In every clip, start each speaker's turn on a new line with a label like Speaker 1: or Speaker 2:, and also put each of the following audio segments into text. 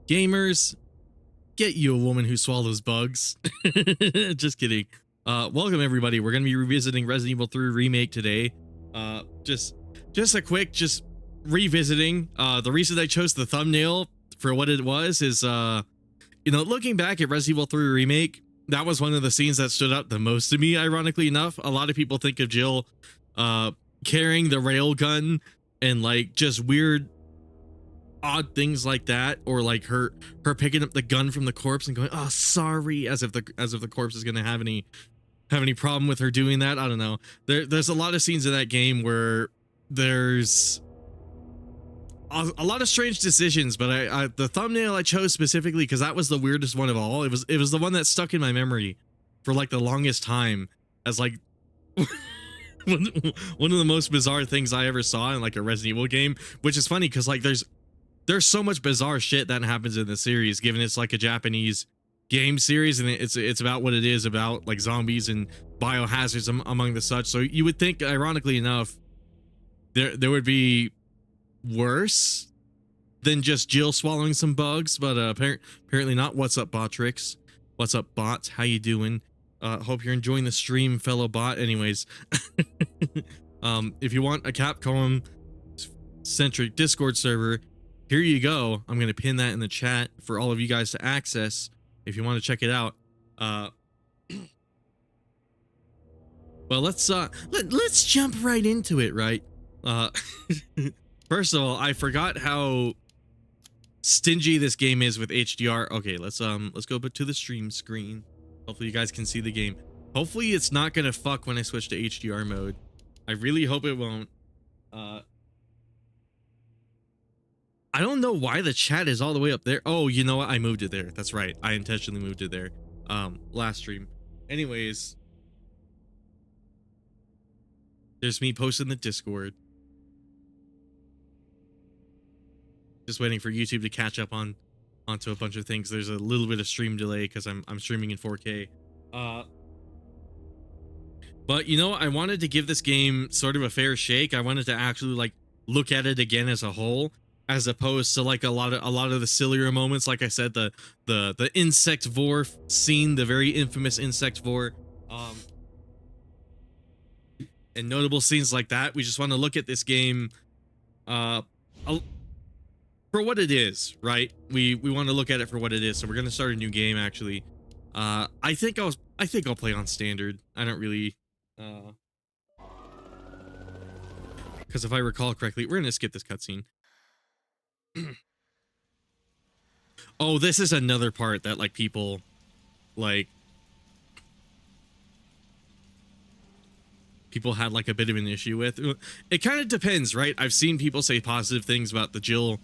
Speaker 1: Gamers, get you a woman who swallows bugs. Just kidding. Welcome everybody. We're gonna be revisiting Resident Evil 3 Remake today. Just a quick, revisiting. The reason I chose the thumbnail for what it was is, looking back at Resident Evil 3 Remake, that was one of the scenes that stood out the most to me, ironically enough. A lot of people think of Jill, carrying the rail gun and like just weird odd things like that, or like her picking up the gun from the corpse and going, oh sorry, as if the corpse is gonna have any problem with her doing that. I don't know. There's a lot of scenes in that game where there's a lot of strange decisions, but I the thumbnail I chose specifically because that was the weirdest one of all. It was the one that stuck in my memory for like the longest time as like one of the most bizarre things I ever saw in like a Resident Evil game, which is funny because like there's so much bizarre shit that happens in the series, given it's like a Japanese game series and it's about what it is about, like zombies and biohazards among the such. So you would think, ironically enough, there would be worse than just Jill swallowing some bugs, but apparently not. What's up, Botrix? What's up, bots? How you doing? Hope you're enjoying the stream, fellow bot. Anyways, if you want a Capcom centric Discord server, here you go. I'm gonna pin that in the chat for all of you guys to access if you want to check it out. Well, let's jump right into it, right? First of all, I forgot how stingy this game is with HDR. Okay, let's go to the stream screen. Hopefully you guys can see the game. Hopefully it's not gonna fuck when I switch to HDR mode. I really hope it won't. I don't know why the chat is all the way up there. Oh, you know what? I moved it there. That's right. I intentionally moved it there. Last stream. Anyways, there's me posting the Discord. Just waiting for YouTube to catch up onto a bunch of things. There's a little bit of stream delay because I'm streaming in 4K. But you know, I wanted to give this game sort of a fair shake. I wanted to actually like look at it again as a whole, as opposed to like a lot of the sillier moments. Like I said, the insect vor scene, the very infamous insect vor, and notable scenes like that. We just want to look at this game for what it is, right? We want to look at it for what it is. So we're gonna start a new game actually. I think I'll play on standard. I don't really because if I recall correctly, we're gonna skip this cutscene. Oh, this is another part that like people had like a bit of an issue with. It kind of depends, right? I've seen people say positive things about the Jill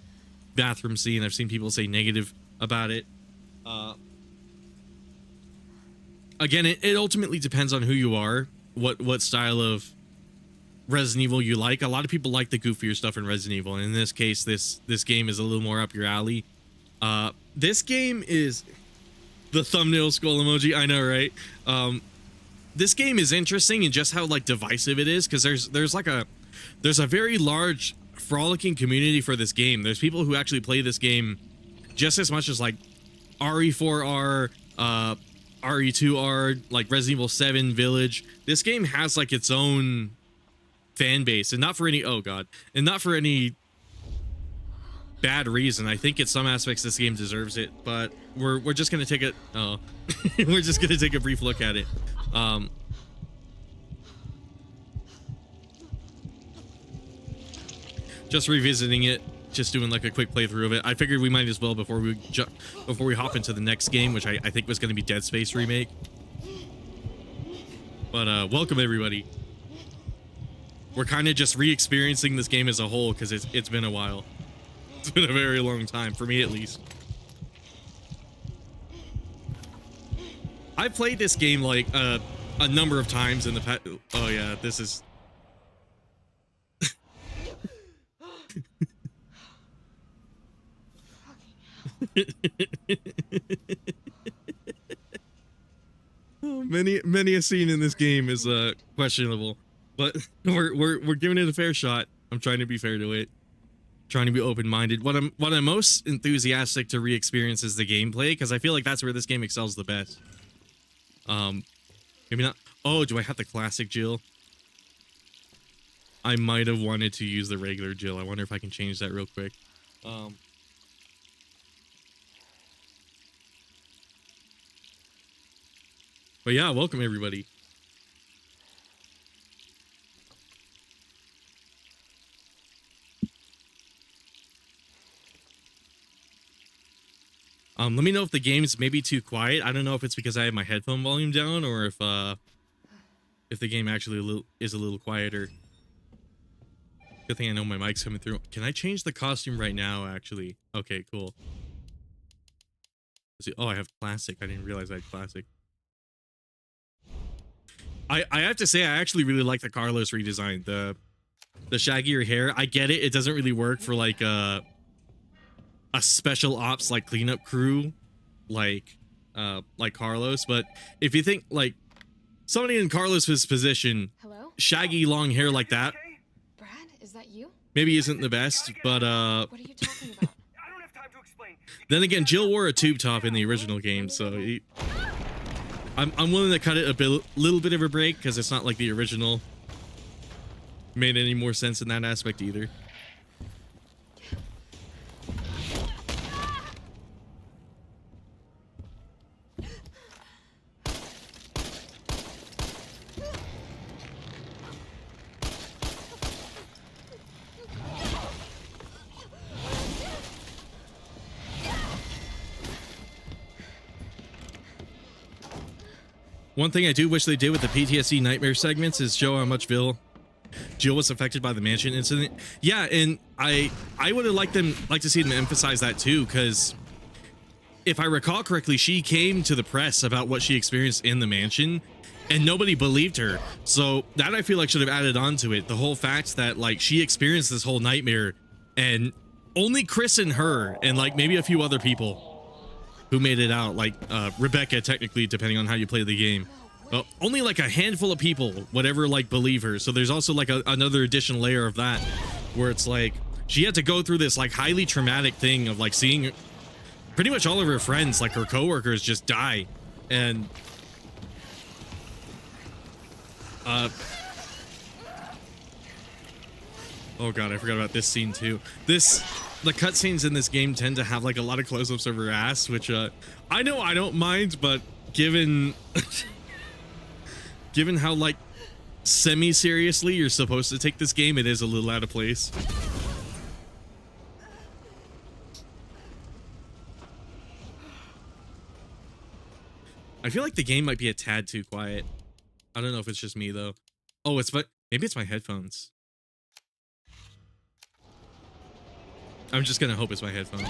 Speaker 1: bathroom scene. I've seen people say negative about it. Again, it ultimately depends on who you are, what style of Resident Evil you like. A lot of people like the goofier stuff in Resident Evil, and in this case, this game is a little more up your alley. This game is the thumbnail skull emoji. I know, right? This game is interesting in just how like divisive it is, because there's a very large frolicking community for this game. There's people who actually play this game just as much as like RE4R, RE2R, like Resident Evil 7 Village. This game has like its own fan base, and not for any bad reason. I think in some aspects this game deserves it, but we're just gonna take we're just gonna take a brief look at it. Just revisiting it, just doing like a quick playthrough of it. I figured we might as well before we hop into the next game, which I think was going to be Dead Space Remake. But welcome everybody. We're kind of just re-experiencing this game as a whole because it's been a while. It's been a very long time, for me at least. I've played this game like a number of times in the past. Oh yeah, this is... Oh, many a scene in this game is questionable, but we're giving it a fair shot. I'm trying to be fair to it. trying to be open-minded. What I'm most enthusiastic to re-experience is the gameplay, because I feel like that's where this game excels the best. Maybe not. Oh, do I have the classic Jill? I might have wanted to use the regular Jill. I wonder if I can change that real quick. But yeah, welcome everybody. Let me know if the game's maybe too quiet. I don't know if it's because I have my headphone volume down or if the game actually is a little quieter. Good thing I know my mic's coming through. Can I change the costume right now, actually? Okay, cool. Let's see. Oh, I have classic. I didn't realize I had classic. I have to say, I actually really like the Carlos redesign. The shaggier hair. I get it. It doesn't really work for like a special ops like cleanup crew like Carlos, but if you think like somebody in Carlos's position,
Speaker 2: hello?
Speaker 1: Shaggy long hair like that,
Speaker 2: Brad, is that you?
Speaker 1: maybe isn't the best, but
Speaker 2: what are you talking about?
Speaker 3: I don't have time to explain.
Speaker 1: then again, Jill wore a tube top in the original game, so I'm willing to cut it a little bit of a break, because it's not like the original made any more sense in that aspect either. One thing I do wish they did with the PTSD nightmare segments is show how much Jill was affected by the mansion incident. Yeah, and I would have liked to see them emphasize that too, because if I recall correctly, she came to the press about what she experienced in the mansion, and nobody believed her. So that I feel like should have added on to it. The whole fact that like she experienced this whole nightmare, and only Chris and her, and like maybe a few other people who made it out, like Rebecca, technically, depending on how you play the game. Well, only like a handful of people would ever like believe her. So there's also like another additional layer of that, where it's like she had to go through this like highly traumatic thing of like seeing pretty much all of her friends, like her coworkers, just die. And oh god, I forgot about this scene too. The cutscenes in this game tend to have like a lot of close-ups of her ass, which I know I don't mind, but given given how like semi-seriously you're supposed to take this game, it is a little out of place. I feel like the game might be a tad too quiet. I don't know if it's just me though. Oh, maybe it's my headphones. I'm just gonna hope it's my headphones.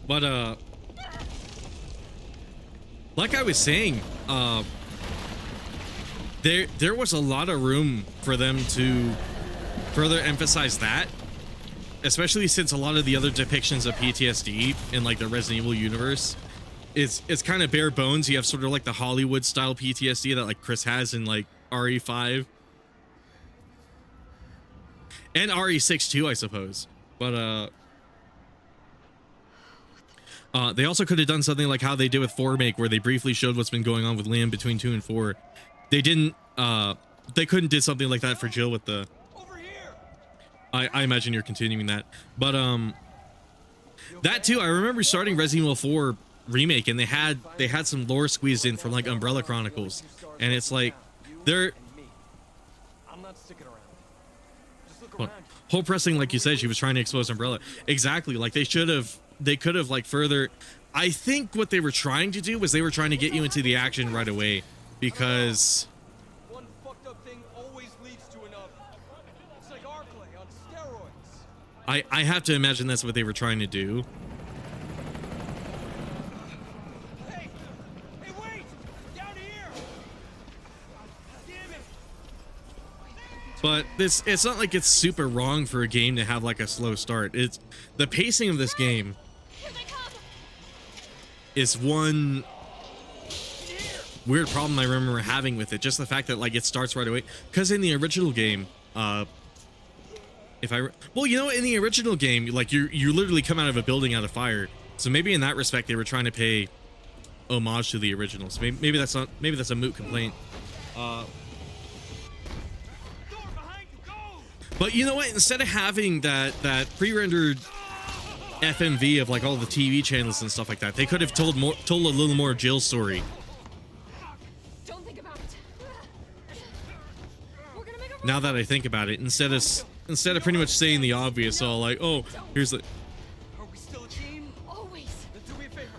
Speaker 1: But like I was saying, there was a lot of room for them to further emphasize that. Especially since a lot of the other depictions of PTSD in like the Resident Evil universe, it's kind of bare bones. You have sort of like the Hollywood style PTSD that like Chris has in like RE5 and RE6 too, I suppose. But they also could have done something like how they did with Remake, where they briefly showed what's been going on with Liam between 2 and 4. They didn't. They couldn't did something like that for Jill with the. I imagine you're continuing that, but that too. I remember starting Resident Evil 4 Remake, and they had some lore squeezed in from like Umbrella Chronicles, and it's like they're whole pressing, like you said, she was trying to expose Umbrella. Exactly, like they could have like further. I think what they were trying to do was they were trying to get you into the action right away, because I have to imagine that's what they were trying to do.
Speaker 3: Hey, wait! Down here! Damn it!
Speaker 1: But it's not like it's super wrong for a game to have like a slow start. It's the pacing of this game is one weird problem I remember having with it. Just the fact that like it starts right away. Because in the original game, well, you know, in the original game, like you literally come out of a building out of fire. So maybe in that respect, they were trying to pay homage to the original. So maybe that's a moot complaint. But you know what? Instead of having that pre-rendered FMV of like all the TV channels and stuff like that, they could have told a little more of Jill's story.
Speaker 2: Don't think about it. We're gonna make a
Speaker 1: Now that I think about it, instead of pretty much saying the obvious, all like, oh, here's the.
Speaker 3: Are we still a team?
Speaker 2: always.
Speaker 3: Then do me a favor.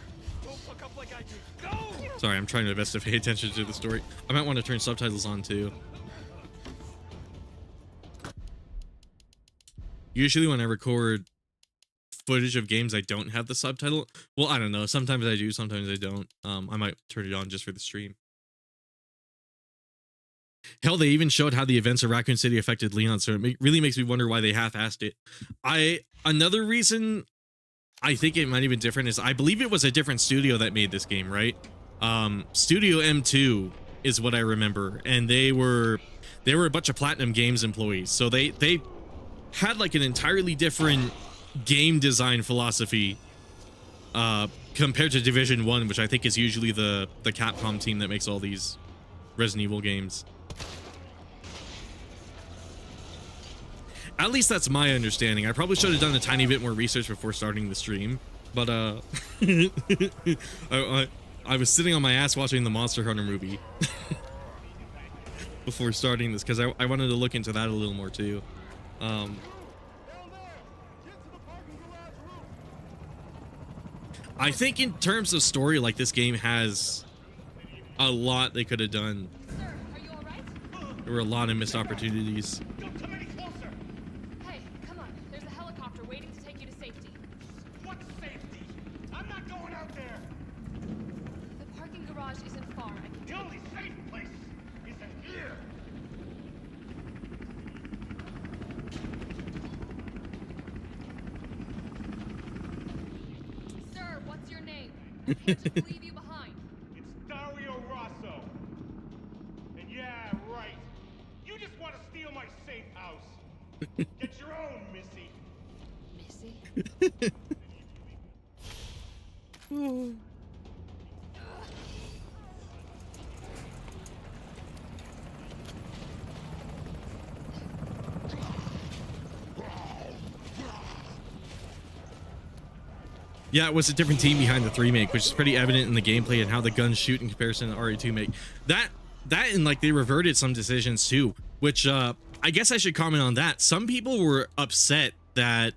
Speaker 3: Don't fuck up like I did. Go!
Speaker 1: Sorry, I'm trying my best to pay attention to the story. I might want to turn subtitles on too. Usually when I record footage of games I don't have the subtitle, well, I don't know, sometimes I do, sometimes I don't. I might turn it on just for the stream. Hell, they even showed how the events of Raccoon City affected Leon, so it really makes me wonder why they half-assed it. Another reason I think it might have been different is I believe it was a different studio that made this game, right? Studio M2 is what I remember, and they were a bunch of Platinum Games employees, so they had like an entirely different game design philosophy compared to Division 1, which I think is usually the Capcom team that makes all these Resident Evil games. At least that's my understanding. I probably should have done a tiny bit more research before starting the stream, but I was sitting on my ass watching the Monster Hunter movie before starting this because I wanted to look into that a little more too. I think in terms of story, like, this game has a lot they could have done.
Speaker 2: Sir, are you all right?
Speaker 1: There were a lot of missed opportunities.
Speaker 3: Don't come any closer!
Speaker 2: Hey, come on. There's a helicopter waiting to take you to safety.
Speaker 3: What safety? I'm not going out there!
Speaker 2: The parking garage isn't far.
Speaker 3: The only safe place is in here!
Speaker 2: Sir, what's your name? I can't just leave you behind.
Speaker 3: It's Dario Rosso. And yeah, right. You just want to steal my safe house. Get your own, Missy.
Speaker 2: Missy?
Speaker 1: Yeah, it was a different team behind the remake, which is pretty evident in the gameplay and how the guns shoot in comparison to RE2 make. That and like they reverted some decisions too, which I guess I should comment on that. Some people were upset that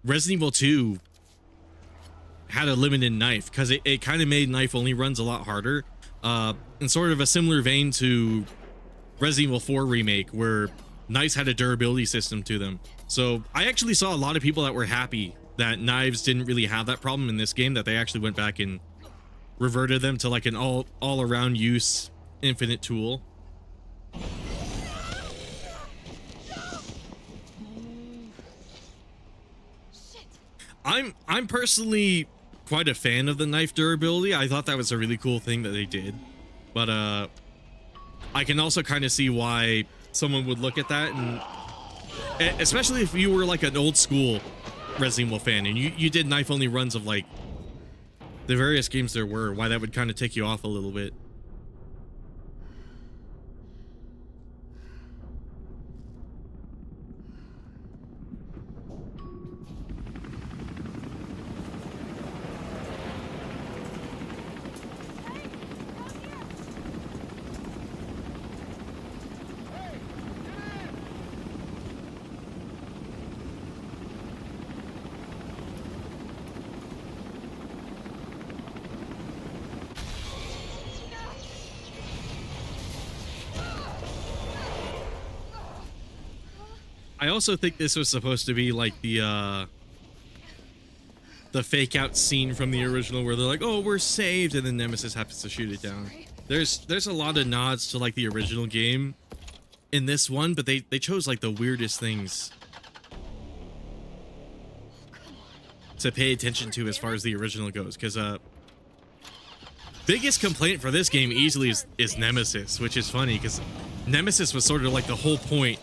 Speaker 1: Resident Evil 2 had a limited knife because it kind of made knife only runs a lot harder. In sort of a similar vein to Resident Evil 4 remake, where knives had a durability system to them. So I actually saw a lot of people that were happy that knives didn't really have that problem in this game, that they actually went back and reverted them to like an all-around use infinite tool.
Speaker 2: Shit.
Speaker 1: I'm personally quite a fan of the knife durability. I thought that was a really cool thing that they did, but I can also kind of see why someone would look at that, and especially if you were like an old school Resident Evil fan and you did knife only runs of like the various games there were, why that would kind of take you off a little bit. I also think this was supposed to be like the fake out scene from the original where they're like, oh, we're saved, and then Nemesis happens to shoot it down. There's a lot of nods to like the original game in this one, but they chose like the weirdest things to pay attention to as far as the original goes. Because biggest complaint for this game easily is Nemesis, which is funny because Nemesis was sort of like the whole point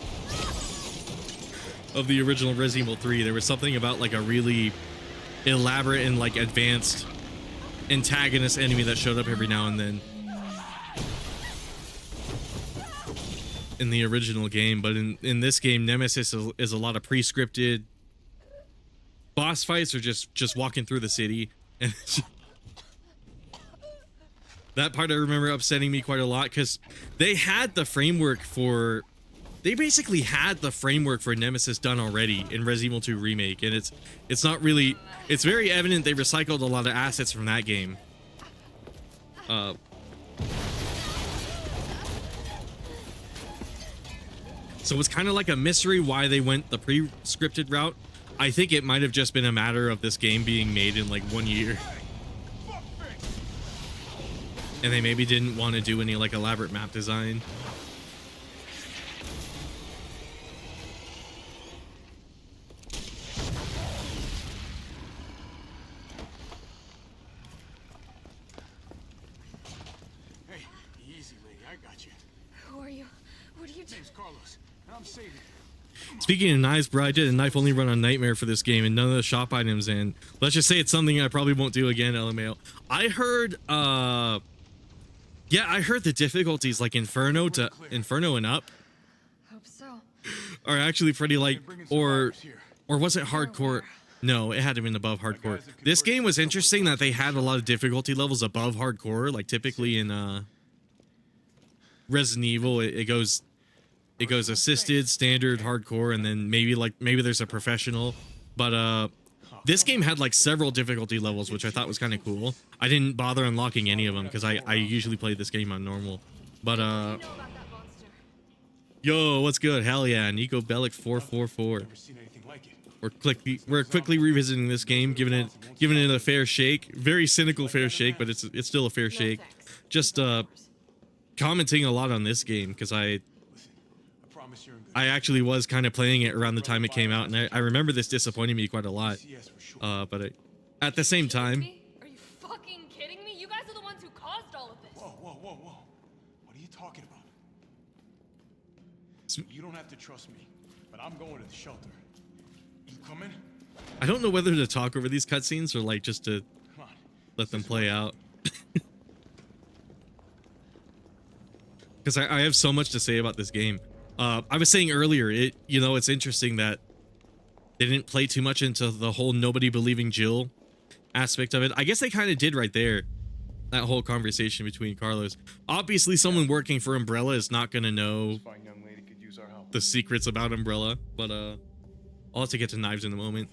Speaker 1: of the original Resident Evil 3. There was something about like a really elaborate and like advanced antagonist enemy that showed up every now and then in the original game, but in this game, Nemesis is a lot of pre-scripted boss fights, or just walking through the city, and that part I remember upsetting me quite a lot because they basically had the framework for Nemesis done already in Resident Evil 2 Remake, and it's not really, it's very evident they recycled a lot of assets from that game. So it's kind of like a mystery why they went the pre-scripted route. I think it might have just been a matter of this game being made in like 1 year. And they maybe didn't want to do any like elaborate map design.
Speaker 3: Hey, easy, lady. I got you.
Speaker 2: Who are you? What are you doing?
Speaker 3: Name's Carlos, and I'm saving you.
Speaker 1: Speaking of knives, bro, I did a knife only run on Nightmare for this game and none of the shop items, and let's just say it's something I probably won't do again, LMAO. I heard yeah, I heard the difficulties like Inferno and up
Speaker 2: Hope so.
Speaker 1: are actually pretty like, or was it hardcore? No, it had to have been above hardcore. This game was interesting that they had a lot of difficulty levels above hardcore. Like typically in Resident Evil, it goes assisted, standard, hardcore, and then maybe there's a professional. But this game had like several difficulty levels, which I thought was kind of cool. I didn't bother unlocking any of them because I usually play this game on normal. But
Speaker 2: What do you know about that monster?
Speaker 1: yo, what's good? Hell yeah, Nico Bellic 444.
Speaker 3: Never seen anything like it.
Speaker 1: We're quickly revisiting this game, giving it a fair shake. Very cynical fair shake, but it's still a fair shake.
Speaker 2: thanks.
Speaker 1: Just commenting a lot on this game because I
Speaker 3: Promise you're in good.
Speaker 1: I actually was kind of playing it around the time it came out, and I remember this disappointing me quite a lot.
Speaker 3: Yes, for sure.
Speaker 1: But at the same time,
Speaker 2: Me? Are you fucking kidding me? You guys are the ones who caused all of this.
Speaker 3: Whoa, whoa, whoa, whoa. What are you talking about? You don't have to trust me, but I'm going to the shelter. You coming?
Speaker 1: I don't know whether to talk over these cutscenes or like just to
Speaker 3: Come on.
Speaker 1: let them play out. Because I have so much to say about this game. I was saying earlier, it's interesting that they didn't play too much into the whole nobody believing Jill aspect of it. I guess they kind of did right there. That whole conversation between Carlos. Obviously, someone working for Umbrella is not going to know
Speaker 3: Fine young lady could use our help.
Speaker 1: the secrets about Umbrella, but I'll have to get to knives in a moment.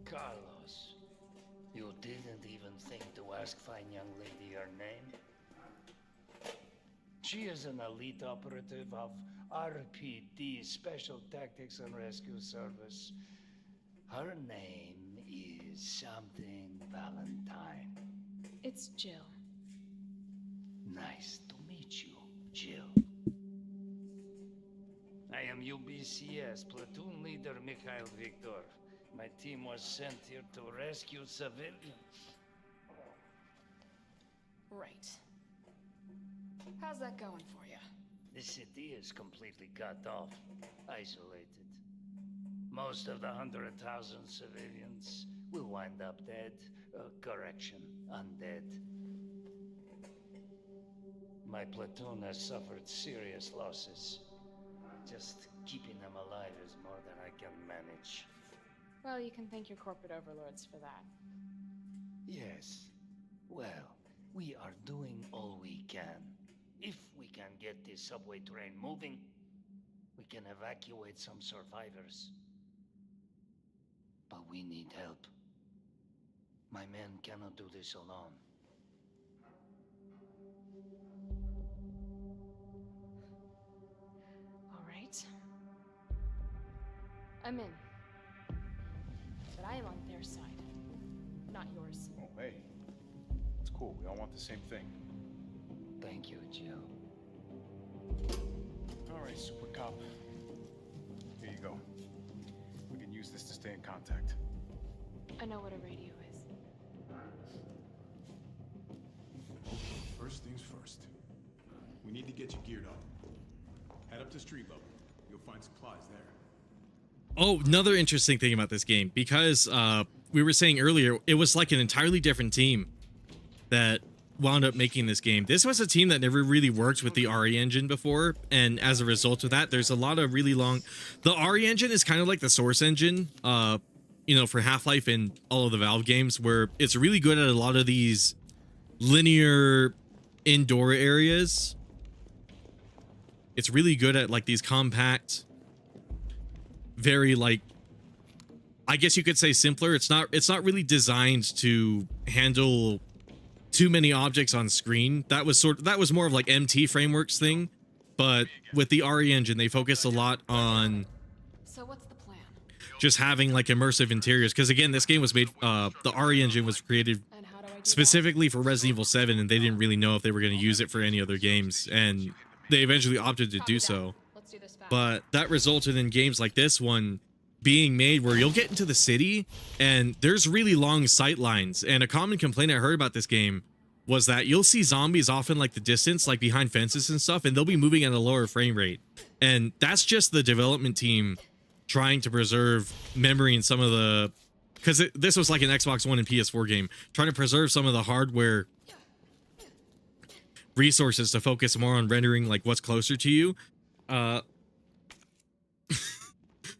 Speaker 4: Carlos, you didn't even think to ask fine young lady her name? She is an elite operative of RPD, Special Tactics and Rescue Service. Her name is something Valentine.
Speaker 2: It's Jill.
Speaker 4: Nice to meet you, Jill. I am UBCS Platoon Leader Mikhail Viktor. My team was sent here to rescue civilians.
Speaker 2: Right. How's that going for you?
Speaker 4: The city is completely cut off, isolated. Most of the 100,000 civilians will wind up dead. Correction, undead. My platoon has suffered serious losses. Just keeping them alive is more than I can manage.
Speaker 2: Well, you can thank your corporate overlords for that.
Speaker 4: Yes. Well, we are doing all we can. If we can get this subway train moving, we can evacuate some survivors. But we need help. My men cannot do this alone.
Speaker 2: All right. I'm in. But I am on their side, not yours.
Speaker 3: Oh, hey. It's cool. We all want the same thing.
Speaker 4: Thank you, Jill.
Speaker 5: All right, Super Cop. Here you go. We can use this to stay in contact.
Speaker 2: I know what a radio is.
Speaker 6: Okay, first things first. We need to get you geared up. Head up to street level. You'll find supplies there.
Speaker 1: Oh, another interesting thing about this game, because we were saying earlier, it was like an entirely different team that wound up making this game. This was a team that never really worked with the RE engine before, and as a result of that, there's a lot of really long... The RE engine is kind of like the Source engine, you know, for Half-Life and all of the Valve games, where it's really good at a lot of these linear indoor areas. It's really good at like these compact, very like, I guess you could say simpler. It's not really designed to handle too many objects on screen. That was more of like MT Frameworks thing, but with the RE engine, they focused a lot on
Speaker 2: So what's the plan?
Speaker 1: just having like immersive interiors. Because again, this game was made, the RE engine was created
Speaker 2: And how do I do
Speaker 1: specifically for Resident Evil 7, and they didn't really know if they were going to use it for any other games, and they eventually opted to
Speaker 2: that?
Speaker 1: do
Speaker 2: Copy
Speaker 1: so.
Speaker 2: that. Let's do this fast.
Speaker 1: But that resulted in games like this one being made where you'll get into the city and there's really long sight lines. And a common complaint I heard about this game was that you'll see zombies off in like the distance, like behind fences and stuff, and they'll be moving at a lower frame rate. And that's just the development team trying to preserve memory in some of the, because this was like an Xbox One and PS4 game, trying to preserve some of the hardware resources to focus more on rendering like what's closer to you.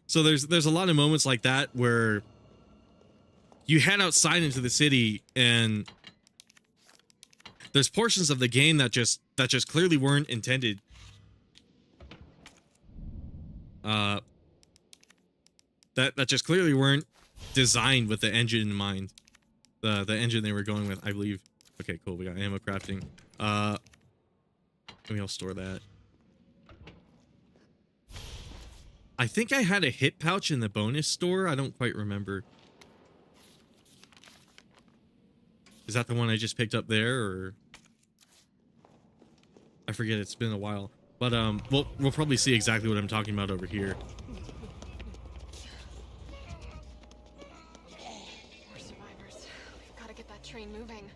Speaker 1: So there's a lot of moments like that where you head outside into the city and there's portions of the game that just clearly weren't intended. That just clearly weren't designed with the engine in mind. The engine they were going with, I believe. Okay, cool. We got ammo crafting. Maybe I'll store that. I think I had a hit pouch in the bonus store. I don't quite remember. Is that the one I just picked up there, or I forget, it's been a while. But we'll probably see exactly what I'm talking about over here.
Speaker 2: We're survivors. We've got to get that train moving.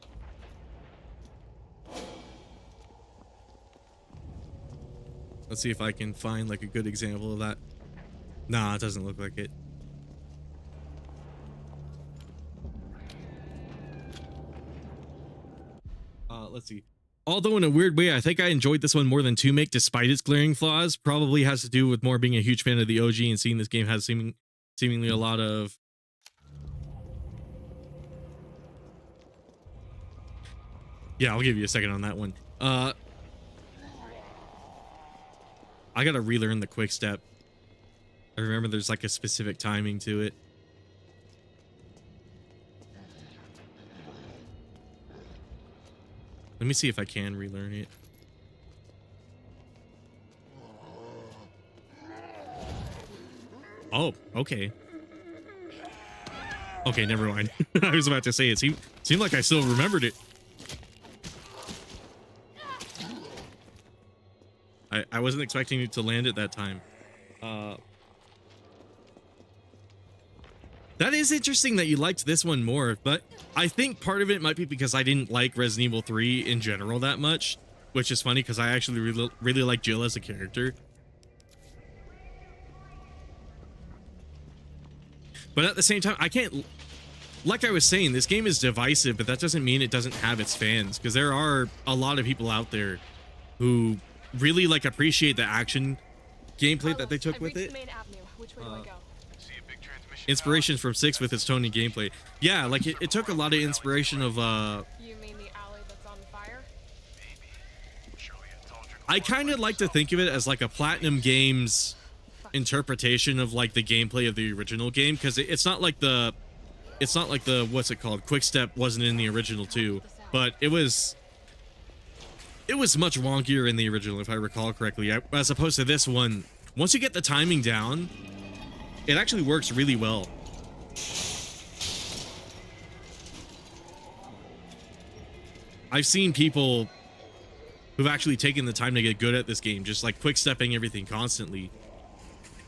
Speaker 1: Let's see if I can find like a good example of that. Nah, it doesn't look like it. Let's see. Although in a weird way, I think I enjoyed this one more than 2 Make despite its glaring flaws. Probably has to do with more being a huge fan of the OG and seeing this game has seemingly a lot of... Yeah, I'll give you a second on that one. I gotta relearn the quick step. I remember there's like a specific timing to it. Let me see if I can relearn it. Oh, okay. Okay, never mind. I was about to say it seemed like I still remembered it. I wasn't expecting it to land at that time. That is interesting that you liked this one more, but I think part of it might be because I didn't like Resident Evil 3 in general that much, which is funny because I actually really like Jill as a character. But at the same time, I can't... Like I was saying, this game is divisive, but that doesn't mean it doesn't have its fans, because there are a lot of people out there who really like appreciate the action gameplay that they took with it.
Speaker 2: Main Avenue. Which way do I go?
Speaker 1: Inspiration from 6 with its tone and gameplay. Yeah, like it took a lot of inspiration of
Speaker 2: You mean the alley that's on fire?
Speaker 1: I kind of like to think of it as like a Platinum Games interpretation of like the gameplay of the original game, because it's not like the what's it called, Quick Step wasn't in the original too, but it was much wonkier in the original if I recall correctly, as opposed to this one. Once you get the timing down, it actually works really well. I've seen people who've actually taken the time to get good at this game, just like quick stepping everything constantly.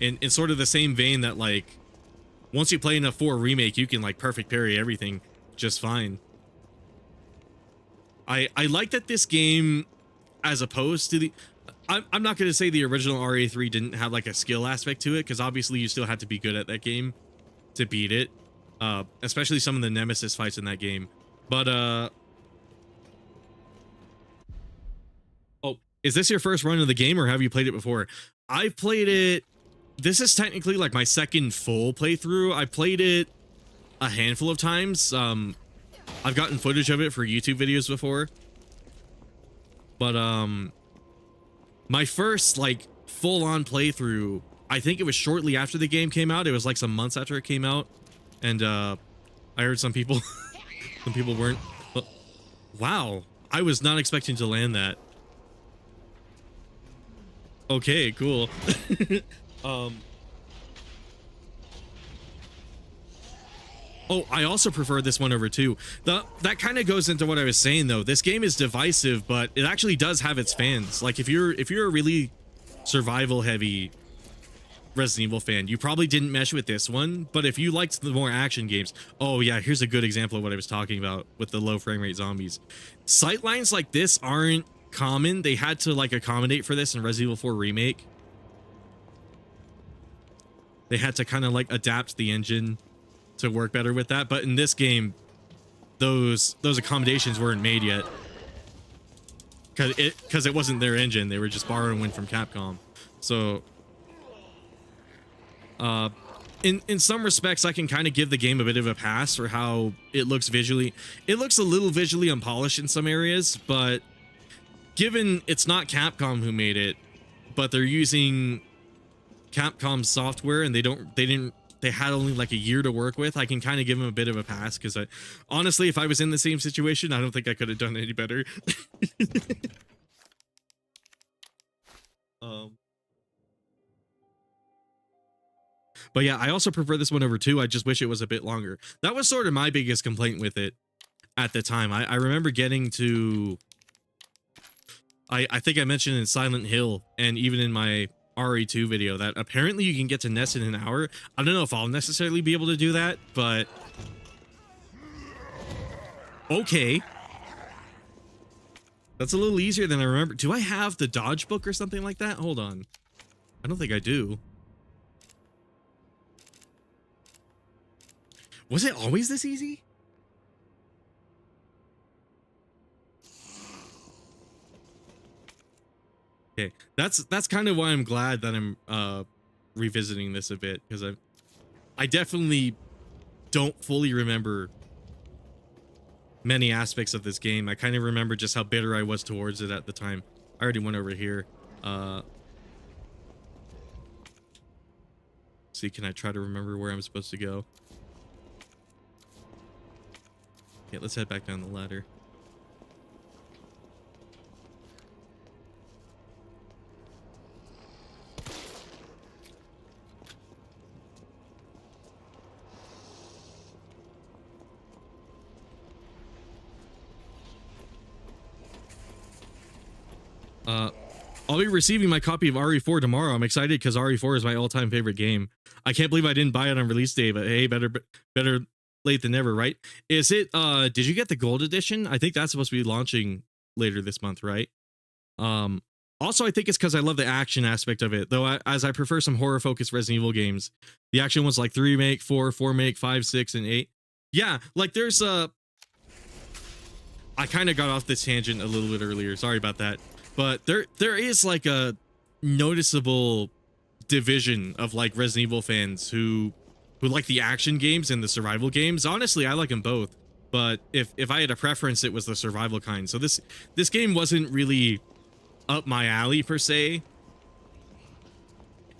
Speaker 1: In sort of the same vein that like once you play enough 4 Remake, you can like perfect parry everything just fine. I like that this game, as opposed to the, I'm not going to say the original RE3 didn't have like a skill aspect to it, because obviously you still had to be good at that game to beat it, especially some of the nemesis fights in that game. But oh, is this your first run of the game, or have you played it before? I've played it. This is technically like my second full playthrough. I played it a handful of times. I've gotten footage of it for YouTube videos before, but my first like full-on playthrough, I think it was shortly after the game came out. It was like some months after it came out, and I heard some people some people weren't, but wow, I was not expecting to land that. Okay, cool. Oh, I also prefer this one over 2. That kind of goes into what I was saying though. This game is divisive, but it actually does have its fans. Like if you're a really survival heavy Resident Evil fan, you probably didn't mesh with this one, but if you liked the more action games, oh yeah, here's a good example of what I was talking about with the low frame rate zombies. Sightlines like this aren't common. They had to like accommodate for this in Resident Evil 4 Remake. They had to kind of like adapt the engine to work better with that, but in this game those accommodations weren't made yet, because it wasn't their engine. They were just borrowing one from Capcom. So in some respects I can kind of give the game a bit of a pass for how it looks visually. It looks a little visually unpolished in some areas, but given it's not Capcom who made it, but they're using Capcom software and they had only like a year to work with, I can kind of give them a bit of a pass, because honestly, if I was in the same situation, I don't think I could have done any better. But yeah, I also prefer this one over 2. I just wish it was a bit longer. That was sort of my biggest complaint with it at the time. I remember getting to, I think I mentioned in Silent Hill and even in my RE2 video that apparently you can get to Ness in an hour. I don't know if I'll necessarily be able to do that, but okay. That's a little easier than I remember. Do I have the dodge book or something like that? Hold on. I don't think I do. Was it always this easy? Okay, that's kind of why I'm glad that I'm revisiting this a bit, because I definitely don't fully remember many aspects of this game. I kind of remember just how bitter I was towards it at the time. I already went over here. See, can I try to remember where I'm supposed to go? Okay, let's head back down the ladder. I'll be receiving my copy of RE4 tomorrow. I'm excited because RE4 is my all-time favorite game. I can't believe I didn't buy it on release day, but hey, better late than never, right? Is it, did you get the gold edition? I think that's supposed to be launching later this month, right? Also, I think it's because I love the action aspect of it, though, as I prefer some horror-focused Resident Evil games. The action ones like 3 Remake, 4 Remake, 5, 6, and 8. Yeah, like there's I kind of got off this tangent a little bit earlier. Sorry about that. But there is like a noticeable division of like Resident Evil fans who like the action games and the survival games. Honestly, I like them both. But if I had a preference, it was the survival kind. So this game wasn't really up my alley per se.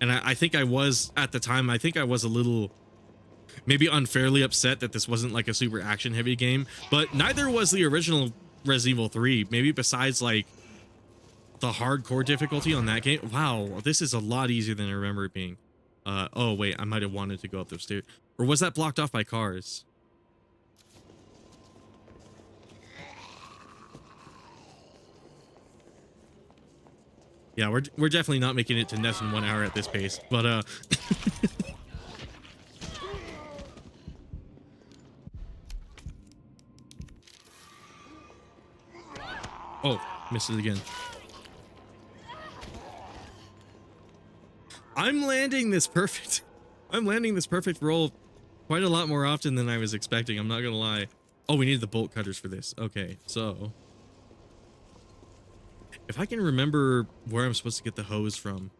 Speaker 1: And I think I was, at the time, I think I was a little maybe unfairly upset that this wasn't like a super action heavy game. But neither was the original Resident Evil 3. Maybe besides like the hardcore difficulty on that game. Wow, this is a lot easier than I remember it being. Oh wait, I might have wanted to go up those stairs. Or was that blocked off by cars? Yeah, we're definitely not making it to Ness in 1 hour at this pace, but oh, missed it again. I'm landing this perfect. I'm landing this perfect roll quite a lot more often than I was expecting. I'm not gonna lie. Oh, we need the bolt cutters for this. Okay, so if I can remember where I'm supposed to get the hose from.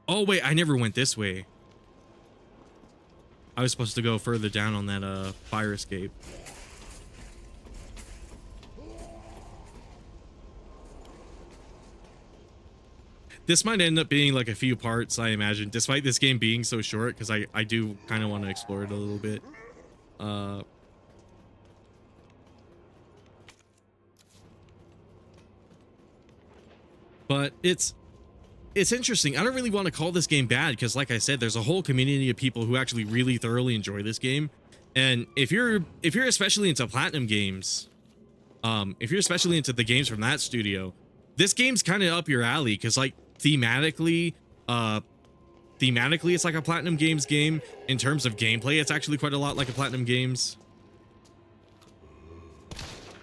Speaker 1: Oh wait, I never went this way. I was supposed to go further down on that fire escape. This might end up being like a few parts, I imagine, despite this game being so short, because I do kind of want to explore it a little bit. But it's interesting. I don't really want to call this game bad because, like I said, there's a whole community of people who actually really thoroughly enjoy this game. And if you're especially into Platinum games, if you're especially into the games from that studio, this game's kind of up your alley because, like, thematically it's like a Platinum Games game. In terms of gameplay, it's actually quite a lot like a Platinum Games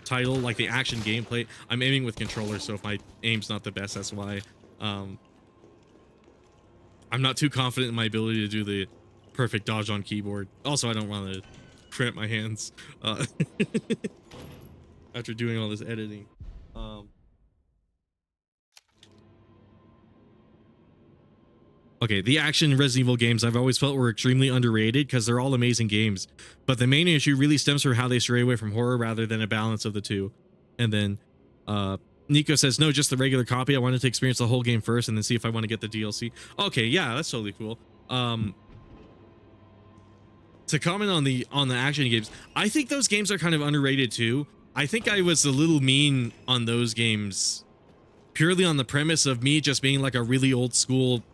Speaker 1: title, like the action gameplay. I'm aiming with controller, so if my aim's not the best, that's why. I'm not too confident in my ability to do the perfect dodge on keyboard. Also, I don't want to cramp my hands after doing all this editing. Okay, the action Resident Evil games I've always felt were extremely underrated because they're all amazing games. But the main issue really stems from how they stray away from horror rather than a balance of the two. And then Nico says, no, just the regular copy. I wanted to experience the whole game first and then see if I want to get the DLC. Okay, yeah, that's totally cool. To comment on the action games, I think those games are kind of underrated too. I think I was a little mean on those games purely on the premise of me just being like a really old school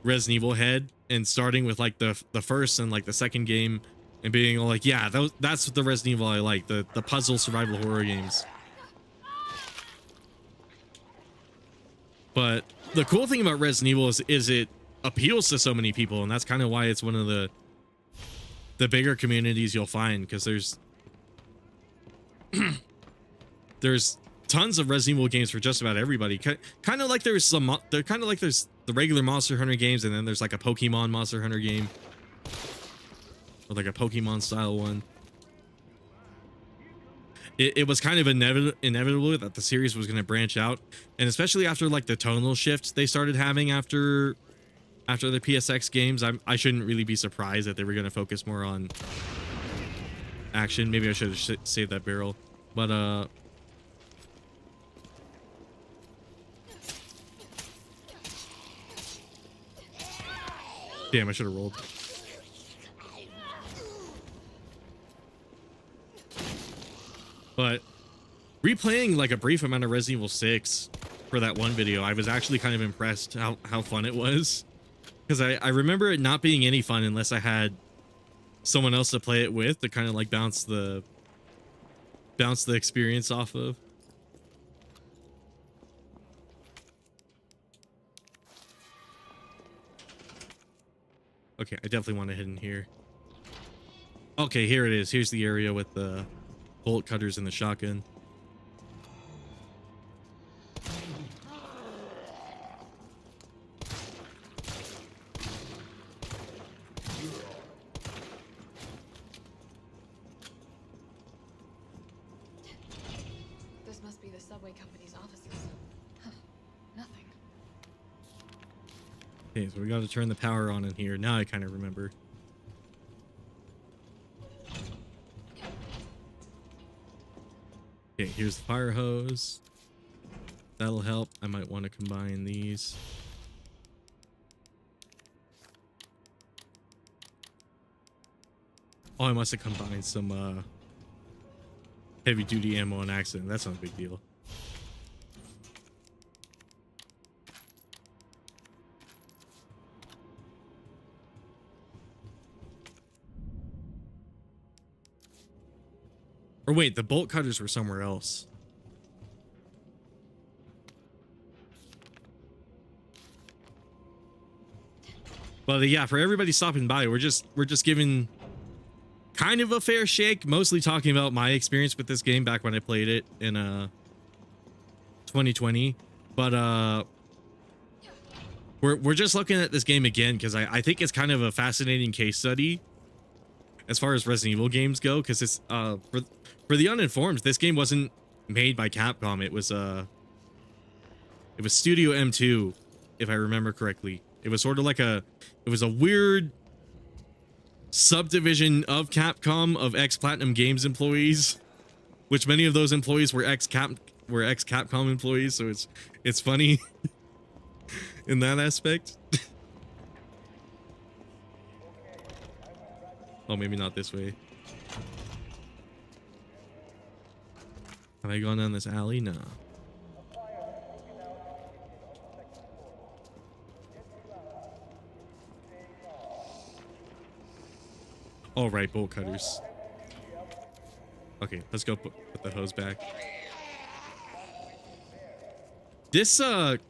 Speaker 1: Resident Evil head and starting with like the first and like the second game and being all like, yeah, that's the Resident Evil I like, the puzzle survival horror games. But the cool thing about Resident Evil is it appeals to so many people, and that's kind of why it's one of the bigger communities you'll find, because there's tons of Resident Evil games for just about everybody. Kind of like there's the regular Monster Hunter games, and then there's like a Pokemon Monster Hunter game, or like a Pokemon style one. It was kind of inevitable that the series was going to branch out, and especially after like the tonal shifts they started having after the PSX games, I shouldn't really be surprised that they were going to focus more on action. Maybe I should have saved that barrel, but damn, I should have rolled. But replaying like a brief amount of Resident Evil 6 for that one video, I was actually kind of impressed how fun it was. Because I remember it not being any fun unless I had someone else to play it with to kind of like bounce the experience off of. Okay, I definitely want to hit in here. Okay, here it is. Here's the area with the bolt cutters and the shotgun.
Speaker 2: This must be the subway company's offices. Huh. Nothing.
Speaker 1: Okay, so we got to turn the power on in here. Now I kind of remember. Okay, here's the fire hose. That'll help. I might want to combine these. Oh, I must have combined some heavy duty ammo on accident. That's not a big deal. Or wait, the bolt cutters were somewhere else. But yeah, for everybody stopping by, we're just giving kind of a fair shake, mostly talking about my experience with this game back when I played it in 2020. But we're just looking at this game again because I think it's kind of a fascinating case study as far as Resident Evil games go, because it's for the uninformed, this game wasn't made by Capcom. It was Studio M2, if I remember correctly. It was sort of like a weird subdivision of Capcom of ex-Platinum Games employees, which many of those employees were ex-Capcom employees, so it's funny in that aspect. Oh, maybe not this way. Have I gone down this alley? No. All right, bolt cutters. Okay, let's go put the hose back. This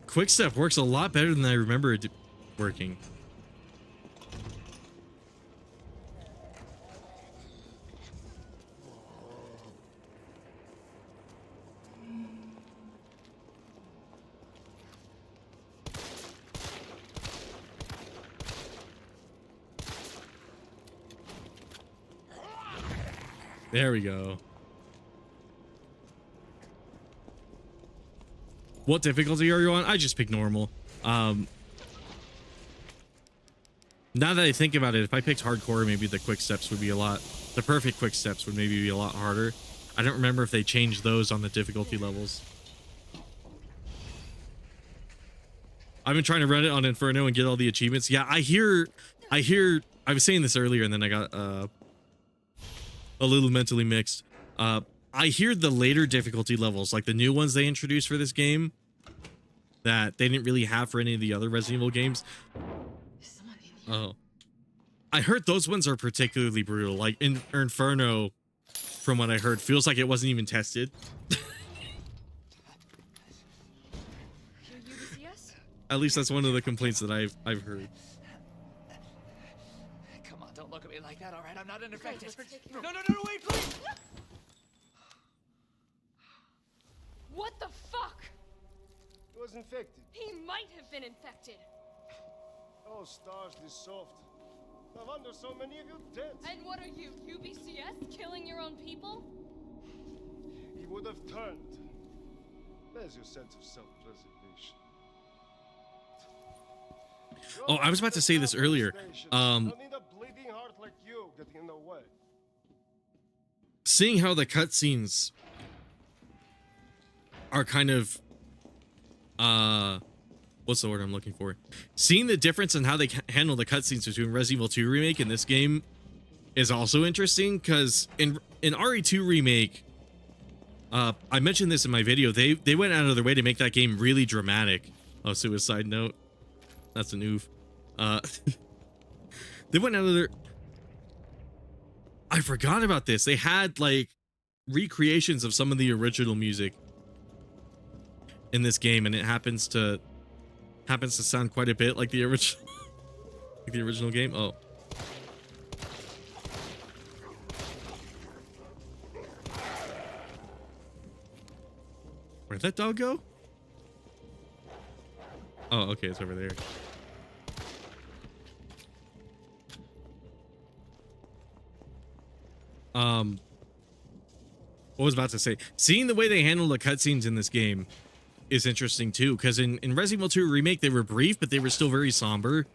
Speaker 1: quick step works a lot better than I remember it working. There we go. What difficulty are you on? I just picked normal. Now that I think about it, if I picked hardcore, maybe the quick steps would be the perfect quick steps would maybe be a lot harder. I don't remember if they changed those on the difficulty levels. I've been trying to run it on Inferno and get all the achievements. Yeah, I hear, I was saying this earlier and then I got, a little mentally mixed. I hear the later difficulty levels, like the new ones they introduced for this game, that they didn't really have for any of the other Resident Evil games. Oh, I heard those ones are particularly brutal. Like Inferno, from what I heard, feels like it wasn't even tested. At least that's one of the complaints that I've heard.
Speaker 7: Come on, don't look at me like that, all right? I'm not unaffected.
Speaker 2: No,
Speaker 7: Wait, please!
Speaker 2: What the fuck?
Speaker 8: He was infected.
Speaker 2: He might have been infected.
Speaker 8: Oh, stars, this soft. No wonder so many of you dead.
Speaker 2: And what are you, UBCS? Killing your own people?
Speaker 8: He would have turned. There's your sense of self-preservation.
Speaker 1: Oh, I was about to say this earlier.
Speaker 8: Don't need a bleeding heart like you getting in the way.
Speaker 1: Seeing how the cutscenes are kind of, what's the word I'm looking for? Seeing the difference in how they handle the cutscenes between Resident Evil 2 Remake and this game is also interesting, because in RE2 Remake, I mentioned this in my video, they went out of their way to make that game really dramatic. Oh, suicide note. That's an oof. They went out of their... I forgot about this. They had like recreations of some of the original music in this game, and it happens to sound quite a bit like the original like the original game. Oh. Where'd that dog go? Oh, okay, it's over there. What was I about to say? Seeing the way they handle the cutscenes in this game is interesting too, because in Resident Evil 2 Remake, they were brief, but they were still very somber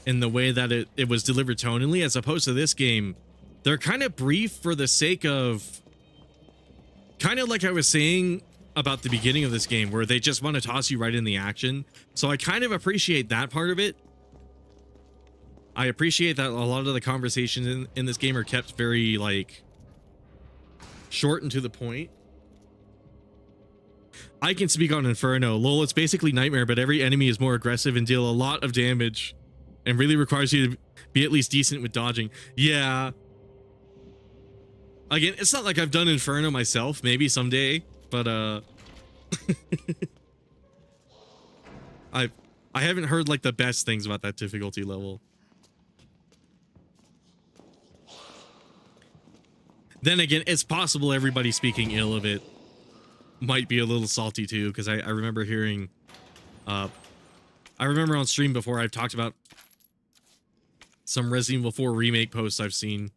Speaker 1: in the way that it was delivered tonally, as opposed to this game. They're kind of brief for the sake of, kind of like I was saying about the beginning of this game, where they just want to toss you right in the action. So I kind of appreciate that part of it. I appreciate that a lot of the conversations in this game are kept very, like, short and to the point. I can speak on Inferno. Lol, it's basically Nightmare, but every enemy is more aggressive and deal a lot of damage, and really requires you to be at least decent with dodging. Yeah. Again, it's not like I've done Inferno myself. Maybe someday, but I haven't heard like the best things about that difficulty level. Then again, it's possible everybody speaking ill of it might be a little salty too, because I remember hearing, I remember on stream before I've talked about some Resident Evil 4 remake posts I've seen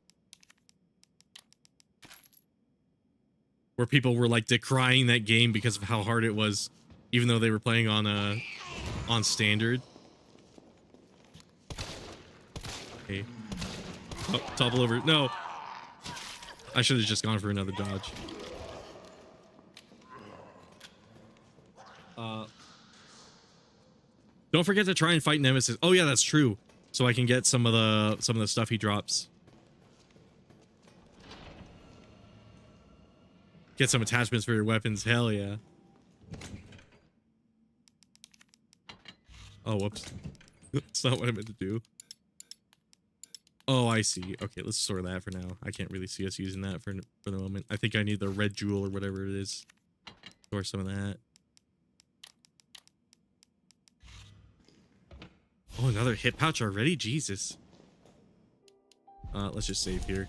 Speaker 1: where people were like decrying that game because of how hard it was, even though they were playing on standard. Okay. Oh, topple over. No. I should have just gone for another dodge. Don't forget to try and fight Nemesis. Oh yeah, that's true. So I can get some of the stuff he drops. Get some attachments for your weapons. Hell yeah. Oh, whoops. That's not what I meant to do. Oh, I see. Okay, let's store that for now. I can't really see us using that for the moment. I think I need the red jewel or whatever it is. Store some of that. Oh, another hit pouch already? Jesus. Let's just save here.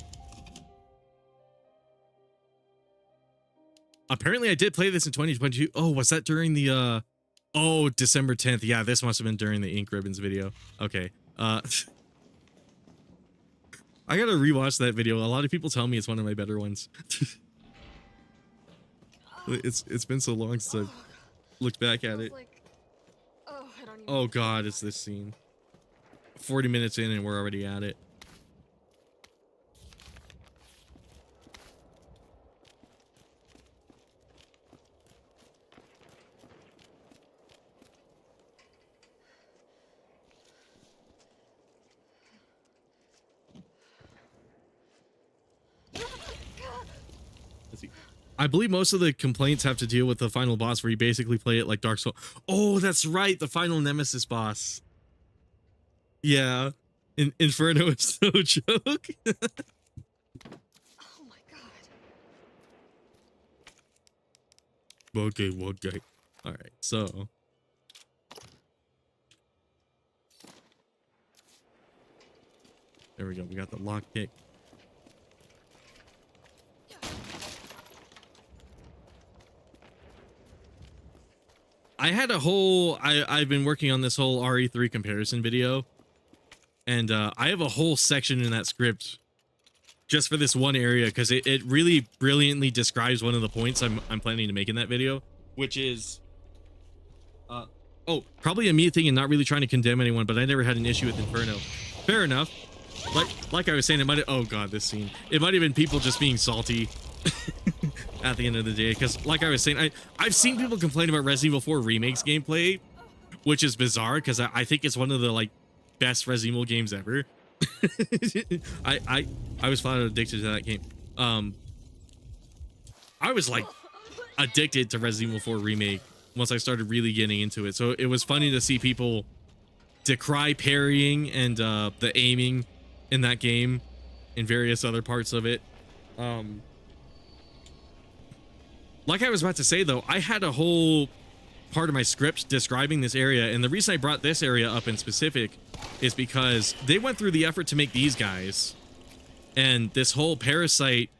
Speaker 1: Apparently I did play this in 2022. Oh, was that during the oh, December 10th. Yeah, this must have been during the Ink Ribbons video. Okay. I gotta rewatch that video. A lot of people tell me it's one of my better ones. It's been so long since I've looked back at it.
Speaker 2: Like, oh, I don't even
Speaker 1: Oh god, it's this scene. 40 minutes in and we're already at it. Let's see. I believe most of the complaints have to deal with the final boss where you basically play it like Dark Souls. Oh, that's right. The final Nemesis boss. Yeah. Inferno is no joke.
Speaker 2: Oh my god.
Speaker 1: Okay. All right. So. There we go. We got the lockpick. I had a whole, I've been working on this whole RE3 comparison video, and I have a whole section in that script just for this one area, because it really brilliantly describes one of the points I'm planning to make in that video, which is, oh, probably a me thing and not really trying to condemn anyone, but I never had an issue with Inferno. Fair enough. Like I was saying, it might have, oh god, this scene. It might have been people just being salty at the end of the day, because like I was saying, I've seen people complain about Resident Evil 4 Remake's gameplay, which is bizarre, because I think it's one of the like best Resident Evil games ever. I was flat out addicted to that game. I was like addicted to Resident Evil 4 Remake once I started really getting into it, so it was funny to see people decry parrying and the aiming in that game and various other parts of it. Like I was about to say, though, I had a whole part of my script describing this area, and the reason I brought this area up in specific is because they went through the effort to make these guys, and this whole parasite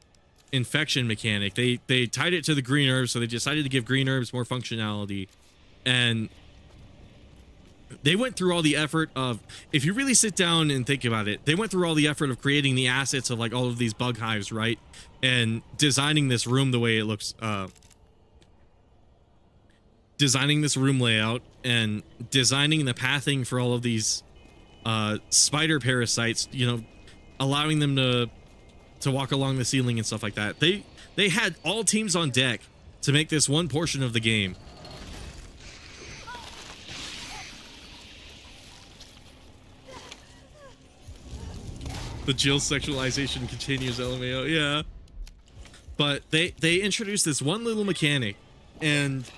Speaker 1: infection mechanic, they tied it to the green herbs, so they decided to give green herbs more functionality, and they went through all the effort of, if you really sit down and think about it, they went through all the effort of creating the assets of like all of these bug hives, right? And designing this room the way it looks, designing this room layout and designing the pathing for all of these spider parasites, you know, allowing them to walk along the ceiling and stuff like that. They had all teams on deck to make this one portion of the game. The Jill sexualization continues, LMAO. Yeah. But they introduced this one little mechanic, and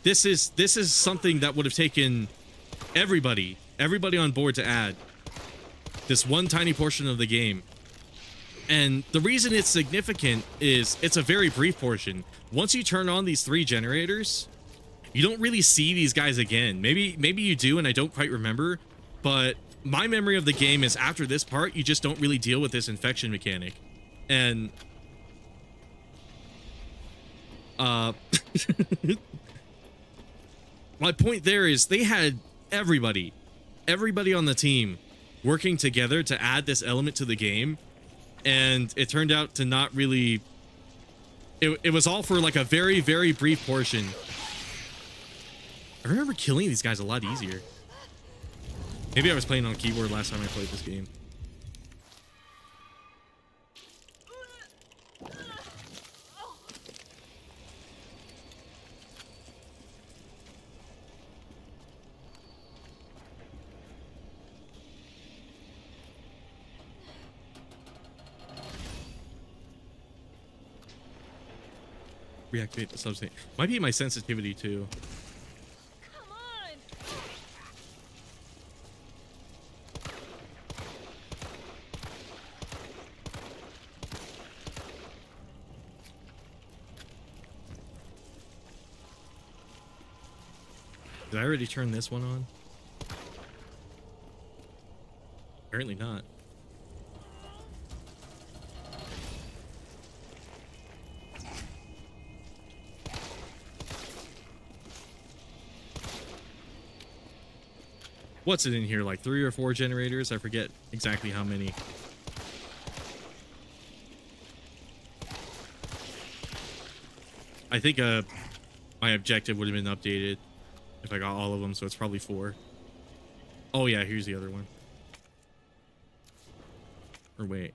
Speaker 1: this is something that would have taken everybody on board to add this one tiny portion of the game. And the reason it's significant is it's a very brief portion. Once you turn on these 3 generators, you don't really see these guys again. Maybe you do, and I don't quite remember, but my memory of the game is after this part, you just don't really deal with this infection mechanic. And my point there is they had everybody on the team working together to add this element to the game, and it turned out to not really, it was all for like a very, very brief portion. I remember killing these guys a lot easier. Maybe I was playing on keyboard last time I played this game. Reactivate the substate. Might be my sensitivity too.
Speaker 2: Come on.
Speaker 1: Did I already turn this one on? Apparently not. What's it in here? Like 3 or 4 generators? I forget exactly how many. I think my objective would have been updated if I got all of them, so it's probably 4. Oh yeah, here's the other one. Or wait.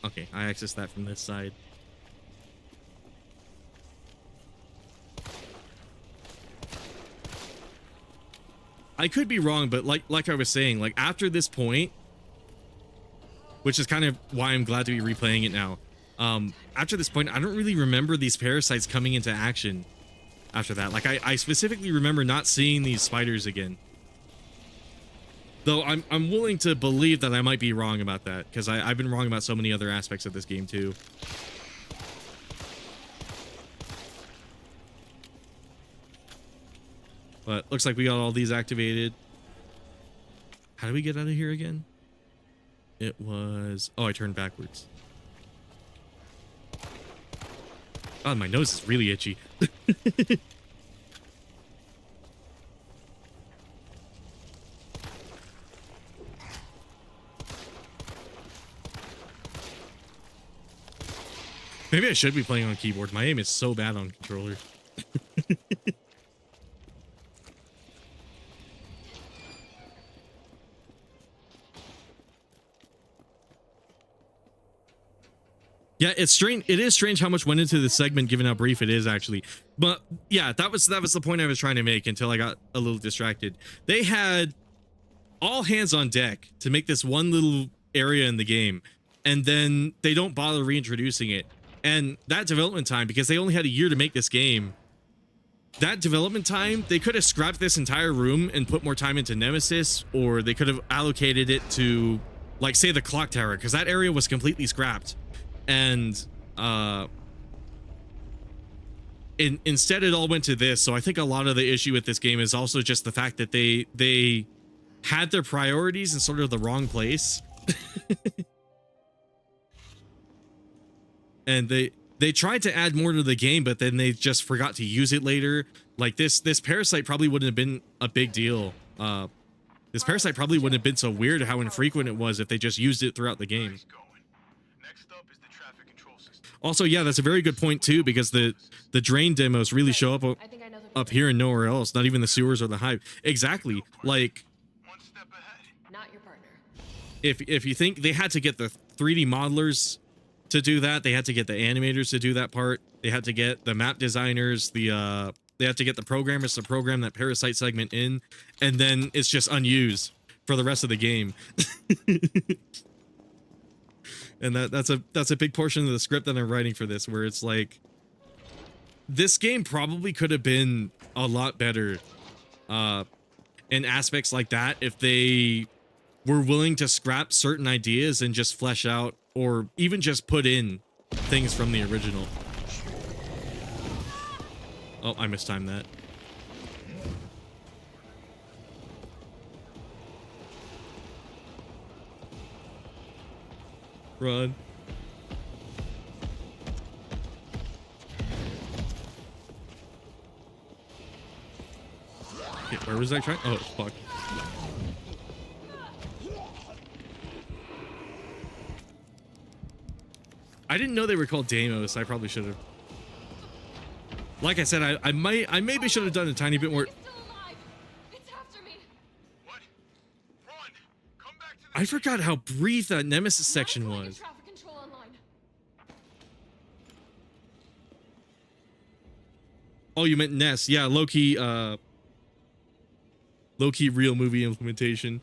Speaker 1: Okay, I accessed that from this side. I could be wrong, but like I was saying, like after this point, which is kind of why I'm glad to be replaying it now. After this point, I don't really remember these parasites coming into action after that. Like I specifically remember not seeing these spiders again. Though I'm willing to believe that I might be wrong about that, because I've been wrong about so many other aspects of this game too. But looks like we got all these activated. How do we get out of here again? It was... Oh, I turned backwards. God, my nose is really itchy. Maybe I should be playing on keyboard. My aim is so bad on controller. Yeah, it's strange. It is strange how much went into this segment, given how brief it is, actually. But yeah, that was the point I was trying to make until I got a little distracted. They had all hands on deck to make this one little area in the game, and then they don't bother reintroducing it. And that development time, because they only had a year to make this game, that development time, they could have scrapped this entire room and put more time into Nemesis, or they could have allocated it to, like, say, the clock tower, because that area was completely scrapped. And instead it all went to this. So I think a lot of the issue with this game is also just the fact that they had their priorities in sort of the wrong place. And they tried to add more to the game, but then they just forgot to use it later. Like this parasite probably wouldn't have been a big deal. This parasite probably wouldn't have been so weird how infrequent it was if they just used it throughout the game. Also, yeah, that's a very good point too, because the drain demos really show up here and nowhere else, not even the sewers or the hive. Exactly. Like,
Speaker 2: Not your partner.
Speaker 1: if you think they had to get the 3D modelers to do that, they had to get the animators to do that part, they had to get the map designers, they had to get the programmers to program that parasite segment in, and then it's just unused for the rest of the game. And that's a big portion of the script that I'm writing for this, where it's like, this game probably could have been a lot better in aspects like that if they were willing to scrap certain ideas and just flesh out, or even just put in things from the original. Oh, I mistimed that. Run. Okay, where was I trying? Oh, fuck. I didn't know they were called Deimos. I probably should have. Like I said, I maybe should have done a tiny bit more.
Speaker 2: He's still alive. It's after me.
Speaker 3: What? Run! Come back to the
Speaker 1: I forgot how brief that Nemesis section
Speaker 2: Now it's like a
Speaker 1: was.
Speaker 2: traffic control online.
Speaker 1: Oh, you meant Ness. Yeah, low-key real movie implementation.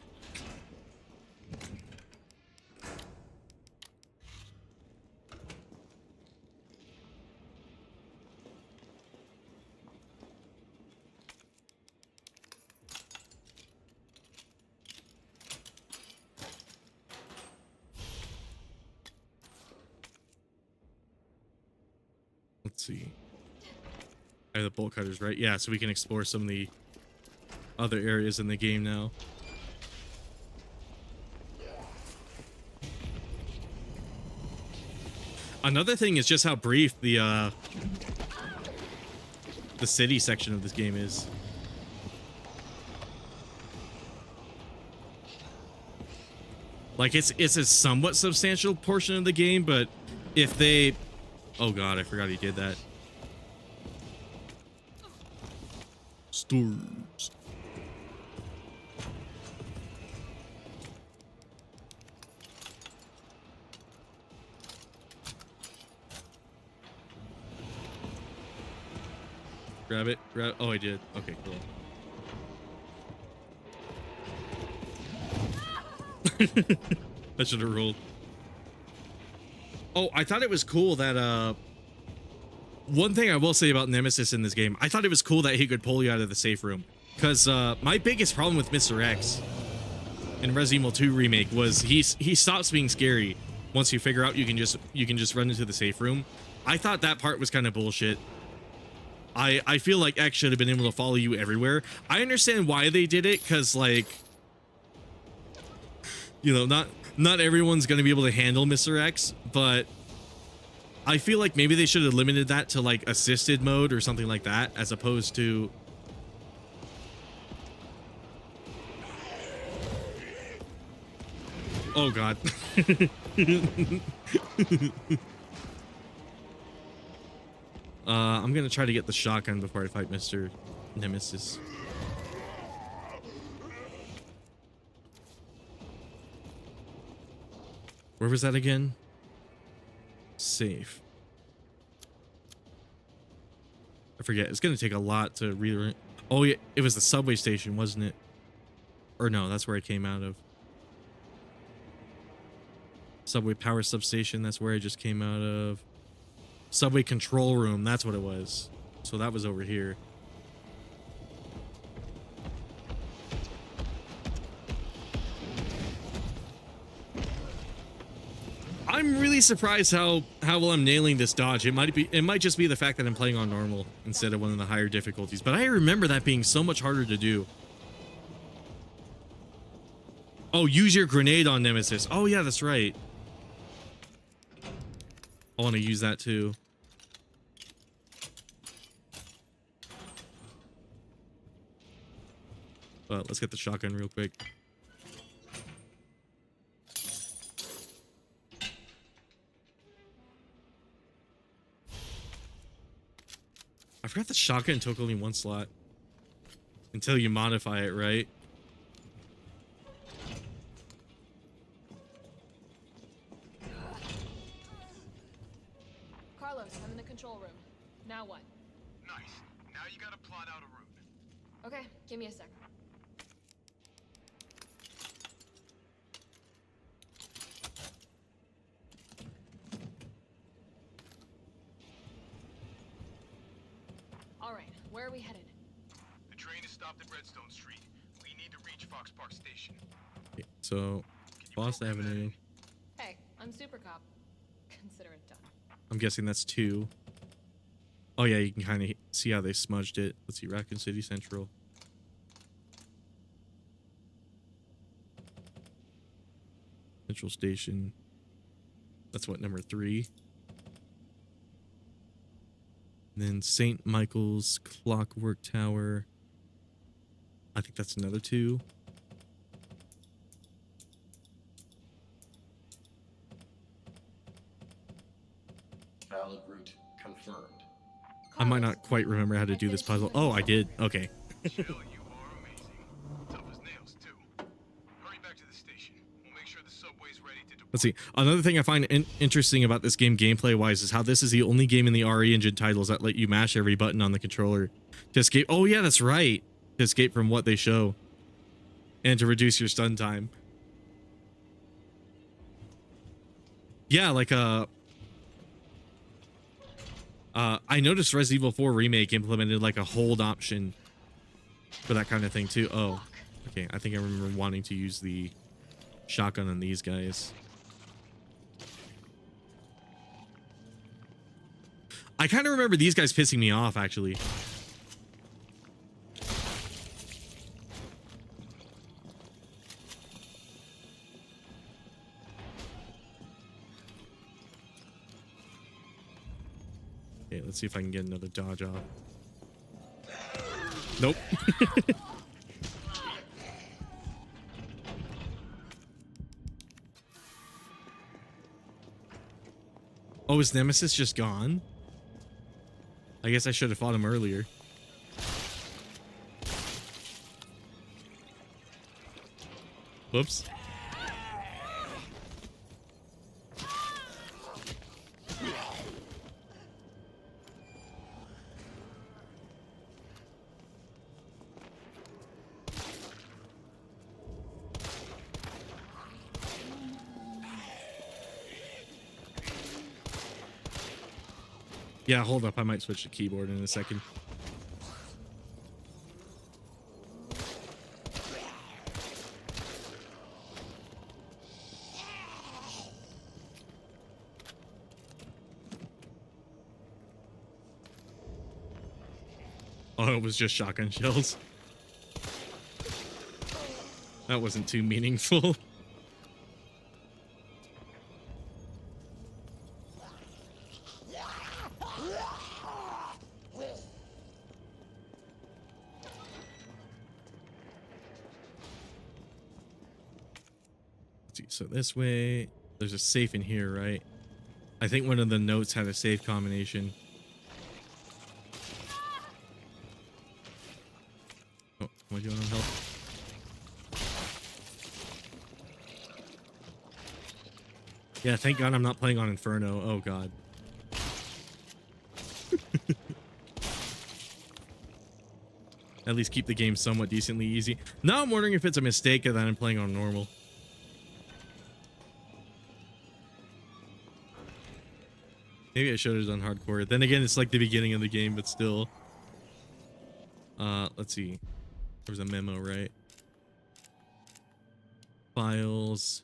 Speaker 1: Let's see. I have the bolt cutters, right? Yeah, so we can explore some of the other areas in the game now. Another thing is just how brief the city section of this game is. Like it's a somewhat substantial portion of the game, but if they, oh god, I forgot he did that. Stores. Grab it. Grab. Oh, I did. Okay, cool. I should have rolled. Oh, I thought it was cool that one thing I will say about Nemesis in this game, I thought it was cool that he could pull you out of the safe room. Because my biggest problem with Mr. X in Resident Evil 2 Remake was he stops being scary once you figure out you can just run into the safe room. I thought that part was kind of bullshit. I feel like X should have been able to follow you everywhere. I understand why they did it, because like, you know, not everyone's gonna be able to handle Mr. X, but I feel like maybe they should have limited that to like assisted mode or something like that, as opposed to oh god. I'm gonna try to get the shotgun before I fight Mr. Nemesis. Where was that again? Safe. I forget. It's gonna take a lot to read. Oh yeah, it was the subway station, wasn't it? Or no, that's where it came out of. Subway power substation, that's where I just came out of. Subway control room, that's what it was. So that was over here. I'm really surprised how well I'm nailing this dodge. It might just be the fact that I'm playing on normal instead of one of the higher difficulties, but I remember that being so much harder to do. Oh, use your grenade on Nemesis. Oh yeah, that's right. I want to use that too. But let's get the shotgun real quick. I forgot the shotgun took only one slot. Until you modify it, right?
Speaker 2: Carlos, I'm in the control room. Now what?
Speaker 3: Nice. Now you gotta plot out a route.
Speaker 2: Okay, give me a sec. All right, where are we headed?
Speaker 3: The train is stopped at Redstone Street. We need to reach Fox Park Station.
Speaker 1: Okay, so, Boss Avenue.
Speaker 2: Hey, I'm Super Cop. Consider it done.
Speaker 1: I'm guessing that's 2. Oh yeah, you can kind of see how they smudged it. Let's see, Raccoon City Central. Central Station. That's what, number 3. And then St. Michael's Clockwork Tower. I think that's another 2.
Speaker 9: Valid route confirmed.
Speaker 1: I might not quite remember how to do this puzzle. Oh, I did. Okay.
Speaker 6: Jill, you are amazing. Tough as nails, too. Hurry back to the station. We'll make sure the subway's ready to deploy.
Speaker 1: Let's see. Another thing I find interesting about this game gameplay-wise is how this is the only game in the RE Engine titles that let you mash every button on the controller to escape. Oh, yeah, that's right. To escape from what they show. And to reduce your stun time. Yeah, like, I noticed Resident Evil 4 Remake implemented like a hold option for that kind of thing too. Oh, okay. I think I remember wanting to use the shotgun on these guys. I kind of remember these guys pissing me off, actually. Okay, let's see if I can get another dodge off. Nope. Oh, is Nemesis just gone? I guess I should have fought him earlier. Whoops. Yeah, hold up. I might switch to keyboard in a second. Oh, it was just shotgun shells. That wasn't too meaningful. So this way, there's a safe in here, right? I think one of the notes had a safe combination. Oh, am I doing on health? Yeah, thank God I'm not playing on Inferno. Oh God. At least keep the game somewhat decently easy. Now I'm wondering if it's a mistake that I'm playing on normal. Maybe I should have done hardcore. Then again, it's like the beginning of the game, but still. Let's see. There was a memo, right? Files.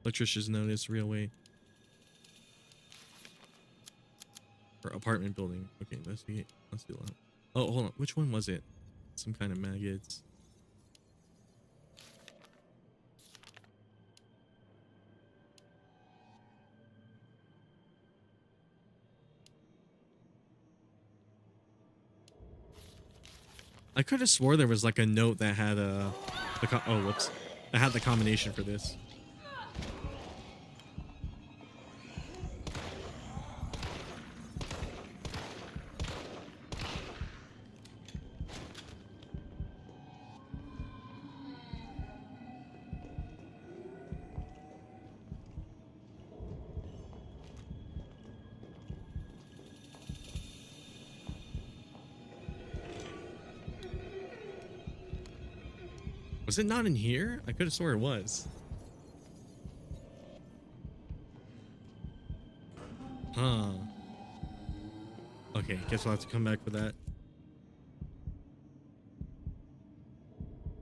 Speaker 1: Electrician's notice, railway. Or apartment building. Okay, let's see. Oh, hold on. Which one was it? Some kind of maggots. I could have swore there was like a note that had a oh whoops, that had the combination for this. Was it not in here? I could have swore it was. Huh. Okay, guess we'll have to come back for that.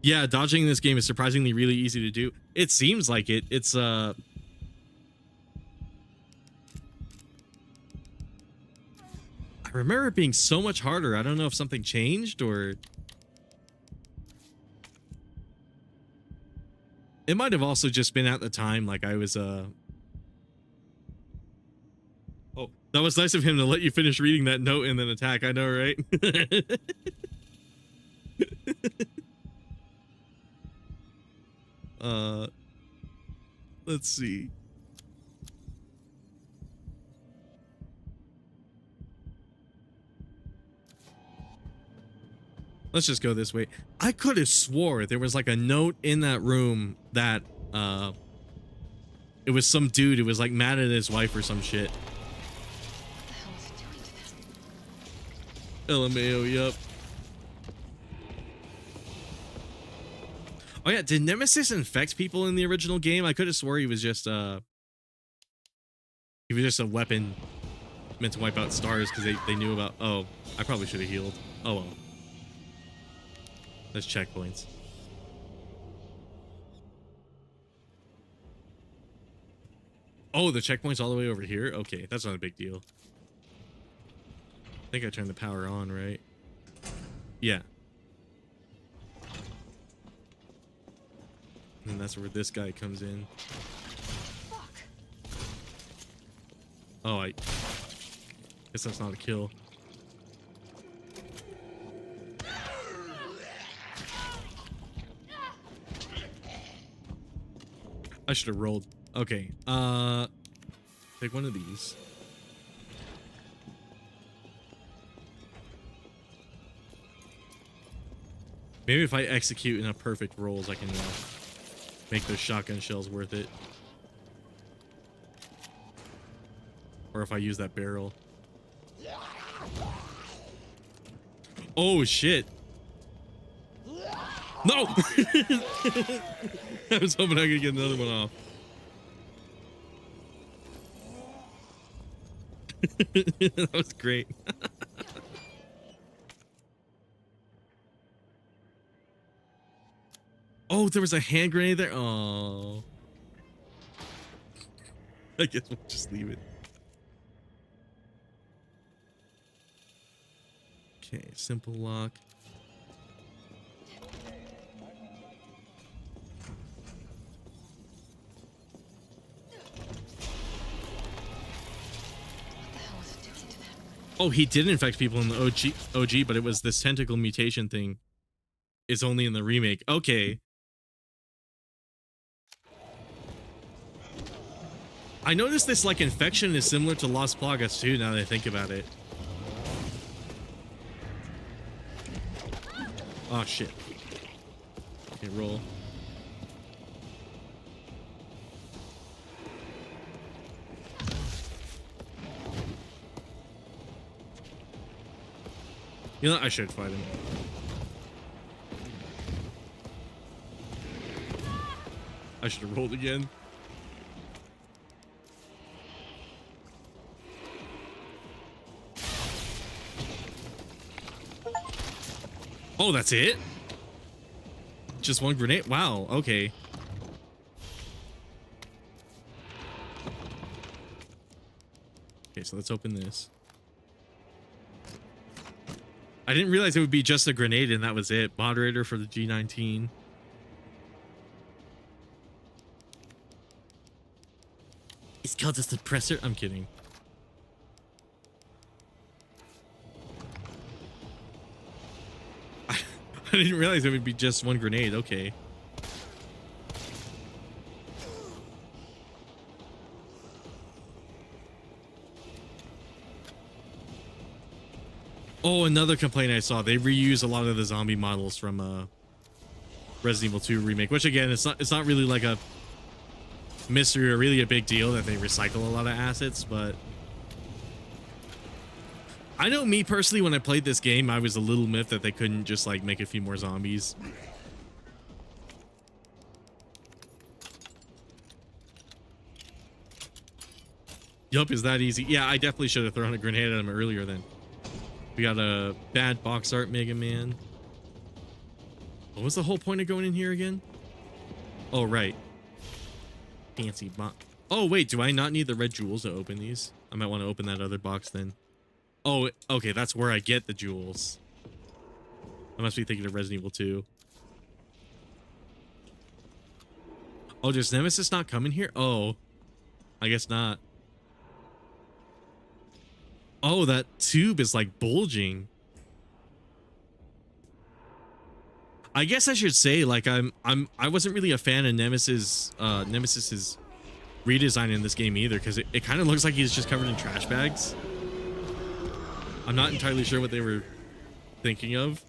Speaker 1: Yeah, dodging in this game is surprisingly really easy to do. It seems like it. It's remember it being so much harder. I don't know if something changed or... It might have also just been at the time, like I was, Oh, that was nice of him to let you finish reading that note and then attack. I know, right? Let's see. Let's just go this way. I could have swore there was like a note in that room that it was some dude who was like mad at his wife or some shit.
Speaker 2: What the hell is it doing to them?
Speaker 1: LMAO, yup. Oh yeah, did Nemesis infect people in the original game? I could have swore he was just a weapon meant to wipe out stars because they knew about... Oh, I probably should have healed. Oh well. There's checkpoints. Oh, the checkpoint's all the way over here? Okay, that's not a big deal. I think I turned the power on, right? Yeah. And that's where this guy comes in.
Speaker 2: Fuck.
Speaker 1: Oh, I guess that's not a kill. I should have rolled. Okay. Take one of these. Maybe if I execute enough perfect rolls, I can make those shotgun shells worth it. Or if I use that barrel. Oh shit. No! I was hoping I could get another one off. That was great. Oh, there was a hand grenade there. Oh. I guess we'll just leave it. Okay, simple lock. Oh, he did infect people in the OG, but it was this tentacle mutation thing. It's only in the remake. Okay. I noticed this like infection is similar to Las Plagas too, now that I think about it. Oh shit. Okay, roll. You know, I should fight him. I should have rolled again. Oh, that's it? Just one grenade? Wow, okay. Okay, so let's open this. I didn't realize it would be just a grenade and that was it. Moderator for the G19. It's called a suppressor. I'm kidding. I didn't realize it would be just one grenade. Okay. Oh, another complaint I saw. They reuse a lot of the zombie models from Resident Evil 2 Remake, which again, it's not really like a mystery or really a big deal that they recycle a lot of assets, but I know me personally, when I played this game, I was a little miffed that they couldn't just like make a few more zombies. Yup, is that easy? Yeah, I definitely should have thrown a grenade at him earlier then. We got a bad box art Mega Man. What was the whole point of going in here again? Oh, right. Fancy box. Oh, wait, do I not need the red jewels to open these? I might want to open that other box then. Oh, okay, that's where I get the jewels. I must be thinking of Resident Evil 2. Oh, does Nemesis not come in here? Oh, I guess not. Oh, that tube is like bulging. I guess I should say, like, I wasn't really a fan of Nemesis's redesign in this game either, because it kind of looks like he's just covered in trash bags. I'm not entirely sure what they were thinking of.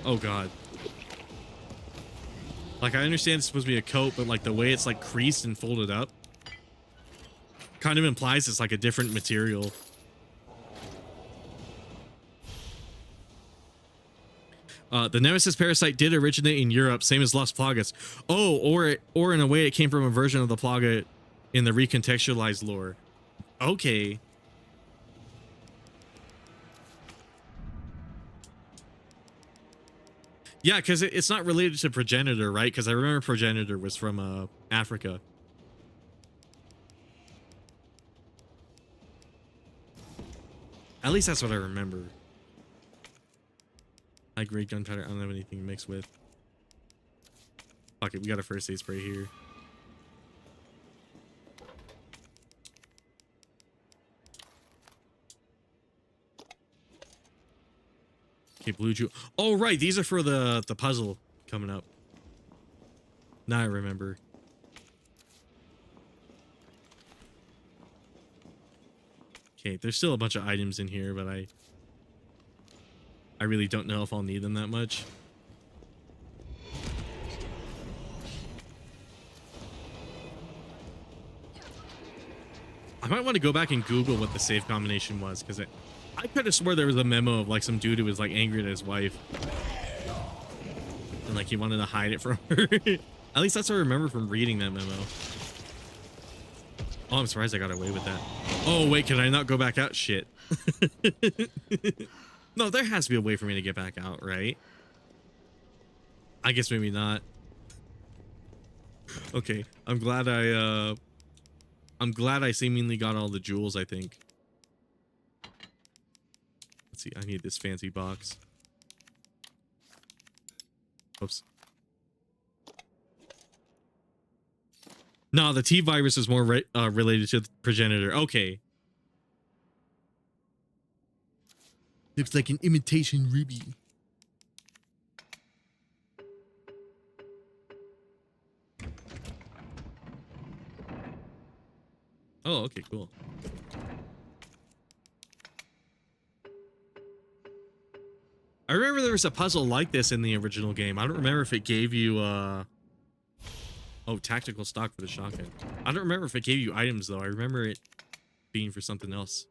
Speaker 1: Oh god. Like, I understand it's supposed to be a coat, but like the way it's like creased and folded up kind of implies it's like a different material. The Nemesis parasite did originate in Europe, same as Las Plagas. Oh, or in a way it came from a version of the Plaga in the recontextualized lore. Okay. Yeah, because it's not related to Progenitor, right? Because I remember Progenitor was from Africa. At least that's what I remember. High grade gunpowder. I don't have anything to mix with. Fuck it, we got a first aid spray here. Okay, blue jewel. Oh right, these are for the puzzle coming up. Now I remember. Okay, there's still a bunch of items in here, but I really don't know if I'll need them that much. I might want to go back and Google what the save combination was, because I could have swore there was a memo of like some dude who was like angry at his wife. And like he wanted to hide it from her. At least that's what I remember from reading that memo. Oh, I'm surprised I got away with that. Oh, wait, can I not go back out? Shit. No, there has to be a way for me to get back out, right? I guess maybe not. Okay, I'm glad I seemingly got all the jewels, I think. Let's see, I need this fancy box. Oops. No, the T virus is more related to the Progenitor. Okay. Looks like an imitation ruby. Oh, okay, cool. I remember there was a puzzle like this in the original game. I don't remember if it gave you oh, tactical stock for the shotgun. I don't remember if it gave you items though. I remember it being for something else.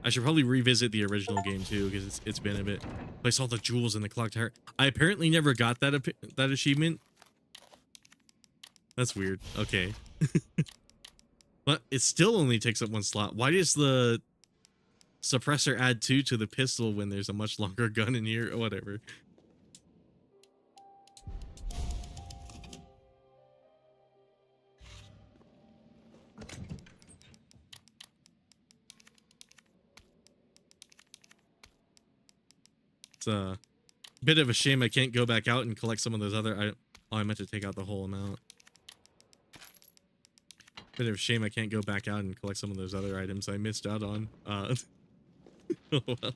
Speaker 1: I should probably revisit the original game too, because it's been a bit. Place all the jewels in the clock tower. I apparently never got that achievement. That's weird. Okay. But it still only takes up one slot. Why does the suppressor add 2 to the pistol when there's a much longer gun in here? Or whatever. It's a bit of a shame I can't go back out and collect some of those other. Oh, I meant to take out the whole amount. Bit of a shame I can't go back out and collect some of those other items I missed out on. Oh well.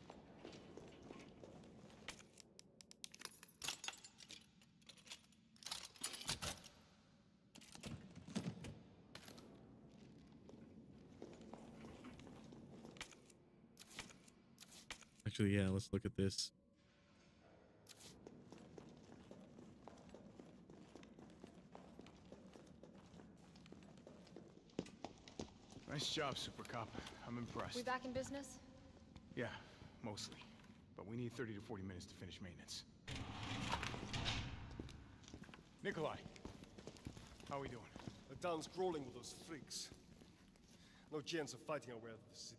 Speaker 1: Actually, yeah, let's look at this.
Speaker 5: Nice job, Super Cop. I'm impressed.
Speaker 2: We back in business?
Speaker 5: Yeah, mostly. But we need 30 to 40 minutes to finish maintenance. Nikolai, how are we doing?
Speaker 8: The town's crawling with those freaks. No chance of fighting our way out of the city.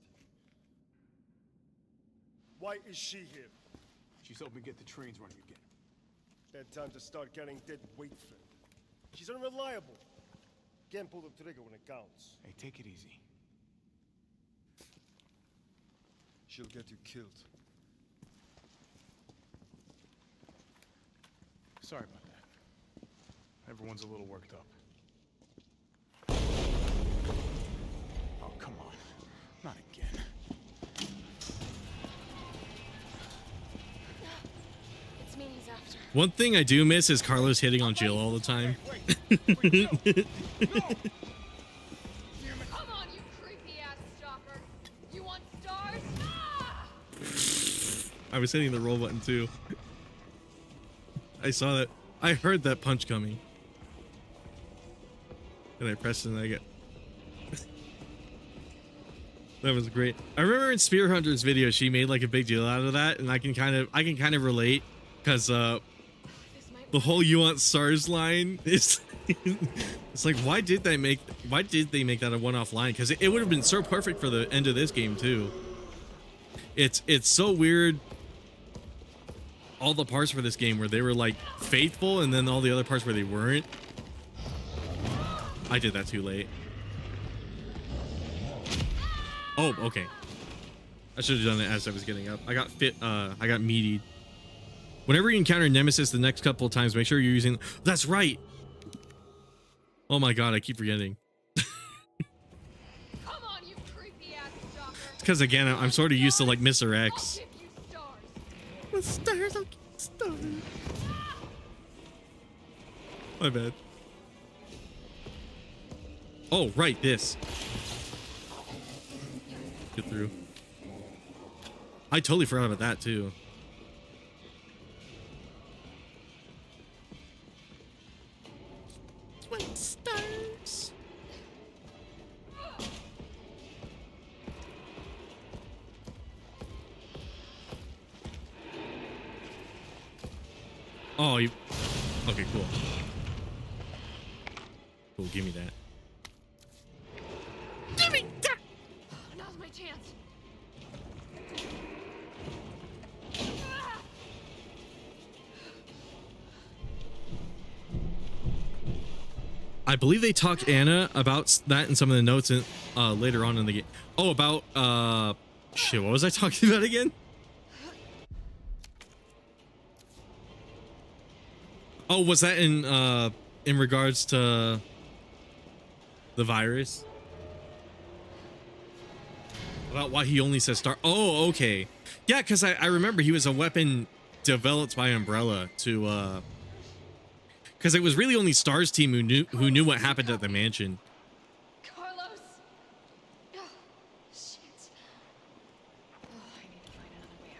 Speaker 8: Why is she here?
Speaker 5: She's helping get the trains running again.
Speaker 8: Bad time to start carrying dead weight, friend. She's unreliable. can't pull the trigger when it counts.
Speaker 5: Hey, take it easy.
Speaker 8: She'll get you killed.
Speaker 5: Sorry about that. Everyone's a little worked up. Oh, come on. Not again.
Speaker 2: It's me he's after.
Speaker 1: One thing I do miss is Carlos hitting on Jill all the time.
Speaker 2: Come on, you creepy ass stalker. You want stars? Ah!
Speaker 1: I was hitting the roll button too. I saw that. I heard that punch coming. And I pressed it and I get... That was great. I remember in Spear Hunter's video, she made like a big deal out of that, and I can kind of relate, because the whole "you want stars" line is it's like, why did they make that a one-off line? Because it would have been so perfect for the end of this game too. It's so weird, all the parts for this game where they were like faithful, and then all the other parts where they weren't. I did that too late. Oh, okay. I should have done it as I was getting up. I got meatied. Whenever you encounter Nemesis the next couple of times, make sure you're using... That's right! Oh my god, I keep forgetting.
Speaker 2: Come on, you creepy ass stalker.
Speaker 1: It's because, again, I'm sort of used to, like, Mr.
Speaker 2: I'll
Speaker 1: X.
Speaker 2: give you stars.
Speaker 1: With stars, I'll give you stars. My bad. Oh, right, this. Get through. I totally forgot about that, too. With stars. Oh, you... Okay, cool. Cool, give me that. Give me that!
Speaker 2: Now's my chance.
Speaker 1: I believe they talk Anna about that in some of the notes in, later on in the game. Oh, about shit, what was I talking about again? Oh, was that in regards to the virus? About why he only says star. Oh, okay. Yeah, because I remember he was a weapon developed by Umbrella to because it was really only Star's team who knew what happened at the mansion.
Speaker 2: Carlos. Oh, shit. Oh, I need to find another way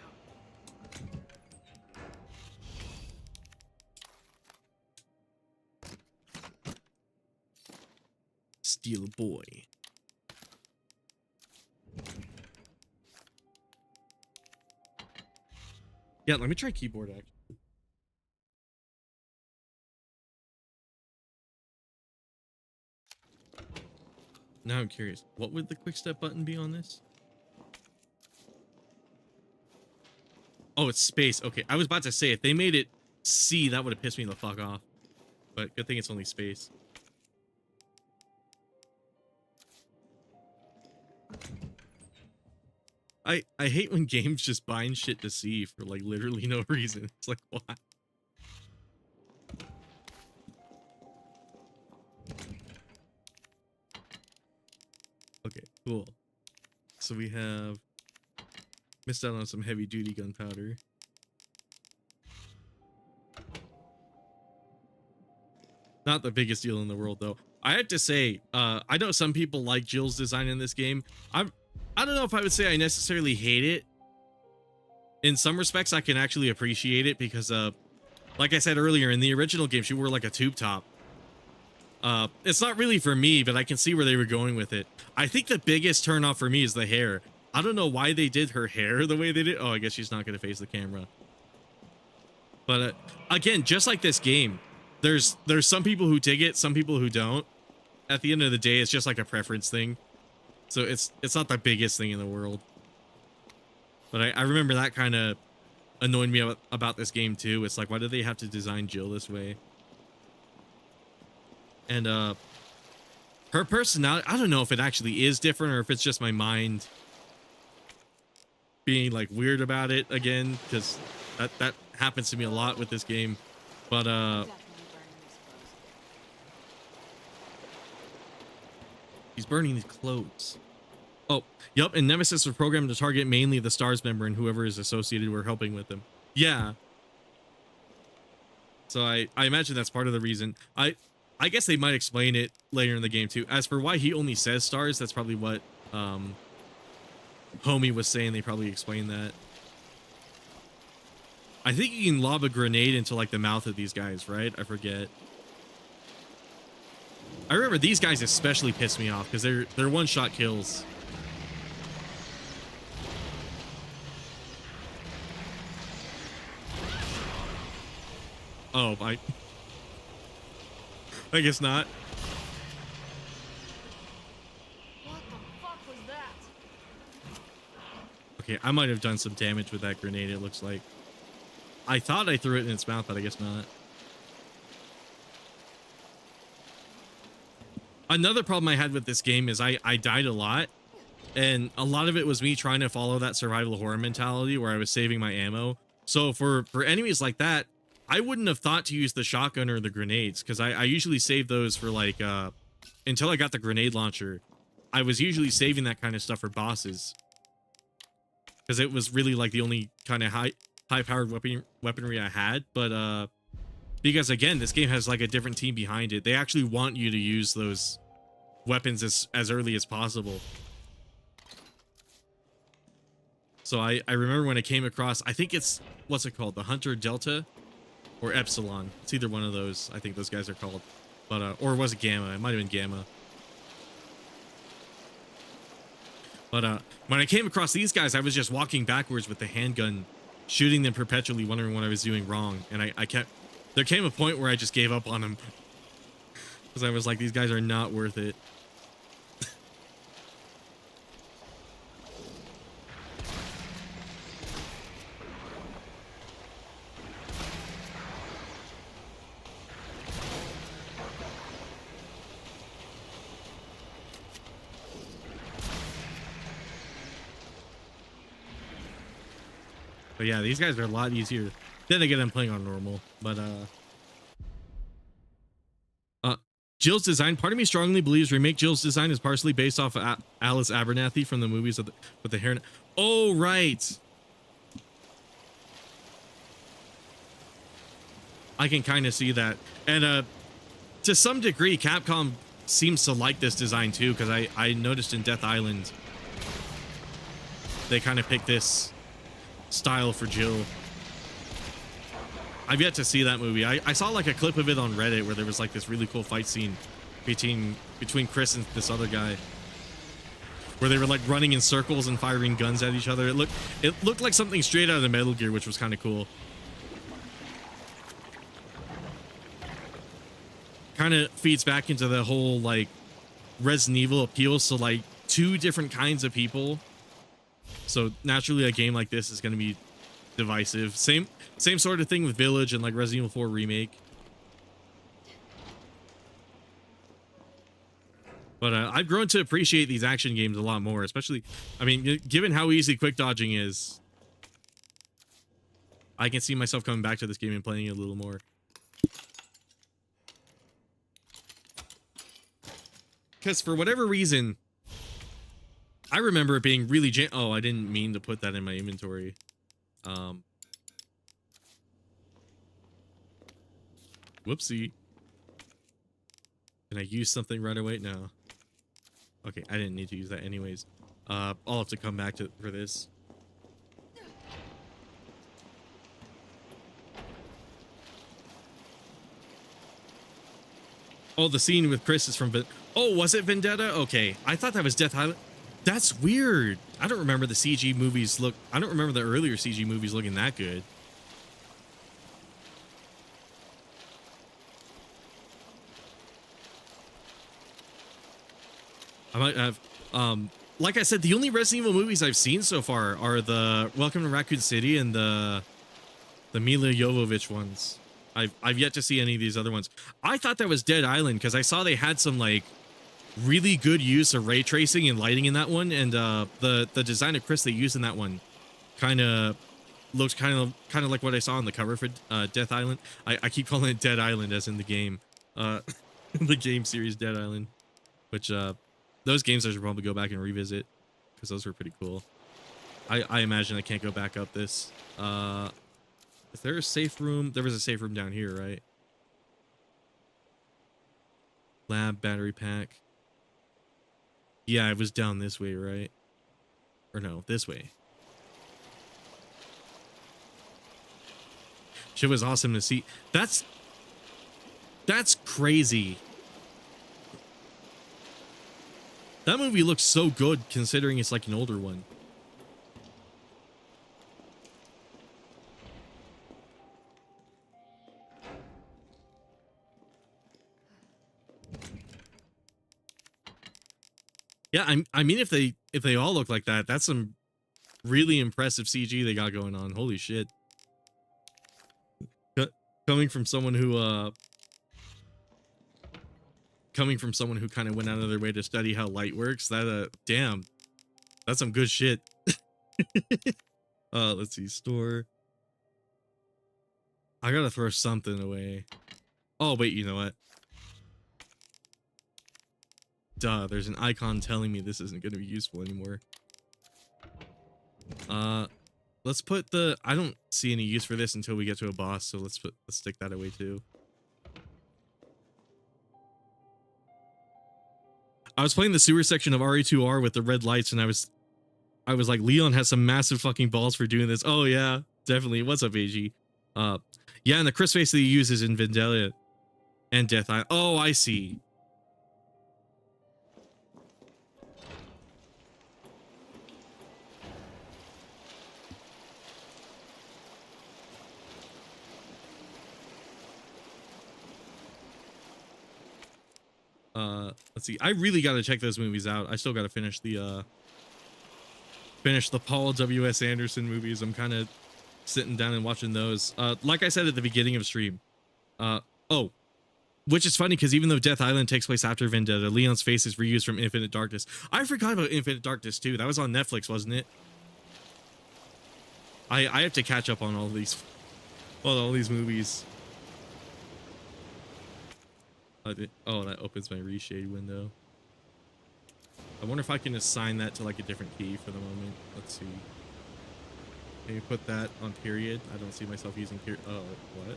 Speaker 2: out.
Speaker 1: Steel boy. Yeah, let me try keyboard action. Now I'm curious. What would the quick step button be on this? Oh, it's space. Okay, I was about to say if they made it C, that would have pissed me the fuck off. But good thing it's only space. I hate when games just bind shit to C for like literally no reason. It's like, why? Okay, cool. So we have missed out on some heavy duty gunpowder. Not the biggest deal in the world though. I have to say, I know some people like Jill's design in this game. I don't know if I would say I necessarily hate it. In some respects, I can actually appreciate it because, like I said earlier, in the original game, she wore like a tube top. It's not really for me, but I can see where they were going with it. I think the biggest turnoff for me is the hair. I don't know why they did her hair the way they did. Oh, I guess she's not going to face the camera. But again, just like this game, there's some people who dig it, some people who don't. At the end of the day, it's just like a preference thing. So it's not the biggest thing in the world. But I remember that kind of annoyed me about this game too. It's like, why did they have to design Jill this way? And her personality, I don't know if it actually is different or if it's just my mind being like weird about it again, because that happens to me a lot with this game. But
Speaker 2: Definitely burning these clothes.
Speaker 1: he's burning his clothes. Oh, yep, and Nemesis was programmed to target mainly the STARS member and whoever is associated or helping with them. Yeah. So I imagine that's part of the reason. I guess they might explain it later in the game too. As for why he only says STARS, that's probably what Homie was saying. They probably explained that. I think you can lob a grenade into like the mouth of these guys, right? I forget. I remember these guys especially piss me off because they're one-shot kills. Oh, I guess not.
Speaker 2: What the fuck was that?
Speaker 1: Okay, I might have done some damage with that grenade, it looks like. I thought I threw it in its mouth, but I guess not. Another problem I had with this game is I died a lot. And a lot of it was me trying to follow that survival horror mentality where I was saving my ammo. So for enemies like that, I wouldn't have thought to use the shotgun or the grenades, because I usually save those for like until I got the grenade launcher. I was usually saving that kind of stuff for bosses, because it was really like the only kind of high-powered weaponry I had. But because again, this game has like a different team behind it. They actually want you to use those weapons as early as possible. So I remember when I came across, I think it's, what's it called? The Hunter Delta or Epsilon. It's either one of those. I think those guys are called. But, or was it Gamma? It might have been Gamma. But, when I came across these guys, I was just walking backwards with the handgun, shooting them perpetually, wondering what I was doing wrong. And I kept, there came a point where I just gave up on them. Because I was like, these guys are not worth it. But yeah, these guys are a lot easier. Then again, I'm playing on normal. But Jill's design. Part of me strongly believes Remake Jill's design is partially based off of Alice Abernathy from the movies with the hair. Oh right. I can kind of see that, and to some degree, Capcom seems to like this design too, because I noticed in Death Island they kind of picked this style for Jill. I've yet to see that movie. I saw like a clip of it on Reddit where there was like this really cool fight scene between Chris and this other guy, where they were like running in circles and firing guns at each other. It looked like something straight out of the Metal Gear, which was kind of cool. Kind of feeds back into the whole like Resident Evil appeals to like two different kinds of people. So naturally a game like this is going to be divisive. Same sort of thing with Village and like Resident Evil 4 Remake. But I've grown to appreciate these action games a lot more, especially, I mean, given how easy quick dodging is, I can see myself coming back to this game and playing it a little more. Because for whatever reason, I remember it being really oh, I didn't mean to put that in my inventory. Whoopsie. Can I use something right away? No. Okay, I didn't need to use that anyways. I'll have to come back for this. Oh, the scene with Chris is from oh, was it Vendetta? Okay, I thought that was Death Island. That's weird. I don't remember the CG movies I don't remember the earlier CG movies looking that good. I might have, like I said, the only Resident Evil movies I've seen so far are the Welcome to Raccoon City and the Mila Jovovich ones. I've yet to see any of these other ones. I thought that was Dead Island because I saw they had some like really good use of ray tracing and lighting in that one, and the design of Chris they used in that one kind of looks kind of like what I saw on the cover for Death Island. I keep calling it Dead Island as in the game, the game series Dead Island, which those games I should probably go back and revisit because those were pretty cool. I imagine I can't go back up this. Is there a safe room? There was a safe room down here, right? Lab battery pack. Yeah, it was down this way, right? Or no, this way. Shit was awesome to see. That's crazy. That movie looks so good considering it's like an older one. Yeah, I mean if they all look like that, that's some really impressive CG they got going on. Holy shit. Coming from someone who kind of went out of their way to study how light works, that damn. That's some good shit. Let's see, store. I gotta throw something away. Oh wait, you know what? Duh, there's an icon telling me this isn't gonna be useful anymore. Let's put the, I don't see any use for this until we get to a boss, so let's stick that away too. I was playing the sewer section of RE2R with the red lights, and I was like, Leon has some massive fucking balls for doing this. Oh yeah, definitely. What's up, AG? Yeah, and the Chris face that he uses in Vendetta and Death Island. Oh, I see. Let's see. I really got to check those movies out. I still got to finish the Paul W.S. Anderson movies. I'm kind of sitting down and watching those. Like I said at the beginning of stream. Oh, which is funny because even though Death Island takes place after Vendetta, Leon's face is reused from Infinite Darkness. I forgot about Infinite Darkness too. That was on Netflix, wasn't it? I have to catch up on all these movies. Oh, that opens my reshade window. I wonder if I can assign that to like a different key for the moment. Let's see. Maybe put that on period. I don't see myself using period. Oh, what?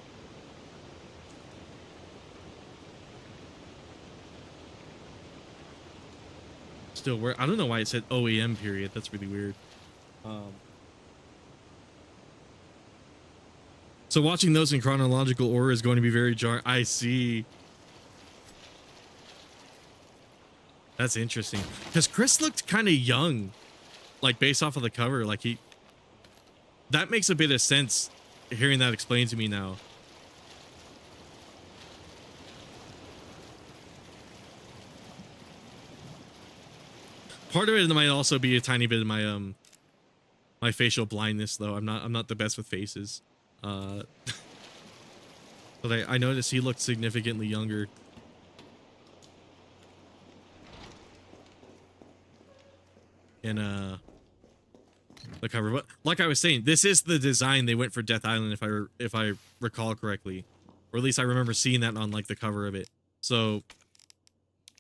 Speaker 1: Still work. I don't know why it said OEM period. That's really weird. So watching those in chronological order is going to be very jarring. I see. That's interesting. Because Chris looked kind of young, like based off of the cover. Like that makes a bit of sense hearing that explained to me now. Part of it might also be a tiny bit of my my facial blindness, though. I'm not the best with faces. But I noticed he looked significantly younger. In the cover, but like I was saying, this is the design they went for Death Island, if I recall correctly, or at least I remember seeing that on like the cover of it. So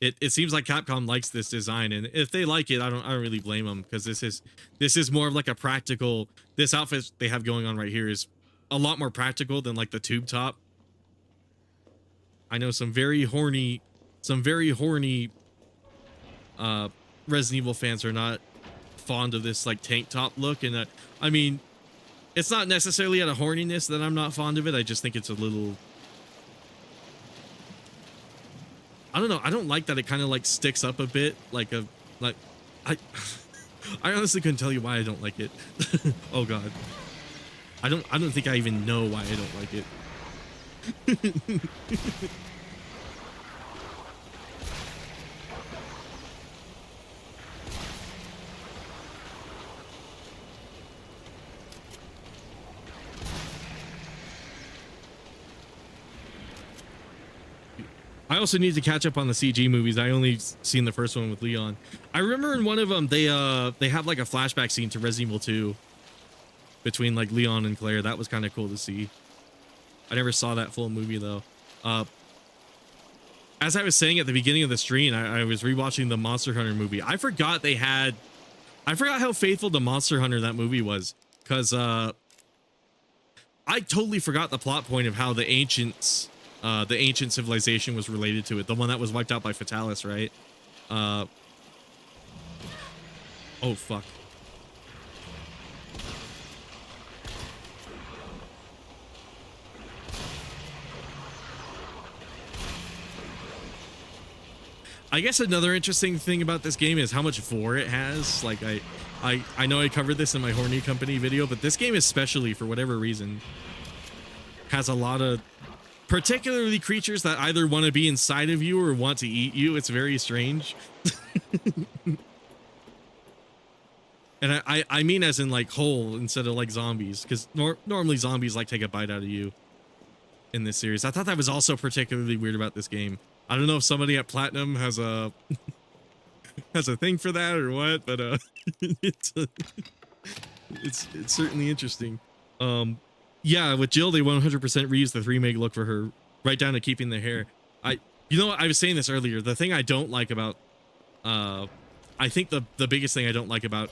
Speaker 1: it seems like Capcom likes this design, and if they like it, I don't really blame them, because this is more of like a practical. This outfit they have going on right here is a lot more practical than like the tube top. I know some very horny Resident Evil fans are not fond of this like tank top look, and I mean, it's not necessarily out of horniness that I'm not fond of it. I just think it's a little, I don't know, I don't like that it kind of like sticks up a bit, like I honestly couldn't tell you why I don't like it. Oh god, I don't think I even know why I don't like it. I also need to catch up on the CG movies. I only seen the first one with Leon. I remember in one of them they have like a flashback scene to Resident Evil 2 between like Leon and Claire. That was kind of cool to see. I never saw that full movie though. As I was saying at the beginning of the stream, I was rewatching the Monster Hunter movie. I forgot how faithful to Monster Hunter that movie was, because I totally forgot the plot point of how the ancient civilization was related to it, the one that was wiped out by Fatalis, right? Oh fuck. I guess another interesting thing about this game is how much vor it has. Like I know I covered this in my Horny Company video, but this game especially, for whatever reason, has a lot of particularly creatures that either want to be inside of you or want to eat you. It's very strange. And I mean as in like whole instead of like zombies, because normally zombies like take a bite out of you in this series. I thought that was also particularly weird about this game. I don't know if somebody at Platinum has a has a thing for that or what, but it's certainly interesting. Yeah, with Jill, they 100% reused the remake look for her, right down to keeping the hair. You know what, I was saying this earlier. The thing I don't like about, I think the biggest thing I don't like about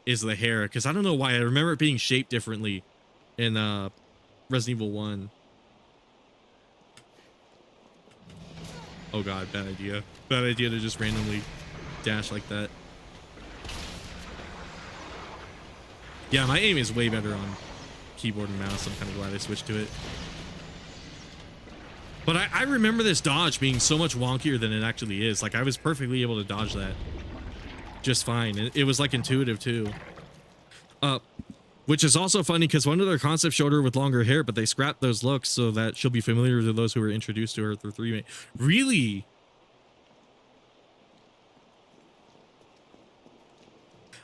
Speaker 1: is the hair, because I don't know why. I remember it being shaped differently in Resident Evil 1. Oh god, bad idea. Bad idea to just randomly dash like that. Yeah, my aim is way better on keyboard and mouse. I'm kind of glad I switched to it. But I remember this dodge being so much wonkier than it actually is. Like, I was perfectly able to dodge that just fine. It was like intuitive too. Which is also funny because one of their concepts showed her with longer hair, but they scrapped those looks so that she'll be familiar to those who were introduced to her through Remake. Really?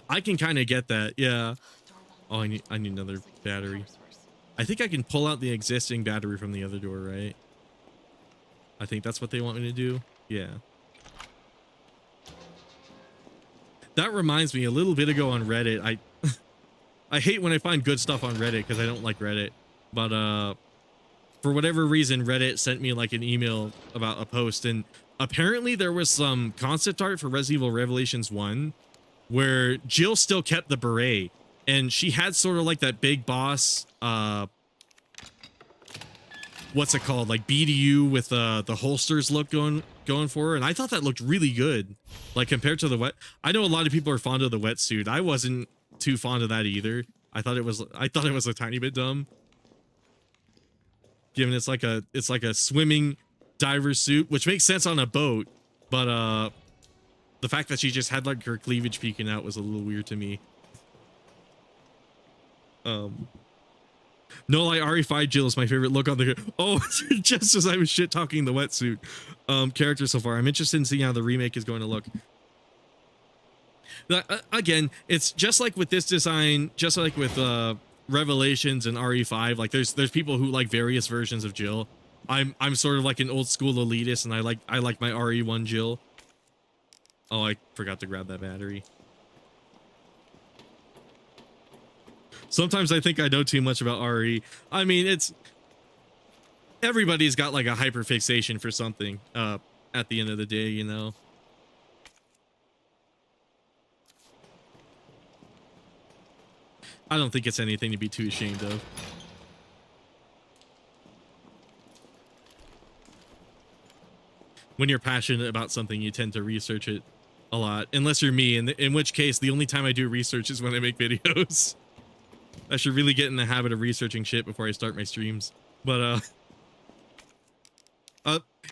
Speaker 1: I can kind of get that, yeah. Oh, I need another battery. I think I can pull out the existing battery from the other door, right? I think that's what they want me to do. Yeah. That reminds me, a little bit ago on Reddit, I hate when I find good stuff on Reddit because I don't like Reddit, but for whatever reason, Reddit sent me like an email about a post, and apparently there was some concept art for Resident Evil Revelations 1 where Jill still kept the beret, and she had sort of like that big boss, what's it called, like BDU with the holsters look going for her, and I thought that looked really good, like compared to the wet. I know a lot of people are fond of the wetsuit. I wasn't too fond of that either. I thought it was a tiny bit dumb, given it's like a swimming diver suit, which makes sense on a boat, but the fact that she just had like her cleavage peeking out was a little weird to me. No lie, RE5 Jill is my favorite look on the... Oh, just as I was shit talking the wetsuit character so far. I'm interested in seeing how the remake is going to look. Again, it's just like with this design, just like with Revelations and RE5. Like there's people who like various versions of Jill. I'm sort of like an old school elitist, and I like my RE1 Jill. Oh, I forgot to grab that battery. Sometimes I think I know too much about RE. I mean, everybody's got like a hyperfixation for something at the end of the day, you know. I don't think it's anything to be too ashamed of. When you're passionate about something, you tend to research it a lot, unless you're me, in which case the only time I do research is when I make videos. I should really get in the habit of researching shit before I start my streams. But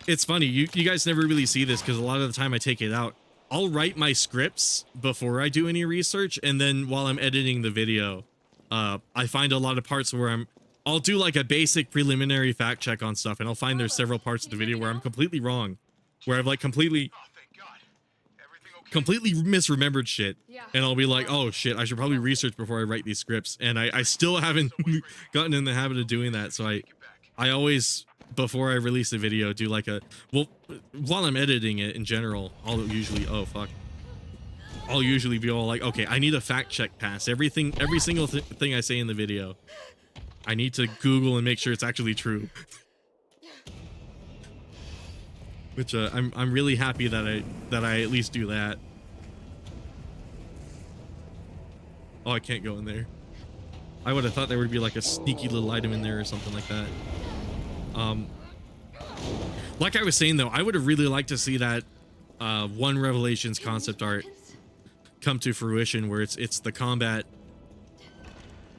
Speaker 1: it's funny, you guys never really see this because a lot of the time I take it out. I'll write my scripts before I do any research, and then while I'm editing the video, I find a lot of parts where I'll do like a basic preliminary fact check on stuff, and I'll find there's several parts of the video where I'm completely wrong, where I've like completely misremembered shit, and I'll be like, oh shit, I should probably research before I write these scripts, and I still haven't gotten in the habit of doing that, so I always, before I release a video, do like a, well, while I'm editing it in general, I'll usually, oh fuck, I'll usually be all like, okay, I need a fact check pass. Every single thing I say in the video, I need to Google and make sure it's actually true. Which I'm really happy that I at least do that. Oh, I can't go in there. I would have thought there would be like a sneaky little item in there or something like that. Like I was saying though, I would have really liked to see that One Revelations concept art come to fruition, where it's the combat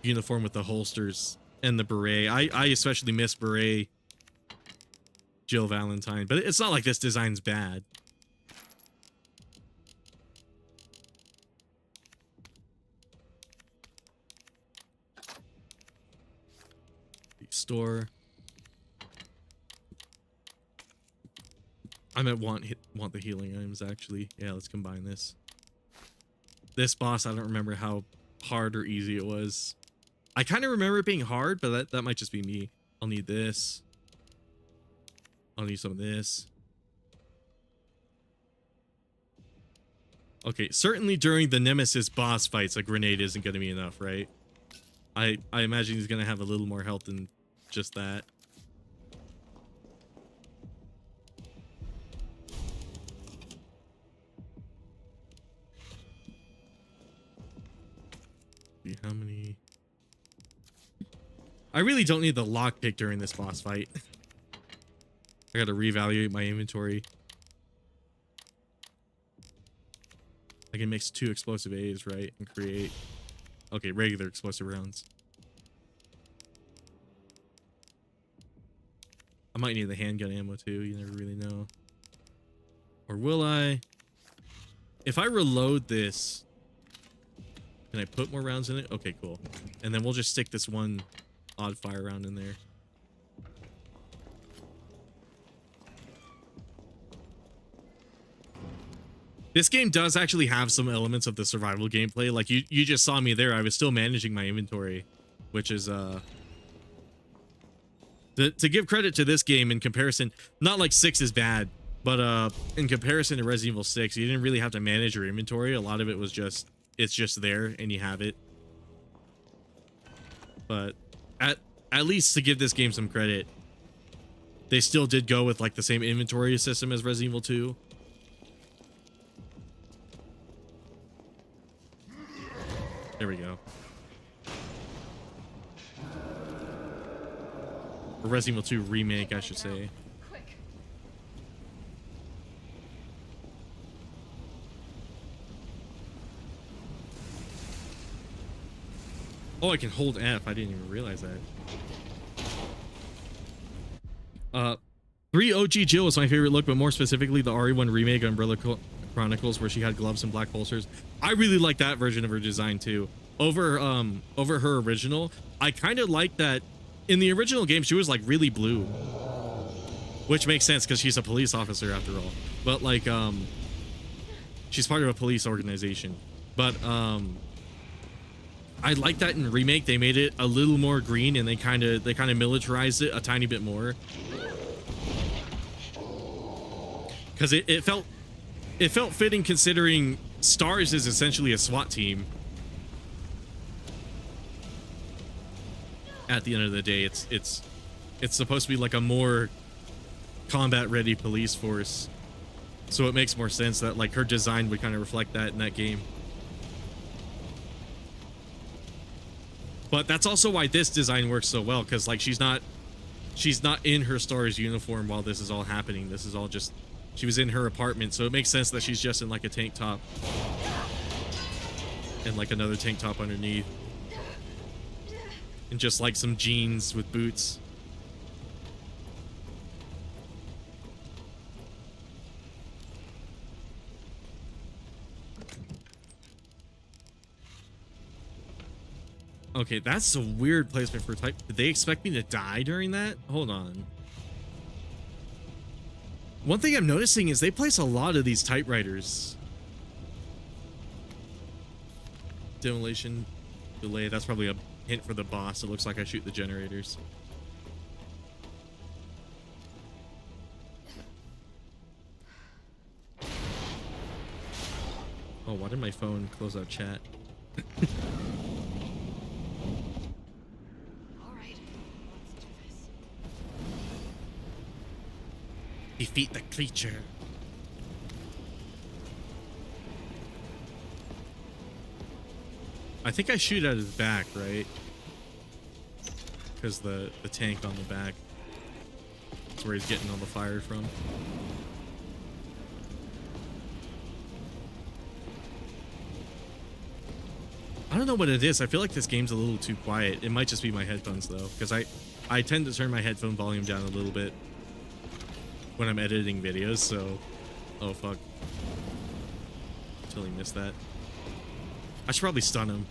Speaker 1: uniform with the holsters and the beret. I especially miss beret Jill Valentine, but it's not like this design's bad. Store. I might want the healing items actually. Yeah, let's combine this. This boss, I don't remember how hard or easy it was. I kind of remember it being hard, but that might just be me. I'll need this. I'll need some of this. Okay, certainly during the Nemesis boss fights, a grenade isn't going to be enough, right? I imagine he's going to have a little more health than just that. See how many. I really don't need the lockpick during this boss fight. I gotta reevaluate my inventory. I can mix 2 explosive A's, right? And create, okay, regular explosive rounds. I might need the handgun ammo too, you never really know. Or will I? If I reload this, can I put more rounds in it? Okay, cool. And then we'll just stick this one odd fire round in there. This game does actually have some elements of the survival gameplay. Like you just saw me there. I was still managing my inventory, which is to give credit to this game in comparison, not like 6 is bad, but in comparison to Resident Evil 6, you didn't really have to manage your inventory. A lot of it was just, it's just there and you have it. But at least to give this game some credit, they still did go with like the same inventory system as Resident Evil 2. There we go. Or Resident Evil 2 Remake, I should say.
Speaker 2: Quick.
Speaker 1: Oh, I can hold F. I didn't even realize that. 3 OG Jill was my favorite look, but more specifically the RE1 Remake Umbrella Chronicles, where she had gloves and black holsters. I really like that version of her design too. Over her original. I kind of like that in the original game she was like really blue, which makes sense because she's a police officer after all. But like she's part of a police organization. But I like that in Remake they made it a little more green and they kind of militarized it a tiny bit more. Because it felt fitting considering STARS is essentially a SWAT team. At the end of the day, it's supposed to be like a more combat ready police force. So it makes more sense that like her design would kind of reflect that in that game. But that's also why this design works so well, because like she's not in her STARS uniform while this is all happening. This is all just, she was in her apartment, so it makes sense that she's just in like a tank top and like another tank top underneath. And just like some jeans with boots. Okay, that's a weird placement for type. Did they expect me to die during that? Hold on. One thing I'm noticing is they place a lot of these typewriters. Demolition delay. That's probably a hint for the boss. It looks like I shoot the generators. Oh, why did my phone close out chat?
Speaker 2: All right, let's do this.
Speaker 1: Defeat the creature. I think I shoot at his back, right? Because the tank on the back. That's where he's getting all the fire from. I don't know what it is. I feel like this game's a little too quiet. It might just be my headphones though, because I tend to turn my headphone volume down a little bit when I'm editing videos, so oh fuck. Totally missed that. I should probably stun him.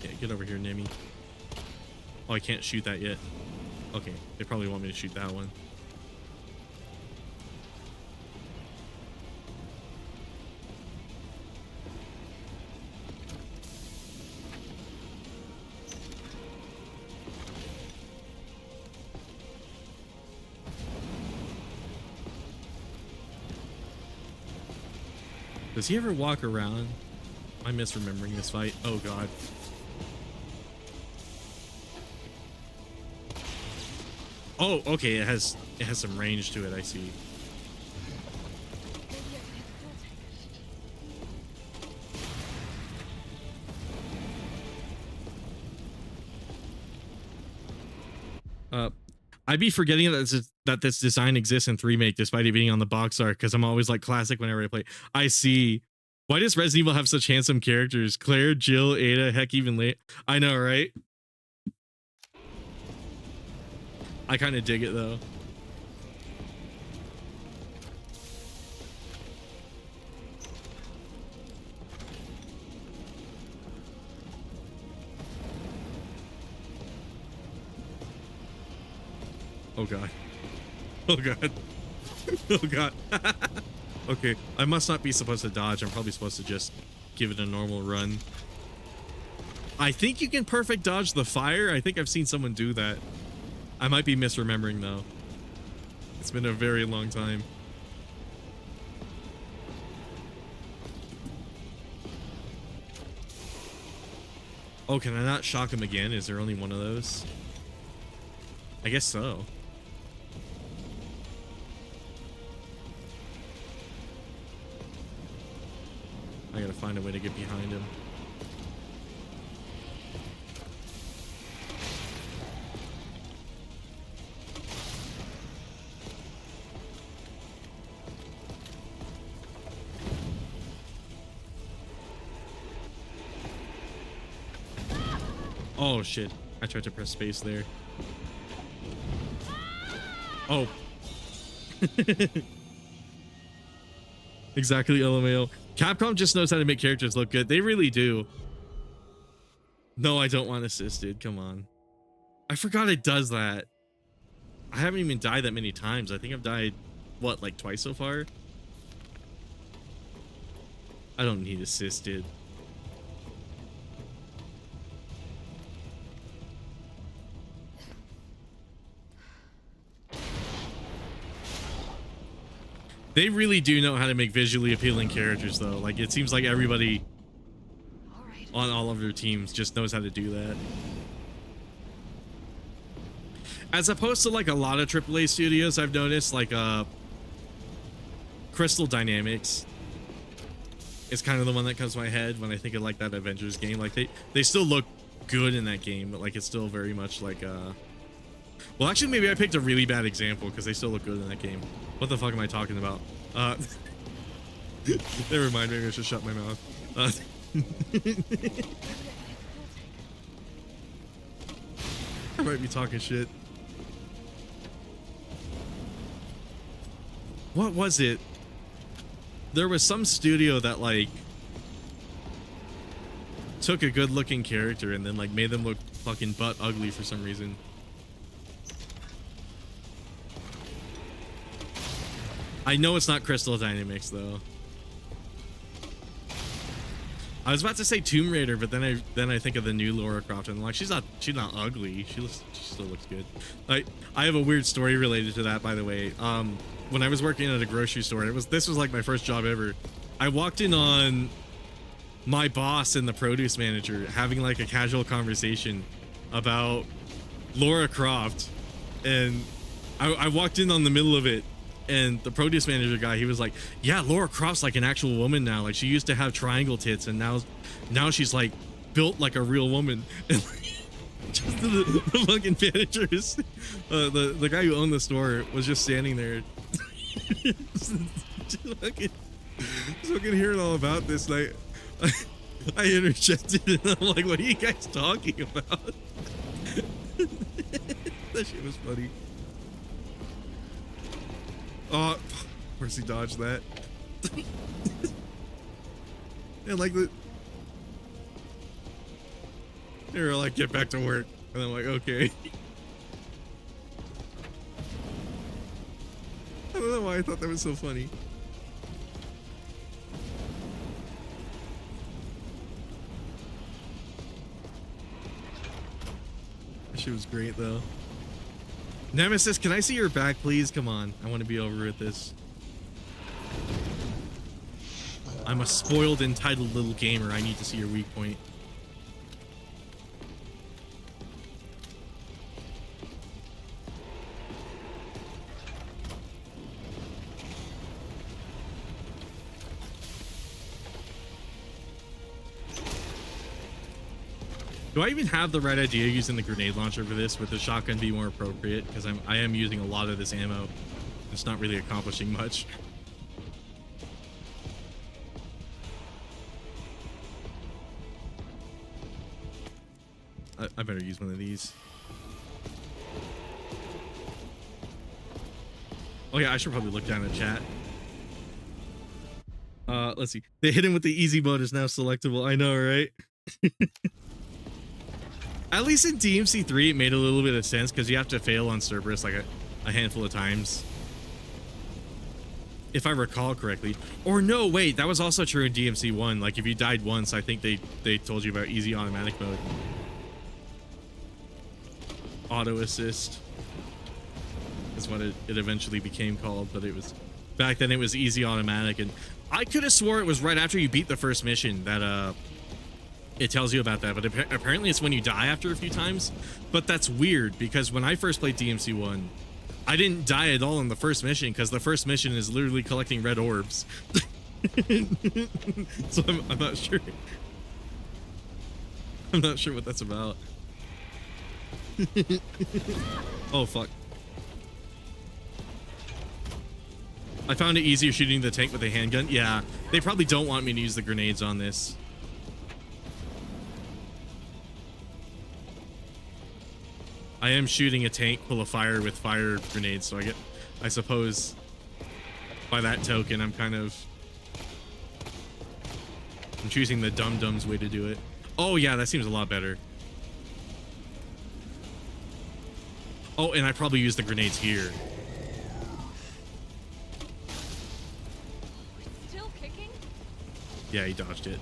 Speaker 1: Yeah, get over here, Nimmy. Oh, I can't shoot that yet. Okay, they probably want me to shoot that one. Does he ever walk around? Am I misremembering this fight? Oh god. Oh, okay, it has some range to it, I see. I'd be forgetting that this design exists in Remake despite it being on the box art, because I'm always like classic whenever I play. I see. Why does Resident Evil have such handsome characters? Claire, Jill, Ada, heck, even late. I know, right? I kind of dig it though. Oh god. Oh god. Oh god. Okay, I must not be supposed to dodge. I'm probably supposed to just give it a normal run. I think you can perfect dodge the fire. I think I've seen someone do that. I might be misremembering though. It's been a very long time. Oh, can I not shock him again? Is there only one of those? I guess so. I gotta find a way to get behind him. Oh shit, I tried to press space there. Oh. Exactly, LMAO. Capcom just knows how to make characters look good. They really do. No, I don't want assisted. Come on. I forgot it does that. I haven't even died that many times. I think I've died, what, like twice so far? I don't need assisted. They really do know how to make visually appealing characters, though. Like, it seems like everybody on all of their teams just knows how to do that. As opposed to, like, a lot of AAA studios, I've noticed, like, Crystal Dynamics is kind of the one that comes to my head when I think of, like, that Avengers game. Like, they still look good in that game, but, like, it's still very much, like, well, actually, maybe I picked a really bad example because they still look good in that game. What the fuck am I talking about? Never mind, maybe I should shut my mouth. I might be talking shit. What was it? There was some studio that, like, took a good-looking character and then, like, made them look fucking butt ugly for some reason. I know it's not Crystal Dynamics, though. I was about to say Tomb Raider, but then I think of the new Lara Croft, and I'm like, she's not ugly. She still looks good. I have a weird story related to that, by the way. When I was working at a grocery store, this was like my first job ever. I walked in on my boss and the produce manager having like a casual conversation about Lara Croft, and I walked in on the middle of it. And the produce manager guy, he was like, yeah, Lara Croft's like an actual woman now. Like, she used to have triangle tits, and now she's like built like a real woman. And just the fucking managers, the guy who owned the store was just standing there. just fucking hearing all about this. Like, I interjected, and I'm like, what are you guys talking about? That shit was funny. Oh, of course he dodged that. And like they were like, get back to work. And I'm like, okay. I don't know why I thought that was so funny. That shit was great though. Nemesis, can I see your back, please? Come on. I want to be over with this. I'm a spoiled, entitled little gamer. I need to see your weak point. Do I even have the right idea using the grenade launcher for this? Would the shotgun be more appropriate? Because I am using a lot of this ammo. It's not really accomplishing much. I better use one of these. Oh yeah, I should probably look down at chat. Let's see. They hit him with the easy mode is now selectable. I know, right? At least in DMC3, it made a little bit of sense because you have to fail on Cerberus like a handful of times. If I recall correctly. Or no, wait, that was also true in DMC1. Like if you died once, I think they told you about easy automatic mode. Auto assist is what it eventually became called, but it was back then it was easy automatic, and I could have swore it was right after you beat the first mission that it tells you about that, but apparently it's when you die after a few times. But that's weird because when I first played DMC1, I didn't die at all in the first mission because the first mission is literally collecting red orbs. So I'm not sure. I'm not sure what that's about. Oh fuck. I found it easier shooting the tank with a handgun. Yeah, they probably don't want me to use the grenades on this. I am shooting a tank full of fire with fire grenades, so I suppose by that token I'm choosing the dum-dums way to do it. Oh yeah, that seems a lot better. Oh, and I probably use the grenades here.
Speaker 2: Still kicking?
Speaker 1: Yeah, he dodged it.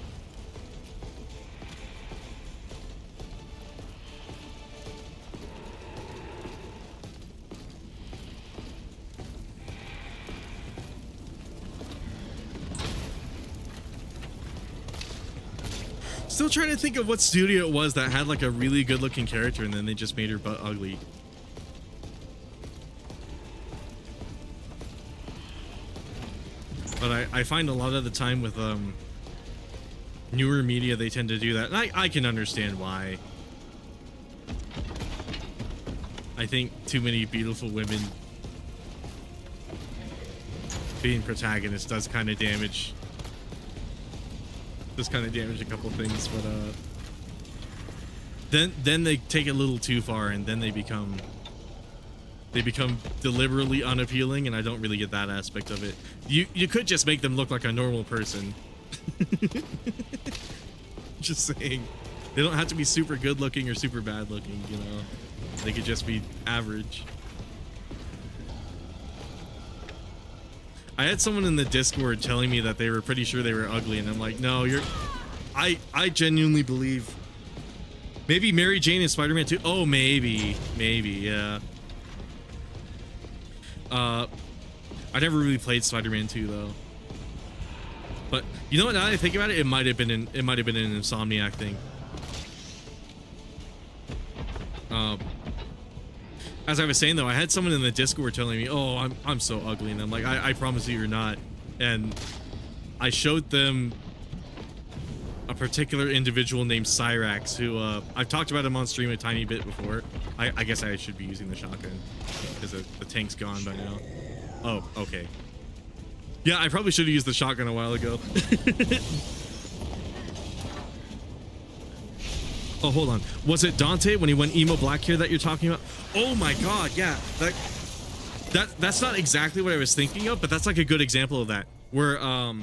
Speaker 1: Still trying to think of what studio it was that had like a really good looking character and then they just made her butt ugly. But I find a lot of the time with newer media, they tend to do that. And I can understand why. I think too many beautiful women being protagonists does kind of damage. Does kind of damage a couple things, but then they take it a little too far, and then they become deliberately unappealing, and I don't really get that aspect of it. You could just make them look like a normal person. Just saying, they don't have to be super good looking or super bad looking, you know. They could just be average. I had someone in the Discord telling me that they were pretty sure they were ugly, and I'm like, no, I genuinely believe maybe Mary Jane and Spider-Man 2. Oh, maybe, yeah. I never really played Spider-Man 2 though. But you know what? Now that I think about it, it might have been an Insomniac thing. As I was saying though, I had someone in the Discord telling me, "Oh, I'm so ugly," and I'm like, "I promise you, you're not." And I showed them a particular individual named Cyrax, who I've talked about him on stream a tiny bit before. I guess I should be using the shotgun because the tank's gone by now. Oh, okay. Yeah, I probably should have used the shotgun a while ago. Oh, hold on. Was it Dante when he went emo black here that you're talking about? Oh my god, yeah. That's not exactly what I was thinking of, but that's like a good example of that. Where a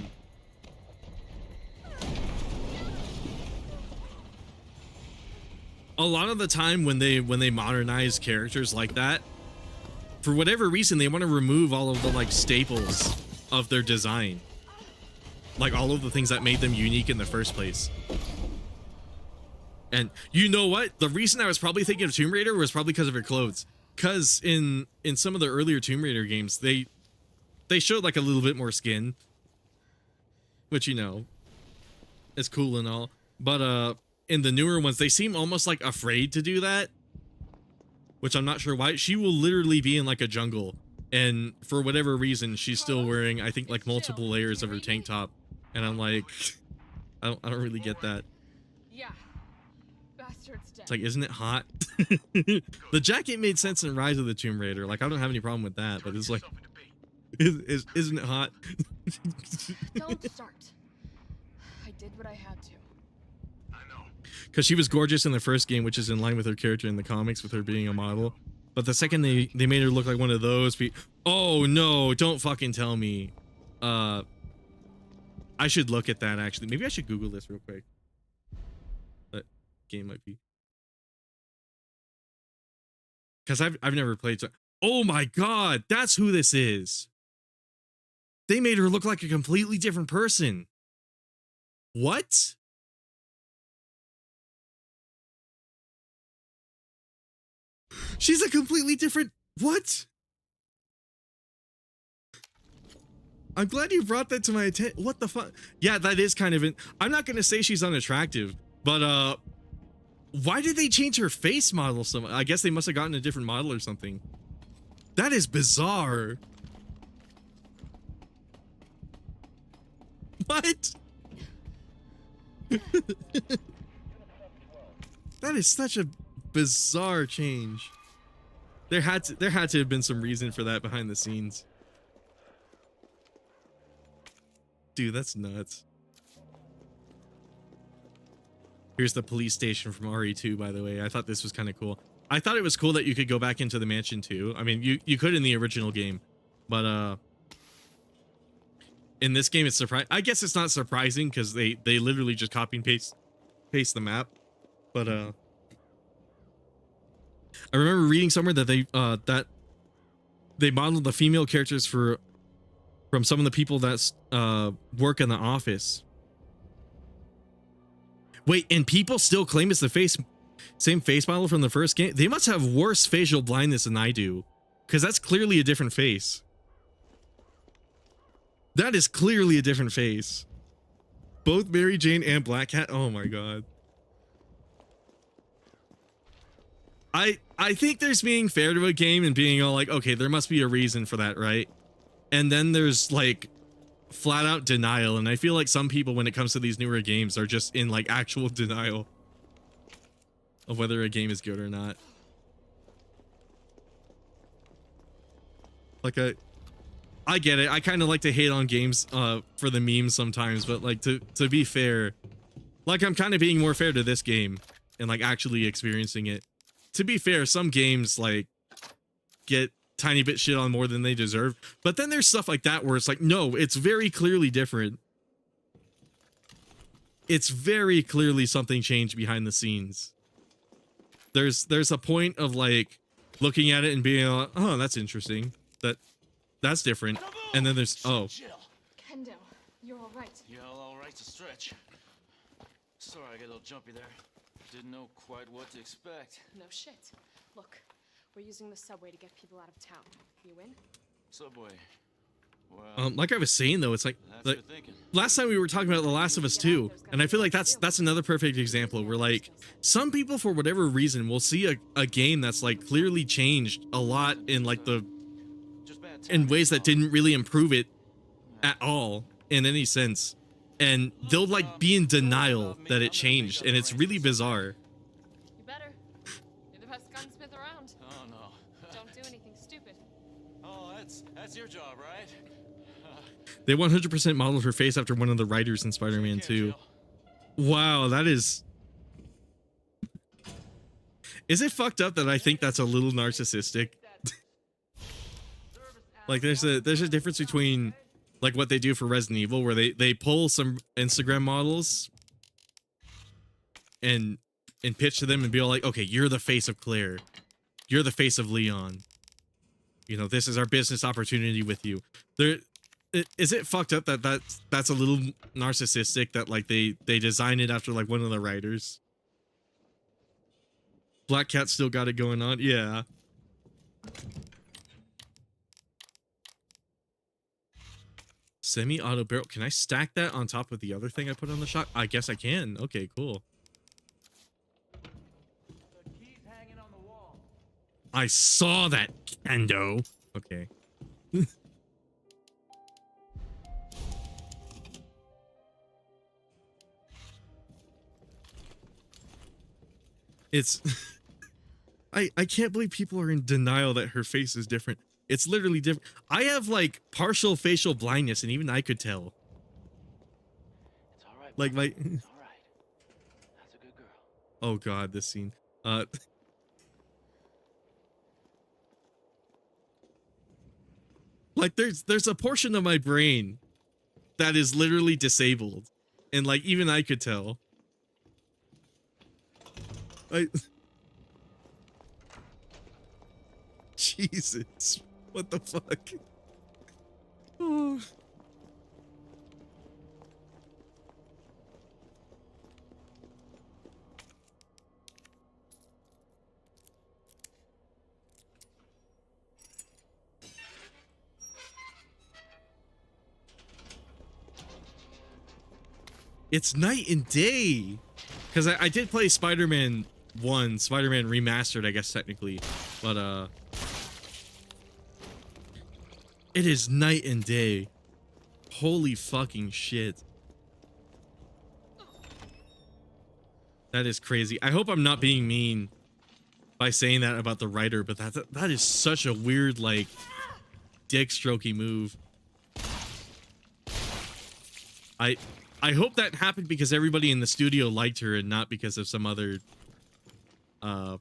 Speaker 1: lot of the time when they modernize characters like that, for whatever reason, they want to remove all of the like staples of their design. Like all of the things that made them unique in the first place. And you know what? The reason I was probably thinking of Tomb Raider was probably because of her clothes. Because in some of the earlier Tomb Raider games, they showed like a little bit more skin. Which, you know, is cool and all. But in the newer ones, they seem almost like afraid to do that. Which I'm not sure why. She will literally be in like a jungle. And for whatever reason, she's still wearing, I think, like multiple layers of her tank top. And I'm like, I don't really get that.
Speaker 2: Yeah. Bastard's dead.
Speaker 1: It's like, isn't it hot? The jacket made sense in Rise of the Tomb Raider. Like, I don't have any problem with that, but it's like, isn't it hot?
Speaker 2: Don't start. I did what I had to.
Speaker 3: I know.
Speaker 1: Because she was gorgeous in the first game, which is in line with her character in the comics, with her being a model. But the second they made her look like one of those oh no, don't fucking tell me. I should look at that actually. Maybe I should Google this real quick. That game might be. Because I've never played. Oh my god, that's who this is. They made her look like a completely different person. What? She's a completely different... What? I'm glad you brought that to my attention. What the fuck? Yeah, that is kind of... I'm not going to say she's unattractive, but why did they change her face model so much? I guess they must have gotten a different model or something. That is bizarre. What? That is such a bizarre change. There had to have been some reason for that behind the scenes. Dude, that's nuts. Here's the police station from RE2, by the way. I thought this was kind of cool. I thought it was cool that you could go back into the mansion too. I mean, you could in the original game, but in this game it's surprising. I guess it's not surprising because they literally just copy and paste the map. But I remember reading somewhere that they modeled the female characters from some of the people that work in the office. Wait, and people still claim it's the same face model from the first game? They must have worse facial blindness than I do, because that's clearly a different face. That is clearly a different face. Both Mary Jane and Black Cat. Oh my god. I think there's being fair to a game and being all like, okay, there must be a reason for that, right? And then there's like flat out denial, and I feel like some people when it comes to these newer games are just in like actual denial of whether a game is good or not. Like I get it. I kind of like to hate on games for the memes sometimes, but like to be fair, like I'm kind of being more fair to this game and like actually experiencing it. To be fair, some games like get tiny bit shit on more than they deserve, but then there's stuff like that where it's like, no, it's very clearly different. It's very clearly something changed behind the scenes. There's a point of like looking at it and being like, oh, that's interesting. That's different. And then there's, oh.
Speaker 2: Kendo, you're all right.
Speaker 7: Yeah, all right's a stretch.
Speaker 10: Sorry, I got a little jumpy there. Didn't know quite what to expect.
Speaker 2: No shit. Look, we're using the subway to get people out of town. You in?
Speaker 10: Subway. Well,
Speaker 1: Like I was saying though, it's like
Speaker 10: that's good thinking.
Speaker 1: last time we were talking about The Last of Us 2, and I feel like that's another perfect example where like some people for whatever reason will see a game that's like clearly changed a lot in like the in ways that didn't really improve it at all in any sense, and they'll like be in denial that it changed, and it's really bizarre.
Speaker 2: You better. You're the best gunsmith around.
Speaker 10: Oh no.
Speaker 2: Don't do anything stupid.
Speaker 10: Oh, that's your job, right?
Speaker 1: They 100% modeled her face after one of the writers in Spider-Man 2. Wow, that is... Is it fucked up that I think that's a little narcissistic? Like there's a difference between like what they do for Resident Evil, where they pull some Instagram models and pitch to them and be all like, okay, you're the face of Claire. You're the face of Leon. You know, this is our business opportunity with you. Is it fucked up that that's a little narcissistic that like they designed it after like one of the writers? Black Cat still got it going on. Yeah. Semi-auto barrel. Can I stack that on top of the other thing I put on the shot? I guess I can. Okay, cool.
Speaker 10: The key's hanging on the wall.
Speaker 1: I saw that, Kendo. Okay. It's I can't believe people are in denial that her face is different. It's literally different. I have like partial facial blindness, and even I could tell.
Speaker 10: It's all right.
Speaker 1: Like my
Speaker 10: It's all right. That's a good girl.
Speaker 1: oh god, this scene. Like there's a portion of my brain that is literally disabled, and like even I could tell. Jesus, what the fuck? Oh. It's night and day, because I did play Spider-Man 1, Spider-Man Remastered, I guess technically, but it is night and day. Holy fucking shit. That is crazy. I hope I'm not being mean by saying that about the writer, but that is such a weird, like, dick strokey move. I hope that happened because everybody in the studio liked her and not because of some other not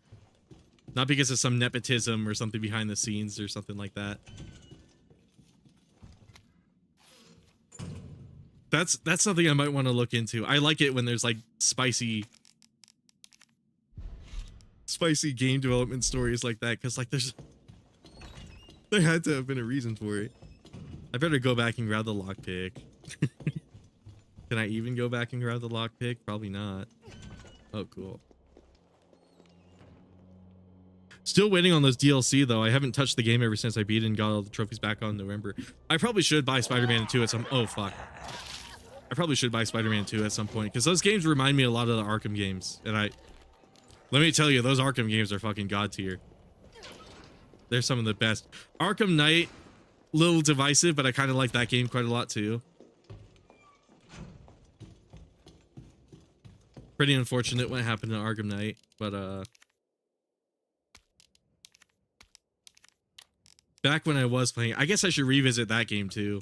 Speaker 1: because of some nepotism or something behind the scenes or something like that. That's something I might want to look into. I like it when there's like spicy game development stories like that, because like there had to have been a reason for it. I better go back and grab the lockpick. Can I even go back and grab the lockpick? Probably not. Oh, cool. Still waiting on those DLC though. I haven't touched the game ever since I beat it and got all the trophies back on November. I probably should buy Spider-Man 2 at some... Oh, fuck. I probably should buy Spider-Man 2 at some point, because those games remind me a lot of the Arkham games. And let me tell you, those Arkham games are fucking god tier. They're some of the best. Arkham Knight, little divisive, but I kind of like that game quite a lot too. Pretty unfortunate what happened to Arkham Knight, but back when I was playing, I guess I should revisit that game too.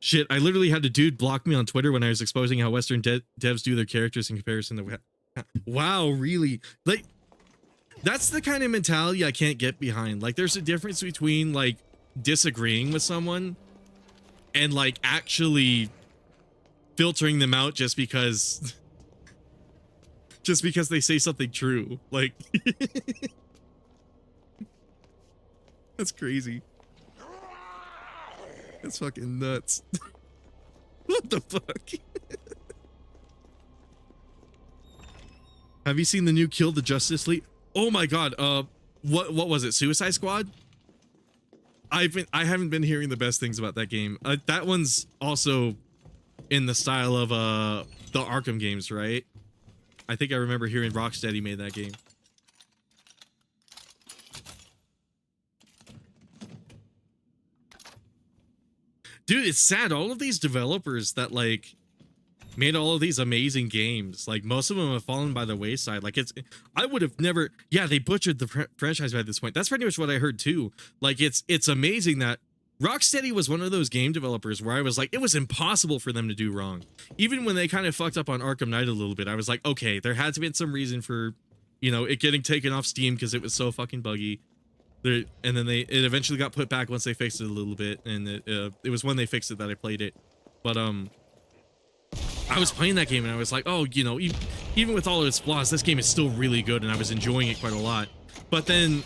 Speaker 1: Shit, I literally had a dude block me on Twitter when I was exposing how Western devs do their characters in comparison to... Wow, really? Like, that's the kind of mentality I can't get behind. Like, there's a difference between, like, disagreeing with someone and, like, actually filtering them out just because they say something true. Like, that's crazy. That's fucking nuts. What the fuck? Have you seen the new Kill the Justice League? Oh my god, what was it? Suicide Squad? I haven't been hearing the best things about that game. That one's also in the style of the Arkham games, right? I think I remember hearing Rocksteady made that game. Dude, it's sad. All of these developers that like made all of these amazing games, like most of them have fallen by the wayside. Like I would have never, yeah, they butchered the franchise by this point. That's pretty much what I heard too. Like it's amazing that Rocksteady was one of those game developers where I was like, it was impossible for them to do wrong. Even when they kind of fucked up on Arkham Knight a little bit, I was like, okay, there had to be some reason for, you know, it getting taken off Steam because it was so fucking buggy. And then it eventually got put back once they fixed it a little bit, and it was when they fixed it that I played it. But I was playing that game and I was like, oh, you know, even with all of its flaws, this game is still really good, and I was enjoying it quite a lot. But then,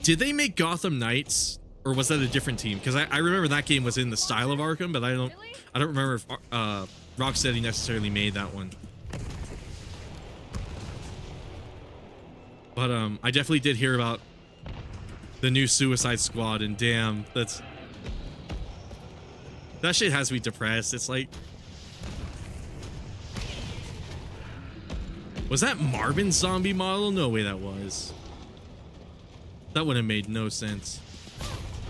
Speaker 1: did they make Gotham Knights, or was that a different team? Because I remember that game was in the style of Arkham, but I don't remember if Rocksteady necessarily made that one. But I definitely did hear about the new Suicide Squad, and damn, that shit has me depressed. It's like, was that Marvin's zombie model? No way that was. That would have made no sense.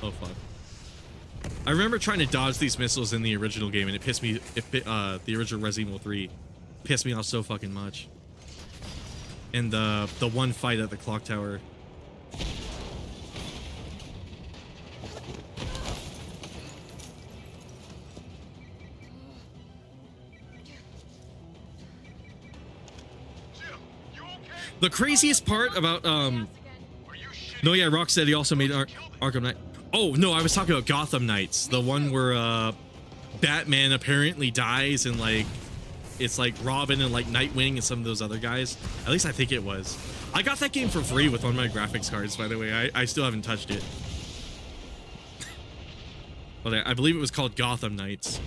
Speaker 1: Oh fuck. I remember trying to dodge these missiles in the original game, and it pissed me, the original Resident Evil 3 pissed me off so fucking much. And the one fight at the clock tower. The craziest part about no, yeah, Rocksteady also made Arkham Knight. Oh no, I was talking about Gotham Knights, the one where Batman apparently dies, and like it's like Robin and like Nightwing and some of those other guys. At least I think it was. I got that game for free with one of my graphics cards, by the way. I still haven't touched it. But I believe it was called Gotham Knights.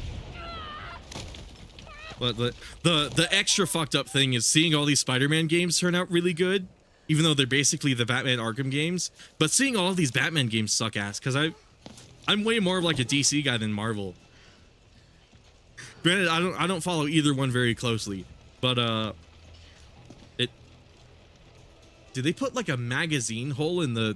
Speaker 1: But the extra fucked up thing is seeing all these Spider-Man games turn out really good, even though they're basically the Batman Arkham games. But seeing all of these Batman games suck ass, because I'm way more of like a DC guy than Marvel. Granted, I don't follow either one very closely, but did they put like a magazine hole in the?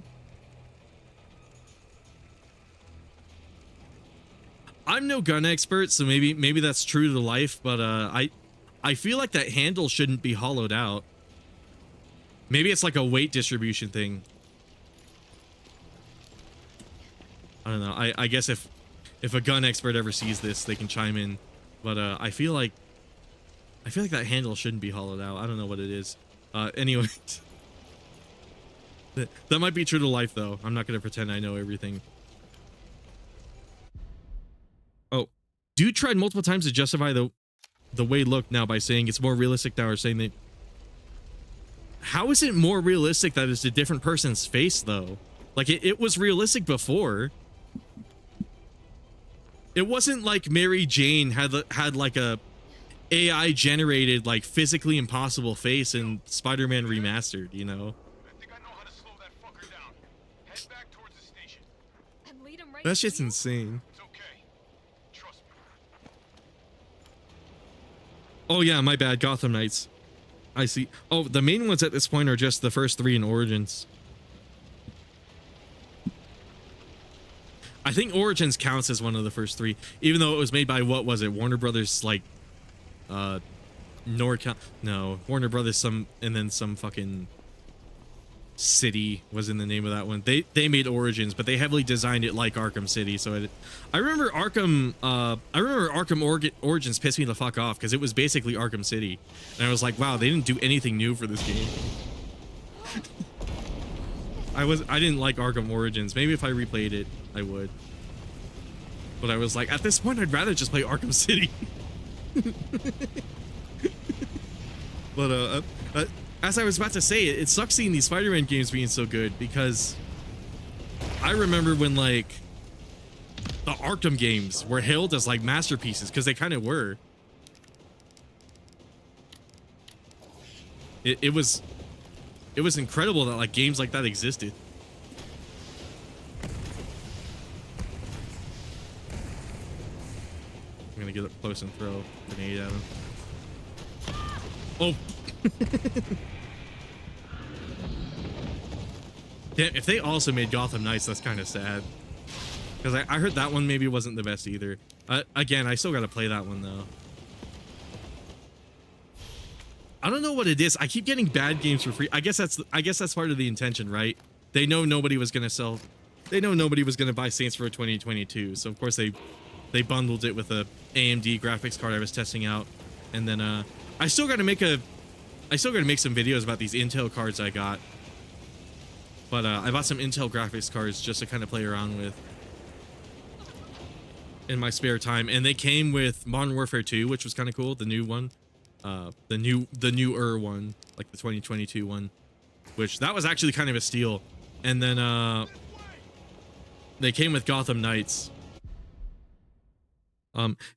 Speaker 1: I'm no gun expert, so maybe that's true to life, but I feel like that handle shouldn't be hollowed out. Maybe it's like a weight distribution thing. I don't know. I guess if a gun expert ever sees this, they can chime in. But I feel like that handle shouldn't be hollowed out. I don't know what it is. Anyway, that might be true to life, though. I'm not gonna pretend I know everything. Oh, dude tried multiple times to justify the way it looked now by saying it's more realistic now, or saying that. How is it more realistic that it's a different person's face, though? Like, it was realistic before. It wasn't like Mary Jane had like a AI generated, like, physically impossible face in Spider-Man Remastered, you know?
Speaker 3: I think I know how to slow that fucker down. Head back towards the station.
Speaker 2: And lead him right
Speaker 1: That
Speaker 2: to
Speaker 1: shit's
Speaker 2: you?
Speaker 1: insane.
Speaker 3: It's okay. Trust me.
Speaker 1: Oh yeah, my bad. Gotham Knights. I see. Oh, the main ones at this point are just the first 3 in Origins. I think Origins counts as one of the first 3, even though it was made by, what was it, Warner Brothers, like, NorCal, no, Warner Brothers, and then some fucking City was in the name of that one. They made Origins, but they heavily designed it like Arkham City. So I remember Arkham Origins pissed me the fuck off because it was basically Arkham City, and I was like, wow, they didn't do anything new for this game. I didn't like Arkham Origins. Maybe if I replayed it, I would. But I was like, at this point, I'd rather just play Arkham City. But as I was about to say, it sucks seeing these Spider-Man games being so good, because I remember when, like, the Arkham games were hailed as like masterpieces because they kind of were. It was incredible that like games like that existed. I'm gonna get up close and throw a grenade at him. Oh. Damn, if they also made Gotham Knights, that's kind of sad. Because I heard that one maybe wasn't the best either. Again, I still gotta play that one though. I don't know what it is. I keep getting bad games for free. I guess that's part of the intention, right? They know nobody was gonna sell. They know nobody was gonna buy Saints Row 2022, so of course they bundled it with a AMD graphics card I was testing out, and then I still gotta make some videos about these Intel cards I got. But I bought some Intel graphics cards just to kind of play around with in my spare time, and they came with Modern Warfare 2, which was kind of cool, the new one, the newer one, like the 2022 one, which that was actually kind of a steal. And then they came with Gotham Knights.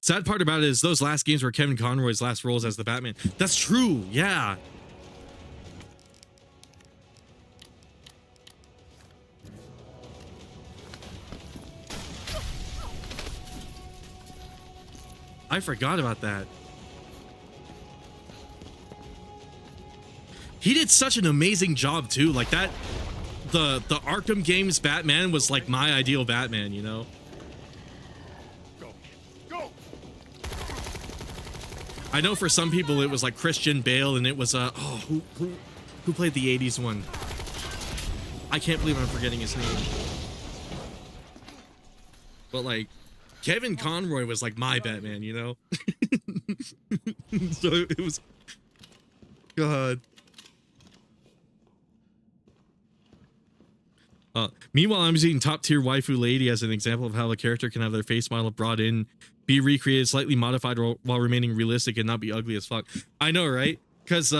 Speaker 1: Sad part about it is those last games were Kevin Conroy's last roles as the Batman. That's true, yeah. I forgot about that. He did such an amazing job too. Like that, the Arkham games Batman was like my ideal Batman, you know?
Speaker 3: Go. Go.
Speaker 1: I know for some people it was like Christian Bale, and it was who played the 80s one? I can't believe I'm forgetting his name. But like Kevin Conroy was like my Batman, you know? So it was, God. Meanwhile, I'm using top tier waifu lady as an example of how a character can have their face model brought in, be recreated, slightly modified while remaining realistic and not be ugly as fuck. I know, right? Because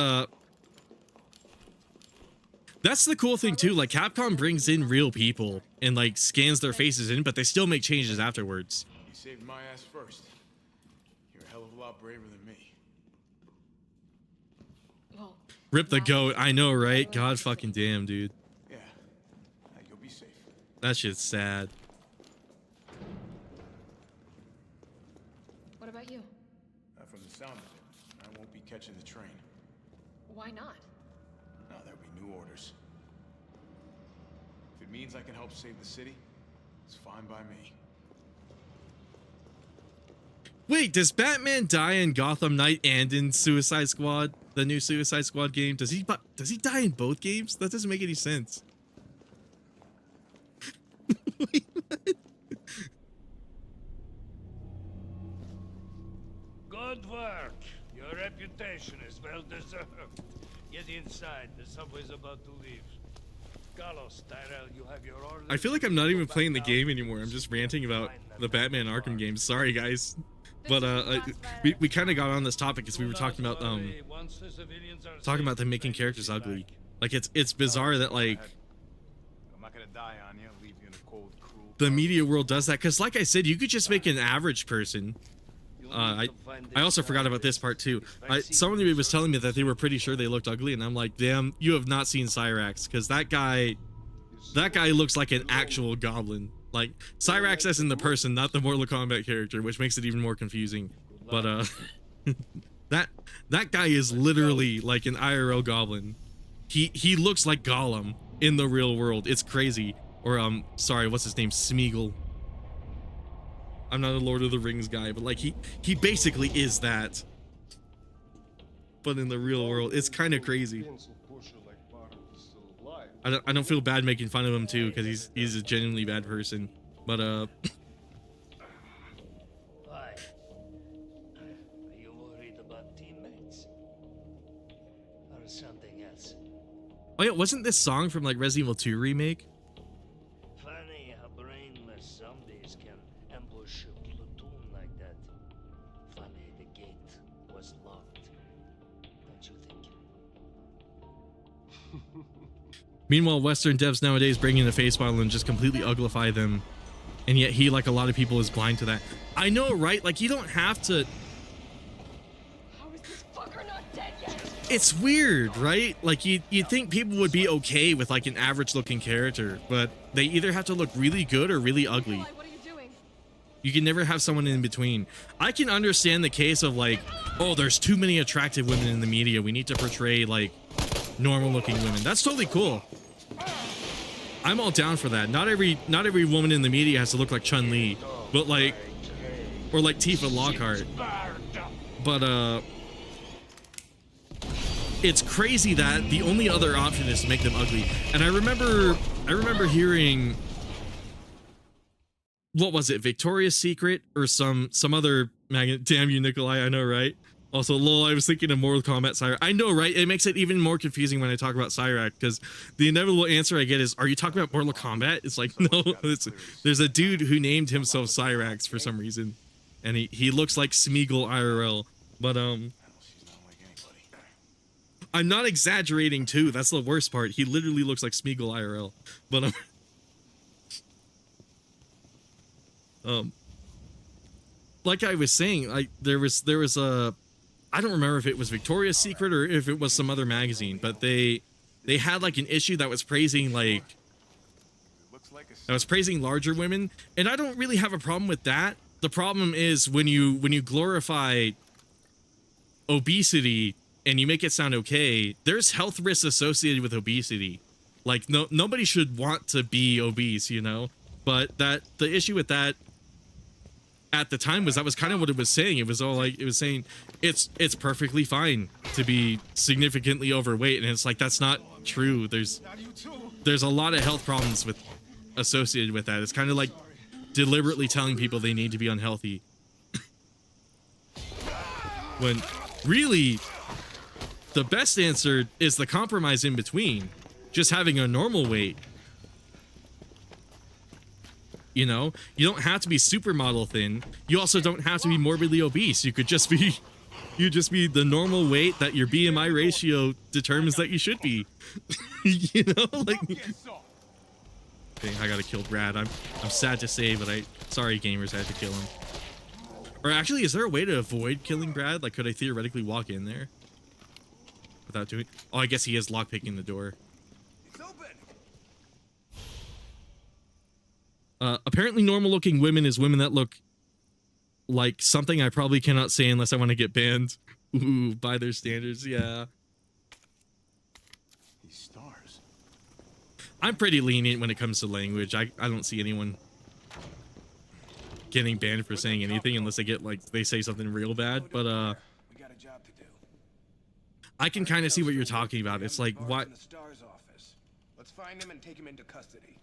Speaker 1: that's the cool thing too. Like Capcom brings in real people and like scans their faces in, but they still make changes afterwards.
Speaker 6: You saved my ass first. You're a hell of a lot braver than me.
Speaker 2: Well,
Speaker 1: Rip the goat. I know, right? God fucking damn, dude.
Speaker 6: Yeah. You'll be safe.
Speaker 1: That shit's sad.
Speaker 2: what about you?
Speaker 6: From the sound of it, I won't be catching the train.
Speaker 2: Why not?
Speaker 6: No, there'll be new orders. If it means I can help save the city, it's fine by me.
Speaker 1: Wait, does Batman die in Gotham Knight and in Suicide Squad, the new Suicide Squad game? Does he die in both games? That doesn't make any sense. Wait, what?
Speaker 11: Good work. Your reputation is well deserved. Get inside. The subway's about to leave. Carlos, Tyrell, you have your orders.
Speaker 1: I feel like I'm not even playing the game anymore. I'm just ranting about the Batman Arkham games. Sorry, guys. But we kind of got on this topic because we were talking about them making characters ugly. Like it's bizarre that like
Speaker 5: I'm not gonna die on you, leave you in a cold, cruel.
Speaker 1: the media world does that, because like I said, you could just make an average person. I also forgot about this part too. Somebody was telling me that they were pretty sure they looked ugly, and I'm like, damn, you have not seen Cyrax, because that guy looks like an actual goblin. Like Cyrax as in the person, not the Mortal Kombat character, which makes it even more confusing. But that guy is literally like an IRL goblin. He looks like Gollum in the real world. It's crazy. Or sorry, what's his name? Smeagol. I'm not a Lord of the Rings guy, but like he basically is that. But in the real world, it's kind of crazy. I don't feel bad making fun of him too, because he's a genuinely bad person. But
Speaker 11: Why? Are you worried about teammates? Or something else?
Speaker 1: oh yeah, wasn't this song from like Resident Evil 2 remake?
Speaker 11: Funny how brainless zombies can ambush a platoon like that. Funny the gate was locked. Don't you think?
Speaker 1: Meanwhile, Western devs nowadays bring in a face model and just completely uglify them. and yet he, like a lot of people, is blind to that. I know, right? Like, you don't have to.
Speaker 2: How is this fucker not dead yet?
Speaker 1: It's weird, right? Like, you'd think people would be okay with like an average looking character, but they either have to look really good or really ugly.
Speaker 2: Nikolai, what are you doing?
Speaker 1: You can never have someone in between. I can understand the case of like, oh, there's too many attractive women in the media, we need to portray like normal looking women. That's totally cool. I'm all down for that. Not every woman in the media has to look like Chun-Li, but like, or like Tifa Lockhart. But it's crazy that the only other option is to make them ugly. And I remember hearing, what was it, Victoria's Secret or some other magazine? Damn you, Nikolai, I know, right? Also, lol, I was thinking of Mortal Kombat Cyrax. I know, right? It makes it even more confusing when I talk about Cyrax, because the inevitable answer I get is, are you talking about Mortal Kombat? It's like, no, there's a dude who named himself Cyrax for some reason, and he looks like Smeagol IRL. But I'm not exaggerating too. That's the worst part. He literally looks like Smeagol IRL. But like I was saying, like there was a, I don't remember if it was Victoria's Secret or if it was some other magazine, but they had like an issue that was praising larger women, and I don't really have a problem with that. The problem is when you glorify obesity and you make it sound okay. There's health risks associated with obesity. Like nobody should want to be obese, you know? But the issue with that at the time was that was kind of what it was saying. It was all like, it was saying it's perfectly fine to be significantly overweight, and it's like, that's not true. There's a lot of health problems associated with that. It's kind of like deliberately telling people they need to be unhealthy when really the best answer is the compromise in between, just having a normal weight. You know, you don't have to be supermodel thin. You also don't have to be morbidly obese. You could just be, the normal weight that your BMI ratio determines that you should be. You know, like. Okay, I gotta kill Brad. I'm sad to say, but sorry gamers, I had to kill him. Or actually, is there a way to avoid killing Brad? Like, could I theoretically walk in there without doing? Oh, I guess he is lockpicking the door. Apparently normal-looking women is women that look like something I probably cannot say unless I want to get banned. Ooh, by their standards, yeah.
Speaker 6: These stars.
Speaker 1: I'm pretty lenient when it comes to language. I don't see anyone getting banned for saying anything unless they say something real bad. But
Speaker 6: We got a job to do.
Speaker 1: I can kind of see what you're talking about. It's like, what?
Speaker 6: Let's find him and take him into custody.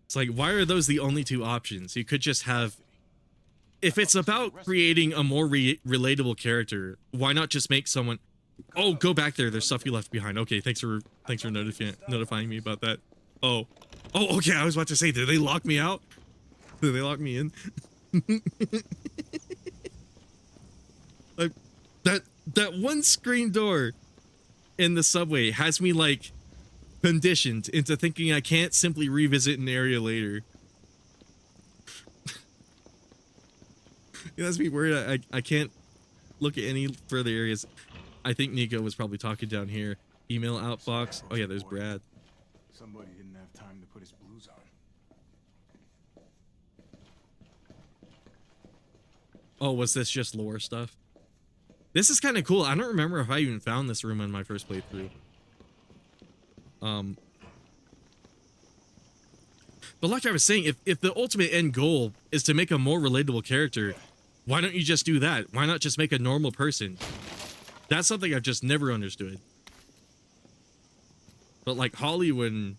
Speaker 1: It's like, why are those the only two options? You could just have, if it's about creating a more relatable character, why not just make someone, oh, go back there, there's stuff you left behind. Okay, thanks for notifying me about that. Oh, okay, I was about to say, did they lock me out? Did they lock me in? Like, that one screen door in the subway has me like conditioned into thinking I can't simply revisit an area later. It has me worried I can't look at any further areas. I think Nico was probably talking down here. Email outbox. Oh yeah, there's Brad.
Speaker 6: Somebody didn't have time to put his blues on.
Speaker 1: Oh, was this just lore stuff? This is kind of cool. I don't remember if I even found this room in my first playthrough. But like I was saying, if the ultimate end goal is to make a more relatable character, why don't you just do that? Why not just make a normal person? That's something I've just never understood. But like Hollywood and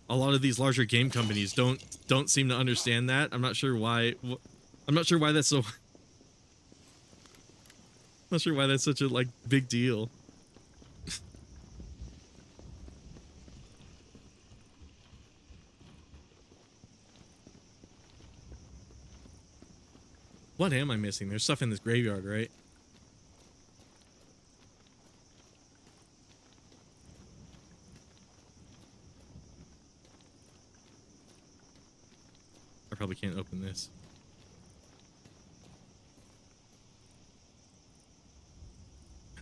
Speaker 1: a lot of these larger game companies don't seem to understand that. I'm not sure why. I'm not sure why that's so. I'm not sure why that's such a like big deal. What am I missing? There's stuff in this graveyard, right? probably can't open this.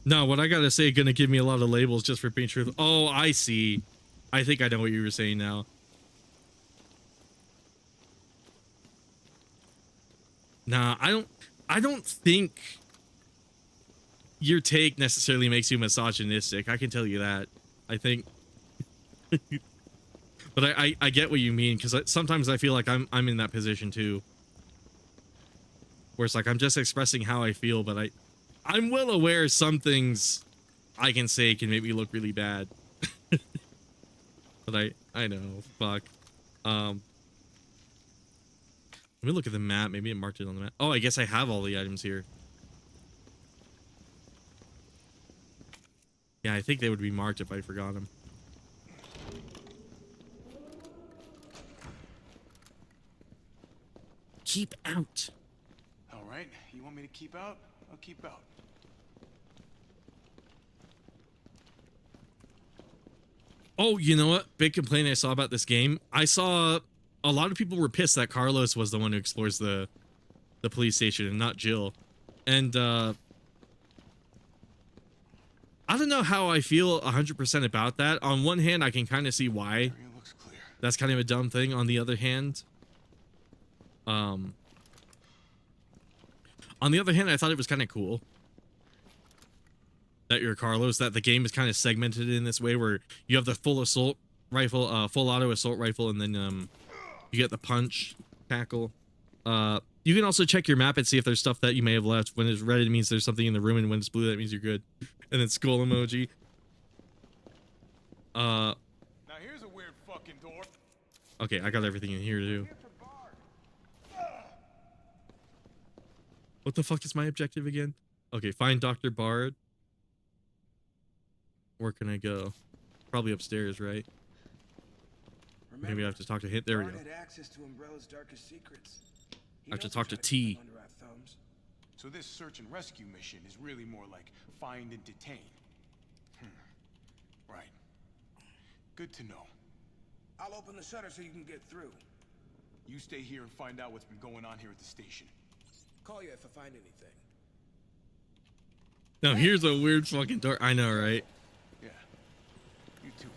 Speaker 1: No, what I gotta say, gonna give me a lot of labels just for being truthful. Oh, I see. I think I know what you were saying now. Nah, I don't think your take necessarily makes you misogynistic. I can tell you that. I think, but I get what you mean, because sometimes I feel like I'm in that position too, where it's like I'm just expressing how I feel, but I'm well aware some things I can say can make me look really bad. But I know, fuck. Let me look at the map. Maybe it marked it on the map. Oh, I guess I have all the items here. Yeah, I think they would be marked if I forgot them. Keep out.
Speaker 5: All right, you want me to keep out? I'll keep out.
Speaker 1: Oh, you know what? Big complaint I saw about this game. I saw a lot of people were pissed that Carlos was the one who explores the police station and not Jill. And I don't know how I feel 100% about that. On one hand, I can kind of see why. That's kind of a dumb thing. On the other hand, I thought it was kind of cool that you're Carlos, that the game is kind of segmented in this way where you have the full assault rifle, full auto assault rifle, and then you get the punch tackle. You can also check your map and see if there's stuff that you may have left. When it's red, it means there's something in the room, and when it's blue, that means you're good. And then skull emoji.
Speaker 5: Now here's a weird fucking door.
Speaker 1: Okay, I got everything in here too. What the fuck is my objective again? Okay, find Dr. Bard. Where can I go? Probably upstairs, right?
Speaker 12: Remember,
Speaker 1: Maybe I have to talk to him. There we go.
Speaker 12: Bard had access to Umbrella's darkest secrets.
Speaker 1: I have to talk to T.
Speaker 12: Under our thumbs.
Speaker 5: So this search and rescue mission is really more like find and detain. Right. Good to know.
Speaker 12: I'll open the shutter so you can get through.
Speaker 5: You stay here and find out what's been going on here at the station.
Speaker 12: Call you if I find anything.
Speaker 1: Now here's a weird fucking door. I know, right?
Speaker 5: Yeah. You too, man.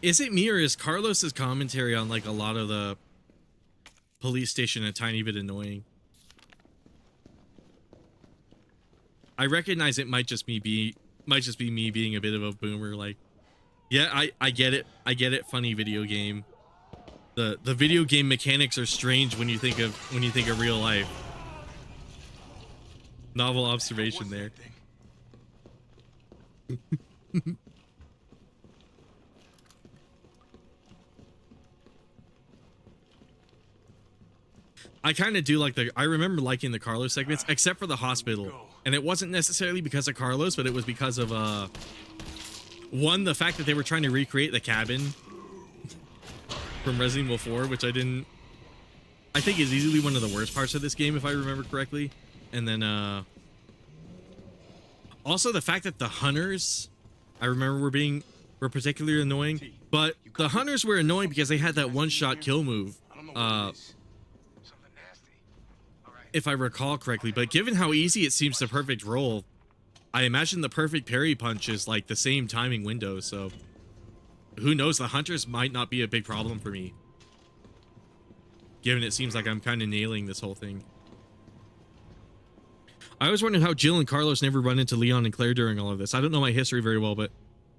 Speaker 1: Is it me, or is Carlos's commentary on like a lot of the police station a tiny bit annoying? I recognize it might just be me being a bit of a boomer. Like, yeah, I get it. I get it. Funny video game. The video game mechanics are strange when you think of real life. Novel observation there. I kind of do like I remember liking the Carlos segments, except for the hospital. And it wasn't necessarily because of Carlos, but it was because of, one, the fact that they were trying to recreate the cabin from Resident Evil 4, which I think is easily one of the worst parts of this game, if I remember correctly. And then, also the fact that the hunters, I remember were particularly annoying, but the hunters were annoying because they had that one-shot kill move. If I recall correctly, but given how easy it seems to perfect roll, I imagine the perfect parry punch is like the same timing window, so who knows, the hunters might not be a big problem for me, given it seems like I'm kind of nailing this whole thing. I was wondering how Jill and Carlos never run into Leon and Claire during all of this. I don't know my history very well, but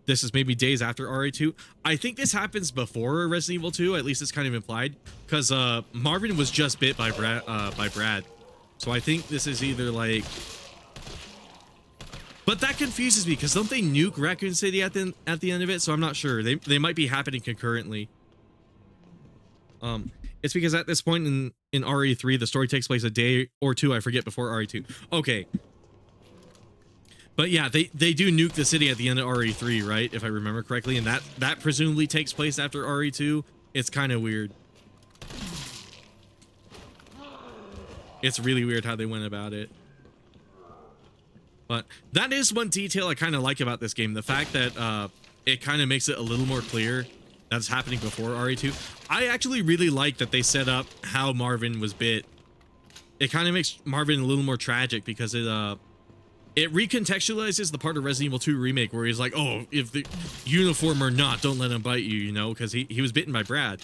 Speaker 1: this is maybe days after RE2. I think this happens before Resident Evil 2, at least it's kind of implied, because Marvin was just bit by Brad. So I think this is either like, but that confuses me because don't they nuke Raccoon City at the end of it? So I'm not sure. They might be happening concurrently. It's because at this point in RE3, the story takes place a day or two, I forget, before RE2. Okay. But yeah, they do nuke the city at the end of RE3, right? If I remember correctly, and that presumably takes place after RE2. It's kind of weird. It's really weird how they went about it. But that is one detail I kind of like about this game. The fact that it kind of makes it a little more clear that's happening before RE2. I actually really like that they set up how Marvin was bit. It kind of makes Marvin a little more tragic because it recontextualizes the part of Resident Evil 2 Remake where he's like, oh, if the uniform or not, don't let him bite you, you know, because he was bitten by Brad.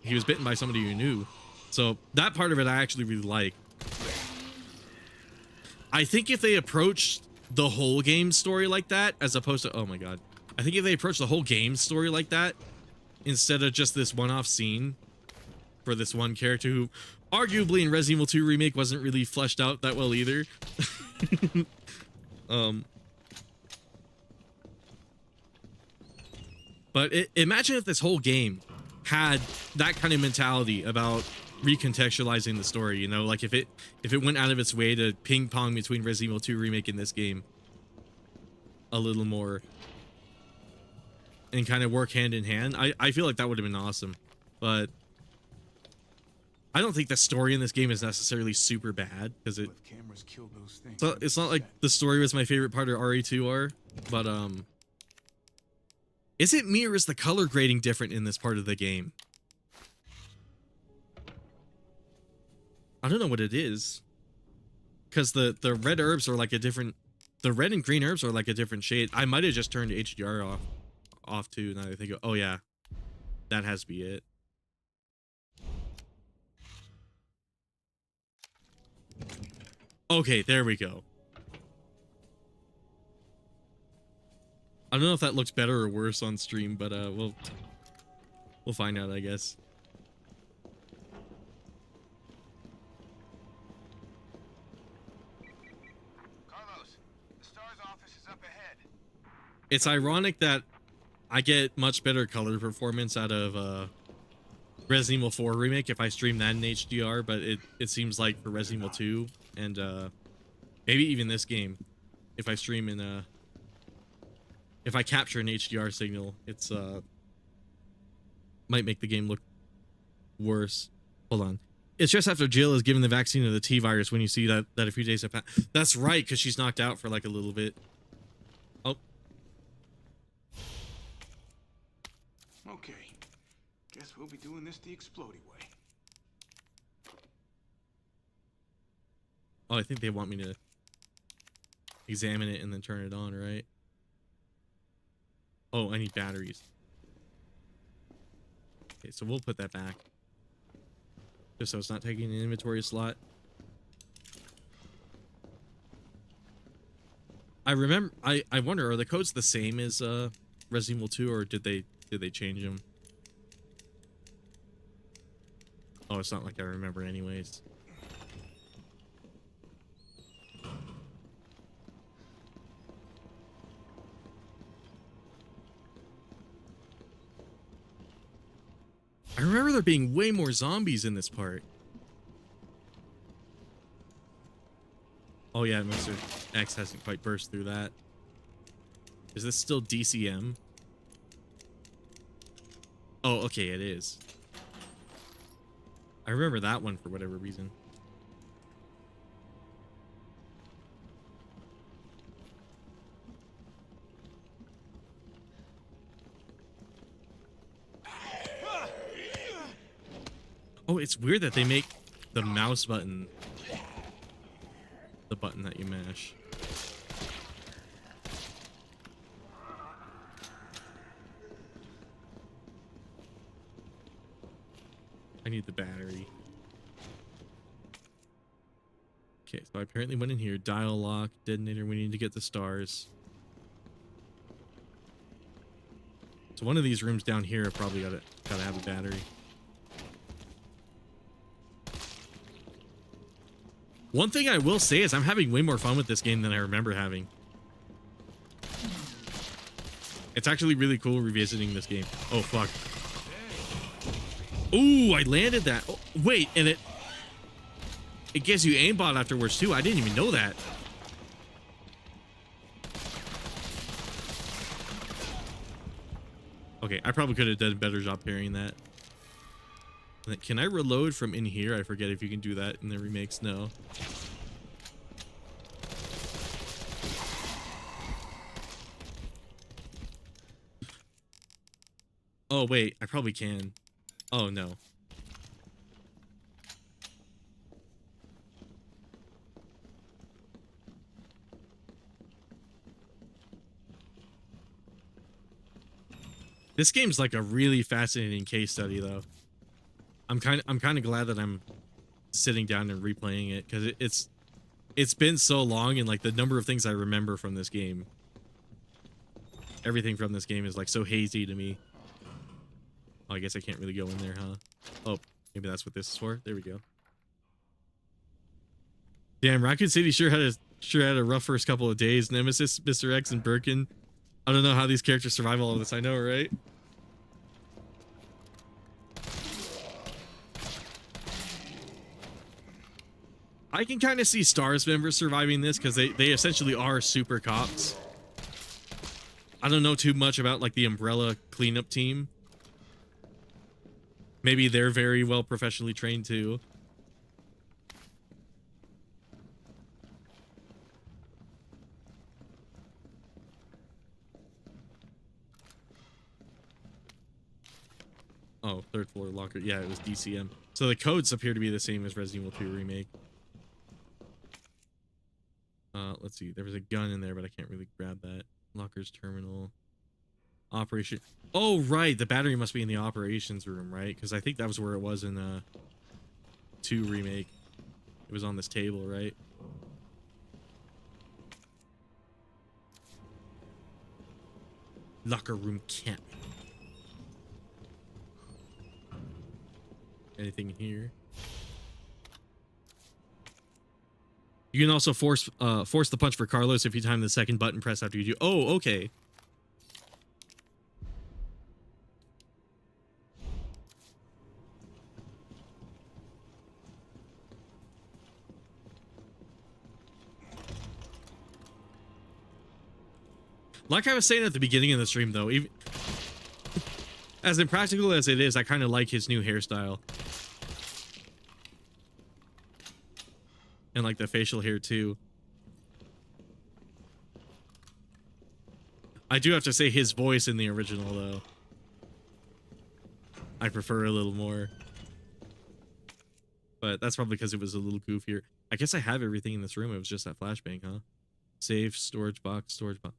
Speaker 1: He was bitten by somebody you knew. So that part of it I actually really like. I think if they approached the whole game story like that, as opposed to, oh my god, I think if they approached the whole game story like that, instead of just this one-off scene for this one character who arguably in Resident Evil 2 Remake wasn't really fleshed out that well either. But imagine if this whole game had that kind of mentality about recontextualizing the story, you know, like if it went out of its way to ping pong between Resident Evil 2 Remake and this game a little more and kind of work hand in hand, I feel like that would have been awesome. But I don't think the story in this game is necessarily super bad because it's not like the story was my favorite part of RE2R, but is it me or is the color grading different in this part of the game? I don't know what it is, because the red herbs are like a different, the red and green herbs are like a different shade. I might have just turned HDR off too. Now I think, oh yeah, that has to be it. Okay, there we go. I don't know if that looks better or worse on stream, but we'll find out, I guess.
Speaker 12: Carlos, the STARS office is up ahead.
Speaker 1: It's ironic that I get much better color performance out of Resident Evil 4 Remake if I stream that in HDR, but it seems like for Resident Evil 2 and maybe even this game, if I stream in if I capture an HDR signal, it's might make the game look worse. Hold on. It's just after Jill is given the vaccine of the T virus when you see that a few days have passed. That's right, because she's knocked out for like a little bit. Oh.
Speaker 6: Okay. Guess we'll be doing this the explodey way.
Speaker 1: Oh, I think they want me to examine it and then turn it on, right? Oh, I need batteries. Okay, so we'll put that back. Just so it's not taking an inventory slot. I remember, I wonder, are the codes the same as Resident Evil 2 or did they change them? Oh, it's not like I remember anyways. I remember there being way more zombies in this part. Oh yeah, Mr. X hasn't quite burst through that. Is this still DCM? Oh, okay, it is. I remember that one for whatever reason. Oh, it's weird that they make the mouse button the button that you mash. I need the battery. Okay, so I apparently went in here. Dial lock, detonator. We need to get the stars. So one of these rooms down here probably gotta have a battery. One thing I will say is I'm having way more fun with this game than I remember having. It's actually really cool revisiting this game. Oh, fuck. Ooh, I landed that. Oh, wait, and it gives you aimbot afterwards, too. I didn't even know that. Okay, I probably could have done a better job parrying that. Can I reload from in here? I forget if you can do that in the remakes. No. Oh, wait, I probably can. Oh, no. This game's like a really fascinating case study, though. I'm kind of glad that I'm sitting down and replaying it, because it's been so long, and like the number of things I remember from this game, everything from this game is like so hazy to me. Oh, I guess I can't really go in there, huh? Oh, maybe that's what this is for. There we go. Damn, Raccoon City sure had a rough first couple of days. Nemesis, Mr. X, and Birkin. I don't know how these characters survive all of this. I know, right? I can kind of see STARS members surviving this, because they essentially are super cops. I don't know too much about like the Umbrella cleanup team. Maybe they're very well professionally trained too. Oh, third floor locker. Yeah, it was DCM. So the codes appear to be the same as Resident Evil 2 Remake. Let's see. There was a gun in there, but I can't really grab that. Lockers terminal. Operation. Oh, right. The battery must be in the operations room, right? Because I think that was where it was in 2 Remake. It was on this table, right? Locker room camp. Anything in here? You can also force the punch for Carlos if you time the second button press after you do. Oh, okay. Like I was saying at the beginning of the stream, though, even as impractical as it is, I kind of like his new hairstyle. And like the facial hair too. I do have to say his voice in the original, though, I prefer a little more. But that's probably because it was a little goofier. I guess I have everything in this room. It was just that flashbang, huh? Safe, storage box, storage box.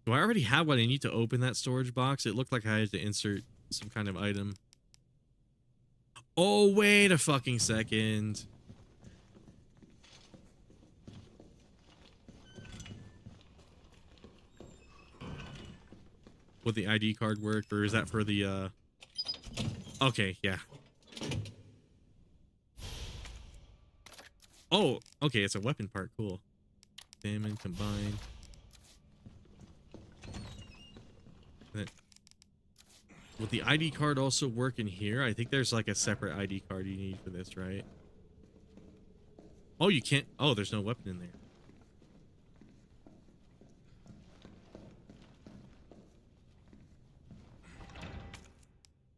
Speaker 1: Do I already have what I need to open that storage box? It looked like I had to insert some kind of item. Oh, wait a fucking second. Would the ID card work, or is that for the okay, yeah. Oh, okay, it's a weapon part. Cool. Examine, combine. Then, would the ID card also work in here? I think there's like a separate ID card you need for this, right? Oh, you can't. Oh, there's no weapon in there.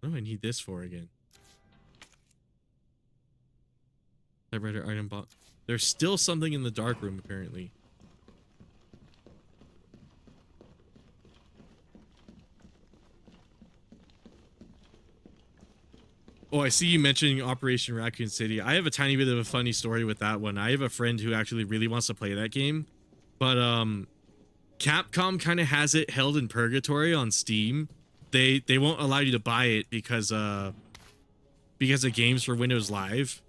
Speaker 1: What do I need this for again? Typewriter item box. There's still something in the dark room, apparently. Oh, I see you mentioning Operation Raccoon City. I have a tiny bit of a funny story with that one. I have a friend who actually really wants to play that game, but Capcom kind of has it held in purgatory on Steam. They won't allow you to buy it because of games for Windows Live.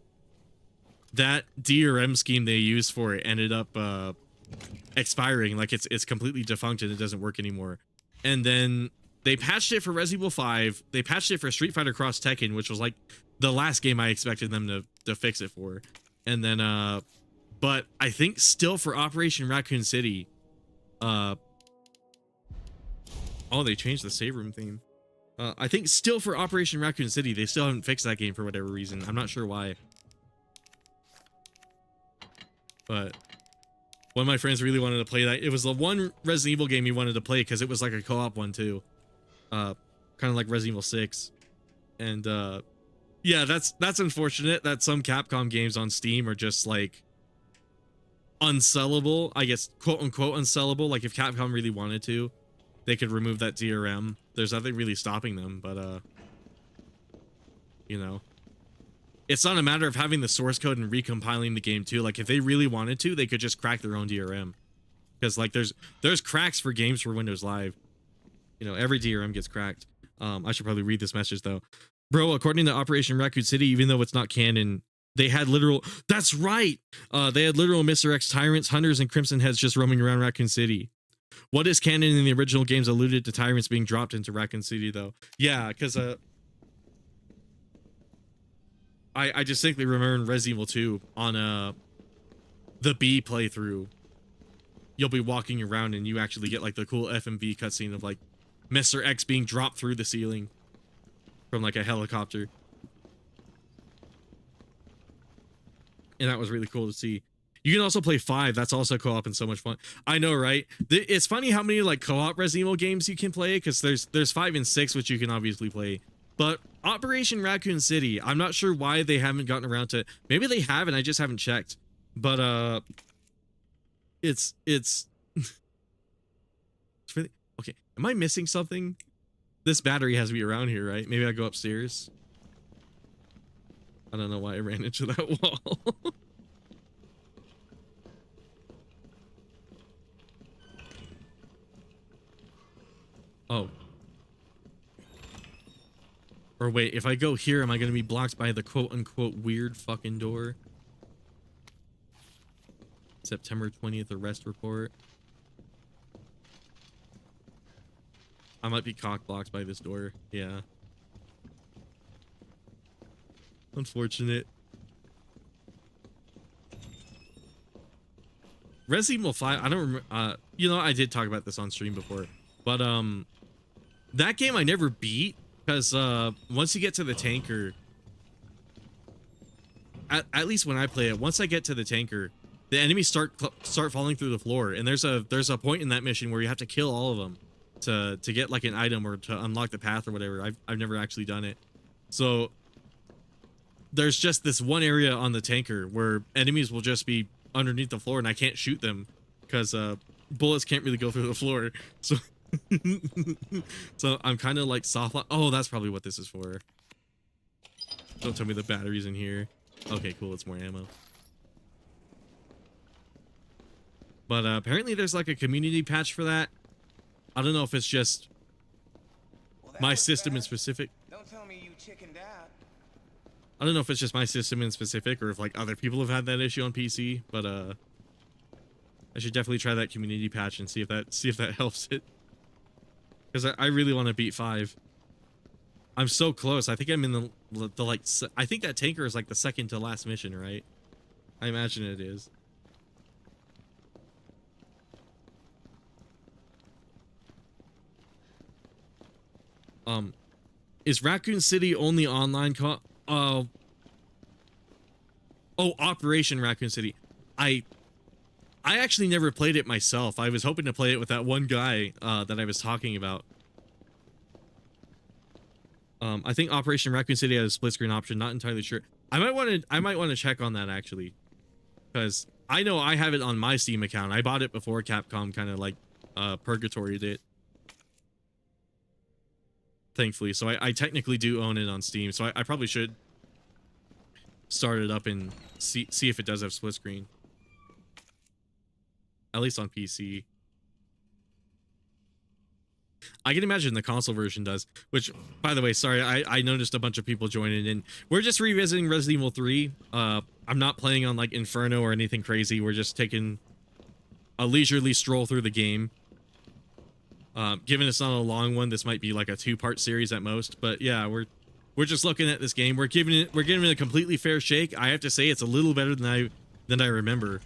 Speaker 1: That DRM scheme they used for it ended up expiring. Like it's completely defunct and it doesn't work anymore. And then they patched it for Resident Evil 5. They patched it for Street Fighter Cross Tekken, which was like the last game I expected them to fix it for. And then but I think still for Operation Raccoon City, oh, they changed the save room theme. I think still for Operation Raccoon City, they still haven't fixed that game for whatever reason. I'm not sure why. But one of my friends really wanted to play that. It was the one Resident Evil game he wanted to play because it was like a co-op one too. Kind of like Resident Evil 6. And yeah, that's unfortunate that some Capcom games on Steam are just like unsellable, I guess, quote unquote unsellable. Like if Capcom really wanted to, they could remove that DRM. There's nothing really stopping them, but you know, it's not a matter of having the source code and recompiling the game too. Like if they really wanted to, they could just crack their own DRM. Because like there's cracks for games for Windows Live. You know, every DRM gets cracked. I should probably read this message though. Bro, according to Operation Raccoon City, even though it's not canon, they had literal, that's right. They had literal Mr. X tyrants, hunters, and crimson heads just roaming around Raccoon City. What is canon in the original games alluded to tyrants being dropped into Raccoon City though. Yeah, because I distinctly remember in Resident Evil 2 on the B playthrough, you'll be walking around and you actually get like the cool FMV cutscene of like Mr. X being dropped through the ceiling from like a helicopter. And that was really cool to see. You can also play 5. That's also co-op and so much fun. I know, right? It's funny how many like co-op Resident Evil games you can play, because there's 5 and 6 which you can obviously play. But Operation Raccoon City, I'm not sure why they haven't gotten around to. Maybe they have and I just haven't checked. But it's really okay. Am I missing something? This battery has to be around here, right? Maybe I go upstairs. I don't know why I ran into that wall. Oh. Or wait, if I go here, am I going to be blocked by the quote-unquote weird fucking door? September 20th arrest report. I might be cock-blocked by this door. Yeah. Unfortunate. Resident Evil 5, I don't remember, you know, I did talk about this on stream before, but, that game I never beat, because, once you get to the tanker, at least when I play it, once I get to the tanker, the enemies start falling through the floor, and there's a point in that mission where you have to kill all of them to get like an item or to unlock the path or whatever. I've never actually done it. So there's just this one area on the tanker where enemies will just be underneath the floor and I can't shoot them because bullets can't really go through the floor. So so I'm kind of like soft. Oh, that's probably what this is for. Don't tell me the battery's in here. Okay, cool. It's more ammo. But apparently there's like a community patch for that. I don't know if it's just my system in specific.
Speaker 12: Don't tell me you chickened out.
Speaker 1: I don't know if it's just my system in specific or if like other people have had that issue on PC, but I should definitely try that community patch and see if that helps it. Because I really want to beat 5. I'm so close. I think I'm in the like I think that tanker is like the second to last mission, right? I imagine it is. Is Raccoon City only online oh, Operation Raccoon City. I actually never played it myself. I was hoping to play it with that one guy that I was talking about. I think Operation Raccoon City has a split screen option, not entirely sure. I might want to check on that actually. Because I know I have it on my Steam account. I bought it before Capcom kind of like purgatoried it. Thankfully, so I technically do own it on Steam, so I probably should start it up and see if it does have split screen. At least on PC. I can imagine the console version does, which, by the way, sorry, I noticed a bunch of people joining in. We're just revisiting Resident Evil 3. I'm not playing on like Inferno or anything crazy. We're just taking a leisurely stroll through the game. Given it's not a long one, this might be like a 2-part series at most. But yeah, we're just looking at this game. We're giving it a completely fair shake. I have to say it's a little better than I remember,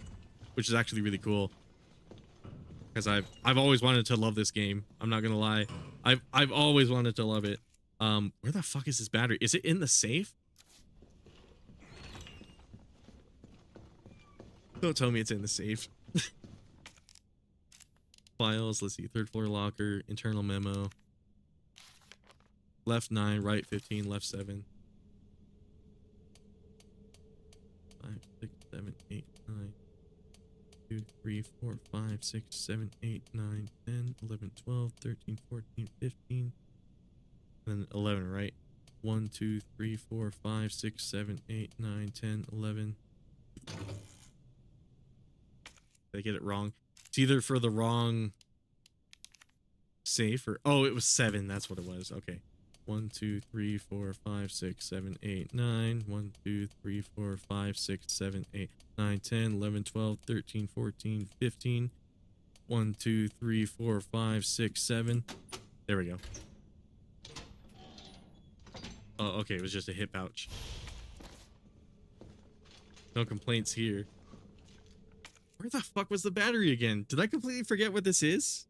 Speaker 1: which is actually really cool. Because I've always wanted to love this game. I'm not gonna lie. I've always wanted to love it. Where the fuck is this battery? Is it in the safe? Don't tell me it's in the safe. Files, let's see, 3rd floor locker, internal memo. Left 9, right 15, left 7. 5, 6, 7, 8, 9. 2, 3, 4, 5, 6, 7, 8, 9, 10, 11, 12, 13, 14, 15, and then 11, right? 1, 2, 3, 4, 5, 6, 7, 8, 9, 10, 11. Did I get it wrong? It's either for the wrong safe or oh, it was 7. That's what it was. Okay. 1, 2, 3, 4, 5, 6, 7, 8, 9. 1, 2, 3, 4, 5, 6, 7, 8, 9, 10, 11, 12, 13, 14, 15. 1, 2, 3, 4, 5, 6, 7. There we go. Oh, okay. It was just a hip pouch. No complaints here. Where the fuck was the battery again? Did I completely forget what this is?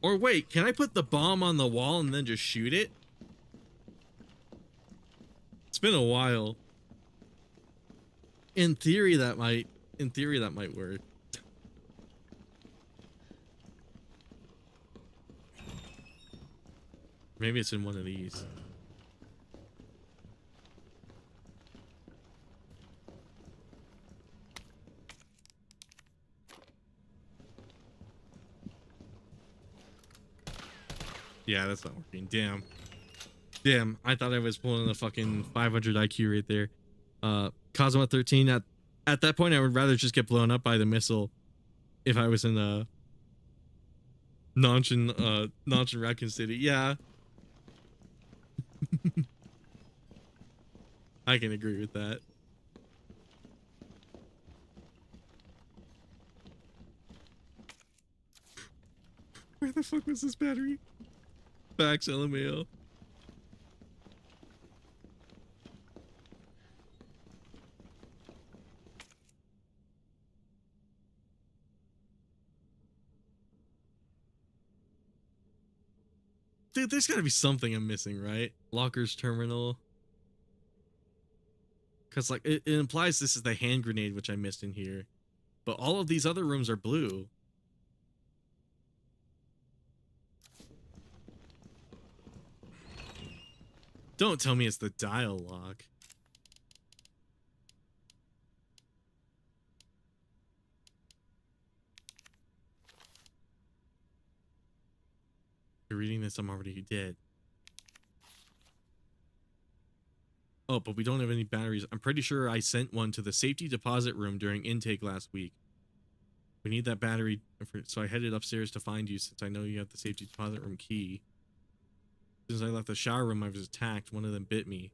Speaker 1: Or wait, can I put the bomb on the wall and then just shoot it? It's been a while. In theory that might work. Maybe it's in one of these. Yeah, that's not working. Damn. Damn, I thought I was pulling a fucking 500 IQ right there. Cosmo 13, at that point, I would rather just get blown up by the missile if I was in Nanchin Raccoon City. Yeah. I can agree with that. Where the fuck was this battery? Facts, LMAO. Dude, there's gotta be something I'm missing, right? Locker's terminal. Because, like, it implies this is the hand grenade, which I missed in here. But all of these other rooms are blue. Don't tell me it's the dial lock. You're reading this, I'm already dead. Oh, but we don't have any batteries. I'm pretty sure I sent one to the safety deposit room during intake last week. We need that battery, so I headed upstairs to find you since I know you have the safety deposit room key. Since I left the shower room, I was attacked. One of them bit me.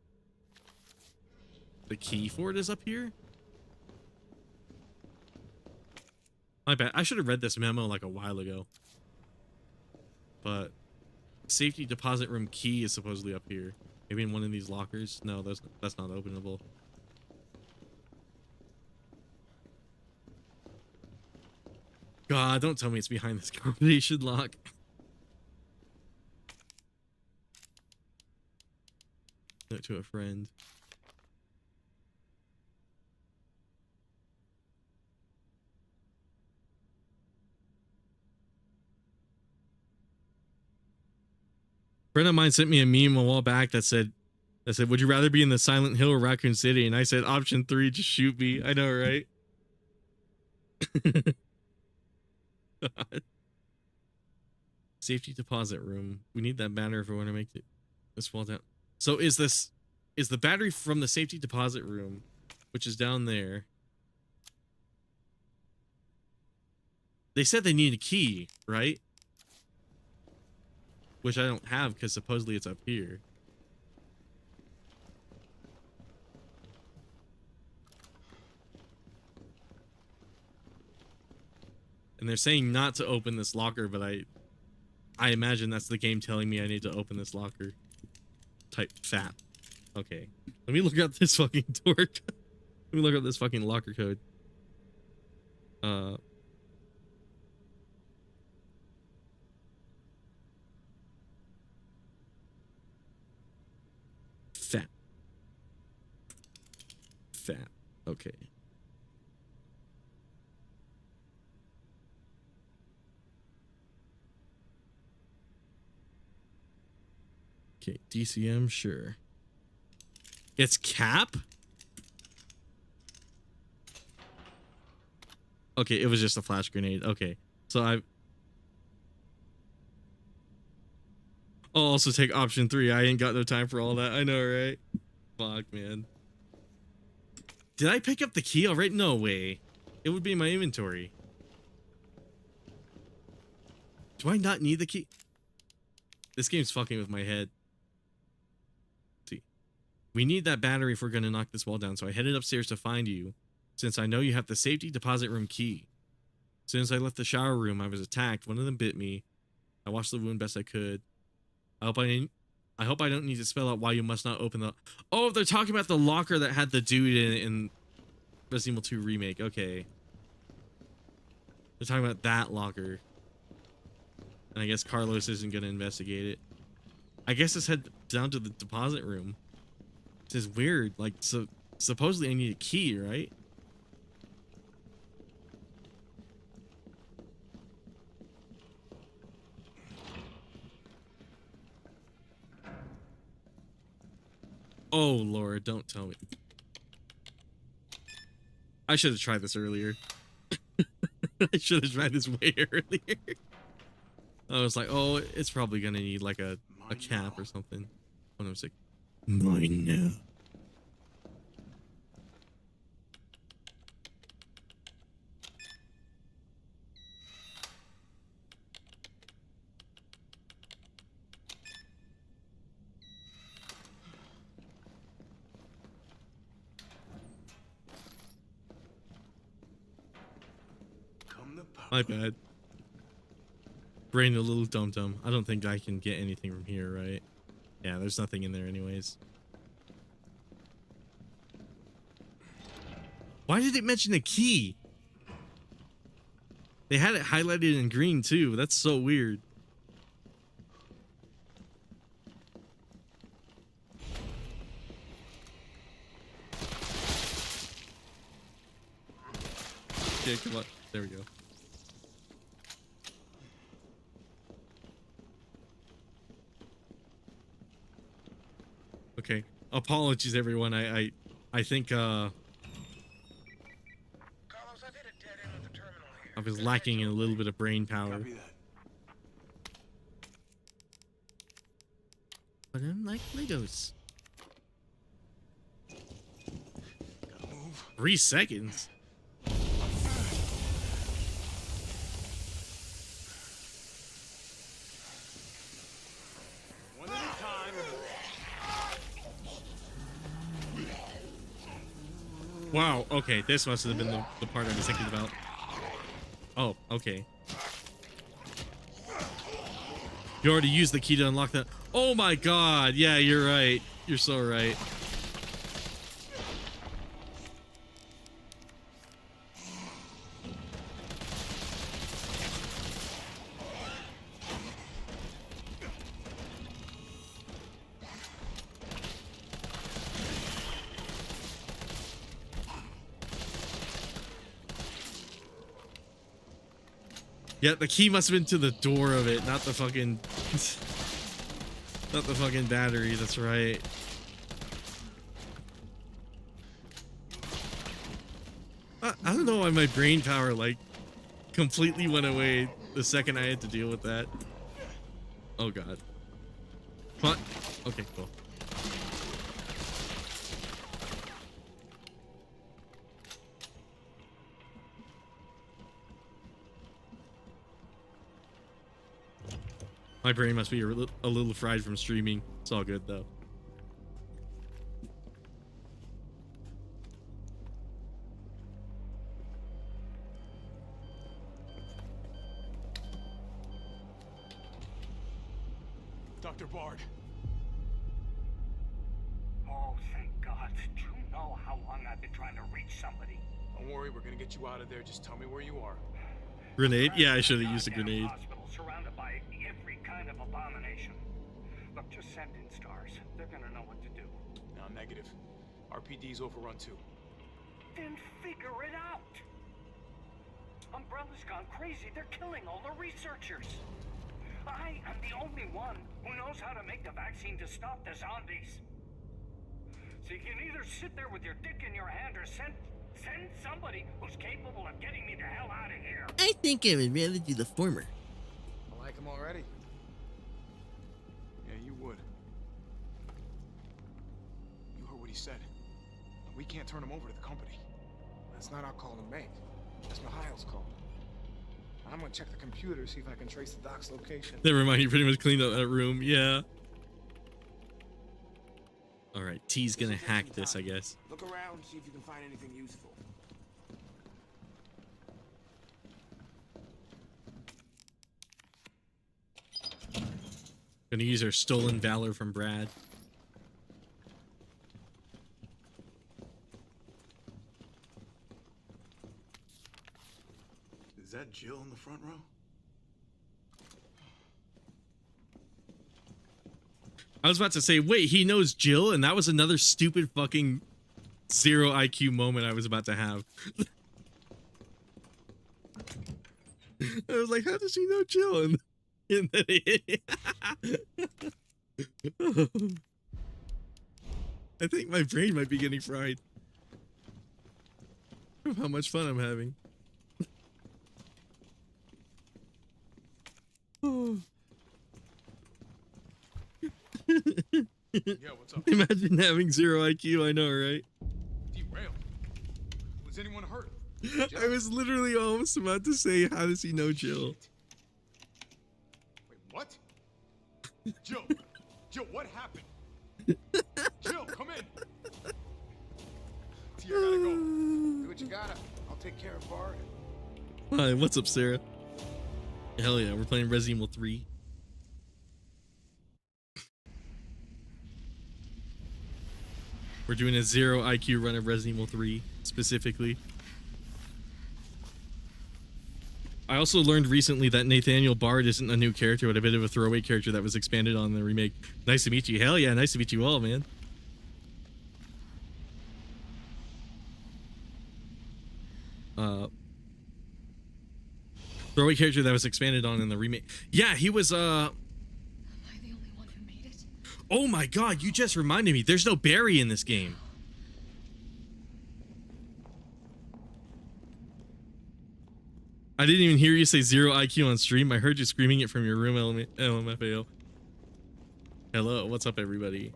Speaker 1: The key for it is up here? My bad. I should have read this memo like a while ago. But safety deposit room key is supposedly up here. Maybe in one of these lockers? No, that's not openable. God, don't tell me it's behind this combination lock. Note to a friend. A friend of mine sent me a meme a while back that said, would you rather be in the Silent Hill or Raccoon City? And I said, option 3, just shoot me. I know, right? God. Safety deposit room. We need that battery if we want to make this fall down. So is the battery from the safety deposit room, which is down there? They said they need a key, right? Which I don't have because supposedly it's up here. And they're saying not to open this locker, but I imagine that's the game telling me I need to open this locker. Type fat. Okay. Let me look up this fucking door. Let me look up this fucking locker code. Fat. Fat. Okay. Okay, DCM, sure. It's Cap? Okay, it was just a flash grenade. Okay, so I'll also take option 3. I ain't got no time for all that. I know, right? Fuck, man. Did I pick up the key already? No way. It would be in my inventory. Do I not need the key? This game's fucking with my head. See, we need that battery if we're gonna knock this wall down. So I headed upstairs to find you, since I know you have the safety deposit room key. As soon as I left the shower room, I was attacked. One of them bit me. I washed the wound best I could. I hope I don't need to spell out why you must not open the. Oh, they're talking about the locker that had the dude in Resident Evil 2 Remake. Okay, they're talking about that locker. And I guess Carlos isn't going to investigate it. I guess let's head down to the deposit room. This is weird. Like, so supposedly I need a key, right? Oh, Lord, don't tell me. I should have tried this earlier. I should have tried this way earlier. I was like, oh, it's probably gonna need like a cap or something. When I was like, mine now. My bad. Brain a little dum-dum. I don't think I can get anything from here, right? Yeah, there's nothing in there anyways. Why did it mention a key? They had it highlighted in green too. That's so weird. Okay, come on. There we go. Okay. Apologies, everyone. I think
Speaker 12: Carlos, I've hit a dead end with the terminal here.
Speaker 1: I was lacking in a little bit of brain power.
Speaker 6: Copy that.
Speaker 1: But I'm like Legos.
Speaker 6: Gotta move.
Speaker 1: 3 seconds.
Speaker 6: One at a time.
Speaker 1: Wow, okay, this must have been the part I was thinking about. Oh, okay. You already used the key to unlock that. Oh my god, yeah, you're right. You're so right. Yeah, the key must have been to the door of it, not the fucking... not the fucking battery, that's right. I don't know why my brain power, like, completely went away the second I had to deal with that. Oh god. What? Okay, cool. My brain must be a little fried from streaming. It's all good though.
Speaker 6: Dr. Bard.
Speaker 11: Oh, thank God. Do you know how long I've been trying to reach somebody?
Speaker 6: Don't worry, we're gonna get you out of there. Just tell me where you are.
Speaker 1: Grenade? Yeah, I should have used a grenade.
Speaker 11: Hospital surrounded by every kind of abomination. Look, just send in stars. They're gonna know what to do.
Speaker 6: No, negative. RPD's overrun too.
Speaker 11: Then figure it out. Umbrella's gone crazy. They're killing all the researchers.
Speaker 13: I am the only one who knows how to make the vaccine to stop the zombies. So you can either sit there with your dick in your hand or send somebody who's capable of getting me the hell out of here.
Speaker 1: I think I would rather do the former.
Speaker 5: I like him already. Yeah, you would. You heard what he said. We can't turn him over to the company. That's not our call to make. That's Mikhail's call. I'm gonna check the computer, see if I can trace the doc's location.
Speaker 1: Never mind, you pretty much cleaned up that room. Yeah. All right, T's gonna hack this, I guess.
Speaker 12: Look around, see if you can find anything useful.
Speaker 1: Gonna use our stolen valor from Brad.
Speaker 6: Is that Jill in the front row?
Speaker 1: I was about to say, wait, he knows Jill, and that was another stupid fucking 0 IQ moment I was about to have. I was like, how does he know Jill? And then I think my brain might be getting fried from how much fun I'm having.
Speaker 5: Yeah, what's up?
Speaker 1: Imagine having 0 IQ, I know, right?
Speaker 5: Derailed. Was anyone hurt?
Speaker 1: I was literally almost about to say, how does he know Jill?
Speaker 5: Wait, what? Jill! Jill, what happened? Jill, come in! T, I gotta go. Do what you gotta. I'll take care of Bard.
Speaker 1: Hi, what's up, Sarah? Hell yeah, we're playing Resident Evil 3. We're doing a 0 IQ run of Resident Evil 3, specifically. I also learned recently that Nathaniel Bard isn't a new character, but a bit of a throwaway character that was expanded on in the remake. Nice to meet you. Hell yeah, nice to meet you all, man. Throwaway character that was expanded on in the remake. Yeah, he was,
Speaker 2: Am I the only one who made it?
Speaker 1: Oh my god, you just reminded me. There's no Barry in this game. I didn't even hear you say 0 IQ on stream. I heard you screaming it from your room, LMFAO. Hello, what's up, everybody?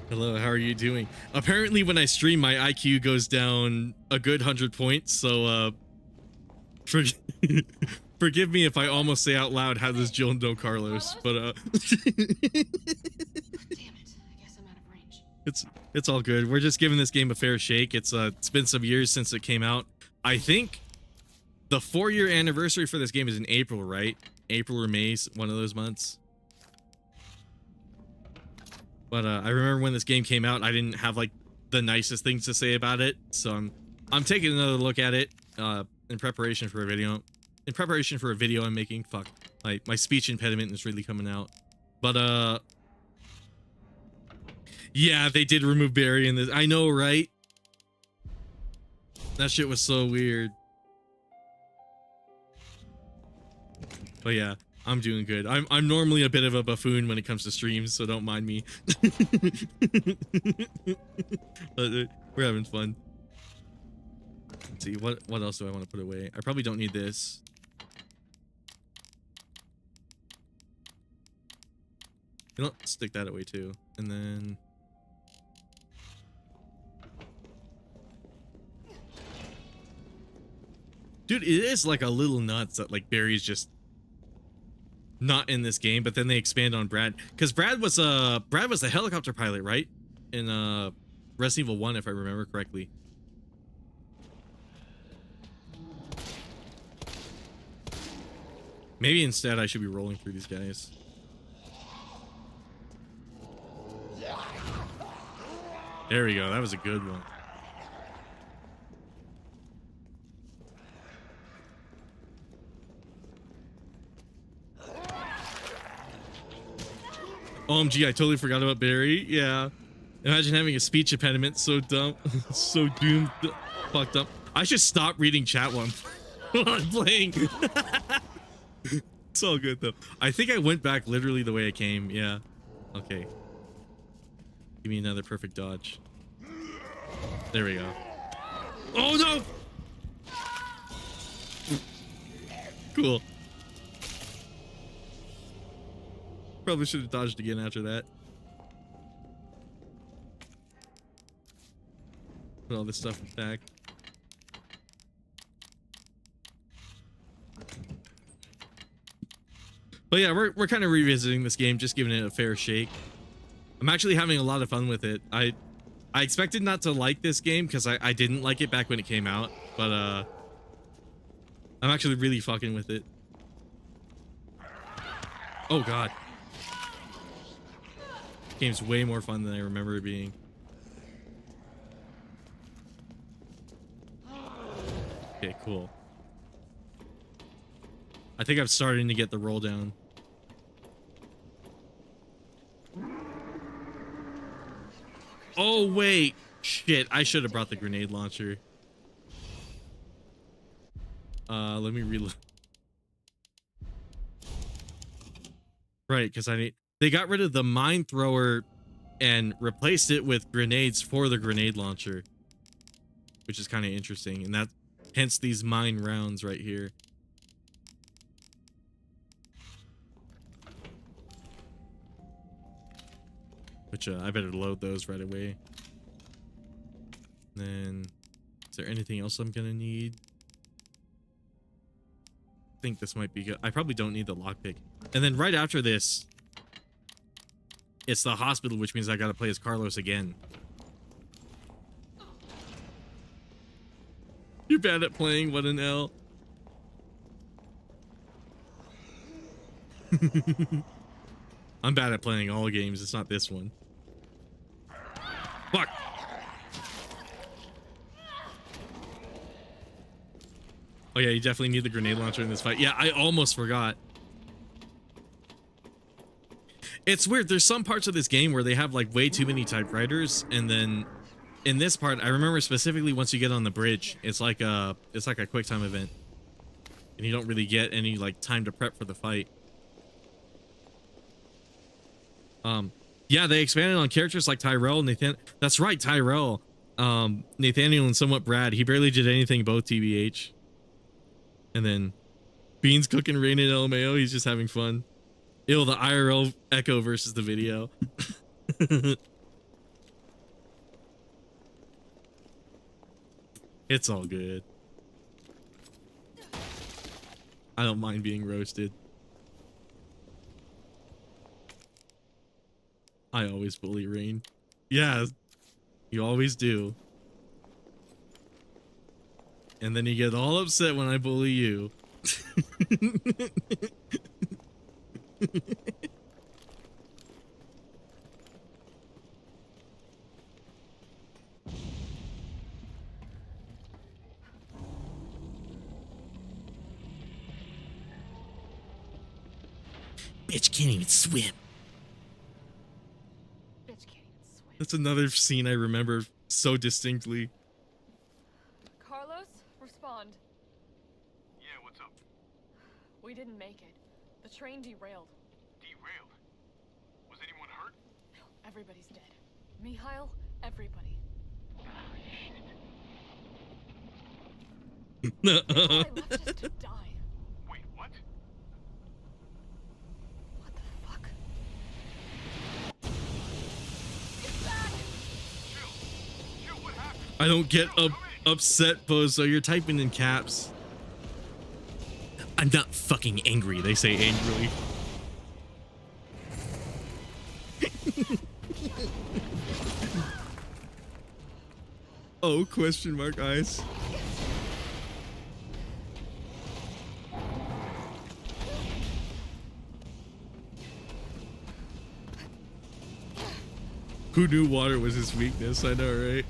Speaker 1: Hello, how are you doing? Apparently, when I stream, my IQ goes down a good 100 points, so, forgive me if I almost say out loud, how does Jill know Carlos? But,
Speaker 2: Damn it. I guess I'm out of range.
Speaker 1: It's all good. We're just giving this game a fair shake. It's been some years since it came out. I think the 4-year anniversary for this game is in April, right? April or May, one of those months. But I remember when this game came out, I didn't have like the nicest things to say about it, so I'm taking another look at it in preparation for a video. In preparation for a video I'm making. Fuck, my speech impediment is really coming out. But yeah, they did remove Barry in this. I know, right? That shit was so weird. But yeah, I'm doing good. I'm normally a bit of a buffoon when it comes to streams, so don't mind me. But, we're having fun. Let's see, what else do I want to put away? I probably don't need this. You know, stick that away too. And then dude, it is like a little nuts that like Barry's just not in this game, but then they expand on Brad, because Brad was the helicopter pilot, right? In Resident Evil 1, if I remember correctly. Maybe instead I should be rolling through these guys. There we go. That was a good one. OMG, I totally forgot about Barry. Yeah. Imagine having a speech impediment. So dumb. So doomed. Fucked up. I should stop reading chat while I'm playing. It's all good though. I think I went back literally the way I came. Yeah. Okay. Give me another perfect dodge. There we go. Oh no! Cool. Probably should have dodged again after that. Put all this stuff back. But yeah, we're kind of revisiting this game, just giving it a fair shake. I'm actually having a lot of fun with it. I expected not to like this game because I didn't like it back when it came out, but I'm actually really fucking with it. Oh god. Game's way more fun than I remember it being. Okay, cool. I think I'm starting to get the roll down. Oh wait, shit, I should have brought the grenade launcher. Let me reload. Right, because they got rid of the mine thrower and replaced it with grenades for the grenade launcher, which is kind of interesting, and that hence these mine rounds right here. Which I better load those right away. Then, is there anything else I'm gonna need? I think this might be good. I probably don't need the lockpick. And then right after this, it's the hospital, which means I gotta play as Carlos again. You're bad at playing, what an L. I'm bad at playing all games, it's not this one. Fuck! Oh yeah, you definitely need the grenade launcher in this fight. Yeah, I almost forgot. It's weird, there's some parts of this game where they have like way too many typewriters, and then in this part, I remember specifically once you get on the bridge, it's like a quick time event. And you don't really get any like time to prep for the fight. Yeah, they expanded on characters like Tyrell, Nathan. That's right, Tyrell. Nathaniel and somewhat Brad. He barely did anything both TBH. And then Beans cooking rain in LMAO. He's just having fun. Ew, the IRL echo versus the video. It's all good. I don't mind being roasted. I always bully Rain. Yeah, you always do. And then you get all upset when I bully you. Bitch can't even swim. That's another scene I remember so distinctly.
Speaker 2: Carlos, respond.
Speaker 3: Yeah, what's up?
Speaker 2: We didn't make it. The train derailed.
Speaker 3: Derailed? Was anyone hurt?
Speaker 2: No, everybody's dead. Mikhail, everybody.
Speaker 3: Oh,
Speaker 2: I left us to die.
Speaker 3: Wait, what?
Speaker 2: What the fuck?
Speaker 1: I don't get upset, Bo, so you're typing in caps. I'm not fucking angry, they say angrily. Oh, question mark eyes. Who knew water was his weakness? I know, right?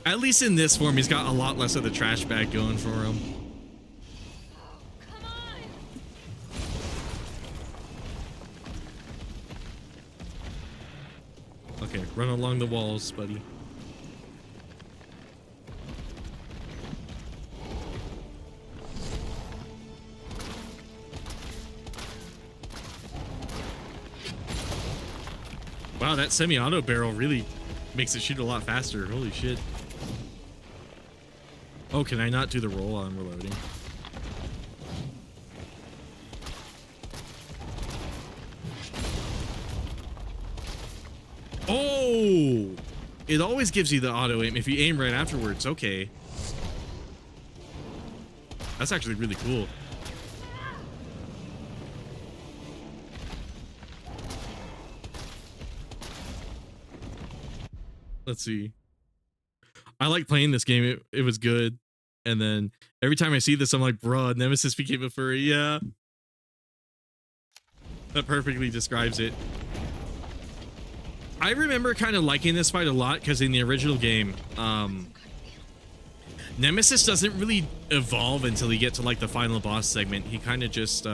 Speaker 1: At least in this form, he's got a lot less of the trash bag going for him.
Speaker 2: Come on!
Speaker 1: Okay, run along the walls, buddy. Wow, that semi-auto barrel really makes it shoot a lot faster. Holy shit. Oh, can I not do the roll while I'm reloading? Oh! It always gives you the auto aim if you aim right afterwards. Okay. That's actually really cool. Let's see. I like playing this game. It was good. And then every time I see this, I'm like, bruh, Nemesis became a furry. Yeah. That perfectly describes it. I remember kind of liking this fight a lot because in the original game, Nemesis doesn't really evolve until you get to like the final boss segment. He kind of just,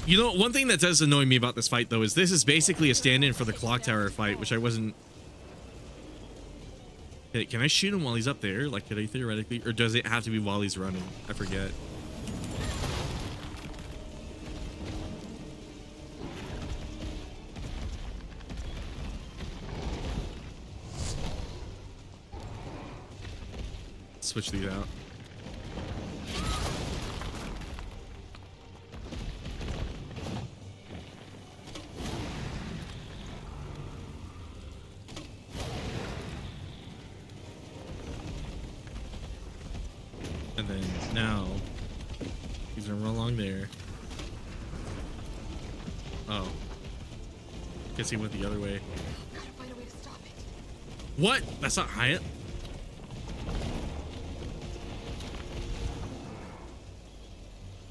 Speaker 1: you know, one thing that does annoy me about this fight though is this is basically a stand-in for the clock tower fight, which I wasn't. Hey, can I shoot him while he's up there? Like, could I theoretically, or does it have to be while he's running? I forget. Switch these out. And then now he's gonna run along there. Oh, guess he went the other way.
Speaker 2: Gotta find a way to stop it.
Speaker 1: What? That's not Hyatt.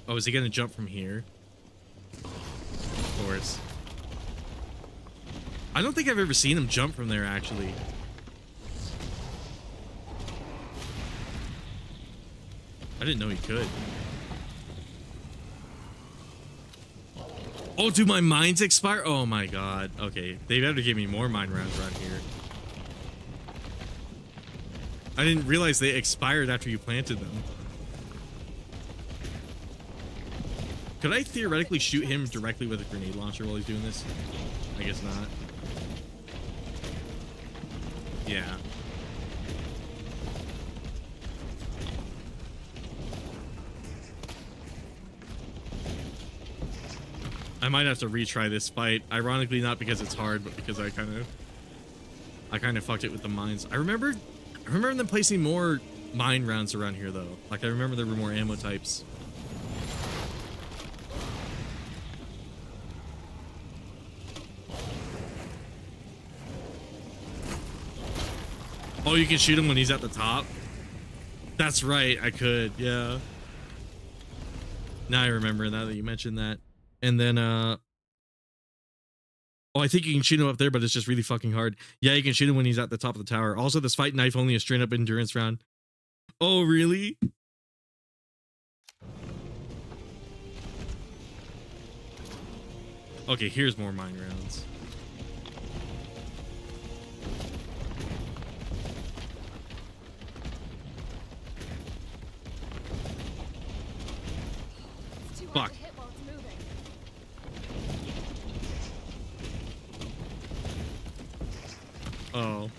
Speaker 1: Oh, is he gonna jump from here? Of course. I don't think I've ever seen him jump from there, actually. I didn't know he could. Oh, do my mines expire? Oh my god. Okay, they better give me more mine rounds around here. I didn't realize they expired after you planted them. Could I theoretically shoot him directly with a grenade launcher while he's doing this? I guess not. Yeah. I might have to retry this fight. Ironically, not because it's hard, but because I kind of fucked it with the mines. I remember them placing more mine rounds around here though. Like I remember there were more ammo types. Oh, you can shoot him when he's at the top? That's right, I could, yeah. Now I remember, now that you mentioned that. And then, oh, I think you can shoot him up there, but it's just really fucking hard. Yeah, you can shoot him when he's at the top of the tower. Also, this fight knife only a straight up endurance round. Oh, really? Okay, here's more mine rounds. Fuck. Oh.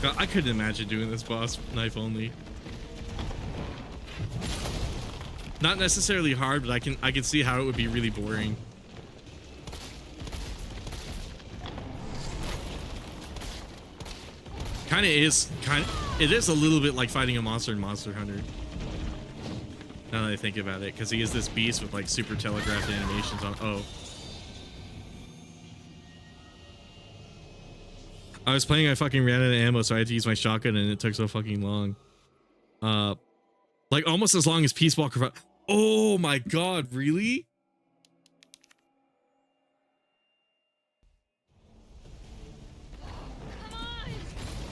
Speaker 1: God, I couldn't imagine doing this boss knife only. Not necessarily hard, but I can see how it would be really boring. It is a little bit like fighting a monster in Monster Hunter. Now that I think about it, because he is this beast with like super telegraphed animations on. Oh. I was playing, I fucking ran out of ammo, so I had to use my shotgun and it took so fucking long. Like almost as long as Peace Walker. Oh my god, really?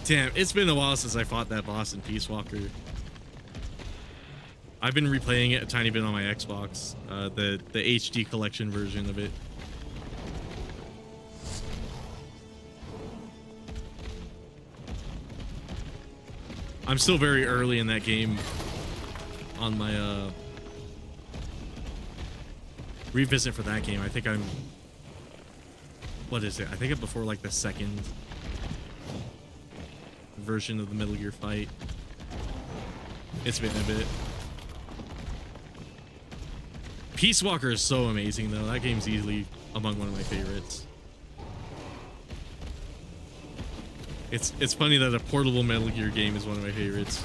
Speaker 1: Damn, it's been a while since I fought that boss in Peace Walker. I've been replaying it a tiny bit on my Xbox, the HD collection version of it. I'm still very early in that game on my revisit for that game. I think I'm, what is it? I think I'm before like the second version of the Metal Gear fight. It's been a bit. Peace Walker is so amazing though. That game's easily among one of my favorites. It's funny that a portable Metal Gear game is one of my favorites.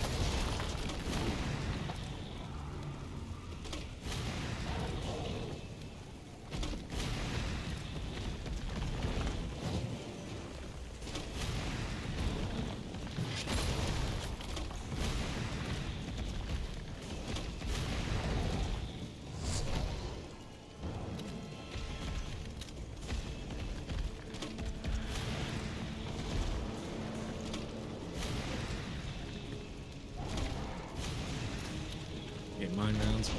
Speaker 1: Mine rounds.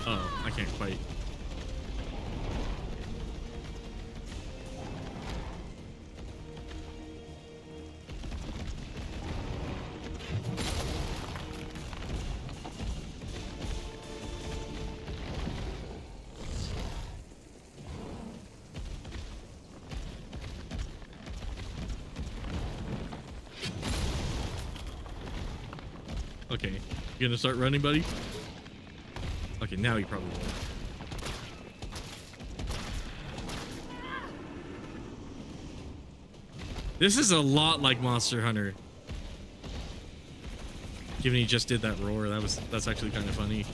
Speaker 1: Oh, I can't quite. Okay, you gonna start running, buddy? Okay, now you probably will. This is a lot like Monster Hunter. Given he just did that roar, that's actually kind of funny.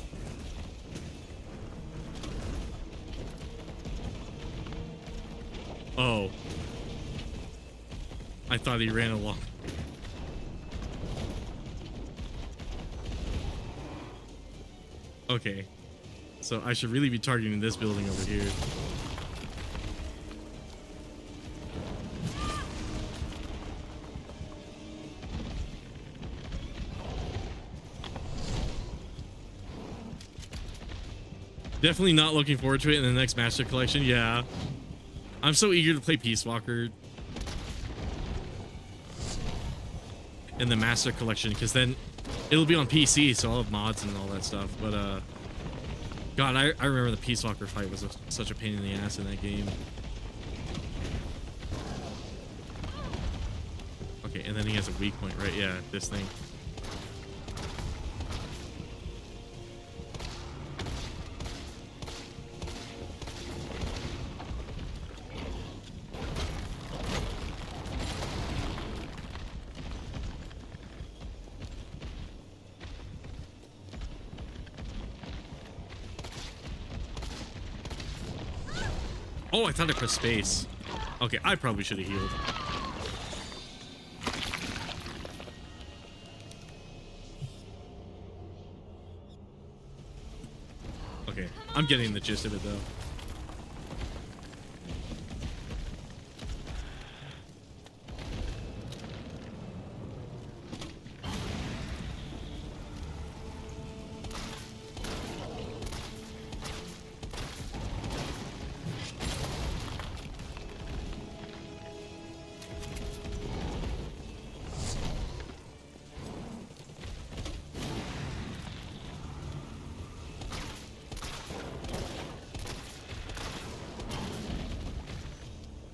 Speaker 1: Oh. I thought he ran along. Okay. So I should really be targeting this building over here. Definitely not looking forward to it in the next Master Collection. Yeah. I'm so eager to play Peace Walker in the Master Collection, because then it'll be on PC, so I'll have mods and all that stuff. But God, I remember the Peace Walker fight was such a pain in the ass in that game. Okay, and then he has a weak point, right? Yeah, this thing. Oh, I thought I pressed space. Okay, I probably should have healed. Okay, I'm getting the gist of it though.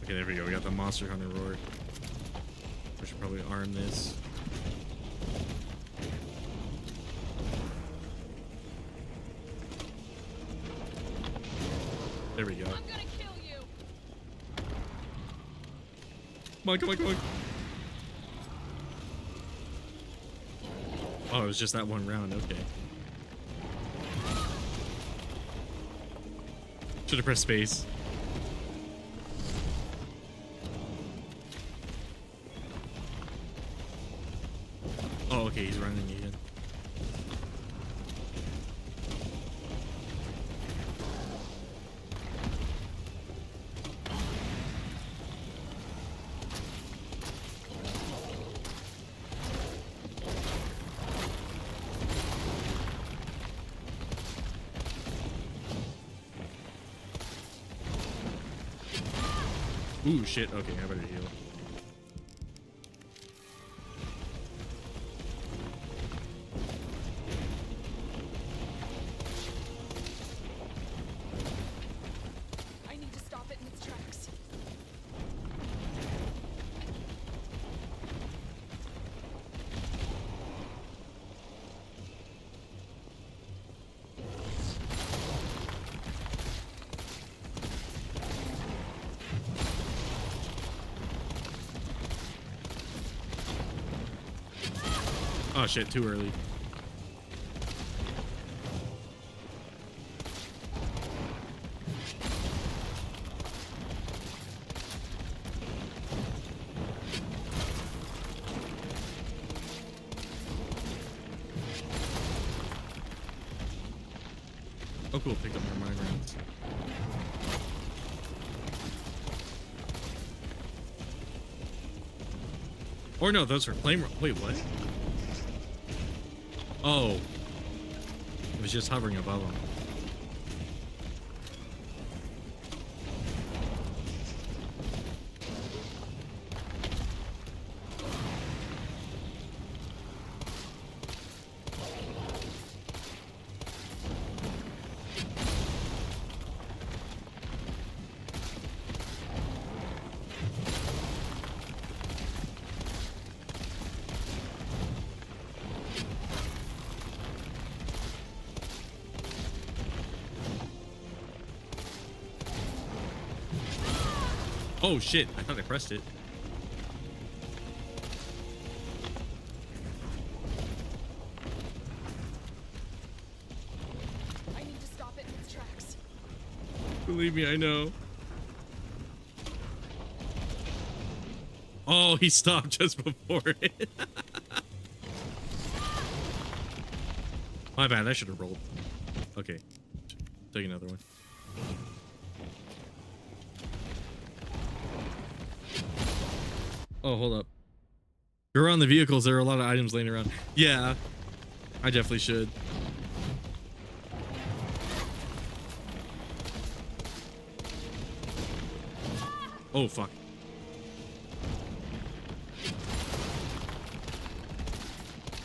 Speaker 1: Okay, there we go. We got the Monster Hunter roar. I should probably arm this. There we go. I'm gonna kill you. Come on, come on, come on. Oh, it was just that one round. Okay. Should have pressed space. Oh, okay, he's running again. Ooh, shit. Okay, I better heal.
Speaker 2: I need to stop it in its tracks.
Speaker 1: Oh shit, too early. Oh cool, pick up more mine rounds. Or no, those are flame. Wait, what? Oh. It was just hovering above them. Oh shit, I thought I pressed it.
Speaker 2: I need to stop it in its tracks.
Speaker 1: Believe me, I know. Oh, he stopped just before it. My bad, I should have rolled. Okay, take another one. Oh, hold up. You're around the vehicles, there are a lot of items laying around. Yeah, I definitely should. Oh, fuck.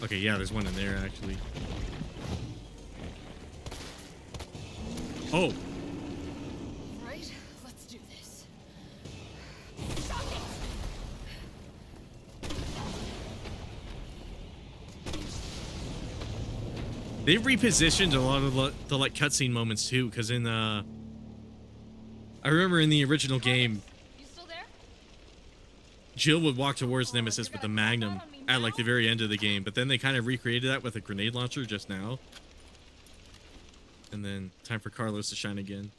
Speaker 1: Okay, yeah, there's one in there, actually. Oh.
Speaker 2: Right? Let's do this.
Speaker 1: They repositioned a lot of the like cutscene moments too, because in I remember in the original game,
Speaker 2: You still there?
Speaker 1: Jill would walk towards Nemesis with the Magnum at like the very end of the game, but then they kind of recreated that with a grenade launcher just now. And then time for Carlos to shine again.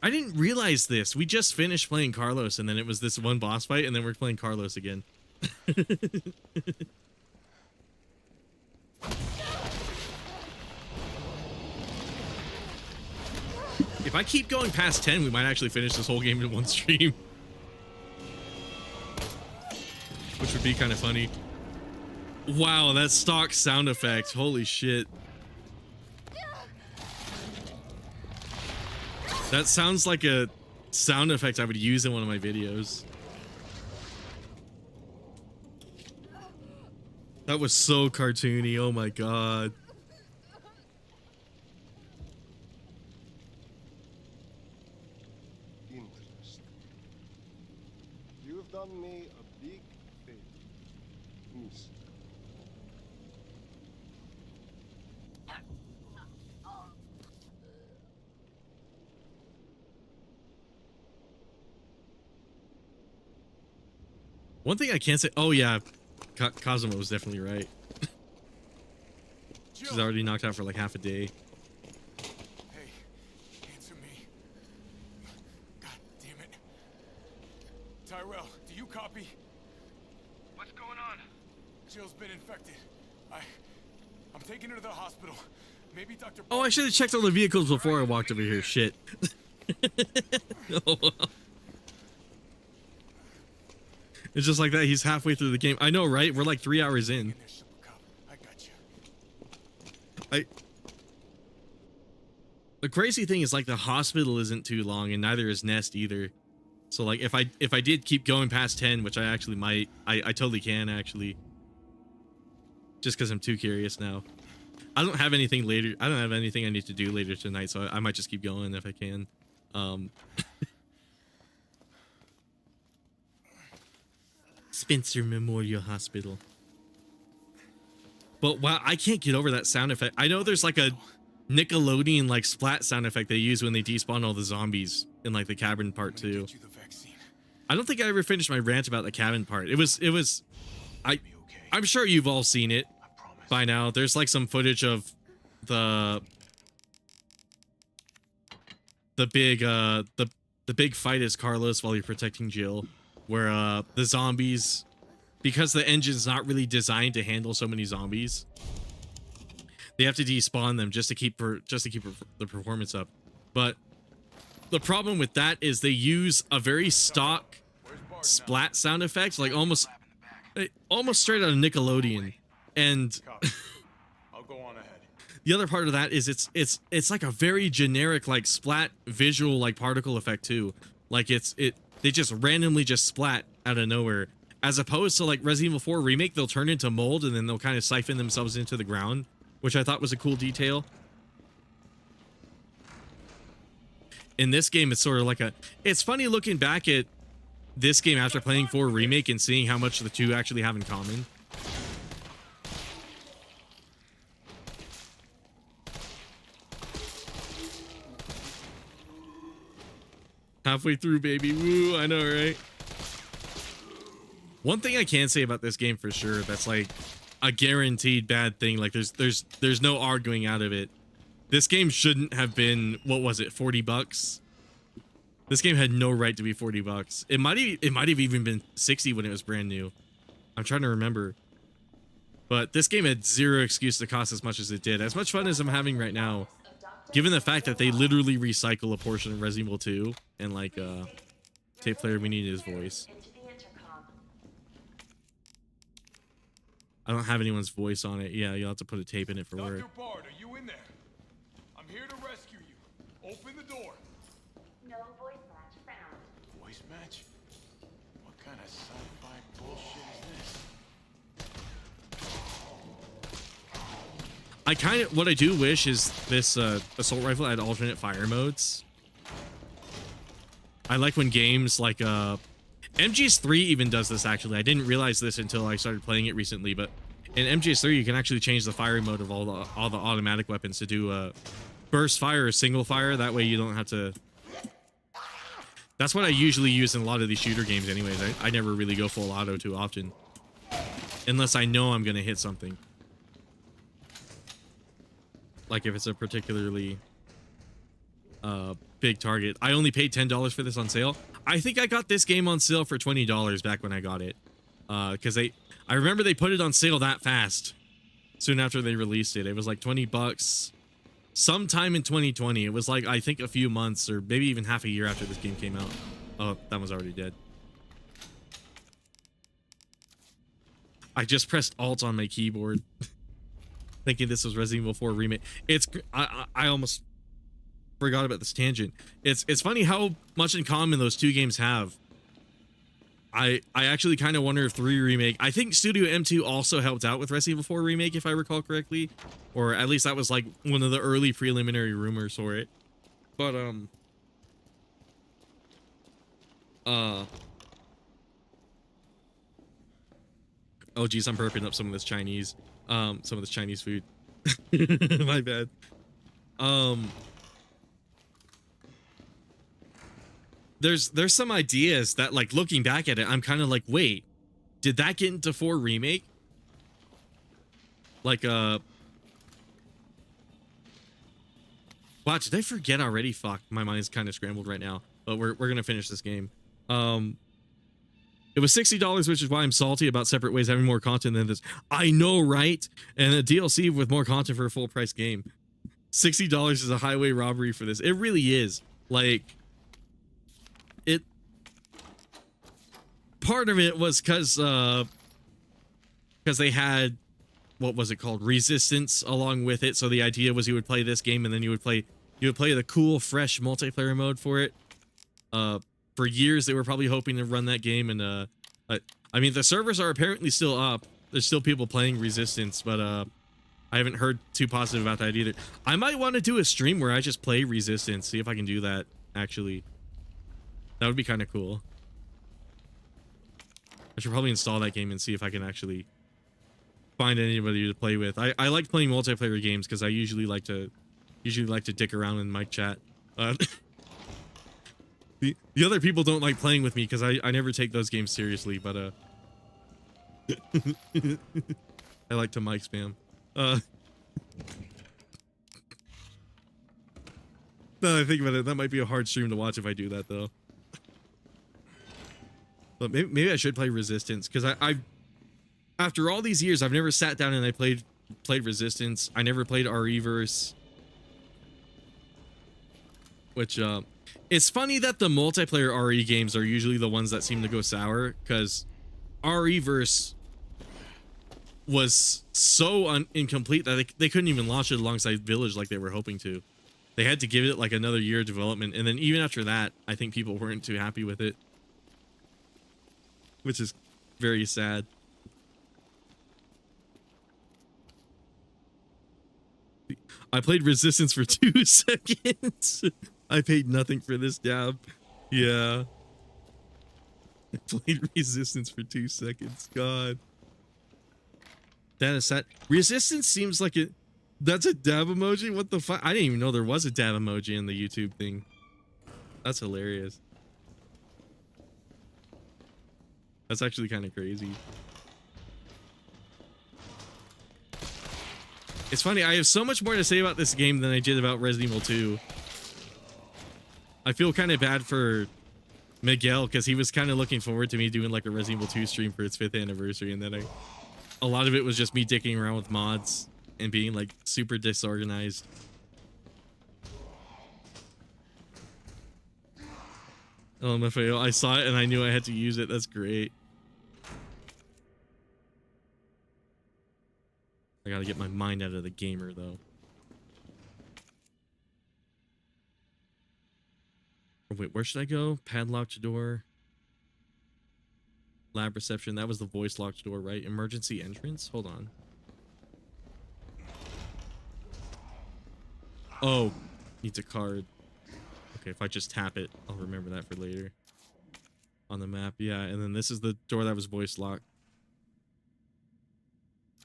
Speaker 1: I didn't realize this. We just finished playing Carlos, and then it was this one boss fight, and then we're playing Carlos again. If I keep going past 10, we might actually finish this whole game in one stream. Which would be kind of funny. Wow, that stock sound effect. Holy shit. That sounds like a sound effect I would use in one of my videos. That was so cartoony. Oh my god.
Speaker 8: Interest. You have done me a big favor, miss.
Speaker 1: One thing I can't say. Oh yeah, Cosmo was definitely right. She's already knocked out for like half a day.
Speaker 6: Hey, answer me. God damn it. Tyrell, do you copy?
Speaker 12: What's going on?
Speaker 6: Jill's been infected. I'm taking her to the hospital. Maybe Dr.
Speaker 1: Oh, I should have checked all the vehicles before I walked over here. Shit. Oh, well. It's just like that. He's halfway through the game. I know, right? We're like 3 hours in.
Speaker 6: I got you.
Speaker 1: The crazy thing is like the hospital isn't too long, and neither is Nest either. So like if I did keep going past 10, which I actually might, I totally can actually. Just because I'm too curious now. I don't have anything later. I don't have anything I need to do later tonight, so I might just keep going if I can. Spencer Memorial Hospital. But wow, I can't get over that sound effect. I know there's like a Nickelodeon like splat sound effect they use when they despawn all the zombies in like the cabin part 2. I don't think I ever finished my rant about the cabin part. I'm sure you've all seen it by now. There's like some footage of the big fight as Carlos while you're protecting Jill, where the zombies, because the engine's not really designed to handle so many zombies, they have to despawn them just to keep the performance up. But the problem with that is they use a very stock splat sound effect, like almost straight out of Nickelodeon. And
Speaker 6: I'll go on ahead.
Speaker 1: the other part of that is it's like a very generic like splat visual like particle effect too. Like they just randomly just splat out of nowhere. As opposed to like Resident Evil 4 Remake, they'll turn into mold and then they'll kind of siphon themselves into the ground, which I thought was a cool detail. In this game, it's sort of like it's funny looking back at this game after playing 4 Remake and seeing how much the two actually have in common. Halfway through, baby. Woo, I know, right? One thing I can say about this game for sure, that's like a guaranteed bad thing, like there's no arguing out of it. This game shouldn't have been, what was it, $40? This game had no right to be $40. It might have even been 60 when it was brand new. I'm trying to remember. But this game had zero excuse to cost as much as it did. As much fun as I'm having right now, given the fact that they literally recycle a portion of Resident Evil 2 and like tape player, we need his voice. I don't have anyone's voice on it. Yeah, you'll have to put a tape in it for work.
Speaker 6: Dr. Bard, are you in there? I'm here to rescue you. Open the door.
Speaker 14: No voice match found.
Speaker 6: Voice match? What kind of sci-fi bullshit is this?
Speaker 1: What I do wish is this assault rifle had alternate fire modes. I like when games like MGS3 even does this actually. I didn't realize this until I started playing it recently, but in MGS3 you can actually change the firing mode of all the automatic weapons to do burst fire or single fire. That way you don't have to. That's what I usually use in a lot of these shooter games anyways. I never really go full auto too often. Unless I know I'm gonna hit something. Like if it's a particularly big target. I only paid $10 for this on sale. I think I got this game on sale for $20 back when I got it. Because I remember they put it on sale that fast. Soon after they released it. It was like $20 sometime in 2020. It was like, I think a few months or maybe even half a year after this game came out. Oh, that one's already dead. I just pressed Alt on my keyboard. Thinking this was Resident Evil 4 Remake. I almost forgot about this tangent. It's funny how much in common those two games have. I actually kind of wonder if 3 Remake, I think Studio M2 also helped out with Resident Evil 4 Remake if I recall correctly, or at least that was like one of the early preliminary rumors for it. But oh geez, I'm burping up some of this Chinese food. My bad. There's some ideas that, like, looking back at it, I'm kind of like, wait, did that get into 4 Remake? Like, wow, did I forget already? Fuck, my mind's kind of scrambled right now. But we're gonna finish this game. It was $60, which is why I'm salty about Separate Ways having more content than this. I know, right? And a DLC with more content for a full price game. $60 is a highway robbery for this. It really is. Like, part of it was because they had, what was it called, Resistance along with it. So the idea was you would play this game and then you would play the cool, fresh multiplayer mode for it. for years they were probably hoping to run that game, and I mean the servers are apparently still up. There's still people playing Resistance, but I haven't heard too positive about that either. I might want to do a stream where I just play Resistance, see if I can do that actually. That would be kind of cool. I should probably install that game and see if I can actually find anybody to play with. I like playing multiplayer games because I usually like to dick around in mic chat. The other people don't like playing with me because I never take those games seriously, but I like to mic spam. Now that I think about it, that might be a hard stream to watch if I do that though. But maybe I should play Resistance because I after all these years I've never sat down and I played Resistance. I never played RE-verse, which it's funny that the multiplayer RE games are usually the ones that seem to go sour because RE-verse was so incomplete that they couldn't even launch it alongside Village like they were hoping to. They had to give it like another year of development, and then even after that I think people weren't too happy with it, which is very sad. I played Resistance for 2 seconds. I paid nothing for this dab. Yeah. I played Resistance for 2 seconds. God. That is sad. Resistance seems like it. That's a dab emoji? What the fuck? I didn't even know there was a dab emoji in the YouTube thing. That's hilarious. That's actually kind of crazy. It's funny, I have so much more to say about this game than I did about Resident Evil 2. I feel kind of bad for Miguel because he was kind of looking forward to me doing like a Resident Evil 2 stream for its 5th anniversary, and then a lot of it was just me dicking around with mods and being like super disorganized. LMFAO, I saw it and I knew I had to use it. That's great. I gotta get my mind out of the gamer though. Oh, wait, where should I go? Padlocked door. Lab reception. That was the voice locked door, right? Emergency entrance? Hold on. Oh, needs a card. Okay, if I just tap it, I'll remember that for later. On the map, yeah. And then this is the door that was voice locked.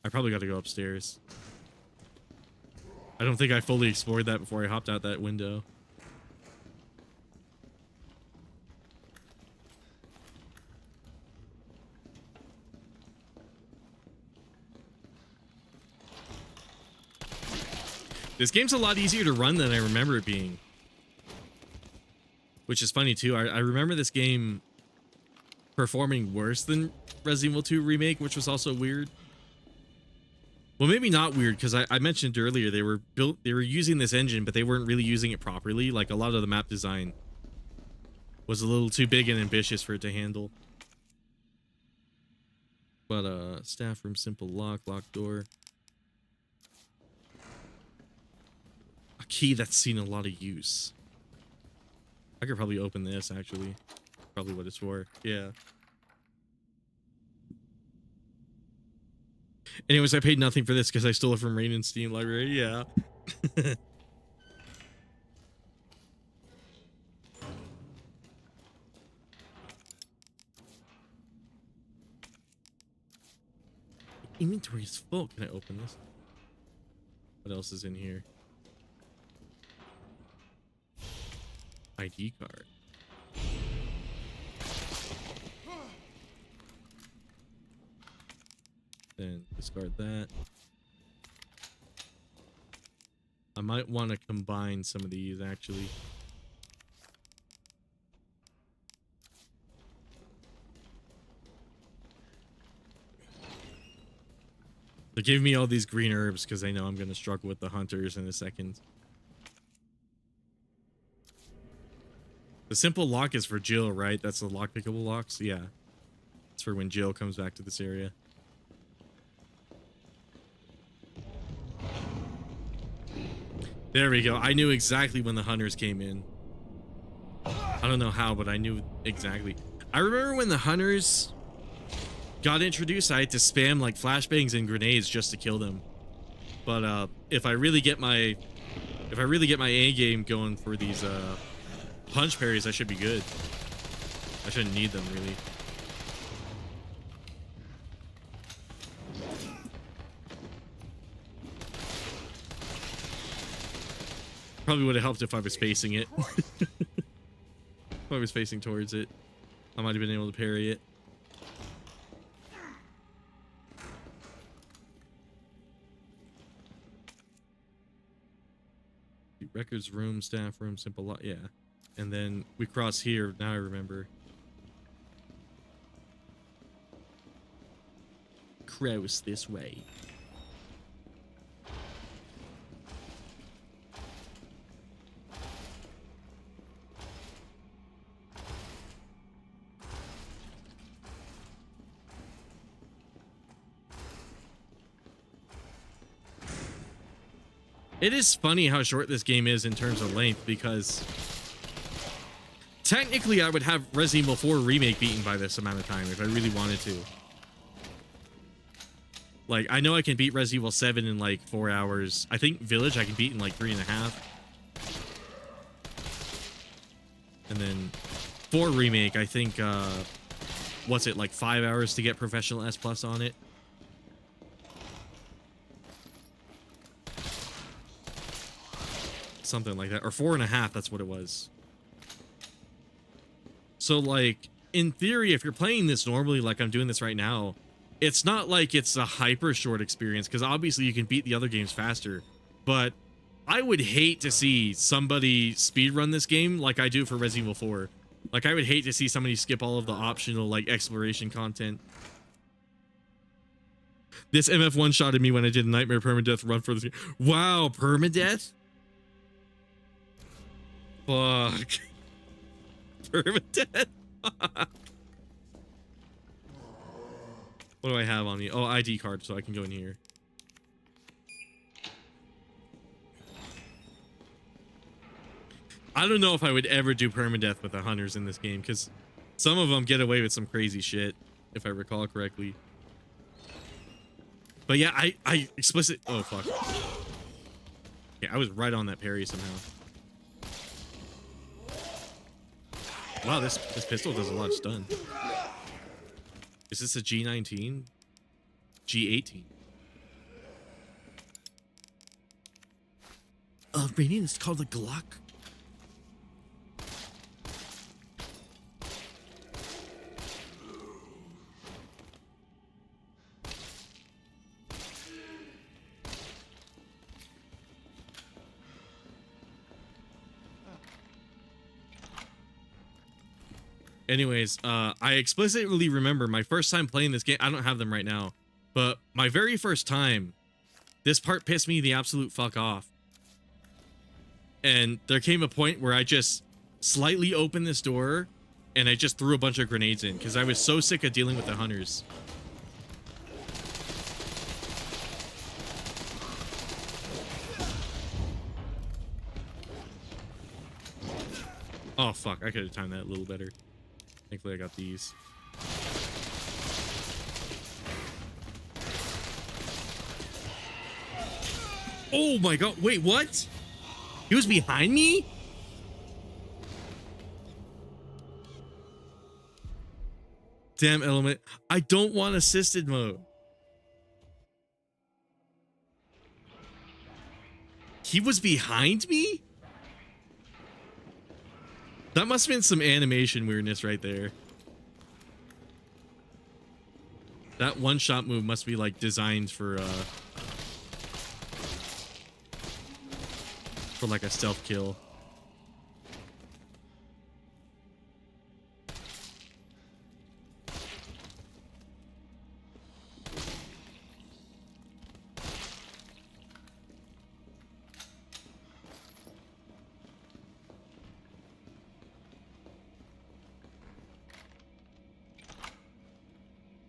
Speaker 1: I probably got to go upstairs. I don't think I fully explored that before I hopped out that window. This game's a lot easier to run than I remember it being. Which is funny too. I remember this game performing worse than Resident Evil 2 Remake, which was also weird. Well, maybe not weird, because I mentioned earlier they were using this engine, but they weren't really using it properly. Like a lot of the map design was a little too big and ambitious for it to handle. But staff room, simple lock, locked door. A key that's seen a lot of use. I could probably open this actually. Probably what it's for. Yeah. Anyways, I paid nothing for this because I stole it from Rain and Steam Library. Yeah. Inventory is full. Can I open this? What else is in here? ID card. Then discard that. I might want to combine some of these actually. They give me all these green herbs because they know I'm going to struggle with the hunters in a second. The simple lock is for Jill, right? That's the lock pickable locks? Yeah. It's for when Jill comes back to this area. There we go. I knew exactly when the hunters came in. I don't know how, but I knew exactly. I remember when the hunters got introduced, I had to spam like flashbangs and grenades just to kill them. But if I really get my A game going for these punch parries, I should be good. I shouldn't need them really. Probably would have helped if I was facing it. If I was facing towards it, I might have been able to parry it. Records room, staff room, simple lot, yeah. And then we cross here, now I remember. Cross this way. It is funny how short this game is in terms of length, because technically I would have Resident Evil 4 Remake beaten by this amount of time if I really wanted to. Like, I know I can beat Resident Evil 7 in like 4 hours. I think Village I can beat in like 3.5. And then 4 Remake, I think, what's it, like 5 hours to get Professional S Plus on it? Something like that, or 4.5, that's what it was. So like, in theory, if you're playing this normally like I'm doing this right now, it's not like it's a hyper short experience, because obviously you can beat the other games faster, but I would hate to see somebody speedrun this game like I do for Resident Evil 4. Like, I would hate to see somebody skip all of the optional like exploration content. This MF one-shotted me when I did a Nightmare permadeath run for this game. Wow, permadeath? Fuck. Permadeath? Fuck. What do I have on me? Oh, ID card, so I can go in here. I don't know if I would ever do permadeath with the hunters in this game, because some of them get away with some crazy shit, if I recall correctly. But yeah, I explicit. Oh fuck. Yeah, I was right on that parry somehow. Wow, this pistol does a lot of stun. Is this a G19? G18. Rainian, it's called a Glock. Anyways, I explicitly remember my first time playing this game. I don't have them right now, but my very first time, this part pissed me the absolute fuck off. And there came a point where I just slightly opened this door and I just threw a bunch of grenades in because I was so sick of dealing with the hunters. Oh fuck, I could have timed that a little better. Thankfully I got these. Oh my god, wait, what? He was behind me? Damn, Element. I don't want assisted mode. He was behind me? That must have been some animation weirdness right there. That one-shot move must be like designed for like a stealth kill.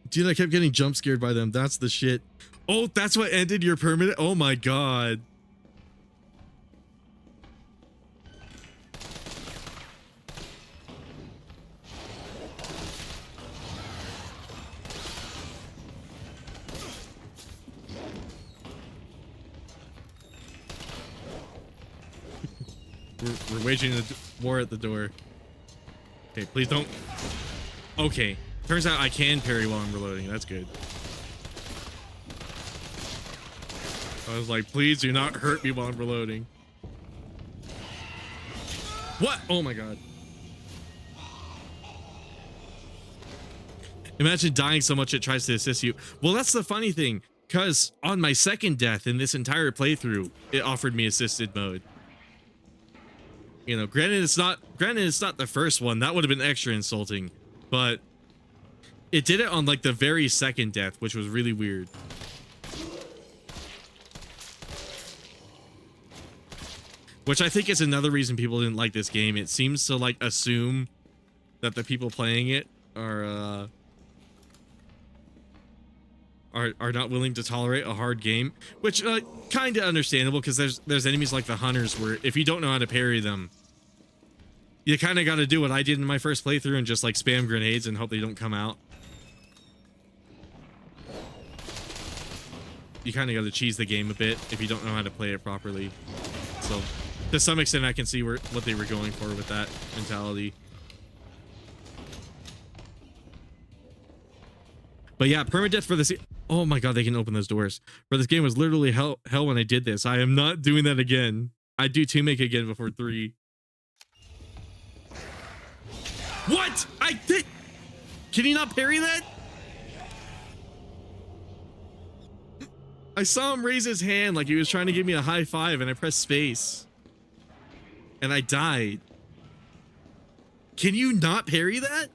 Speaker 1: Dude, I kept getting jump scared by them. That's the shit. Oh, that's what ended your permanent. Oh my god. We're waging a war at the door. Okay, please don't. Okay, turns out I can parry while I'm reloading. That's good. I was like, please do not hurt me while I'm reloading. What? Oh my god. Imagine dying so much it tries to assist you. Well, that's the funny thing, because on my second death in this entire playthrough, it offered me assisted mode. You know, granted it's not the first one. That would have been extra insulting, but it did it on like the very second death, which was really weird. Which I think is another reason people didn't like this game. It seems to like assume that the people playing it are not willing to tolerate a hard game, which kind of understandable, because there's enemies like the hunters where if you don't know how to parry them, you kind of got to do what I did in my first playthrough and just like spam grenades and hope they don't come out. You kind of got to cheese the game a bit if you don't know how to play it properly. So to some extent I can see what they were going for with that mentality. But yeah, permadeath for this. Oh my god, they can open those doors. For this game was literally hell when I did this. I am not doing that again. I'd do 2 make again before 3. What? I did. Can you not parry that? I saw him raise his hand like he was trying to give me a high five, and I pressed space. And I died. Can you not parry that?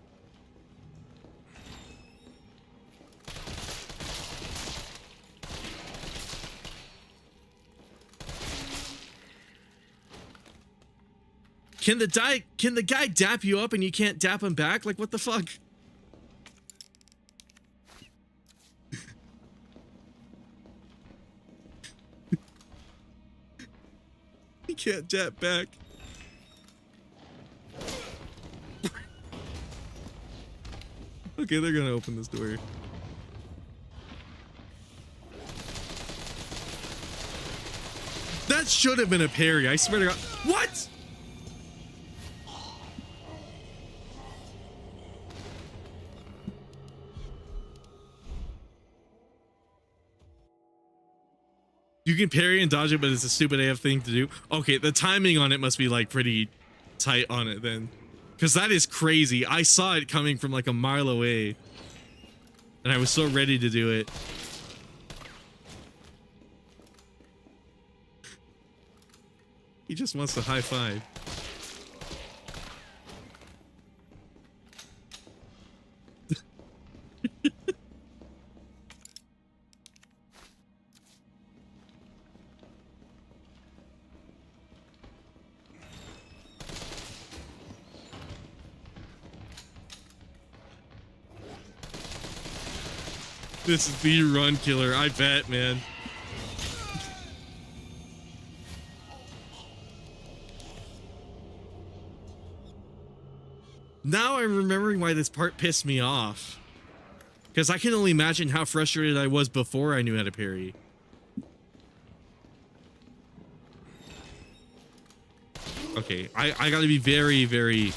Speaker 1: Can the guy dap you up and you can't dap him back? Like, what the fuck? He can't dap back. Okay, they're gonna open this door. That should have been a parry. I swear to God. What? You can parry and dodge it, but it's a stupid AF thing to do. Okay, the timing on it must be like pretty tight on it then. Because that is crazy. I saw it coming from like a mile away. And I was so ready to do it. He just wants to high five. This is the run killer, I bet, man. Now I'm remembering why this part pissed me off. Because I can only imagine how frustrated I was before I knew how to parry. Okay, I gotta be very, very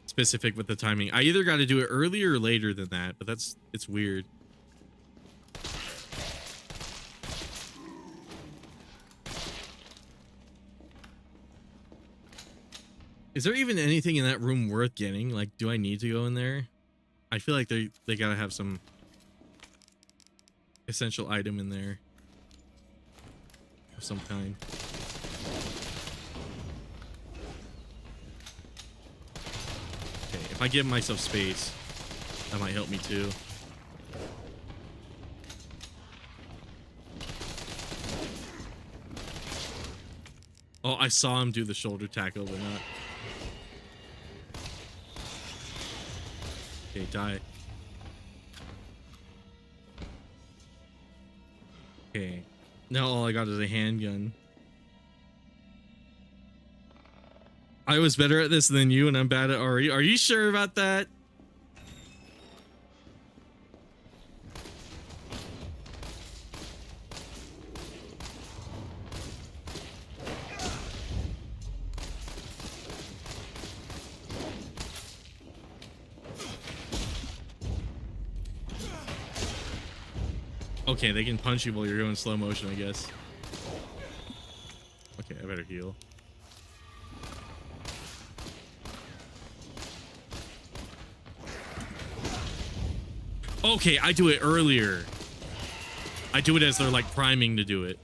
Speaker 1: specific with the timing. I either gotta do it earlier or later than that, but it's weird. Is there even anything in that room worth getting? Like, do I need to go in there? I feel like they gotta have some essential item in there of some kind. Okay, if I give myself space, that might help me too. Oh, I saw him do the shoulder tackle, but not. Okay, die. Okay. Now all I got is a handgun. I was better at this than you, and I'm bad at RE. Are you sure about that? Okay, they can punch you while you're going slow motion, I guess. Okay, I better heal. Okay, I do it earlier. I do it as they're like priming to do it.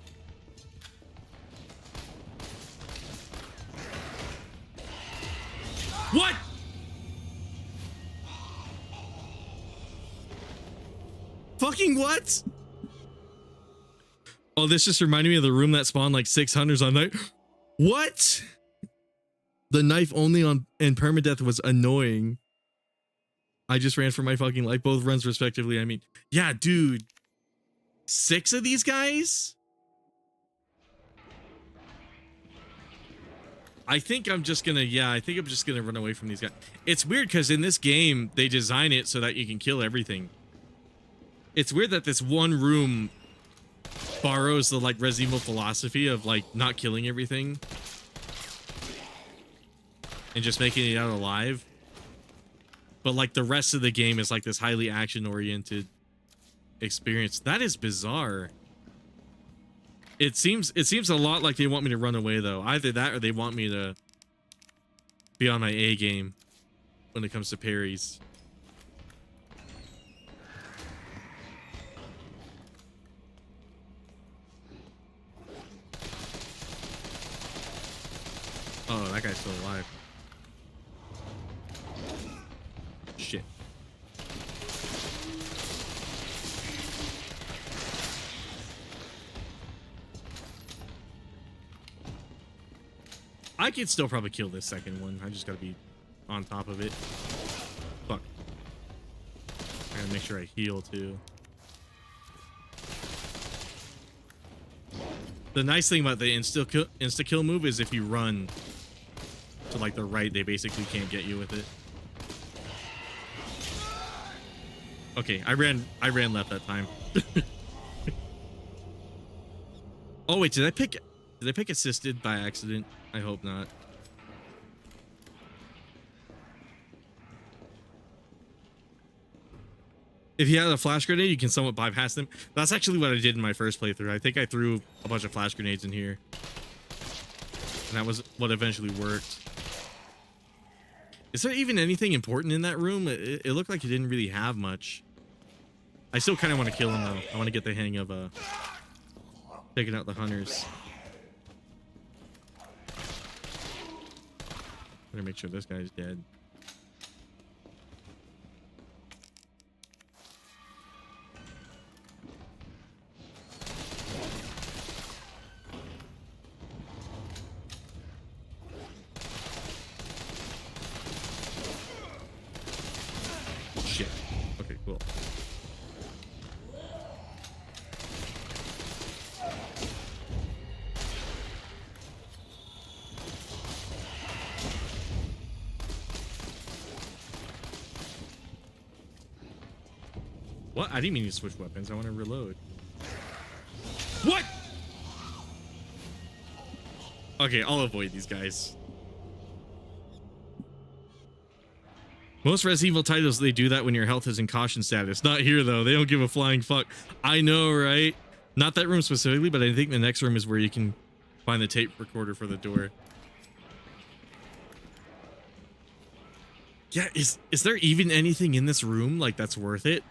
Speaker 1: What? Fucking what? Oh, this just reminded me of the room that spawned like 600s on night. What? The knife only on and permadeath was annoying. I just ran for my fucking life, both runs respectively. I mean, yeah, dude. 6 of these guys? I think I'm just gonna, I think I'm just gonna run away from these guys. It's weird because in this game, they design it so that you can kill everything. It's weird that this one room borrows the like Resident Evil philosophy of like not killing everything and just making it out alive. But like the rest of the game is like this highly action-oriented experience. That is bizarre. It seems a lot like they want me to run away though. Either that or they want me to be on my A game when it comes to parries. Oh, that guy's still alive. Shit. I could still probably kill this second one. I just gotta be on top of it. Fuck. I gotta make sure I heal too. The nice thing about the insta kill move is if you run to like the right, they basically can't get you with it. Okay, I ran left that time. Oh wait, did I pick assisted by accident? I hope not. If you had a flash grenade, you can somewhat bypass them. That's actually what I did in my first playthrough. I think I threw a bunch of flash grenades in here. And that was what eventually worked. Is there even anything important in that room? It looked like it didn't really have much. I still kind of want to kill him though. I want to get the hang of taking out the hunters. Better make sure this guy's dead. Shit. Okay, cool. What? I didn't mean to switch weapons. I want to reload. What? Okay, I'll avoid these guys. Most Resident Evil titles, they do that when your health is in caution status. Not here, though. They don't give a flying fuck. I know, right? Not that room specifically, but I think the next room is where you can find the tape recorder for the door. Yeah, is there even anything in this room, like, that's worth it?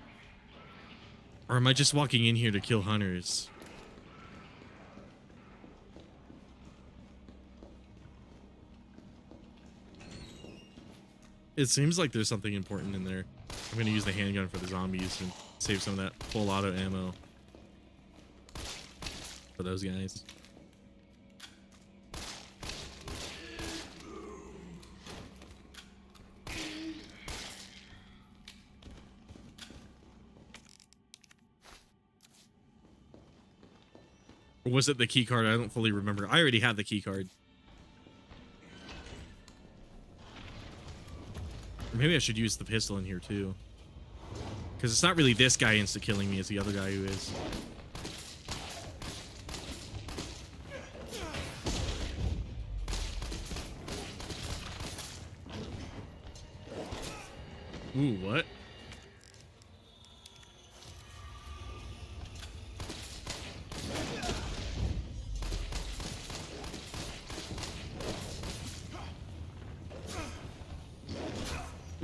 Speaker 1: Or am I just walking in here to kill hunters? It seems like there's something important in there. I'm gonna use the handgun for the zombies and save some of that full auto ammo for those guys. Or was it the key card? I don't fully remember. I already had the key card. Or maybe I should use the pistol in here too. Because it's not really this guy insta-killing me, it's the other guy who is. Ooh, what?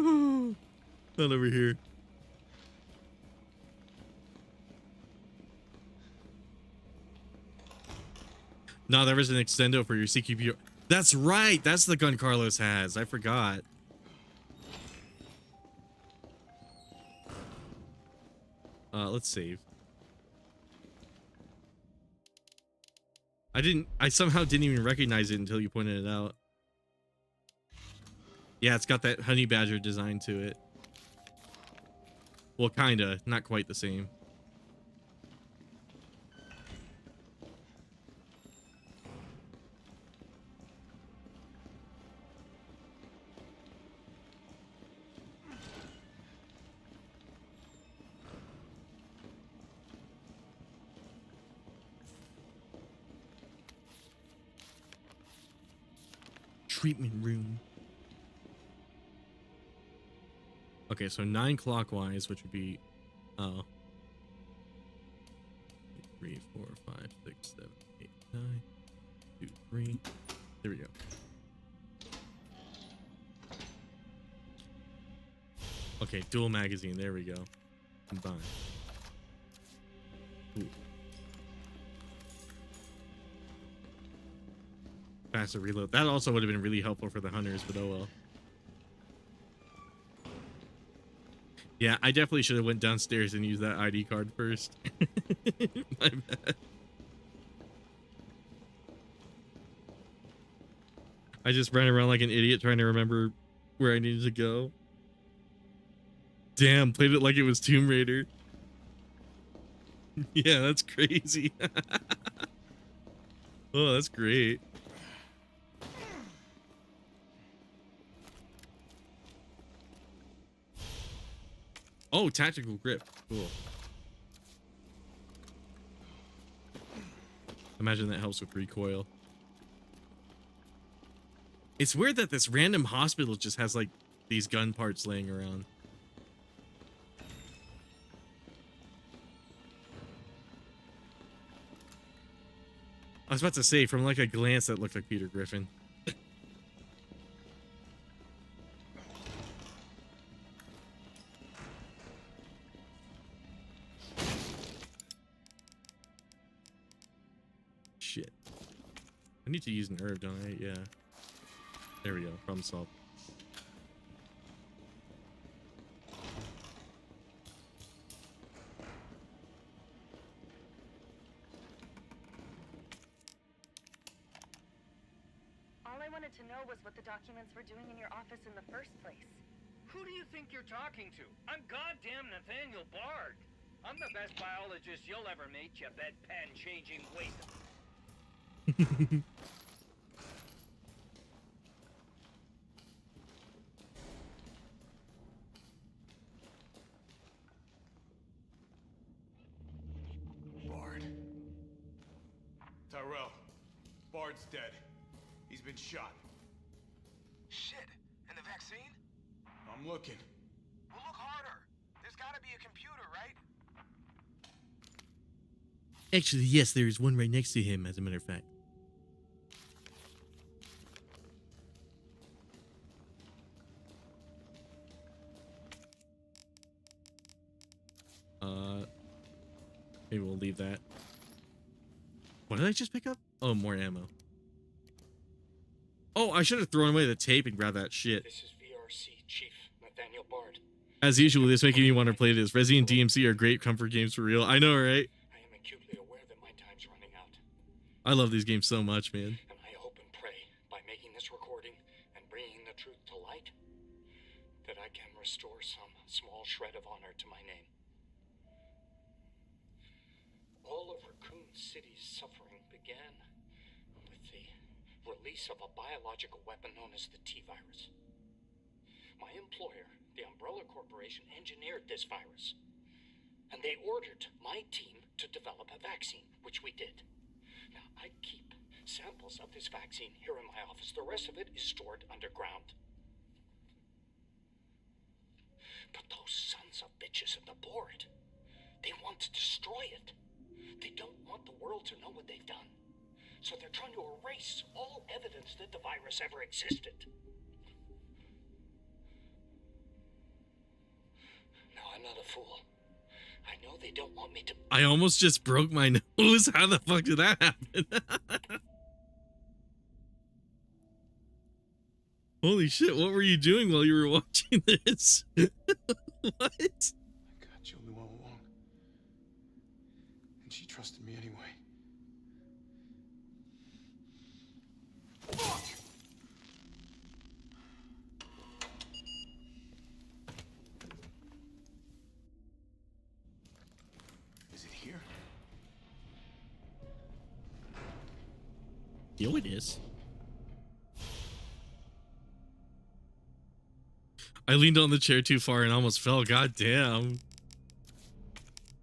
Speaker 1: Not over here. No, there was an extendo for your CQB. That's right. That's the gun Carlos has. I forgot. Let's save. I somehow didn't even recognize it until you pointed it out. Yeah, it's got that honey badger design to it. Well, kinda, not quite the same. Treatment room. Okay, so 9 clockwise, which would be 3, 4, 5, 6, 7, 8, 9, 2, 3. There we go. Okay, dual magazine. There we go. Combine. Ooh. Faster reload. That also would have been really helpful for the hunters, but oh well. Yeah, I definitely should have went downstairs and used that ID card first. My bad. I just ran around like an idiot trying to remember where I needed to go. Damn, played it like it was Tomb Raider. Yeah, that's crazy. Oh, that's great. Oh, tactical grip. Cool. Imagine that helps with recoil. It's weird that this random hospital just has like these gun parts laying around. I was about to say, from like a glance, that looked like Peter Griffin. Shit. I need to use an herb, don't I? Yeah. There we go. Problem solved.
Speaker 14: All I wanted to know was what the documents were doing in your office in the first place.
Speaker 13: Who do you think you're talking to? I'm goddamn Nathaniel Bard. I'm the best biologist you'll ever meet, you bedpan-changing waste.
Speaker 6: Bard. Tyrell. Bard's dead. He's been shot.
Speaker 12: Shit. And the vaccine?
Speaker 6: I'm looking.
Speaker 12: Well, look harder. There's gotta be a computer, right?
Speaker 1: Actually, yes, there is one right next to him, as a matter of fact. Maybe we'll leave that. What did I just pick up? Oh, more ammo. Oh, I should have thrown away the tape and grabbed that shit.
Speaker 15: This is VRC Chief Nathaniel Bard.
Speaker 1: As usual, this making me want to play this. Resi and DMC are great comfort games for real. I know, right?
Speaker 15: I am acutely aware that my time's running out.
Speaker 1: I love these games so much, man.
Speaker 15: And I hope and pray, by making this recording and bringing the truth to light, that I can restore some small shred of honor to my name. All of Raccoon City's suffering began with the release of a biological weapon known as the T-virus. My employer, the Umbrella Corporation, engineered this virus, and they ordered my team to develop a vaccine, which we did. Now, I keep samples of this vaccine here in my office. The rest of it is stored underground. But those sons of bitches in the board, they want to destroy it. They don't want the world to know what they've done. So they're trying to erase all evidence that the virus ever existed. fool. I know they don't want me to.
Speaker 1: I almost just broke my nose. How the fuck did that happen? Holy shit, what were you doing while you were watching this? What?
Speaker 6: God, Jill knew all along. And she trusted me anyway. Fuck! Is it here?
Speaker 1: Yo, it is. I leaned on the chair too far and almost fell. God damn.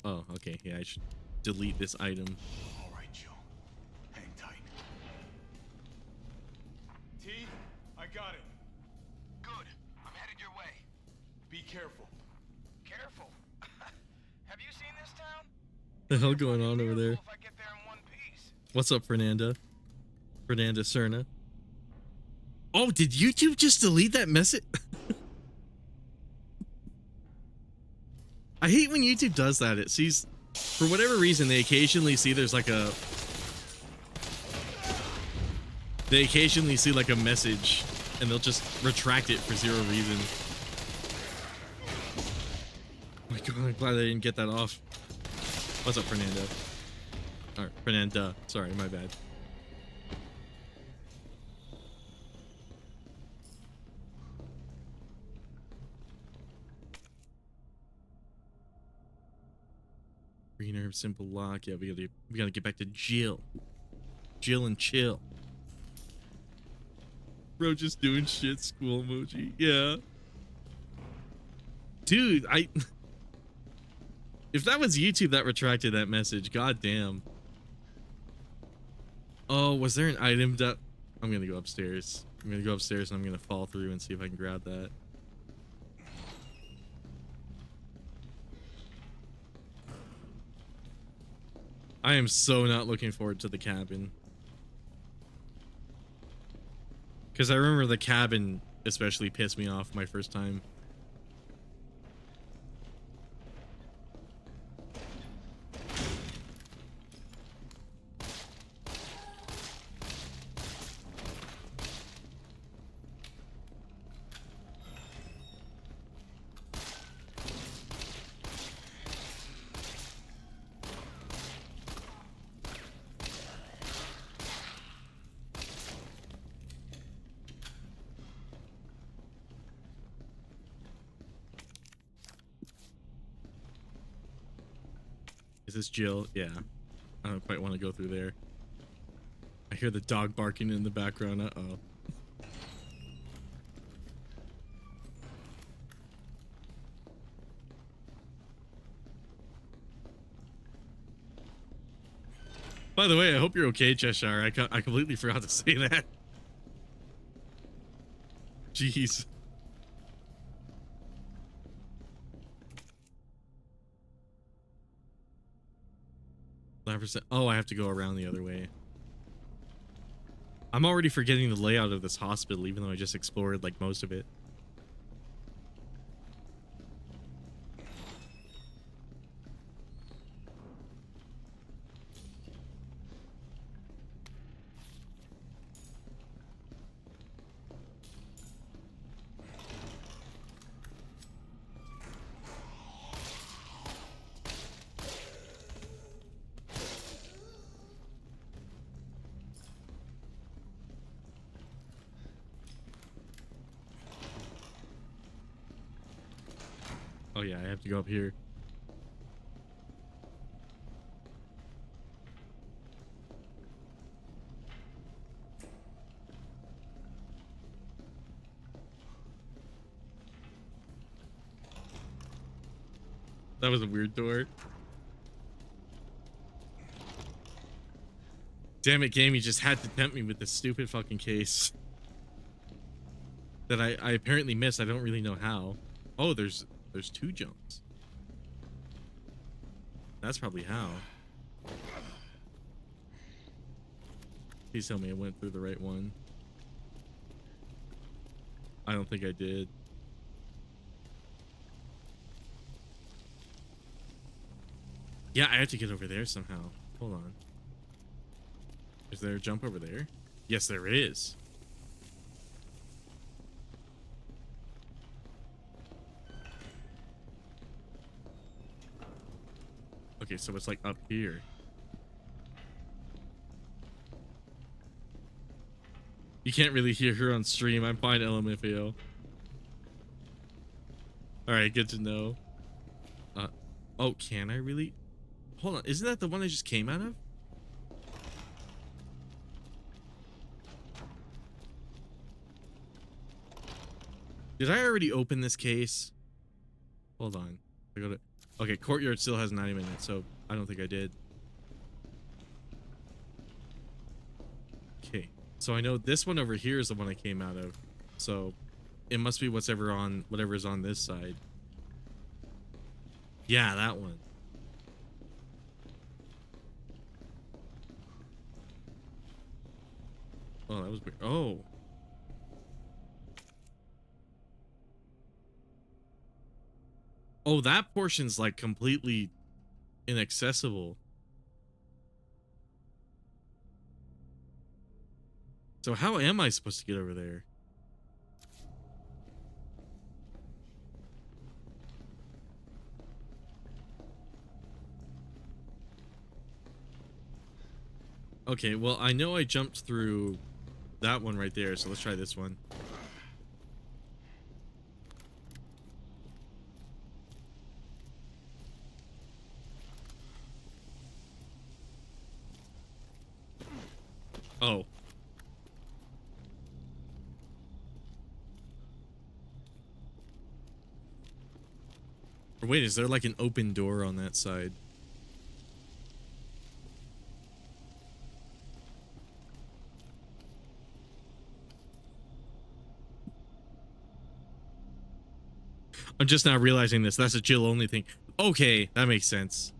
Speaker 1: Oh, okay. Yeah, I should delete this item.
Speaker 6: All right, Jill. Hang tight. T, I got it.
Speaker 12: Good. I'm headed your way.
Speaker 6: Be careful.
Speaker 12: Careful. Have you seen this town?
Speaker 1: The hell going on over there?
Speaker 12: If I get there in one piece.
Speaker 1: What's up, Fernanda? Fernanda Cerna. Oh, did YouTube just delete that message? I hate when YouTube does that. It sees, for whatever reason, they occasionally see there's like a... They occasionally see like a message and they'll just retract it for zero reason. Oh my god, I'm glad I didn't get that off. What's up, Fernando? Alright, Fernanda. Sorry, my bad. Green herb, simple lock. Yeah, we gotta get back to Jill. Jill and chill. Bro, just doing shit. School emoji. Yeah. Dude, if that was YouTube that retracted that message, goddamn. Oh, was there an item that... I'm gonna go upstairs. I'm gonna go upstairs and I'm gonna fall through and see if I can grab that. I am so not looking forward to the cabin. Because I remember the cabin especially pissed me off my first time. Is this Jill? Yeah. I don't quite want to go through there. I hear the dog barking in the background. Uh-oh. By the way, I hope you're okay, Cheshire. I completely forgot to say that. Jeez. Oh, I have to go around the other way. I'm already forgetting the layout of this hospital, even though I just explored like most of it. Oh yeah, I have to go up here. That was a weird door. Damn it, game, you just had to tempt me with this stupid fucking case. That I apparently missed. I don't really know how. Oh, there's two jumps. That's probably how. Please tell me I went through the right one. I don't think I did. Yeah, I have to get over there somehow. Hold on. Is there a jump over there? Yes, there is. Okay, so it's like up here. You can't really hear her on stream. I'm fine, LMFAO. Alright, good to know. Oh, can I really? Hold on, isn't that the one I just came out of? Did I already open this case? Hold on. I got it. Okay, courtyard still has 90 minutes, so I don't think I did. Okay, so I know this one over here is the one I came out of. So it must be whatever's on this side. Yeah, that one. Oh, that was weird. Oh. Oh, that portion's like completely inaccessible. So how am I supposed to get over there? Okay, well, I know I jumped through that one right there, so let's try this one. Oh. Or wait, is there like an open door on that side? I'm just now realizing this. That's a Jill only thing. Okay, that makes sense.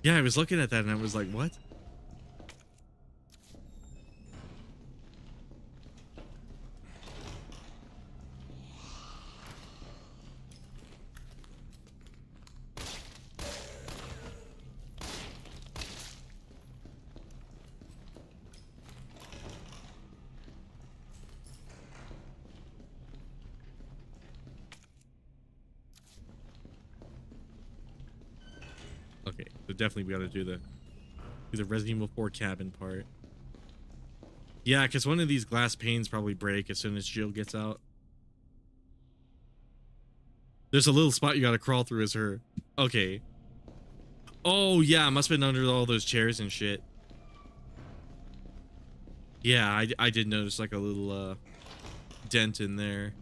Speaker 1: Yeah, I was looking at that and I was like, what? Okay, so definitely we gotta do the Resident Evil 4 cabin part. Yeah, because one of these glass panes probably break as soon as Jill gets out. There's a little spot you gotta crawl through as her. Okay. Oh, yeah, must have been under all those chairs and shit. Yeah, I did notice like a little dent in there.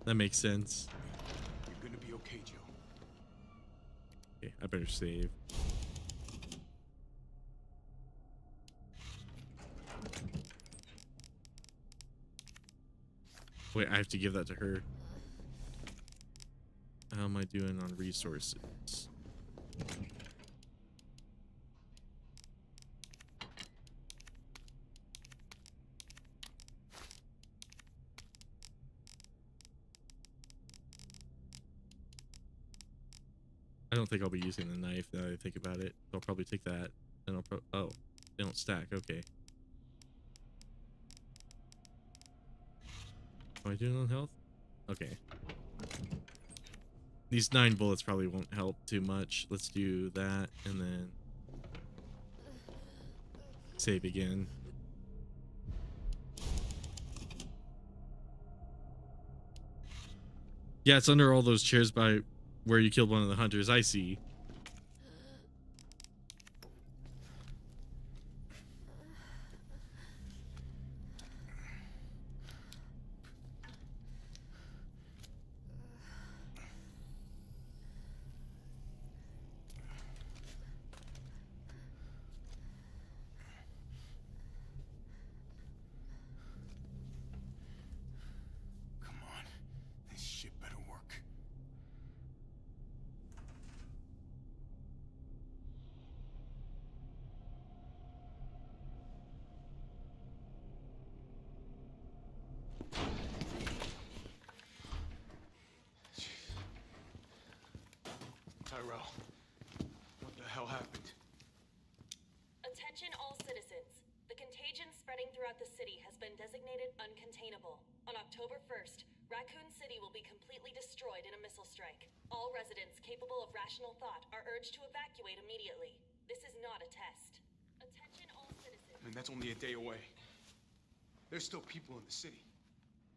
Speaker 1: That makes sense.
Speaker 6: You're gonna be okay, Joe.
Speaker 1: Okay, I better save. Wait, I have to give that to her. How am I doing on resources? I don't think I'll be using the knife now that I think about it. I'll probably take that. And oh, they don't stack. Okay. Am I doing on health? Okay. These 9 bullets probably won't help too much. Let's do that and then save again. Yeah, it's under all those chairs by where you killed one of the hunters. I see.
Speaker 6: Come on. This shit better work.
Speaker 5: Tyrell, what the hell happened?
Speaker 14: Attention all citizens. The contagion spreading throughout the city has been designated uncontainable. On October 1st, Raccoon City will be completely destroyed in a missile strike. All residents capable of rational thought are urged to evacuate immediately. This is not a test. Attention all citizens.
Speaker 5: I mean, that's only a day away. There's still people in the city.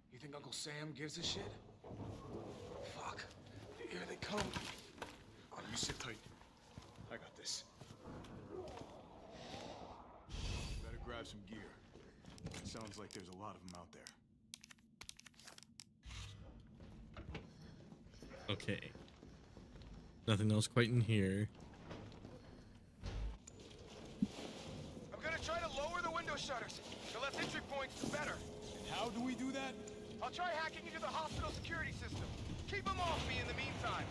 Speaker 5: You think Uncle Sam gives a shit? Fuck. Here they come. Oh, you sit tight. I got this.
Speaker 6: Better grab some gear. It sounds like there's a lot of them out there.
Speaker 1: Okay. Nothing else quite in here.
Speaker 12: I'm gonna try to lower the window shutters. The less entry points, the better.
Speaker 6: And how do we do that?
Speaker 12: I'll try hacking into the hospital security system. Keep them off me in the meantime.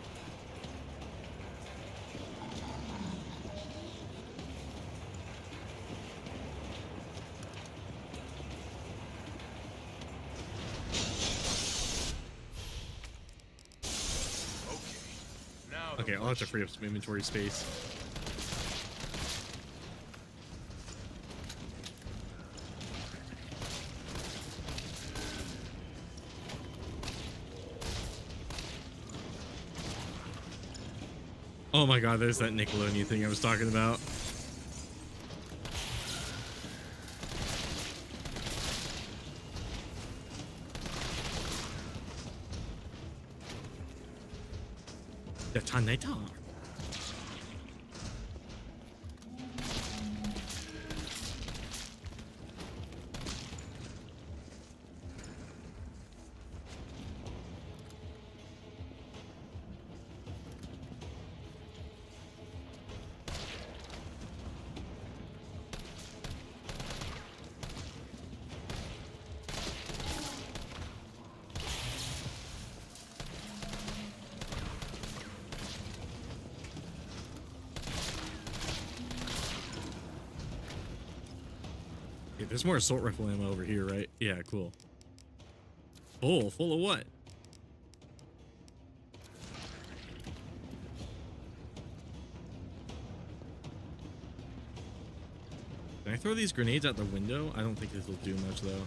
Speaker 1: Okay, I'll have to free up some inventory space. Oh my god, there's that Nickelodeon thing I was talking about. Detonator. There's more assault rifle ammo over here, right? Yeah, cool. Full of what? Can I throw these grenades out the window? I don't think this will do much though.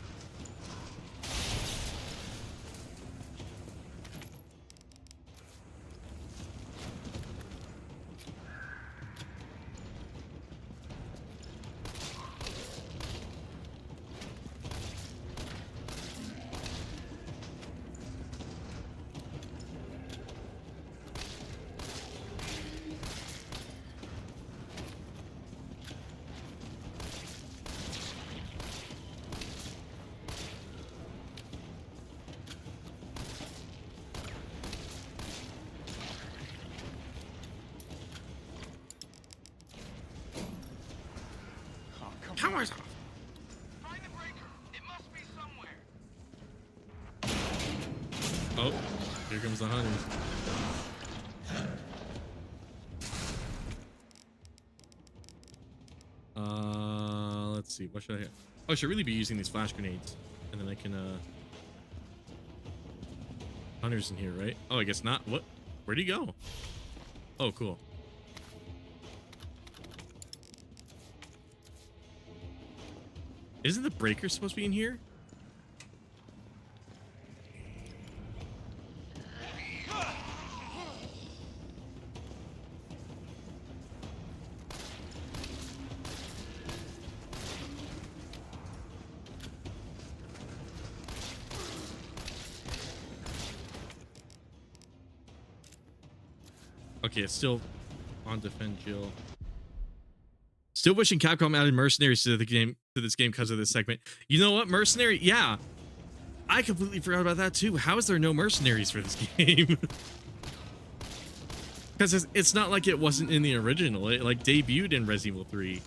Speaker 1: Powers off.
Speaker 12: Find the breaker. It must be somewhere.
Speaker 1: Oh, here comes the hunters. Let's see. What should I? Oh, I should really be using these flash grenades, and then I can. Hunters in here, right? Oh, I guess not. What? Where'd he go? Oh, cool. Isn't the breaker supposed to be in here? Okay, it's still on defend Jill. Still wishing Capcom added mercenaries to this game because of this segment. You know what, mercenary? Yeah, I completely forgot about that too. How is there no mercenaries for this game? Because it's not like it wasn't in the original. It like debuted in Resident Evil 3.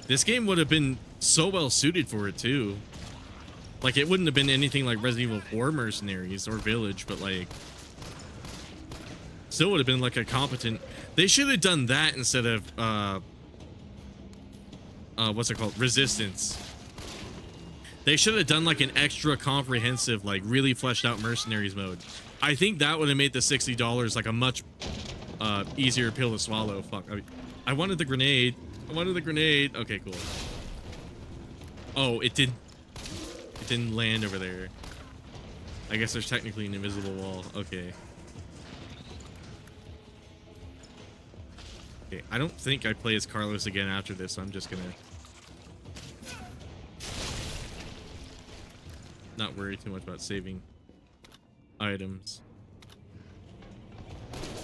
Speaker 1: This game would have been so well suited for it too. Like, it wouldn't have been anything like Resident Evil 4 Mercenaries or Village, but like, still would have been like a competent. They should have done that instead of what's it called, Resistance. They should have done like an extra comprehensive, like really fleshed out mercenaries mode. I think that would have made the $60 like a much easier pill to swallow. Fuck. I wanted the grenade. I wanted the grenade. Okay, cool. Oh, it didn't land over there. I guess there's technically an invisible wall. Okay. Okay, I don't think I play as Carlos again after this, so I'm just gonna not worry too much about saving items.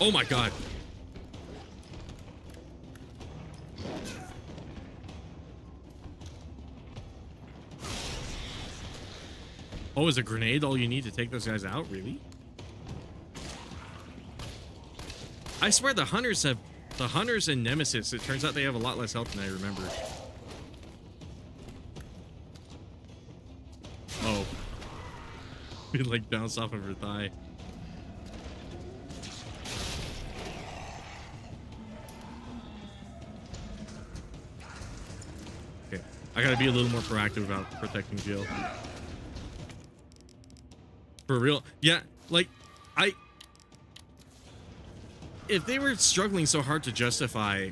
Speaker 1: Oh my god. Oh, is a grenade all you need to take those guys out? Really? I swear the hunters and Nemesis, it turns out they have a lot less health than I remember. Oh. It like bounced off of her thigh. Okay. I gotta be a little more proactive about protecting Jill. For real. Yeah, like, if they were struggling so hard to justify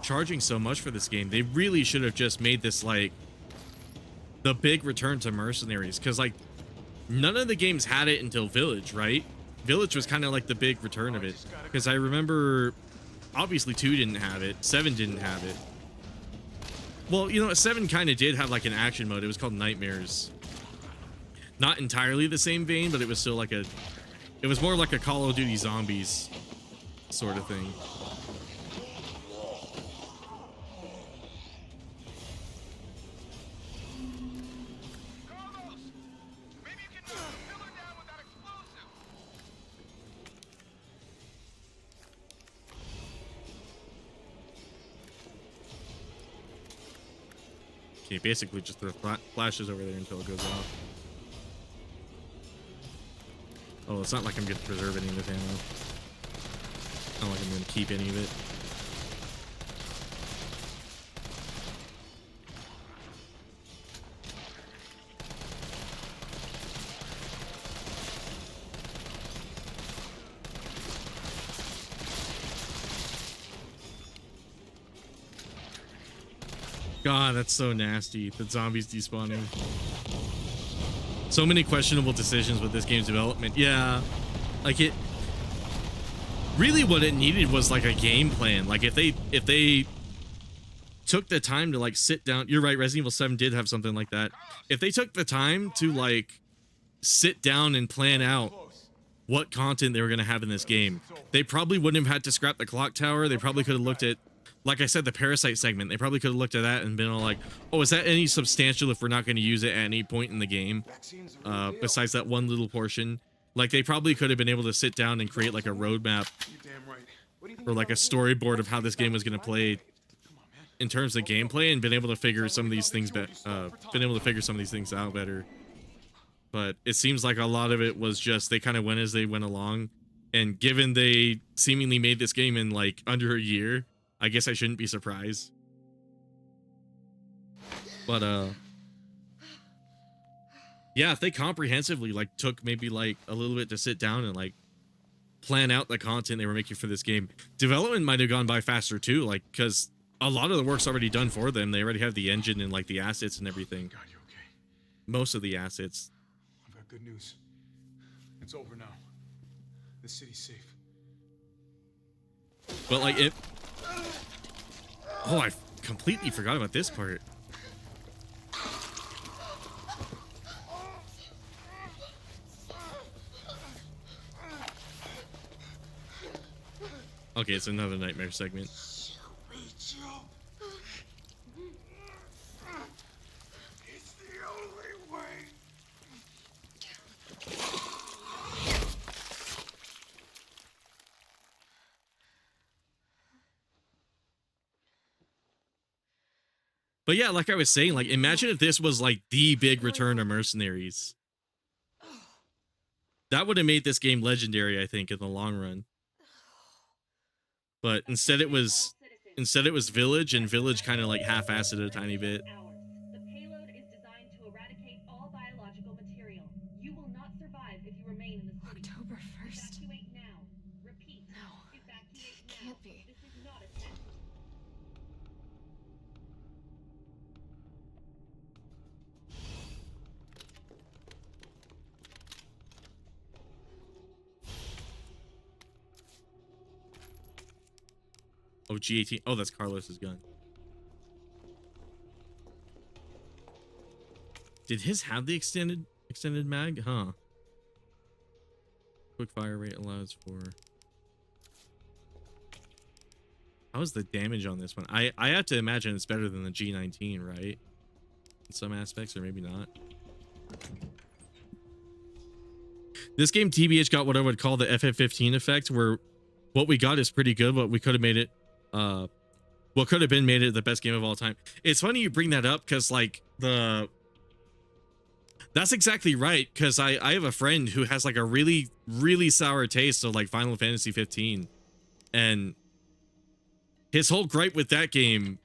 Speaker 1: charging so much for this game, they really should have just made this like the big return to mercenaries, because like none of the games had it until Village, right? Village was kind of like the big return of it, because I remember obviously 2 didn't have it, 7 didn't have it. Well, you know, 7 kind of did have like an action mode. It was called Nightmares. Not entirely the same vein, but it was still like it was more like a Call of Duty Zombies sort of thing.
Speaker 12: Carlos! Maybe you can knock the pillar down with that explosive!
Speaker 1: Okay, basically just throw flashes over there until it goes off. Oh, it's not like I'm going to preserve any of this ammo. Not like I'm going to keep any of it. God, that's so nasty. The zombies despawning. So many questionable decisions with this game's development. Yeah, like it really what it needed was like a game plan. Like if they took the time to like sit down, you're right, Resident Evil 7 did have something like that. If they took the time to like sit down and plan out what content they were going to have in this game, they probably wouldn't have had to scrap the clock tower. They probably could have looked at, like I said, the Parasite segment. They probably could have looked at that and been all like, oh, is that any substantial if we're not going to use it at any point in the game? Besides that one little portion. Like, they probably could have been able to sit down and create like a roadmap or like a storyboard of how this game was going to play in terms of gameplay, and been able to figure some of these things out better. But it seems like a lot of it was just they kind of went as they went along, and given they seemingly made this game in like under a year, I guess I shouldn't be surprised. But yeah, if they comprehensively like took maybe like a little bit to sit down and like plan out the content they were making for this game, development might have gone by faster too, like because a lot of the work's already done for them. They already have the engine and like the assets and everything.
Speaker 6: God, you okay?
Speaker 1: Most of the assets.
Speaker 6: I've got good news. It's over now. The city's safe.
Speaker 1: But like it. Oh, I completely forgot about this part. Okay, it's another nightmare segment.
Speaker 12: It's the only way.
Speaker 1: But yeah, like I was saying, like imagine if this was like the big return of mercenaries. That would have made this game legendary, I think, in the long run. But instead it was Village, and Village kind of like half-assed it a tiny bit. Oh, G18. Oh, that's Carlos's gun. Did his have the extended mag? Huh. Quick fire rate allows for. How is the damage on this one? I have to imagine it's better than the G19, right? In some aspects, or maybe not. This game, TBH, got what I would call the FF15 effect, where what we got is pretty good, but we could have made it, what could have been made it the best game of all time. It's funny you bring that up, because, like, that's exactly right, because I have a friend who has, like, a really, really sour taste of, like, Final Fantasy 15, and his whole gripe with that game,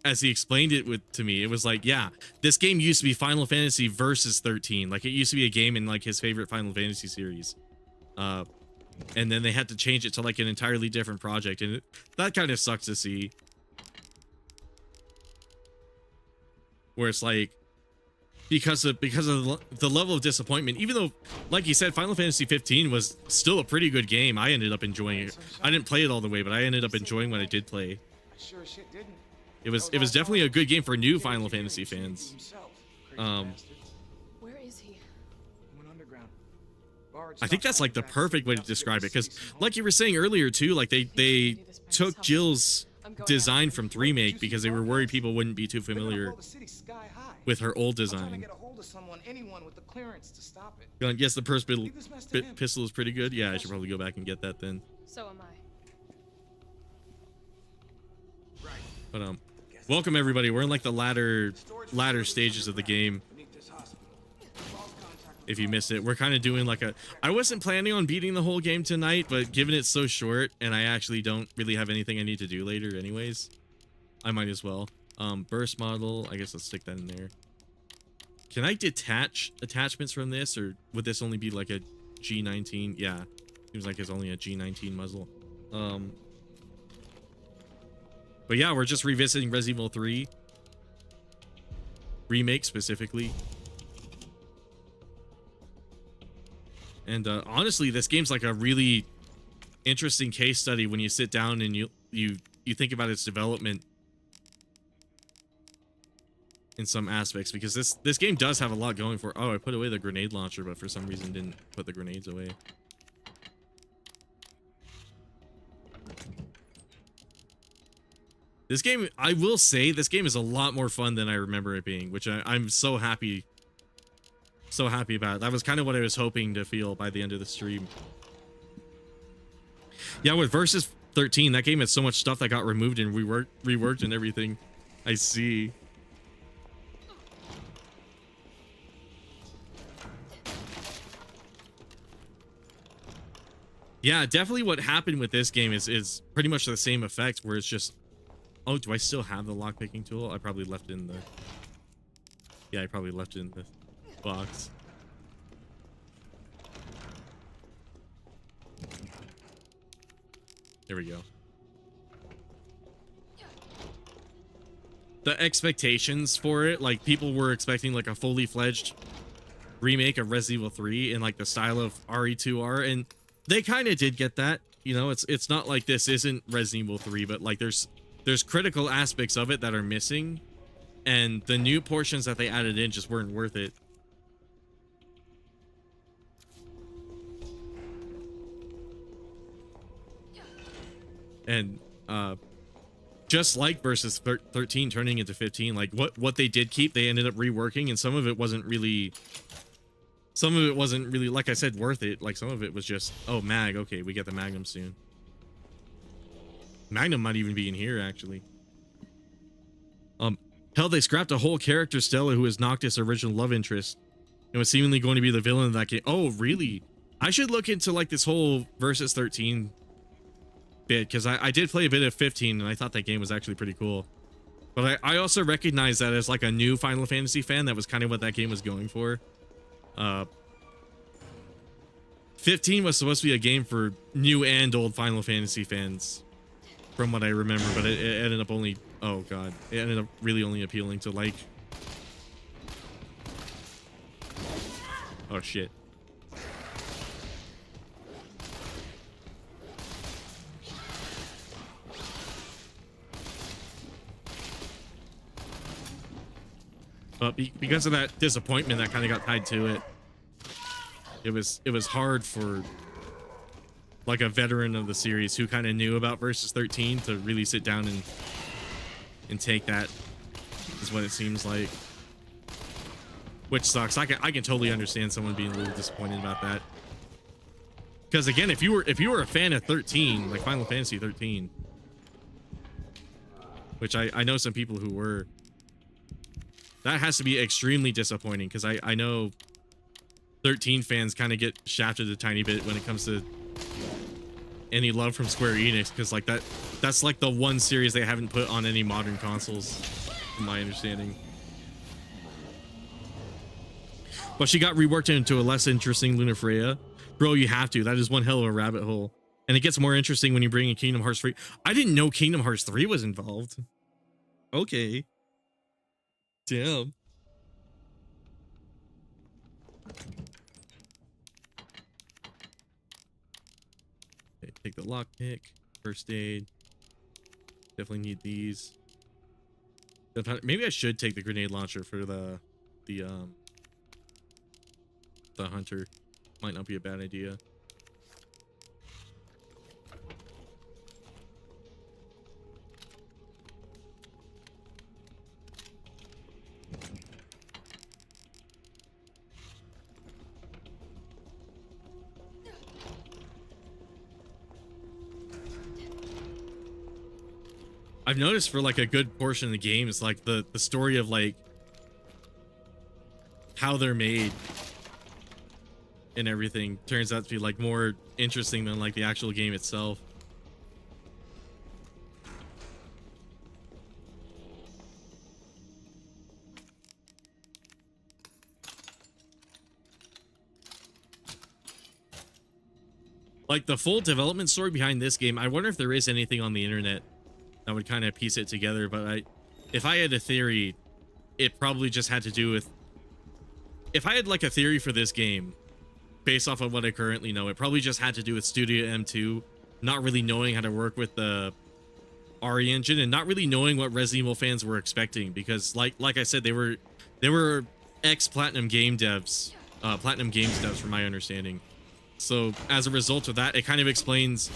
Speaker 1: as he explained it to me, it was like, yeah, this game used to be Final Fantasy versus 13. Like, it used to be a game in, like, his favorite Final Fantasy series. And then they had to change it to, like, an entirely different project. And that kind of sucks to see. Where it's like, because of the level of disappointment, even though, like you said, Final Fantasy 15 was still a pretty good game, I ended up enjoying it. I didn't play it all the way, but I ended up enjoying what I did play.
Speaker 5: Sure as shit didn't.
Speaker 1: It was definitely a good game for new Final Fantasy fans.
Speaker 2: Where is he?
Speaker 5: Went underground.
Speaker 1: I think that's like the perfect way to describe it, because like you were saying earlier too, like they took Jill's design from Remake because they were worried people wouldn't be too familiar with her old design. Yes, the Purse pistol is pretty good. Yeah, I should probably go back and get that then.
Speaker 2: So am I.
Speaker 1: But welcome everybody. We're in like the latter stages of the game. If you missed it, we're kind of doing like I wasn't planning on beating the whole game tonight, but given it's so short and I actually don't really have anything I need to do later anyways, I might as well. Burst model, I guess let's stick that in there. Can I detach attachments from this, or would this only be like a G19? Yeah, seems like it's only a G19 muzzle. But yeah, we're just revisiting Resident Evil 3 Remake specifically. And honestly, this game's like a really interesting case study when you sit down and you think about its development in some aspects, because this game does have a lot going for. Oh, I put away the grenade launcher, but for some reason didn't put the grenades away. This game, I will say, this game is a lot more fun than I remember it being, which I'm so happy about. That was kind of what I was hoping to feel by the end of the stream. Yeah, with Versus 13, that game had so much stuff that got removed and reworked and everything. I see. Yeah, definitely what happened with this game is pretty much the same effect, where it's just, oh, do I still have the lockpicking tool? I probably left it in the... Yeah, I probably left it in the box. There we go. The expectations for it, like, people were expecting like a fully fledged remake of Resident Evil 3 in like the style of RE2R, and they kind of did get that. You know, it's not like this isn't Resident Evil 3, but like there's critical aspects of it that are missing, and the new portions that they added in just weren't worth it. And just like Versus 13 turning into 15, like what they did keep, they ended up reworking, and some of it wasn't really, like I said, worth it. Like some of it was just, oh, mag, okay, we get the Magnum soon. Magnum might even be in here, actually. Hell, they scrapped a whole character, Stella, who is Noctis' original love interest, and was seemingly going to be the villain of that game. Oh, really? I should look into like this whole Versus 13 bit, because I did play a bit of 15, and I thought that game was actually pretty cool. But I also recognize that as like a new Final Fantasy fan, that was kind of what that game was going for. 15 was supposed to be a game for new and old Final Fantasy fans, from what I remember, but it ended up only, oh god, it ended up really only appealing to like, oh shit. But because of that disappointment that kind of got tied to it, it was hard for like a veteran of the series who kind of knew about Versus 13 to really sit down and take that, is what it seems like. Which sucks. I can totally understand someone being a little disappointed about that. Because again, if you were a fan of 13, like Final Fantasy 13, which I know some people who were, that has to be extremely disappointing, because I know 13 fans kind of get shafted a tiny bit when it comes to any love from Square Enix, because like that's like the one series they haven't put on any modern consoles, from my understanding. But she got reworked into a less interesting Luna Freya. Bro, you have to. That is one hell of a rabbit hole. And it gets more interesting when you bring in Kingdom Hearts 3. I didn't know Kingdom Hearts 3 was involved. Okay. Damn. Okay, take the lockpick. First aid. Definitely need these. Maybe I should take the grenade launcher for the hunter. Might not be a bad idea. I've noticed for like a good portion of the game, it's like the story of like how they're made and everything turns out to be like more interesting than like the actual game itself. Like the full development story behind this game, I wonder if there is anything on the internet that would kind of piece it together. But if I had a theory, it probably just had to do with, if I had like a theory for this game based off of what I currently know, it probably just had to do with Studio M2 not really knowing how to work with the RE engine and not really knowing what Resident Evil fans were expecting, because like I said, they were ex Platinum Games devs from my understanding. So as a result of that, it kind of explains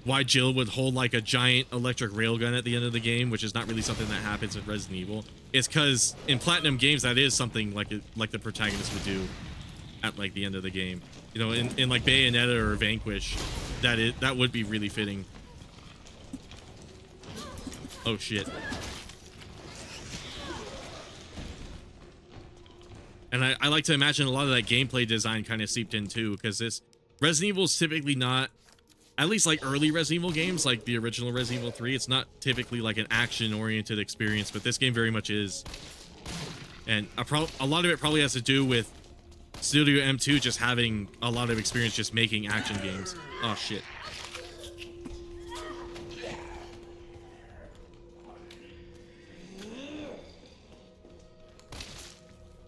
Speaker 1: why Jill would hold like a giant electric railgun at the end of the game, which is not really something that happens in Resident Evil. It's because in Platinum Games, that is something like the protagonist would do at like the end of the game. You know, in like Bayonetta or Vanquish, that would be really fitting. Oh shit. And I like to imagine a lot of that gameplay design kind of seeped in too, because this Resident Evil is typically not, at least like early Resident Evil games, like the original Resident Evil 3, it's not typically like an action-oriented experience, but this game very much is. And a lot of it probably has to do with Studio M2 just having a lot of experience just making action games. Oh shit.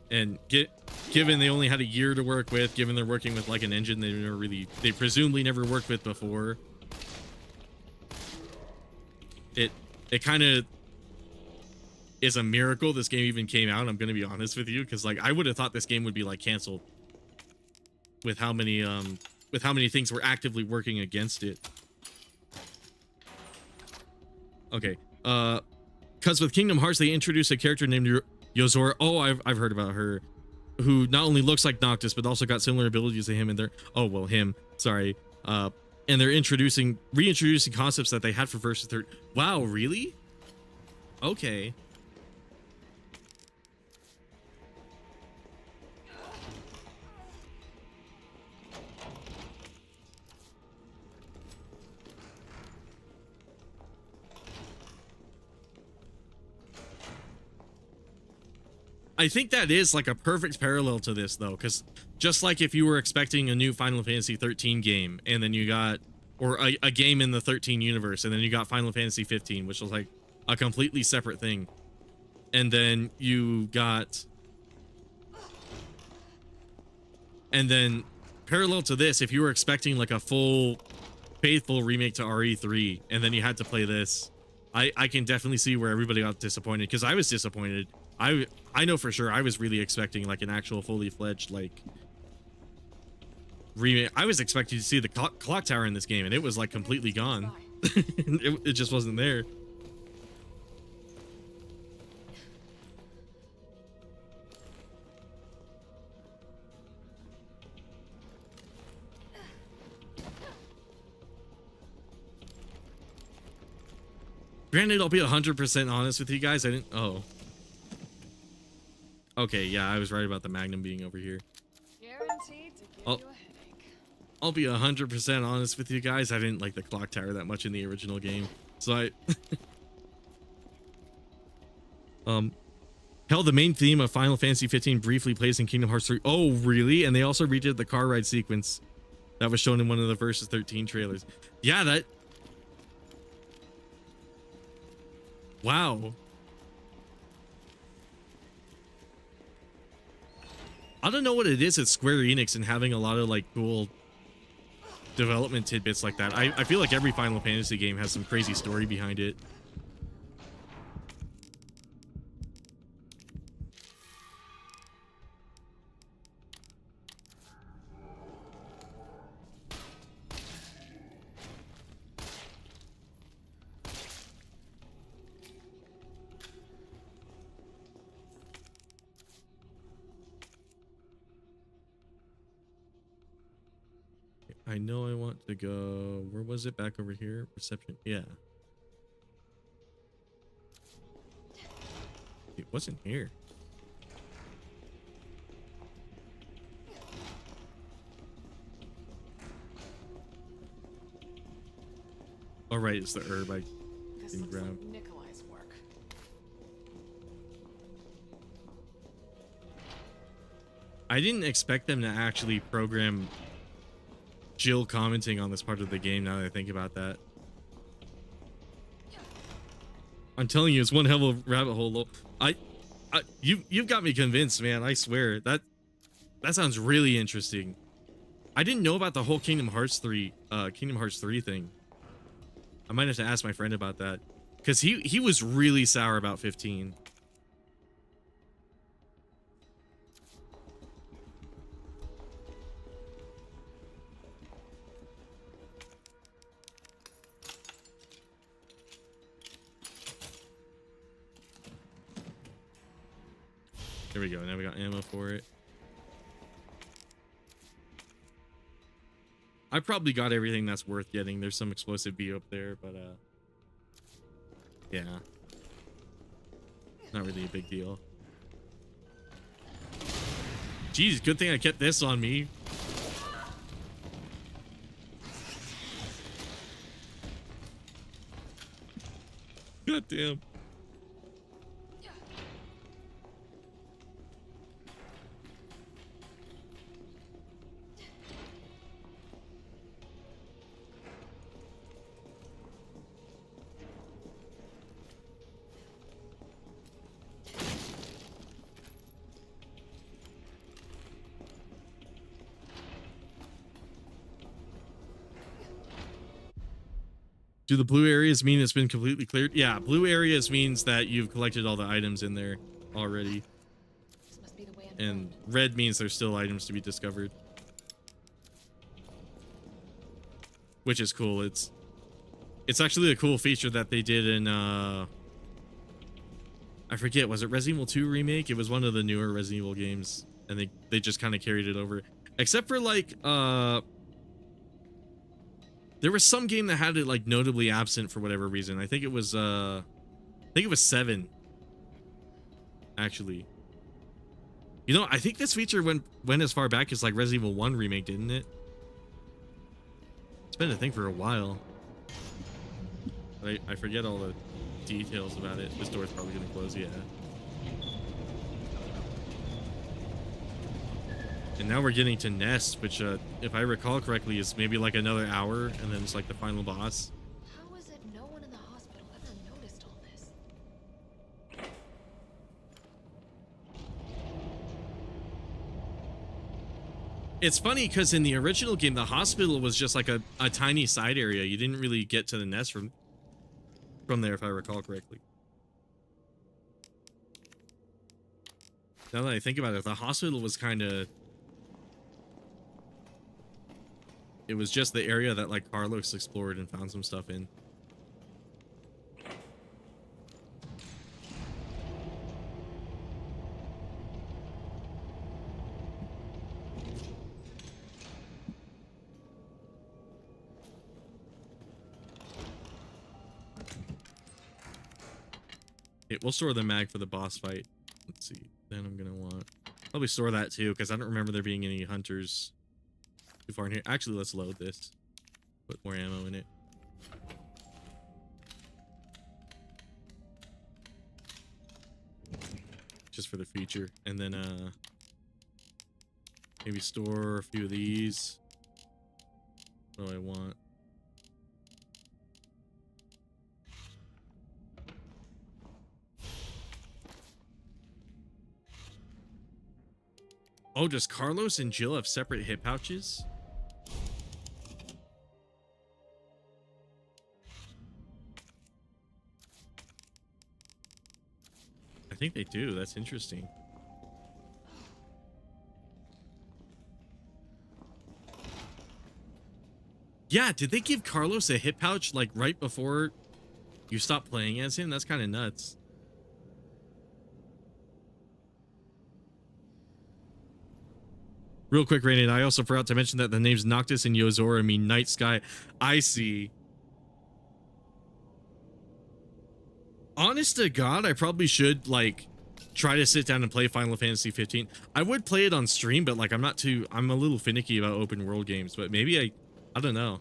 Speaker 1: And given they only had a year to work with, given they're working with like an engine they presumably never worked with before, it kind of is a miracle this game even came out. I'm gonna be honest with you, because like I would have thought this game would be like canceled with how many things were actively working against it. Okay, because with Kingdom Hearts they introduced a character named Yozora. Oh, I've heard about her, who not only looks like Noctis but also got similar abilities to him. And and they're reintroducing concepts that they had for Versus 13. Wow, really? Okay. I think that is like a perfect parallel to this though, because just like if you were expecting a new Final Fantasy 13 game and then you got, or a game in the 13 universe, and then you got Final Fantasy 15, which was like a completely separate thing, and then parallel to this, if you were expecting like a full faithful remake to RE3 and then you had to play this, I can definitely see where everybody got disappointed, because I was disappointed I know for sure I was really expecting like an actual fully fledged like remake. I was expecting to see the clock tower in this game, and it was like completely gone. It just wasn't there. Granted, I'll be 100% honest with you guys. I didn't. Oh. Okay, yeah, I was right about the Magnum being over here.
Speaker 2: Guaranteed to give you a headache.
Speaker 1: I'll be 100% honest with you guys. I didn't like the clock tower that much in the original game, so I. Hell, the main theme of Final Fantasy 15 briefly plays in Kingdom Hearts 3. Oh, really? And they also redid the car ride sequence that was shown in one of the Versus 13 trailers. Yeah, that. Wow. I don't know what it is at Square Enix and having a lot of like cool development tidbits like that. I feel like every Final Fantasy game has some crazy story behind it. I know I want to go. Where was it? Back over here? Reception. Yeah. It wasn't here. Oh, right. It's the herb I didn't grab.
Speaker 2: Like Nikolai's work.
Speaker 1: I didn't expect them to actually program Jill commenting on this part of the game, now that I think about that. I'm telling you, it's one hell of a rabbit hole. You've got me convinced, man. I swear. That sounds really interesting. I didn't know about the whole Kingdom Hearts 3 thing. I might have to ask my friend about that, because he was really sour about 15. There we go. Now we got ammo for it. I probably got everything that's worth getting. There's some explosive B up there, but yeah, not really a big deal. Jeez, good thing I kept this on me. God damn. Do the blue areas mean it's been completely cleared? Yeah, blue areas means that you've collected all the items in there already.
Speaker 2: This must be the way
Speaker 1: And red means there's still items to be discovered. Which is cool. It's actually a cool feature that they did in I forget, was it Resident Evil 2 Remake? It was one of the newer Resident Evil games, and they just kind of carried it over. Except for like there was some game that had it like notably absent for whatever reason. I think it was 7. Actually. You know, I think this feature went as far back as like Resident Evil 1 Remake, didn't it? It's been a thing for a while. But I forget all the details about it. This door's probably gonna close, yeah. And now we're getting to Nest, which, if I recall correctly, is maybe like another hour, and then it's like the final boss.
Speaker 2: How is it no one in the hospital ever noticed all this?
Speaker 1: It's funny because in the original game, the hospital was just like a tiny side area. You didn't really get to the Nest from there, if I recall correctly. Now that I think about it, the hospital was kind of... It was just the area that like Carlos explored and found some stuff in. Okay, we'll store the mag for the boss fight. Let's see. Then I'm gonna want probably store that too, because I don't remember there being any hunters too far in here. Actually, let's load this. Put more ammo in it. Just for the future. And then maybe store a few of these. What do I want? Oh, does Carlos and Jill have separate hip pouches? I think they do. That's interesting. Yeah, did they give Carlos a hip pouch like right before you stop playing as him? That's kind of nuts. Real quick, Raiden, I also forgot to mention that the names Noctis and Yozora mean night sky. I see. Honest to God, I probably should, like, try to sit down and play Final Fantasy 15. I would play it on stream, but, like, I'm a little finicky about open world games, but maybe I don't know.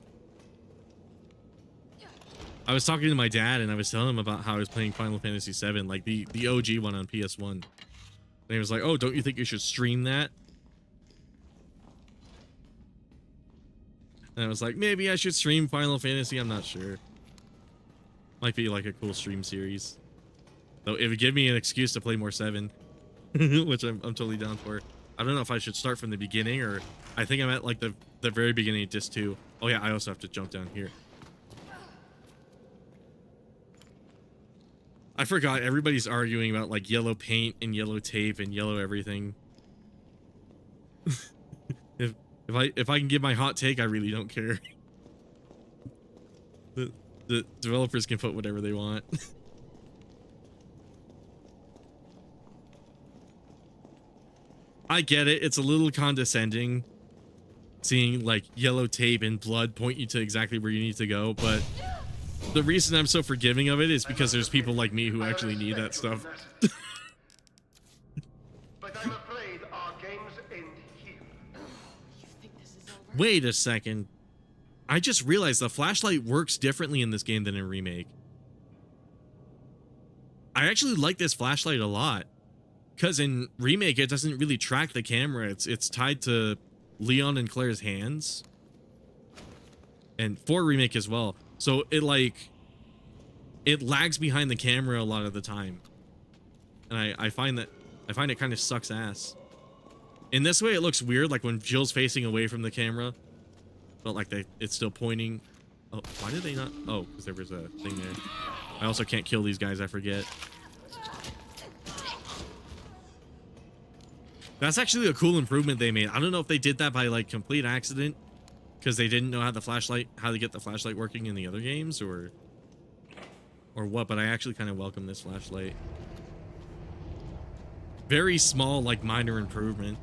Speaker 1: I was talking to my dad, and I was telling him about how I was playing Final Fantasy 7, like, the OG one on PS1. And he was like, oh, don't you think you should stream that? And I was like, maybe I should stream Final Fantasy. I'm not sure. Might be like a cool stream series. Though it would give me an excuse to play more 7, which I'm totally down for. I don't know if I should start from the beginning or I think I'm at like the very beginning of disc 2. Oh yeah, I also have to jump down here. I forgot everybody's arguing about like yellow paint and yellow tape and yellow everything. If I can give my hot take, I really don't care. The developers can put whatever they want. I get it. It's a little condescending seeing like yellow tape and blood point you to exactly where you need to go, but the reason I'm so forgiving of it is because there's people like me who actually need that stuff.
Speaker 12: But I'm afraid our games end here.
Speaker 1: Wait a second. I just realized the flashlight works differently in this game than in Remake. I actually like this flashlight a lot. Because in Remake, it doesn't really track the camera. It's tied to Leon and Claire's hands. And for Remake as well. So it lags behind the camera a lot of the time. And I find it kind of sucks ass. In this way, it looks weird, like when Jill's facing away from the camera. But like it's still pointing. Oh, why did they not? Oh, because there was a thing there. I also can't kill these guys, I forget. That's actually a cool improvement they made. I don't know if they did that by like complete accident because they didn't know how to get the flashlight working in the other games or what, but I actually kind of welcome this flashlight. Very small, like minor improvement.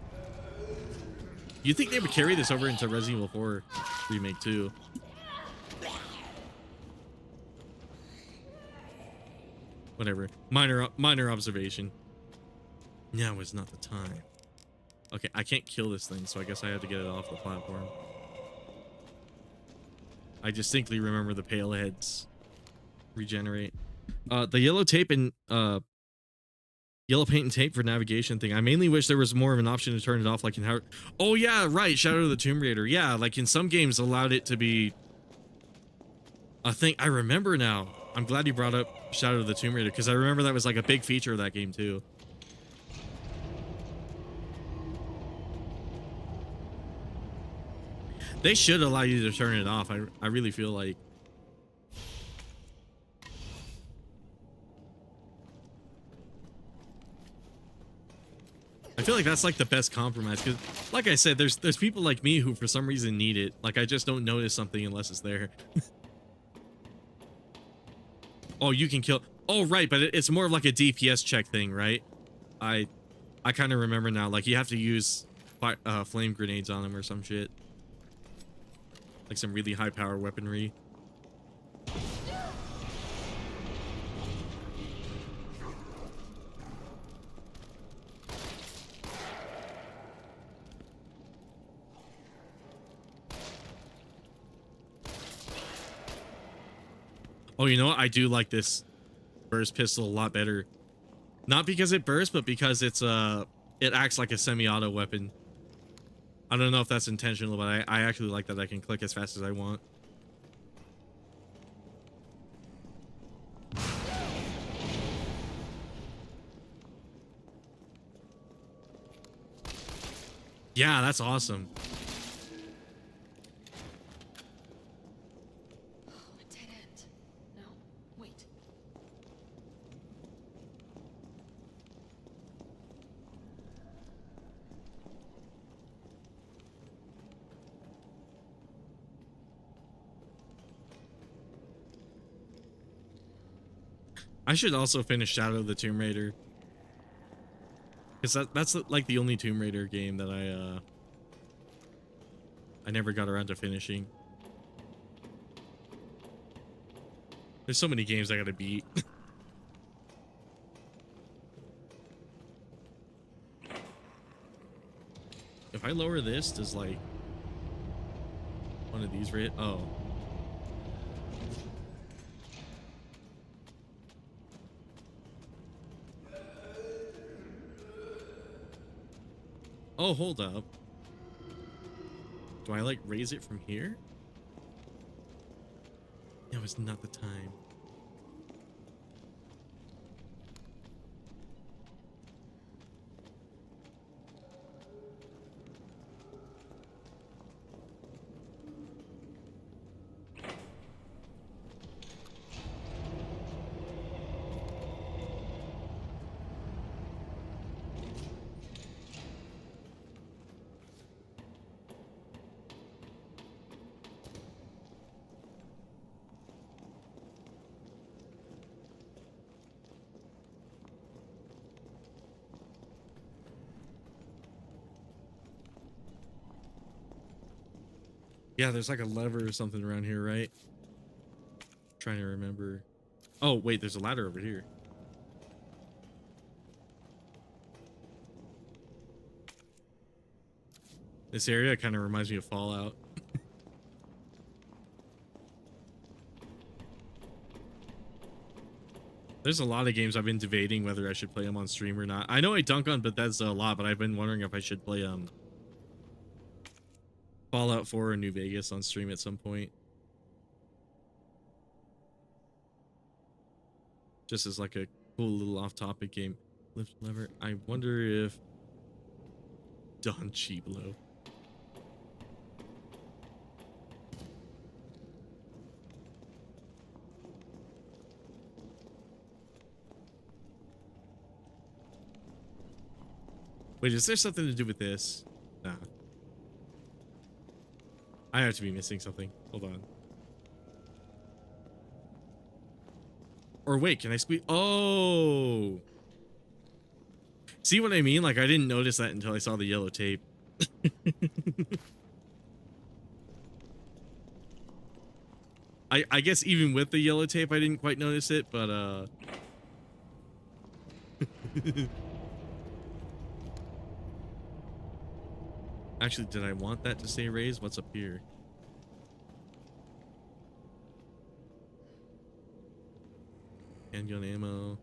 Speaker 1: You think they would carry this over into Resident Evil 4 Remake too? Whatever. Minor observation. Now is not the time. Okay, I can't kill this thing, so I guess I have to get it off the platform. I distinctly remember the pale heads regenerate. The yellow tape and yellow paint and tape for navigation thing. I mainly wish there was more of an option to turn it off, like in how. Oh yeah, right. Shadow of the Tomb Raider. Yeah, like in some games allowed it to be a thing. I remember now. I'm glad you brought up Shadow of the Tomb Raider because I remember that was like a big feature of that game too. They should allow you to turn it off. I really feel like. I feel like that's like the best compromise, because like I said, there's people like me who for some reason need it. Like I just don't notice something unless it's there. Oh, you can kill. Oh, right, but it's more of like a DPS check thing, right? I kind of remember now. Like you have to use flame grenades on them or some shit. Like some really high power weaponry. Oh, you know what? I do like this burst pistol a lot better. Not because it bursts, but because it's it acts like a semi-auto weapon. I don't know if that's intentional, but I actually like that I can click as fast as I want. Yeah, that's awesome.
Speaker 2: A dead end. No, wait.
Speaker 1: I should also finish Shadow of the Tomb Raider. Because that's like the only Tomb Raider game that I never got around to finishing. There's so many games I gotta beat. If I lower this, does like one of these rate? Oh. Oh, hold up. Do I like raise it from here? No, it's not the time. Yeah, there's like a lever or something around here, right? Trying to remember. Oh, wait, there's a ladder over here. This area kind of reminds me of Fallout. There's a lot of games I've been debating whether I should play them on stream or not. I know I dunk on Bethesda a lot, but I've been wondering if I should play Fallout 4 or New Vegas on stream at some point. Just as like a cool little off-topic game. Lift lever. I wonder if Don Cheeblo. Wait, is there something to do with this? Nah. I have to be missing something. Hold on. Or wait, can I squeeze? Oh! See what I mean? Like, I didn't notice that until I saw the yellow tape. I guess even with the yellow tape, I didn't quite notice it, but, Actually, did I want that to say raise? What's up here? Handgun ammo.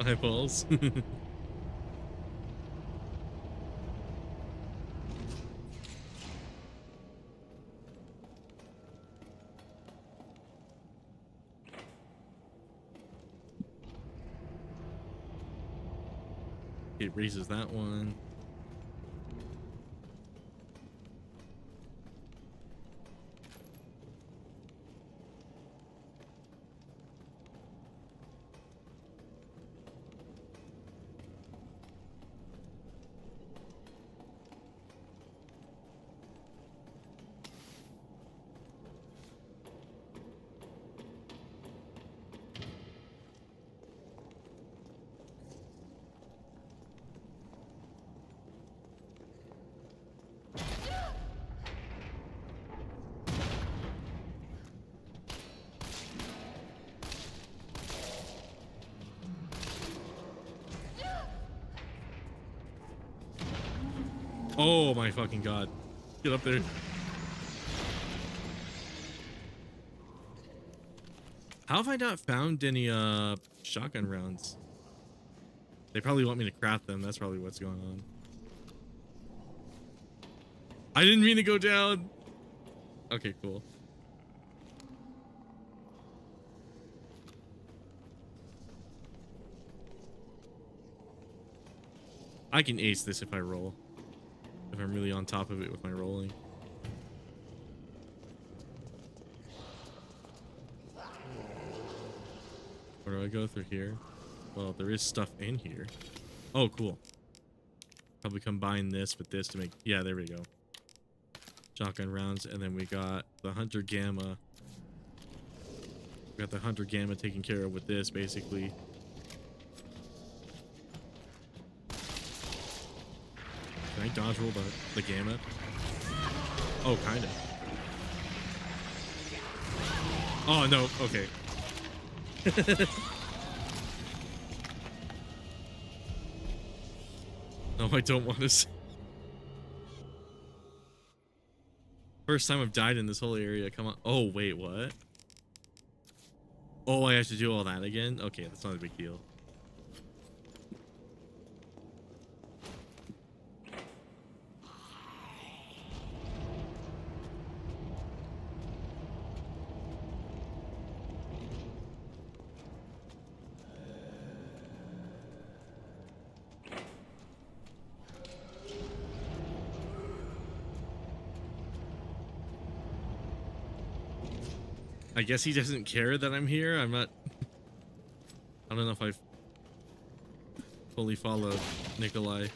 Speaker 1: Eyeballs. It raises that one. Oh my fucking god. Get up there. How have I not found any shotgun rounds? They probably want me to craft them. That's probably what's going on. I didn't mean to go down. Okay, cool. I can ace this if I roll. If I'm really on top of it with my rolling. Where do I go through here? Well, there is stuff in here. Oh, cool. Probably combine this with this to make... Yeah, there we go. Shotgun rounds, and then we got the Hunter Gamma. We got the Hunter Gamma taken care of with this, basically. Can I dodge roll the Gamma? Oh, kind of. Oh, no. Okay. No, I don't want to. First time I've died in this whole area. Come on. Oh, wait, what? Oh, I have to do all that again? Okay, that's not a big deal. I guess he doesn't care that I'm here. I'm not... I don't know if I've fully followed Nikolai.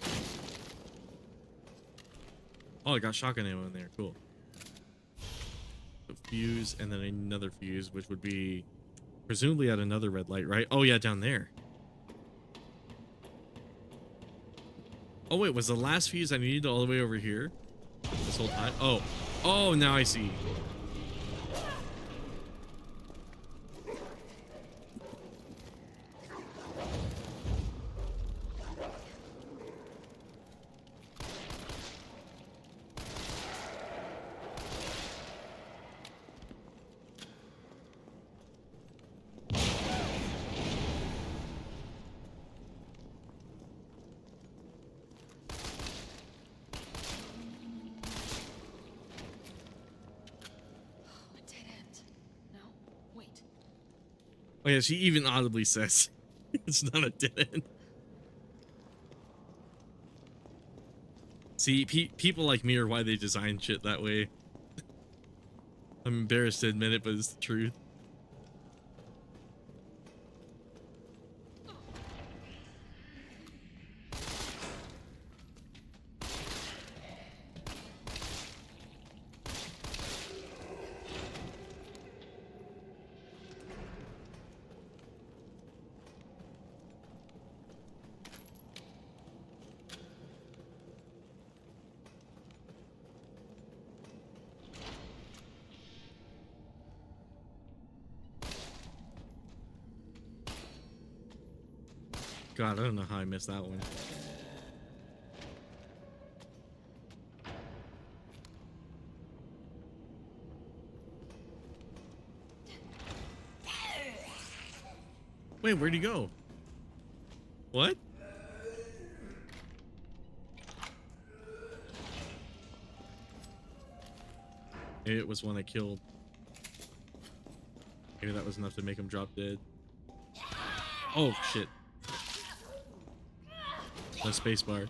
Speaker 1: Oh, I got shotgun ammo in there. Cool. A fuse and then another fuse, which would be presumably at another red light, right? Oh, yeah, down there. Oh, wait, was the last fuse I needed all the way over here this whole time? Oh. Oh, now I see. Oh yeah, she even audibly says it's not a dead end. See, people like me are why they design shit that way. I'm embarrassed to admit it, but it's the truth. God, I don't know how I missed that one. Wait, where'd he go? What? Maybe it was one I killed. Maybe that was enough to make him drop dead. Oh, shit. No space bar.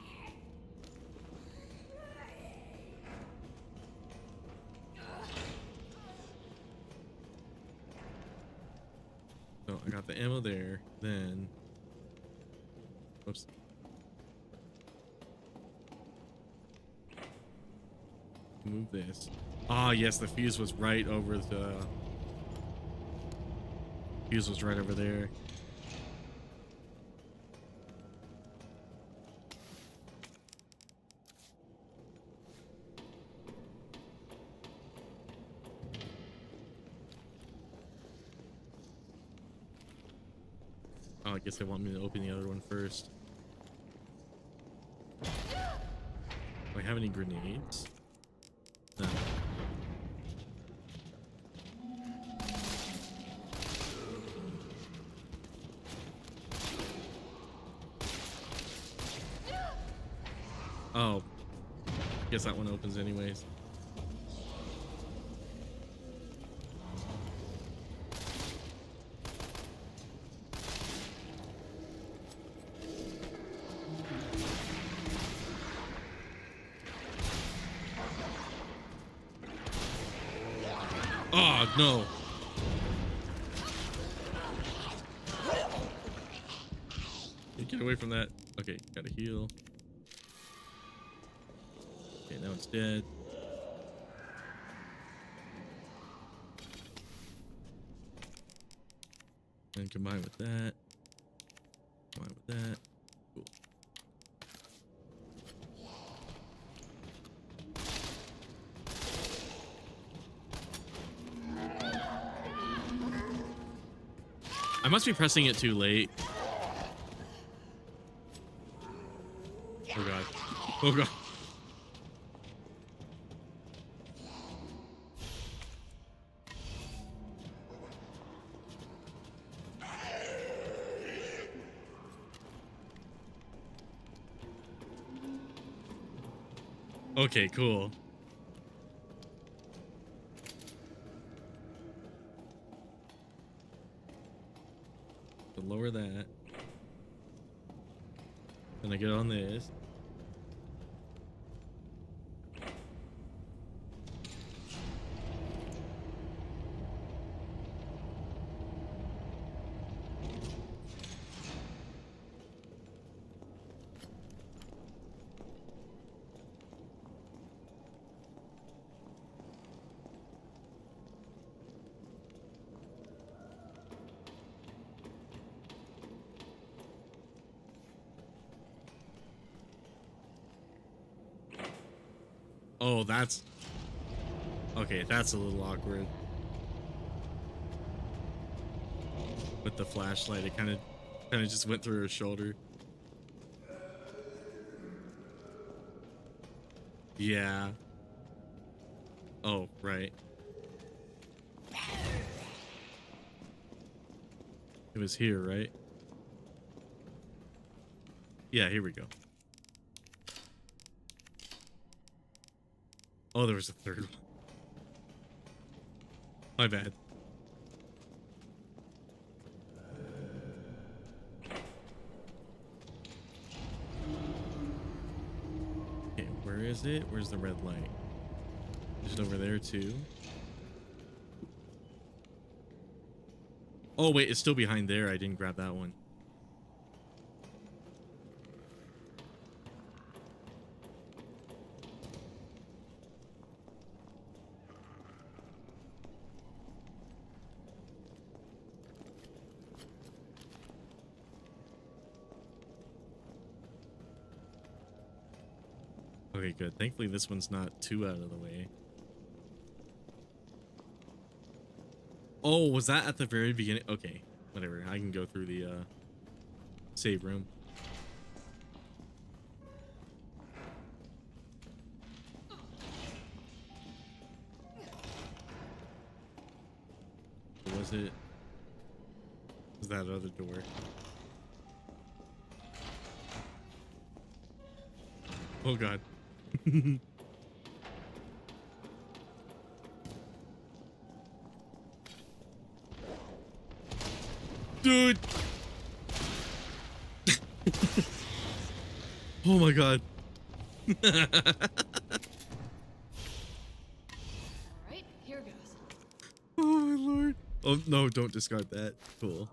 Speaker 1: So I got the ammo there, then... Oops. Move this. Ah, yes, the fuse was right over the... Fuse was right over there. Oh, I guess they want me to open the other one first. Do I have any grenades? No. Oh. Guess that one opens anyways. Oh, no. Get away from that. Okay, gotta heal. Okay, now it's dead. And combine with that. Combine with that. Cool. I must be pressing it too late. Oh god. Oh god. Okay, cool. So lower that. Then I get on this. Oh, that's okay. That's a little awkward with the flashlight. It kind of just went through her shoulder. Yeah. Oh, right. It was here, right? Yeah, here we go. Oh, there was a third one. My bad. Okay, where is it? Where's the red light? Is it over there too? Oh wait, it's still behind there. I didn't grab that one. Okay, good. Thankfully, this one's not too out of the way. Oh, was that at the very beginning? Okay, whatever. I can go through the save room. Or was it? Was that other door? Oh god. Dude. Oh my god.
Speaker 2: All right, here goes.
Speaker 1: Oh my lord. Oh no, don't discard that. Cool.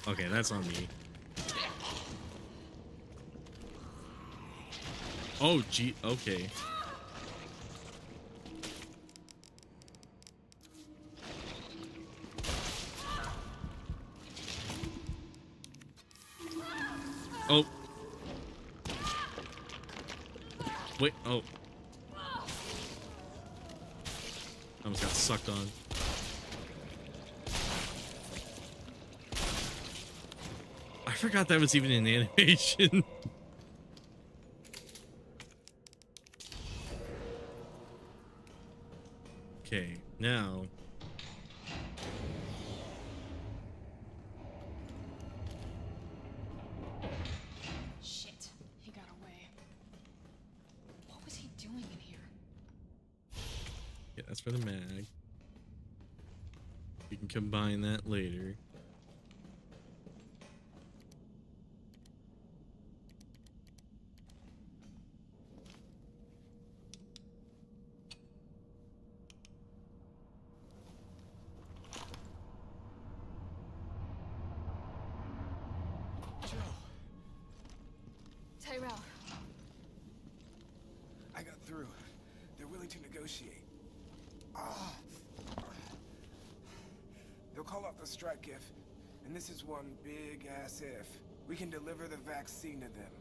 Speaker 1: Okay, that's on me. Oh, gee. Okay. Oh. Wait. Oh. Almost got sucked on. I forgot that was even in animation. Okay, now.
Speaker 2: Shit, he got away. What was he doing in here?
Speaker 1: Yeah, that's for the mag. You can combine that later.
Speaker 2: Tyrell.
Speaker 5: I got through. They're willing to negotiate. They'll call off the strike if, and this is one big ass if, we can deliver the vaccine to them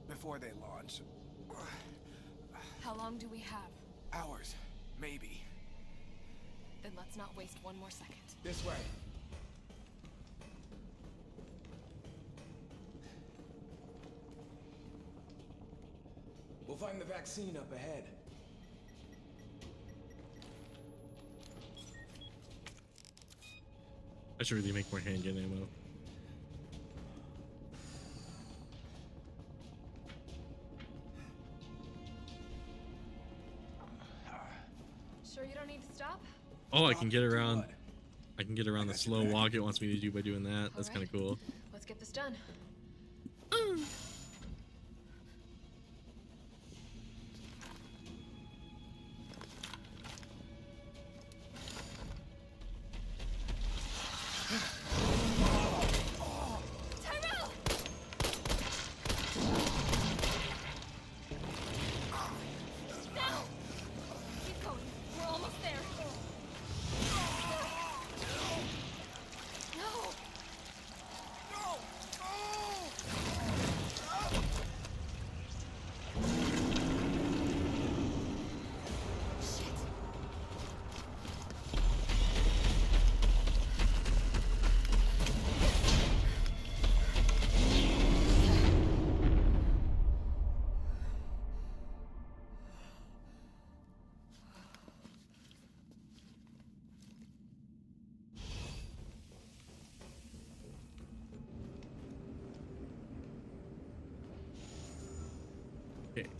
Speaker 5: before they launch.
Speaker 2: How long do we have?
Speaker 5: Hours, maybe.
Speaker 2: Then let's not waste one more second.
Speaker 5: This way. We'll find the vaccine up ahead.
Speaker 1: I should really make more handgun ammo.
Speaker 2: Sure you don't need to stop?
Speaker 1: Oh, I can get around. I can get around the slow walk it wants me to do by doing that. That's kind of cool.
Speaker 2: Let's get this done.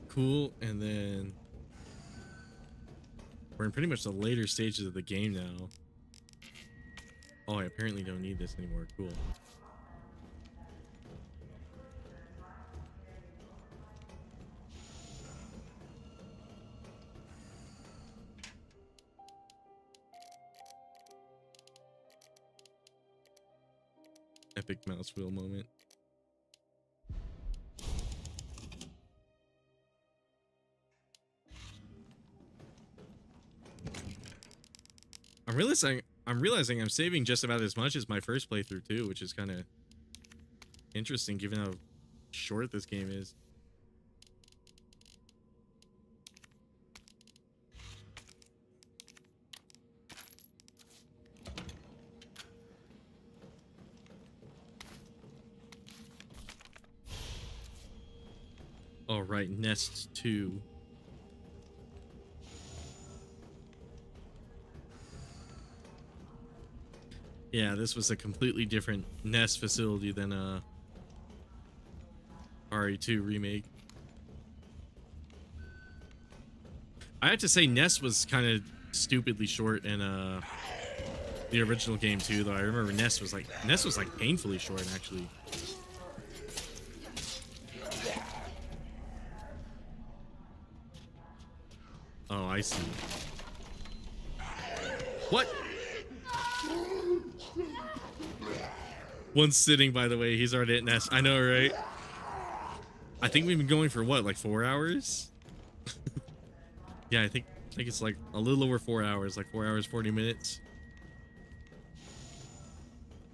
Speaker 1: Cool, and then we're in pretty much the later stages of the game now. Oh, I apparently don't need this anymore. Cool. Epic mouse wheel moment. I'm realizing I'm saving just about as much as my first playthrough too, which is kind of interesting given how short this game is. All right, Nest 2. Yeah, this was a completely different Nest facility than RE2 Remake. I have to say Nest was kind of stupidly short in the original game too, though. I remember Nest was like painfully short actually. Oh, I see. What? One's sitting, by the way. He's already at Nest. I know, right? I think we've been going for what, like 4 hours? Yeah, I think it's like a little over 4 hours, like 4 hours 40 minutes.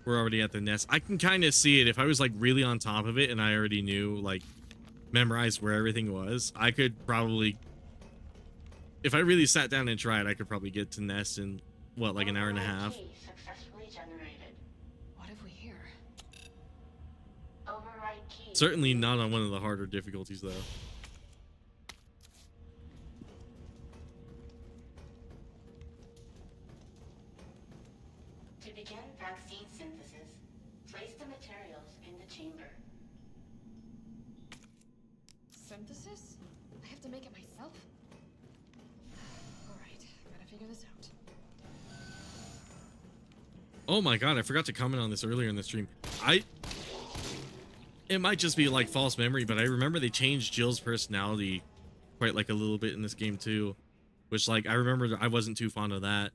Speaker 1: We're already at the nest. I can kind of see it. If I was like really on top of it and I already knew, like, memorized where everything was, I could probably, if I really sat down and tried, I could probably get to nest in what, like an hour and a half.
Speaker 16: Successfully generated.
Speaker 2: What have we here?
Speaker 16: Override key.
Speaker 1: Certainly not on one of the harder difficulties, though.
Speaker 16: To begin vaccine synthesis, place the materials in the chamber.
Speaker 2: Synthesis? I have to make it myself? Alright, gotta figure this out.
Speaker 1: Oh my god, I forgot to comment on this earlier in the stream. It might just be like false memory, but I remember they changed Jill's personality quite like a little bit in this game too, which, like, I remember I wasn't too fond of that.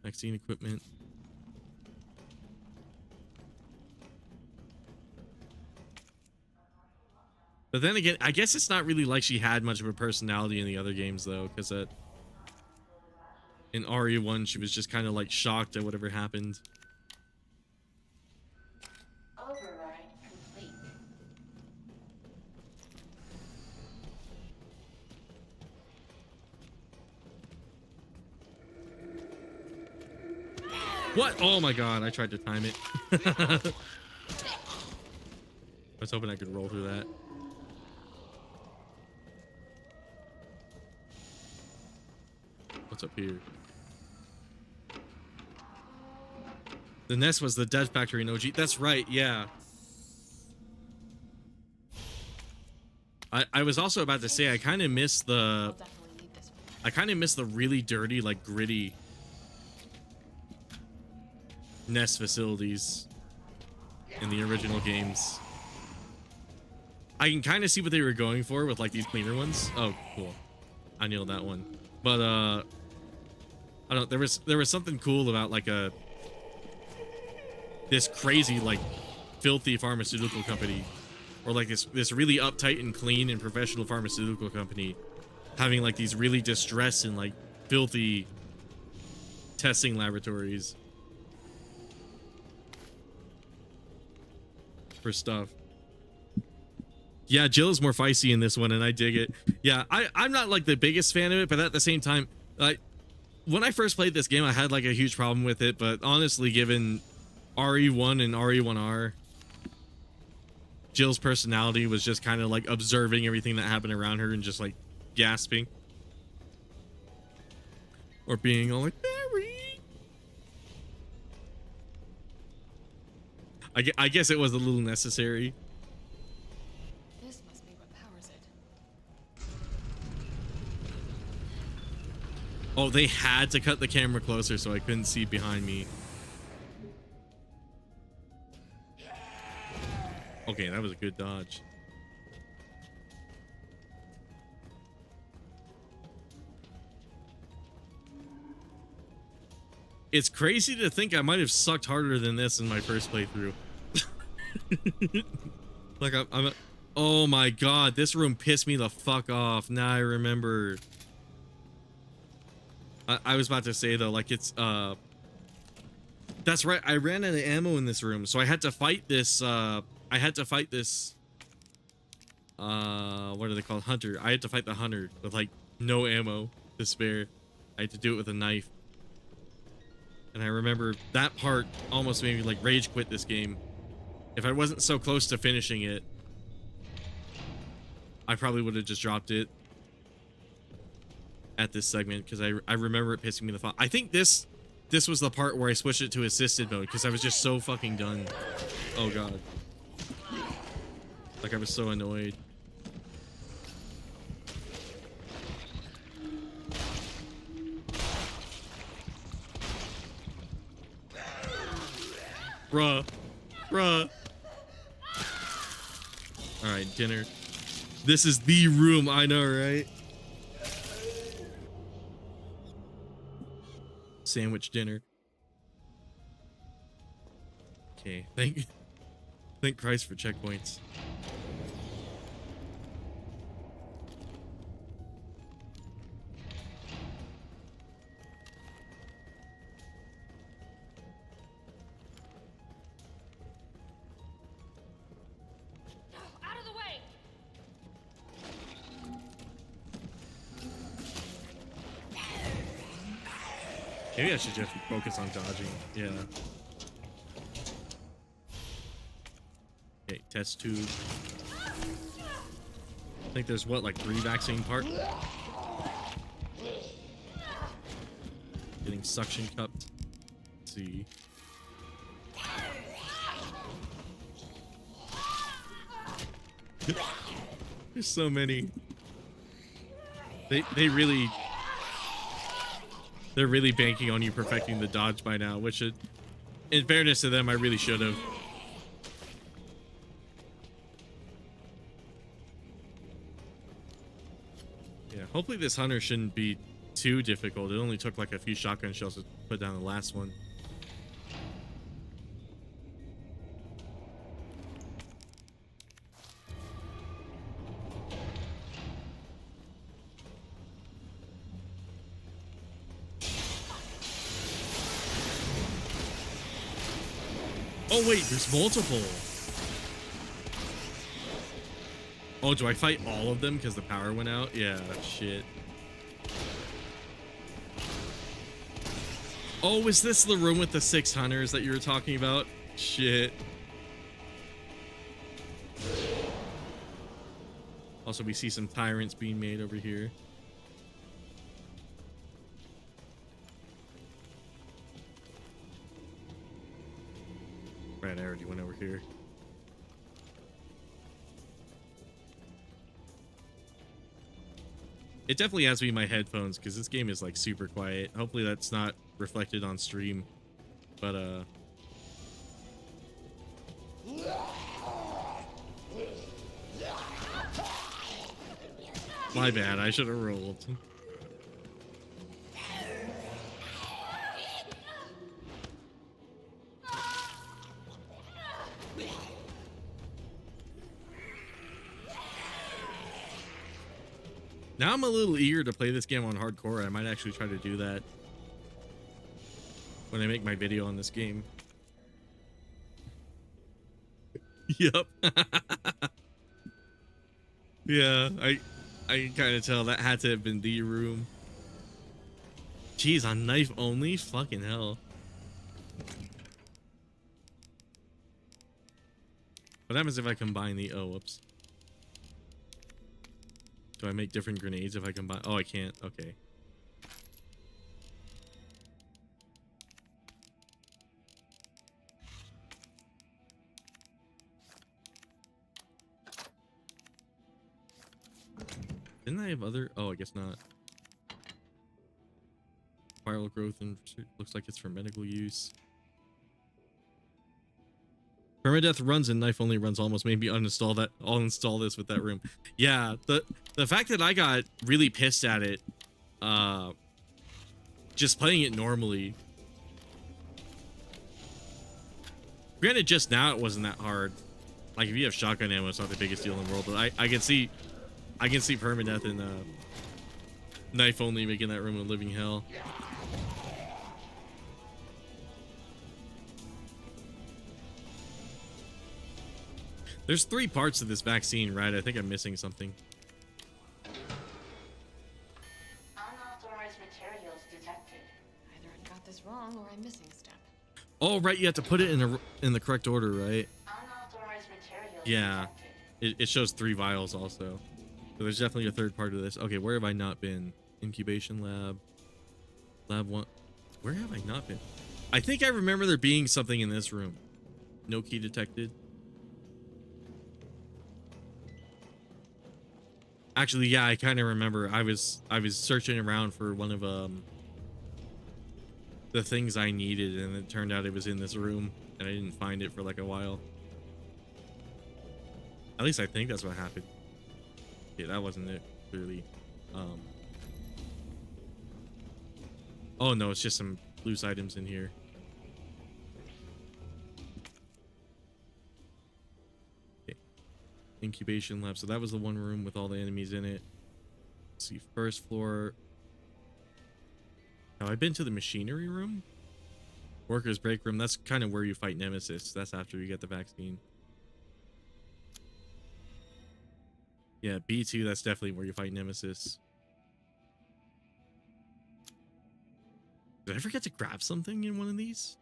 Speaker 1: Vaccine equipment. But then again, I guess it's not really like she had much of a personality in the other games, though, because in RE1 she was just kind of like shocked at whatever happened.
Speaker 16: Override complete.
Speaker 1: What? Oh my god, I tried to time it. I was hoping I could roll through that. What's up here? The nest was the Death Factory in OG. That's right, yeah. I was also about to say I kind of miss the really dirty, like, gritty nest facilities in the original games. I can kind of see what they were going for with, like, these cleaner ones. Oh, cool. I nailed that one. But I don't know, there was something cool about, like, this crazy, like, filthy pharmaceutical company, or like this really uptight and clean and professional pharmaceutical company having, like, these really distressed and, like, filthy testing laboratories for stuff. Yeah, Jill is more feisty in this one, and I dig it. Yeah, I'm not, like, the biggest fan of it, but at the same time, like, when I first played this game, I had, like, a huge problem with it, but honestly, given RE1 and RE1R, Jill's personality was just kind of like observing everything that happened around her and just, like, gasping. Or being all like, Barry! I guess it was a little necessary.
Speaker 2: This must be what powers it.
Speaker 1: Oh, they had to cut the camera closer so I couldn't see behind me. Okay, that was a good dodge. It's crazy to think I might have sucked harder than this in my first playthrough. Like, oh my god, this room pissed me the fuck off. Now I remember. I was about to say, though, like, it's that's right, I ran out of ammo in this room, so I had to fight this what are they called? Hunter. I had to fight the hunter with, like, no ammo to spare. I had to do it with a knife. And I remember that part almost made me, like, rage quit this game. If I wasn't so close to finishing it, I probably would have just dropped it at this segment, because I remember it pissing me the fuck. I think this was the part where I switched it to assisted mode, because I was just so fucking done. Oh god. Like, I was so annoyed. Bruh. Alright, dinner. This is the room, I know, right? Sandwich dinner. Okay, Thank Christ for checkpoints.
Speaker 2: Out of the way!
Speaker 1: Maybe I should just focus on dodging. Yeah. Okay, test tube. I think there's what, like 3 vaccine parts? Getting suction cupped. Let's see. There's so many. They're really banking on you perfecting the dodge by now, which in fairness to them, I really should have. Yeah, hopefully this hunter shouldn't be too difficult. It only took like a few shotgun shells to put down the last one. Oh wait, there's multiple. Oh, do I fight all of them because the power went out? Yeah, shit. Oh, is this the room with the 6 hunters that you were talking about? Shit. Also, we see some tyrants being made over here. Right, I already went over here. It definitely has to be my headphones because this game is like super quiet. Hopefully that's not reflected on stream. But my bad, I should have rolled. Now I'm a little eager to play this game on hardcore. I might actually try to do that when I make my video on this game. Yep. Yeah, I can kind of tell that had to have been the room. Jeez, on knife only? Fucking hell. What happens if I combine the... Oh, whoops. Do I make different grenades if I combine? Oh, I can't. Okay. Didn't I have other? Oh, I guess not. Viral growth and looks like it's for medical use. Permadeath runs and knife only runs almost made me uninstall that. I'll install this with that room. Yeah, the fact that I got really pissed at it, just playing it normally. Granted, just now it wasn't that hard. Like if you have shotgun ammo, it's not the biggest deal in the world. But I can see permadeath and knife only making that room a living hell. There's 3 parts to this vaccine, right? I think I'm missing something.
Speaker 16: Unauthorized materials detected.
Speaker 2: Either I got this wrong or I'm missing a step.
Speaker 1: Oh, right. You have to put it in the correct order, right?
Speaker 16: Unauthorized materials
Speaker 1: Yeah.
Speaker 16: detected.
Speaker 1: It shows 3 vials also. So there's definitely a 3rd part of this. Okay, where have I not been? Incubation lab. Lab 1. Where have I not been? I think I remember there being something in this room. No key detected. Actually, yeah, I kind of remember. I was searching around for one of the things I needed, and it turned out it was in this room, and I didn't find it for like a while. At least I think that's what happened. Yeah, that wasn't it, clearly. Oh no, it's just some loose items in here. Incubation lab. So that was the one room with all the enemies in it. Let's see, first floor. Have I been to the machinery room? Workers break room. That's kind of where you fight Nemesis. That's after you get the vaccine. Yeah, B2, that's definitely where you fight Nemesis. Did I forget to grab something in one of these?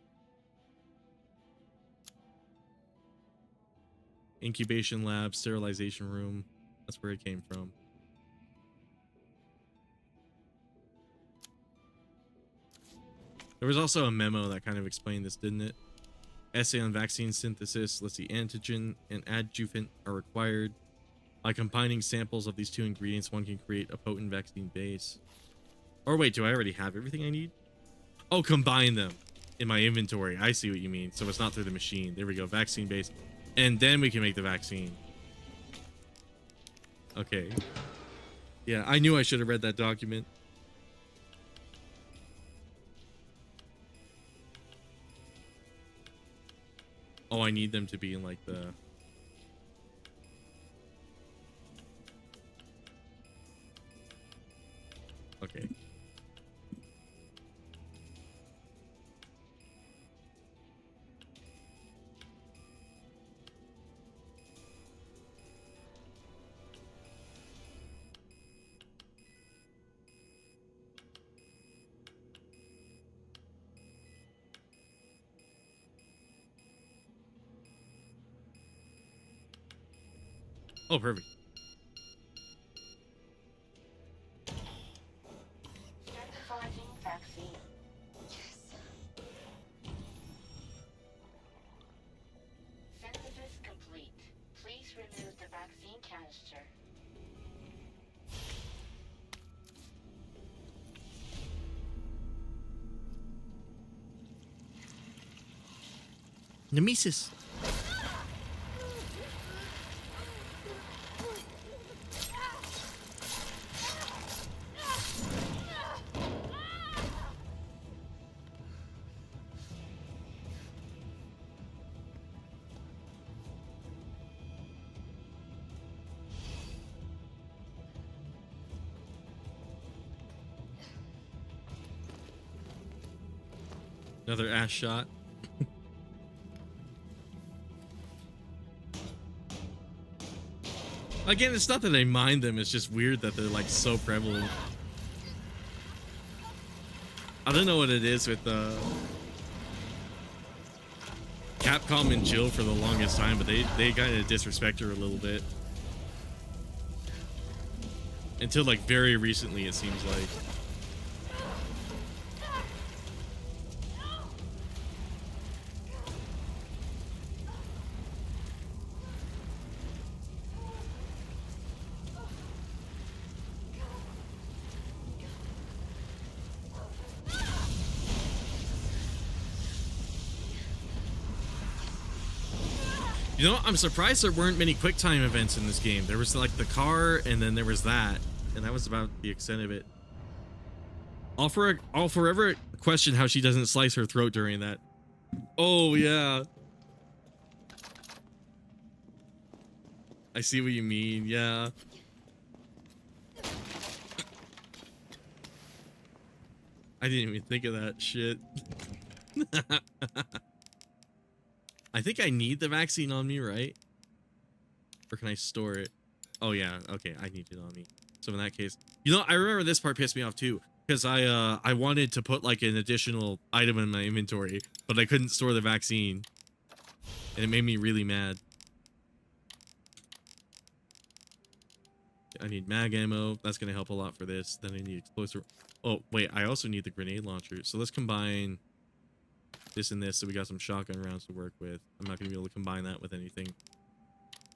Speaker 1: Incubation lab, sterilization room. That's where it came from. There was also a memo that kind of explained this, didn't it? Essay on vaccine synthesis. Let's see, antigen and adjuvant are required. By combining samples of these two ingredients, one can create a potent vaccine base. Or wait, do I already have everything I need? Oh, combine them in my inventory. I see what you mean. So it's not through the machine. There we go, vaccine base. And then we can make the vaccine. Okay. Yeah, I knew I should have read that document. Oh, I need them to be in like the... Okay. Oh, perfect.
Speaker 16: Start the foraging vaccine.
Speaker 2: Yes.
Speaker 16: Synthesis complete. Please remove the vaccine canister.
Speaker 1: Nemesis. Another ass shot. Again, it's not that I mind them, it's just weird that they're like so prevalent. I don't know what it is with Capcom and Jill for the longest time, but they kind of disrespect her a little bit. Until like very recently, it seems like. You know, I'm surprised there weren't many QuickTime events in this game. There was like the car, and then there was that, and that was about the extent of it. I'll forever question how she doesn't slice her throat during that. Oh yeah, I see what you mean. Yeah. I didn't even think of that shit. I think I need the vaccine on me, right? Or can I store it? Oh yeah, okay, I need it on me. So in that case, you know, I remember this part pissed me off too, because I wanted to put like an additional item in my inventory, but I couldn't store the vaccine, and it made me really mad. I need mag ammo. That's gonna help a lot for this. Then I need explosive. Oh wait, I also need the grenade launcher. So let's combine this and this, so we got some shotgun rounds to work with. I'm not gonna be able to combine that with anything.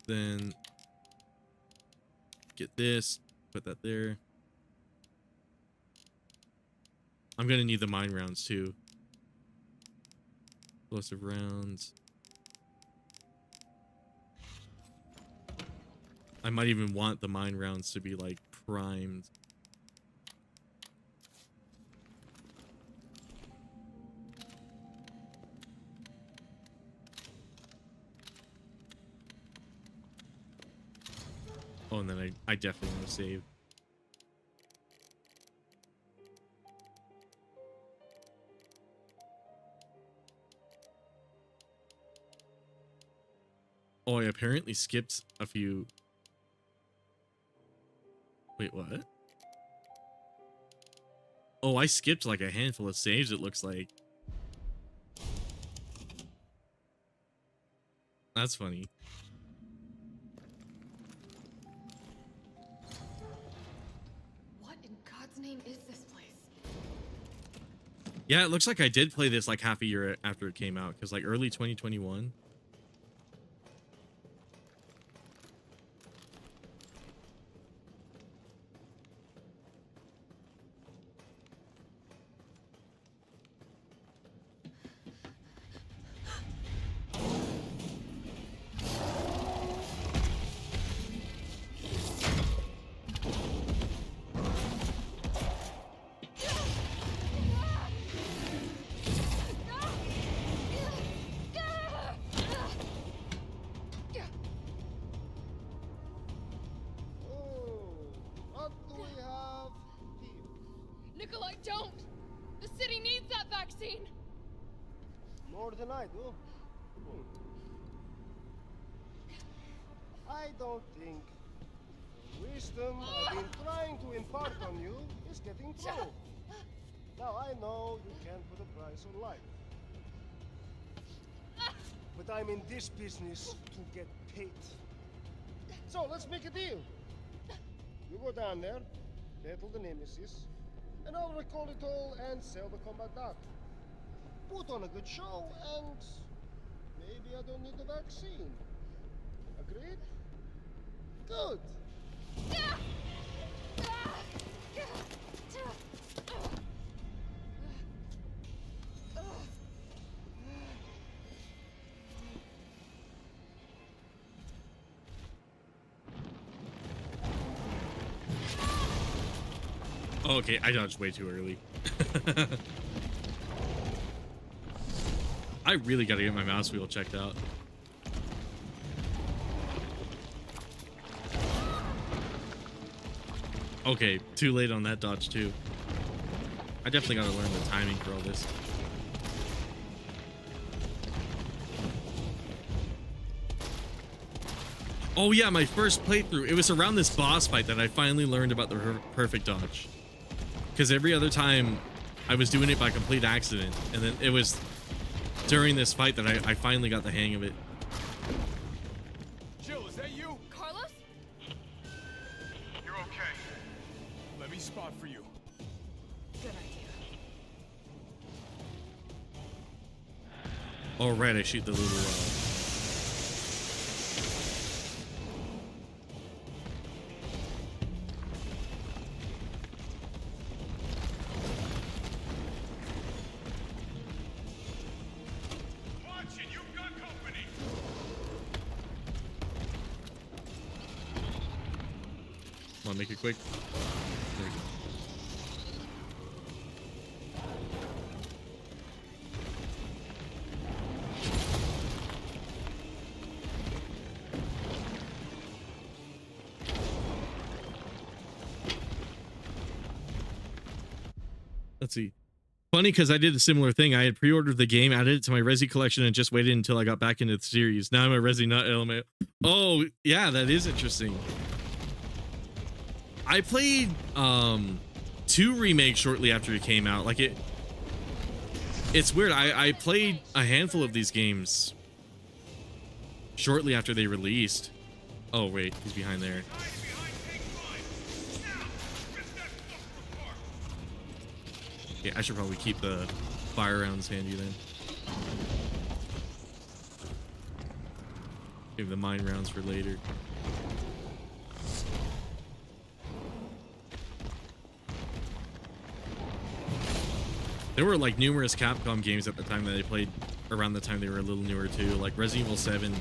Speaker 1: Then get this, put that there. I'm gonna need the mine rounds too. Explosive rounds. I might even want the mine rounds to be like primed. Oh, and then I definitely want to save. Oh, I apparently skipped a few. Wait, what? Oh, I skipped like a handful of saves, it looks like. That's funny.
Speaker 2: What in God's name is this place?
Speaker 1: Yeah, it looks like I did play this like half a year after it came out, because like early 2021.
Speaker 8: What do we have here?
Speaker 2: Nikolai, don't! The city needs that vaccine!
Speaker 8: More than I do. I don't think the wisdom I've been trying to impart on you is getting through. Now I know you can't put a price on life. But I'm in this business to get paid. So let's make a deal. You go down there, battle the Nemesis, and I'll recall it all and sell the combat dock. Put on a good show, and maybe I don't need the vaccine. Agreed? Good.
Speaker 1: Oh, okay, I dodged way too early. I really gotta get my mouse wheel checked out. Okay, too late on that dodge too. I definitely gotta learn the timing for all this. Oh yeah, my first playthrough, it was around this boss fight that I finally learned about the perfect dodge. Because every other time I was doing it by complete accident, and then it was during this fight that I finally got the hang of it.
Speaker 5: Jill, is that you?
Speaker 2: Carlos?
Speaker 5: You're okay. Let me spot for you.
Speaker 2: Good idea.
Speaker 1: All right, I shoot the little. Come on, make it quick. There we go. Let's see. Funny because I did a similar thing. I had pre-ordered the game, added it to my Resi collection, and just waited until I got back into the series. Now I'm a Resi Nut element. Oh, yeah, that is interesting. I played 2 Remake shortly after it came out. Like it's weird. I played a handful of these games shortly after they released. Oh wait, he's behind there. Yeah, I should probably keep the fire rounds handy then. Save the mine rounds for later. There were like numerous Capcom games at the time that I played around the time they were a little newer too, like Resident Evil 7.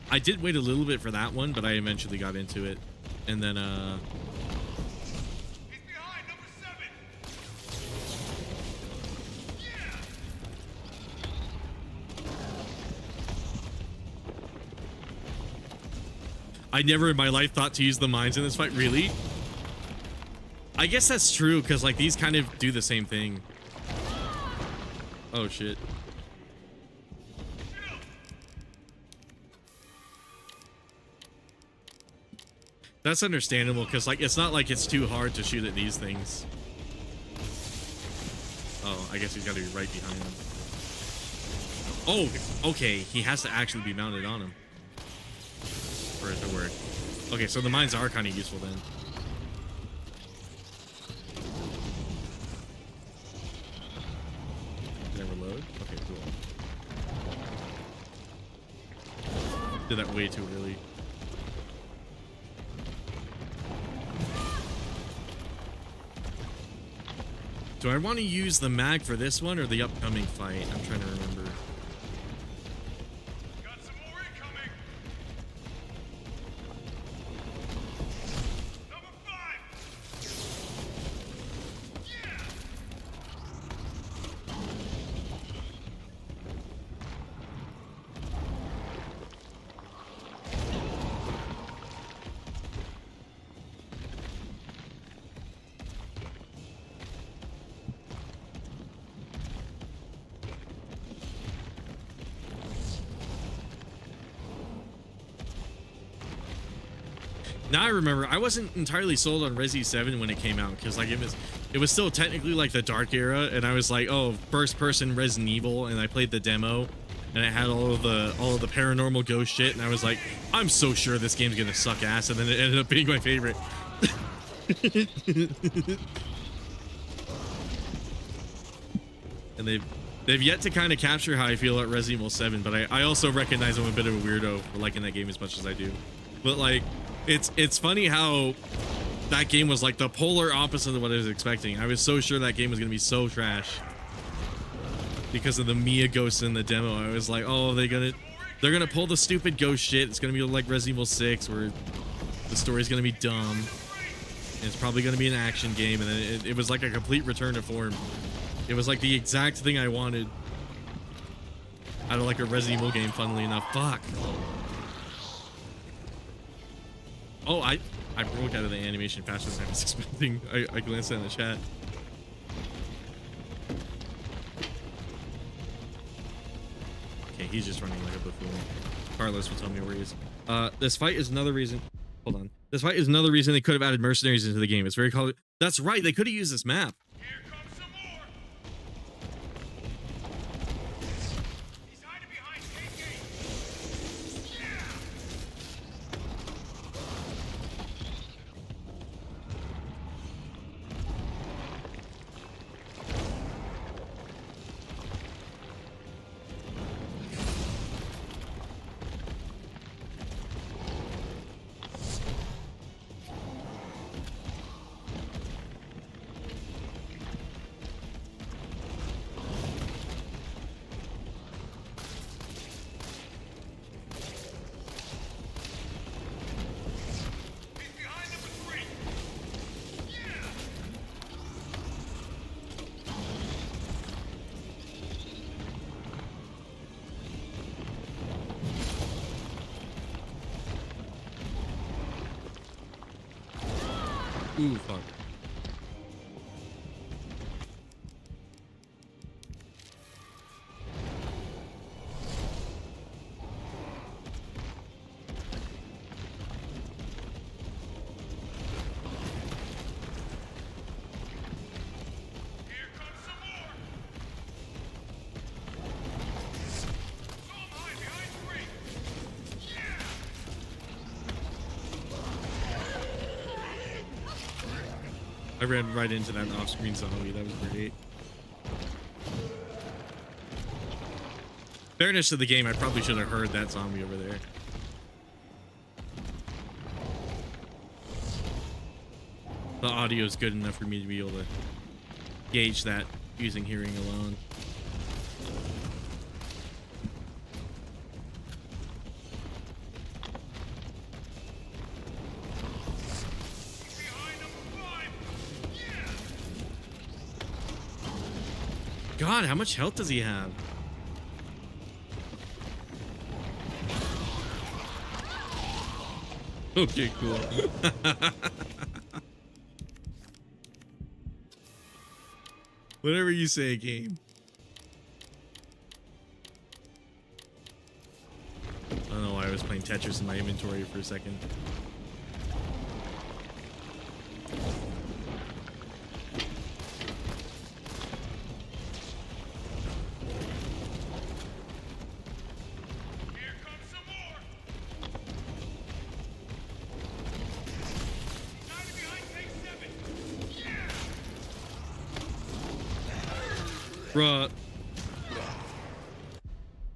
Speaker 1: I did wait a little bit for that one, but I eventually got into it. And then I never in my life thought to use the mines in this fight. Really? I guess that's true, because like these kind of do the same thing. Oh shit. That's understandable, because like it's not like it's too hard to shoot at these things. Oh, I guess he's got to be right behind him. Oh, okay. He has to actually be mounted on him for it to work. Okay, so the mines are kind of useful then. Did I reload? Okay, cool. Did that way too early. Do I want to use the mag for this one or the upcoming fight? I'm trying to remember.
Speaker 3: Got some more incoming. Number 5. Yeah.
Speaker 1: Now I remember, I wasn't entirely sold on Resi 7 when it came out, because like it was still technically like the dark era, and I was like, oh, first person Resident Evil, and I played the demo, and it had all of the paranormal ghost shit, and I was like, I'm so sure this game's gonna suck ass, and then it ended up being my favorite. And they've yet to kind of capture how I feel at Resident Evil 7, but I also recognize I'm a bit of a weirdo for liking that game as much as I do. But like, it's funny how that game was like the polar opposite of what I was expecting. I was so sure that game was gonna be so trash because of the Mia ghosts in the demo. I was like, oh, they're gonna pull the stupid ghost shit. It's gonna be like Resident Evil 6 where the story's gonna be dumb. And it's probably gonna be an action game, and then it was like a complete return to form. It was like the exact thing I wanted out of like a Resident Evil game, funnily enough. Fuck. Oh, I broke out of the animation faster than I was expecting. I glanced at the chat. Okay, he's just running like a buffoon. Carlos will tell me where he is. This fight is another reason. Hold on. This fight is another reason they could have added mercenaries into the game. It's very color. That's right. They could have used this map. Ooh, fuck. I ran right into that off-screen zombie. That was great. Fairness to the game, I probably should have heard that zombie over there. The audio is good enough for me to be able to gauge that using hearing alone. God, how much health does he have? Okay, cool. Whatever you say, game. I don't know why I was playing Tetris in my inventory for a second. Bruh.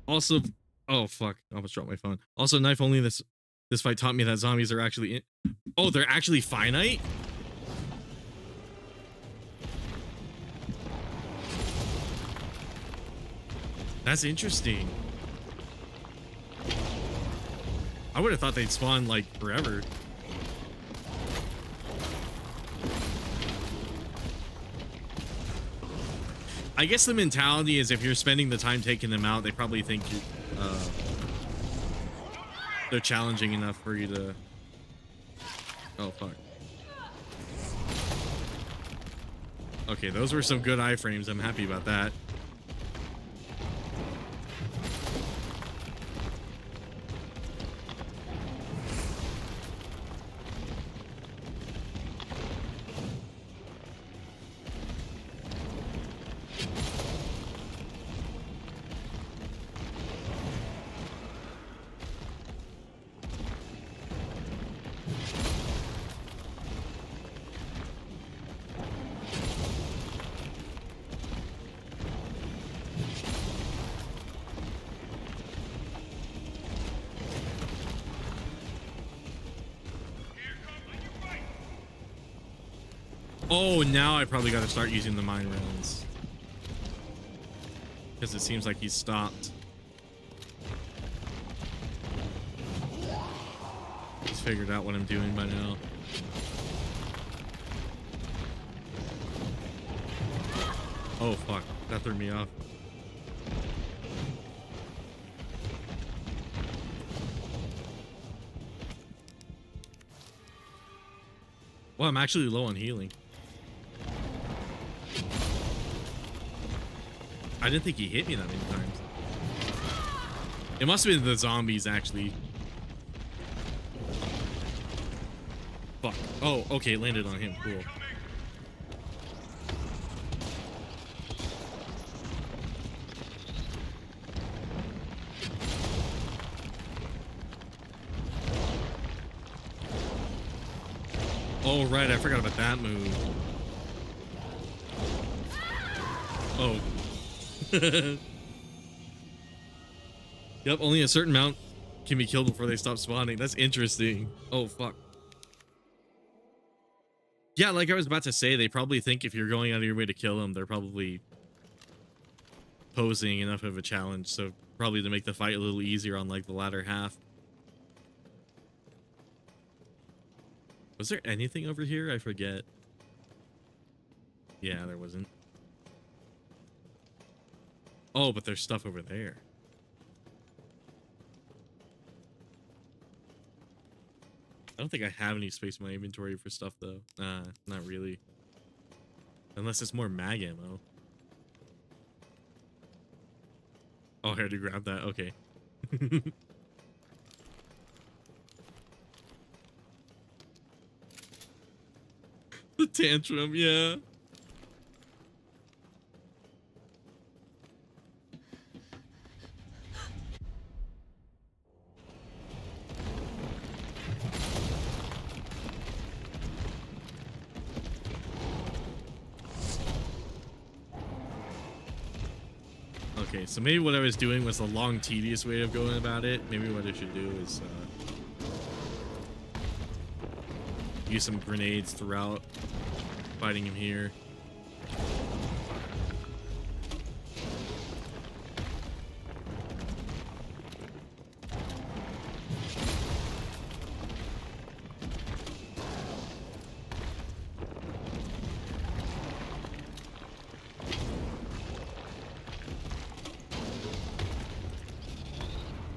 Speaker 1: Also, oh fuck, I almost dropped my phone. Also, knife only. This fight taught me that zombies are actually oh, they're actually finite. That's interesting. I would have thought they'd spawn like forever. I guess the mentality is if you're spending the time taking them out, they probably think you, they're challenging enough for you to. Oh fuck. Okay, those were some good iframes. I'm happy about that. Oh, now I probably got to start using the mine rounds. Because it seems like he's stopped. He's figured out what I'm doing by now. Oh, fuck. That threw me off. Well, I'm actually low on healing. I didn't think he hit me that many times. It must have been the zombies, actually. Fuck. Oh, okay, it landed on him. Cool. Oh, right, I forgot about that move. Oh. Yep, only a certain amount can be killed before they stop spawning. That's interesting. Oh, fuck. Yeah, like I was about to say, they probably think if you're going out of your way to kill them, they're probably posing enough of a challenge. So probably to make the fight a little easier on like the latter half. Was there anything over here? I forget. Yeah, there wasn't. Oh, but there's stuff over there. I don't think I have any space in my inventory for stuff, though. Not really. Unless it's more mag ammo. Oh, I had to grab that. Okay. The tantrum, yeah. Okay, so maybe what I was doing was a long, tedious way of going about it. Maybe what I should do is use some grenades throughout fighting him here.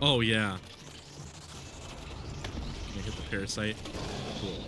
Speaker 1: Oh, yeah. Can I hit the parasite. Cool.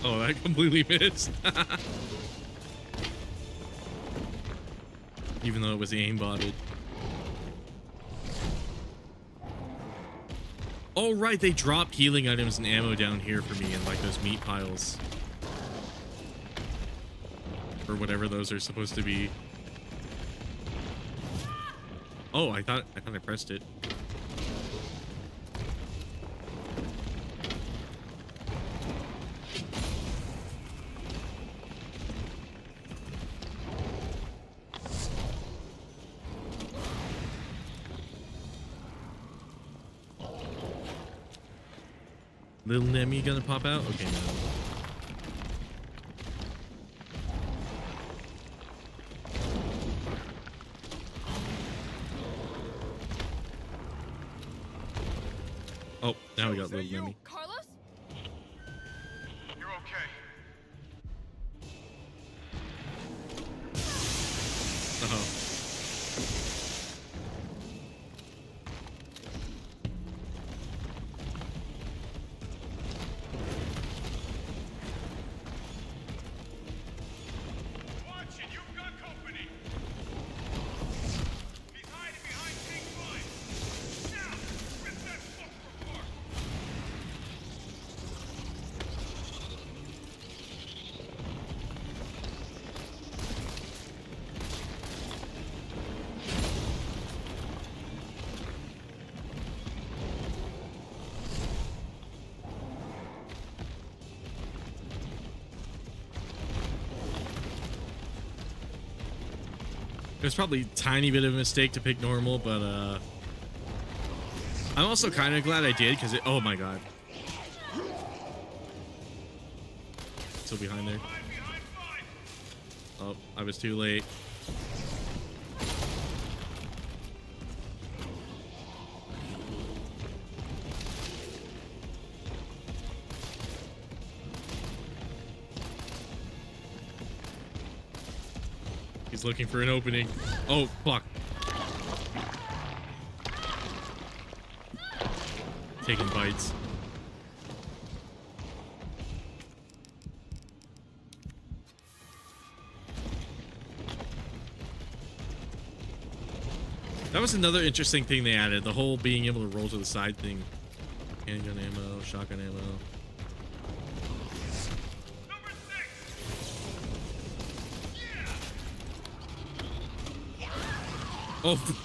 Speaker 1: Oh, that completely missed. Even though it was aimbotted. Oh, right, they drop healing items and ammo down here for me in like those meat piles. Or whatever those are supposed to be. Oh, I thought I pressed it. Little Nemi gonna pop out? Okay, no. Oh, now we got Little Nemi.
Speaker 2: Carlos?
Speaker 12: You're okay.
Speaker 1: Uh-oh.
Speaker 12: Watch it, you've got company. He's hiding behind King Vine. Now, rip that fucker apart.
Speaker 1: It was probably a tiny bit of a mistake to pick normal, but I'm also kind of glad I did because it. Oh my god! Still behind there. Oh, I was too late. He's looking for an opening. Oh, fuck. Taking bites. That was another interesting thing they added. The whole being able to roll to the side thing. Handgun ammo, shotgun ammo. Oh.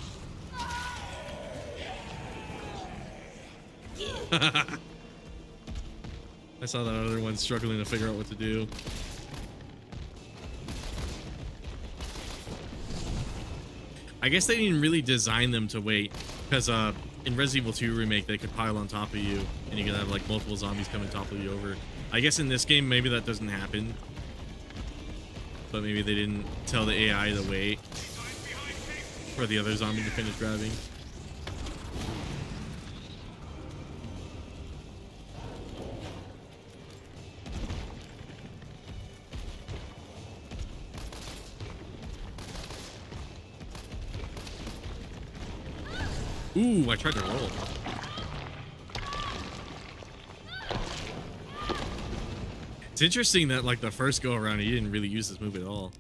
Speaker 1: I saw that other one struggling to figure out what to do. I guess they didn't really design them to wait, because in Resident Evil 2 Remake they could pile on top of you and you could have like multiple zombies come and topple you over. I guess in this game maybe that doesn't happen, but maybe they didn't tell the AI to wait for the other zombie to finish grabbing. Ooh, I tried to roll. It's interesting that like the first go around he didn't really use this move at all.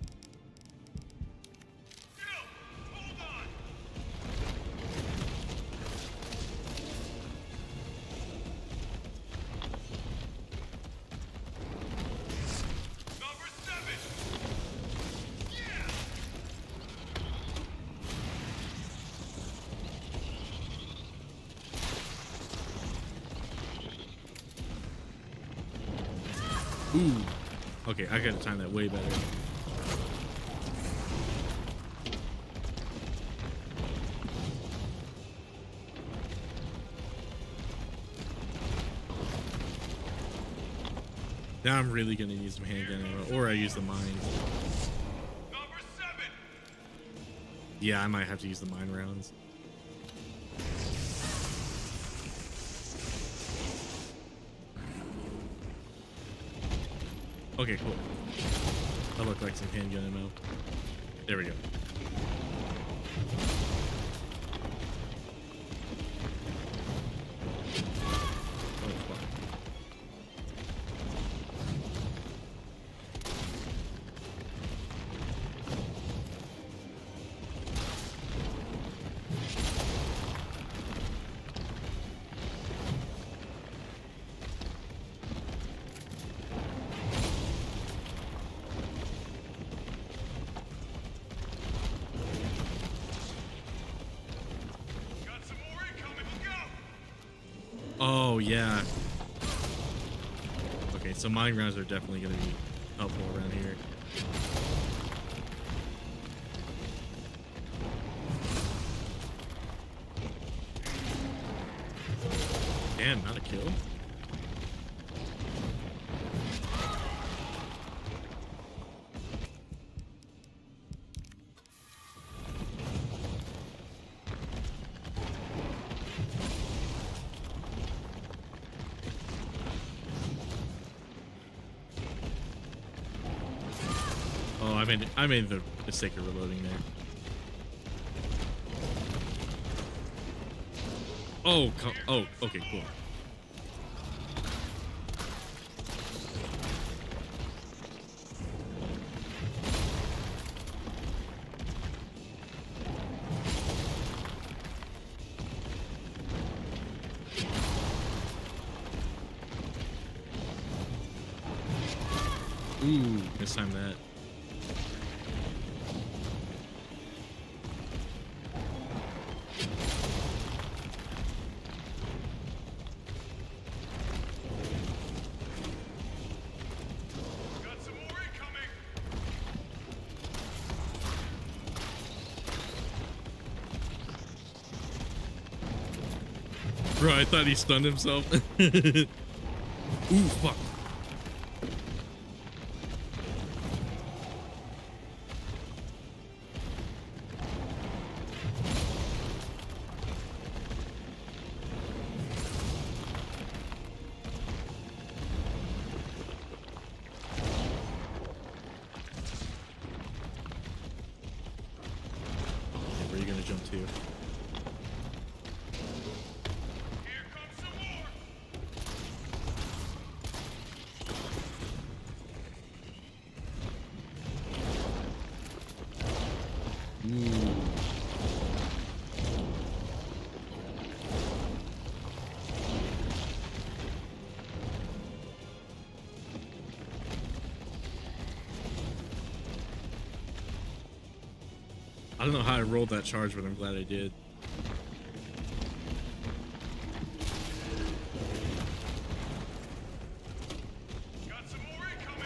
Speaker 1: Ooh. Okay, I gotta time that way better. Now I'm really gonna use some handgun ammo, or I use the mine.
Speaker 12: Number 7.
Speaker 1: Yeah, I might have to use the mine rounds. Okay, cool. That looked like some handgun ammo. There we go. Oh, fuck.
Speaker 12: Got some more incoming. Look out!
Speaker 1: Oh, yeah. Okay, so mine rounds are definitely going to be helpful around here. Damn, not a kill? Oh, I made the mistake of reloading there. Oh, oh, okay, cool. Ooh, mistimed that.
Speaker 12: Got some more incoming.
Speaker 1: Bro, I thought he stunned himself. Ooh, fuck. Okay, where are you gonna jump to?
Speaker 12: Here comes some more.
Speaker 1: Ooh. I don't know how I rolled that charge, but I'm glad I did.
Speaker 12: Got some more incoming.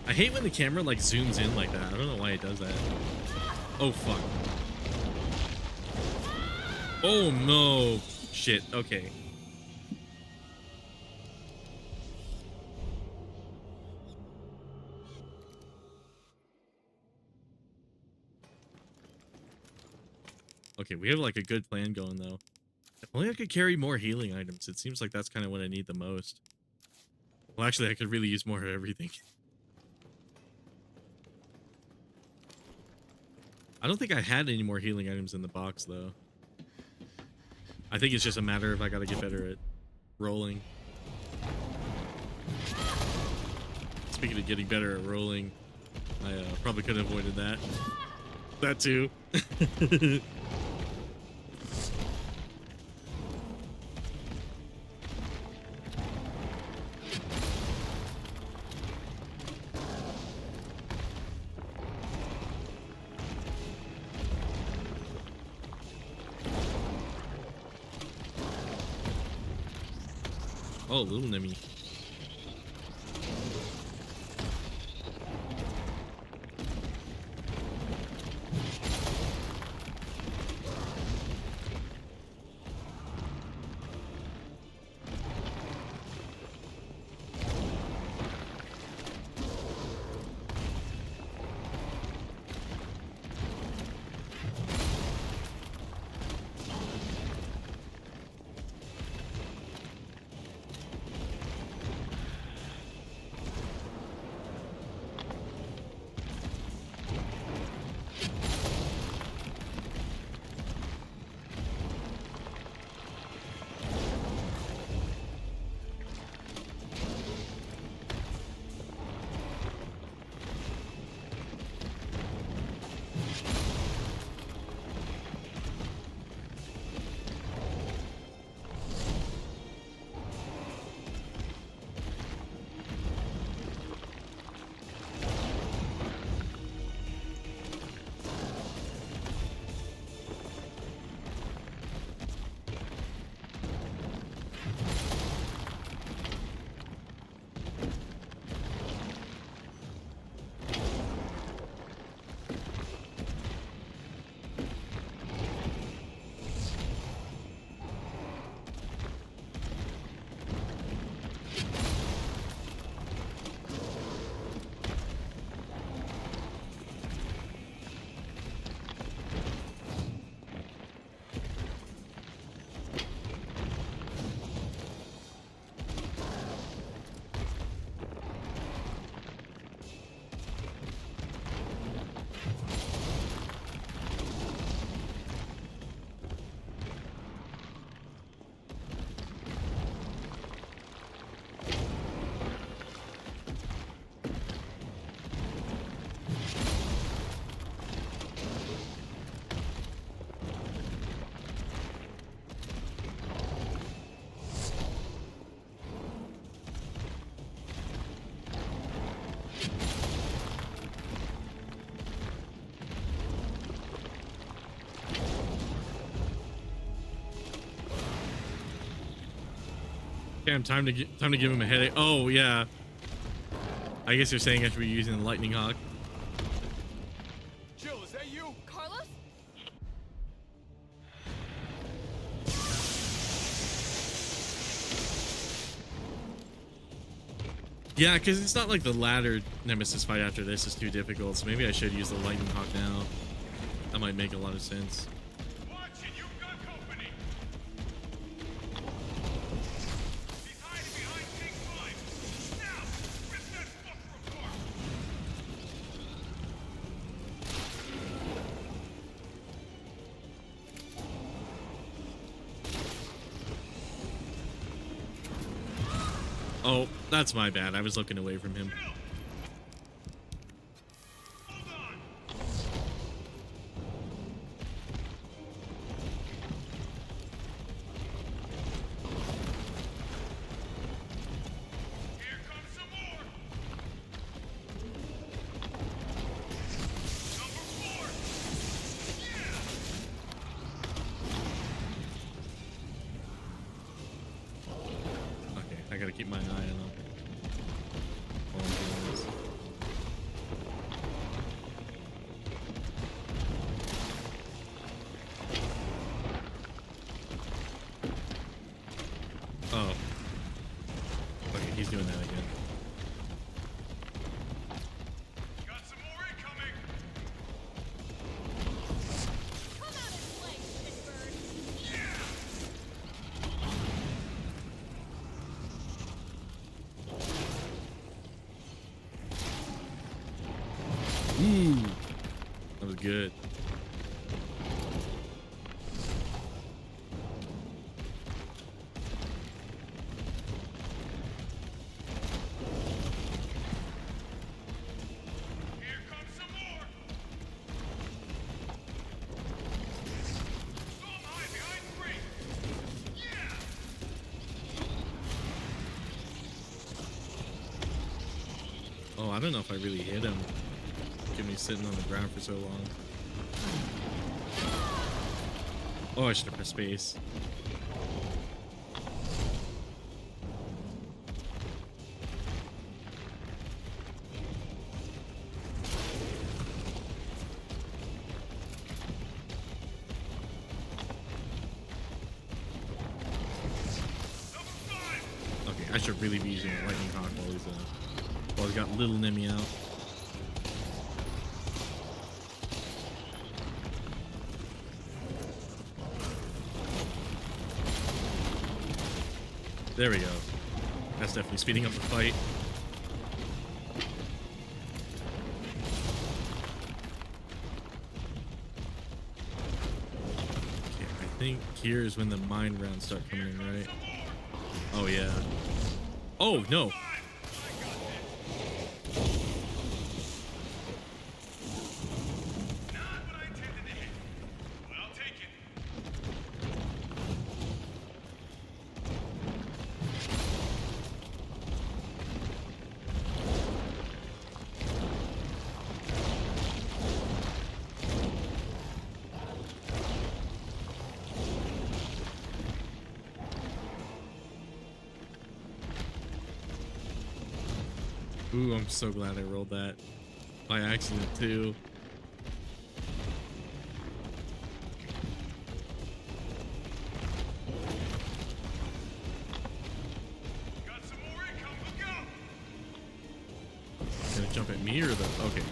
Speaker 1: I hate when the camera like zooms in like that. I don't know why it does that. Oh fuck. Oh no. Shit. Okay. Okay, we have like a good plan going though. If only I could carry more healing items. It seems like that's kind of what I need the most. Well, actually, I could really use more of everything. I don't think I had any more healing items in the box though. I think it's just a matter of I gotta get better at rolling. Speaking of getting better at rolling, I probably could have avoided that. That too. Oh, little Nimmy. Damn, time to give him a headache. Oh yeah. I guess you're saying I should be using the lightning hawk.
Speaker 12: Jill, is that you?
Speaker 2: Carlos?
Speaker 1: Yeah, because it's not like the ladder nemesis fight after this is too difficult, so maybe I should use the lightning hawk now. That might make a lot of sense.
Speaker 3: Watch it, you've got company. He's hiding behind King 5. Now, rip that fucker apart.
Speaker 1: Oh, that's my bad. I was looking away from him. Okay, I gotta keep my eye on him. While I'm doing this. Oh. Okay, he's doing that again.
Speaker 3: Got some more incoming.
Speaker 2: Come out and play, Pittsburgh.
Speaker 1: Ooh, that was good.
Speaker 3: Here comes some more. Saw him hide behind 3. Yeah.
Speaker 1: Oh, I don't know if I really hit him. Give me sitting on the ground for so long. Oh, I should have pressed space. I should really be using a lightning hawk while he's got little Nimmy out. There we go. That's definitely speeding up the fight. Okay, I think here is when the mine rounds start coming in, right? Oh yeah. Oh no. Ooh, I'm so glad I rolled that by accident too.
Speaker 3: Got some more income. Look out!
Speaker 1: Gonna jump at me or the okay.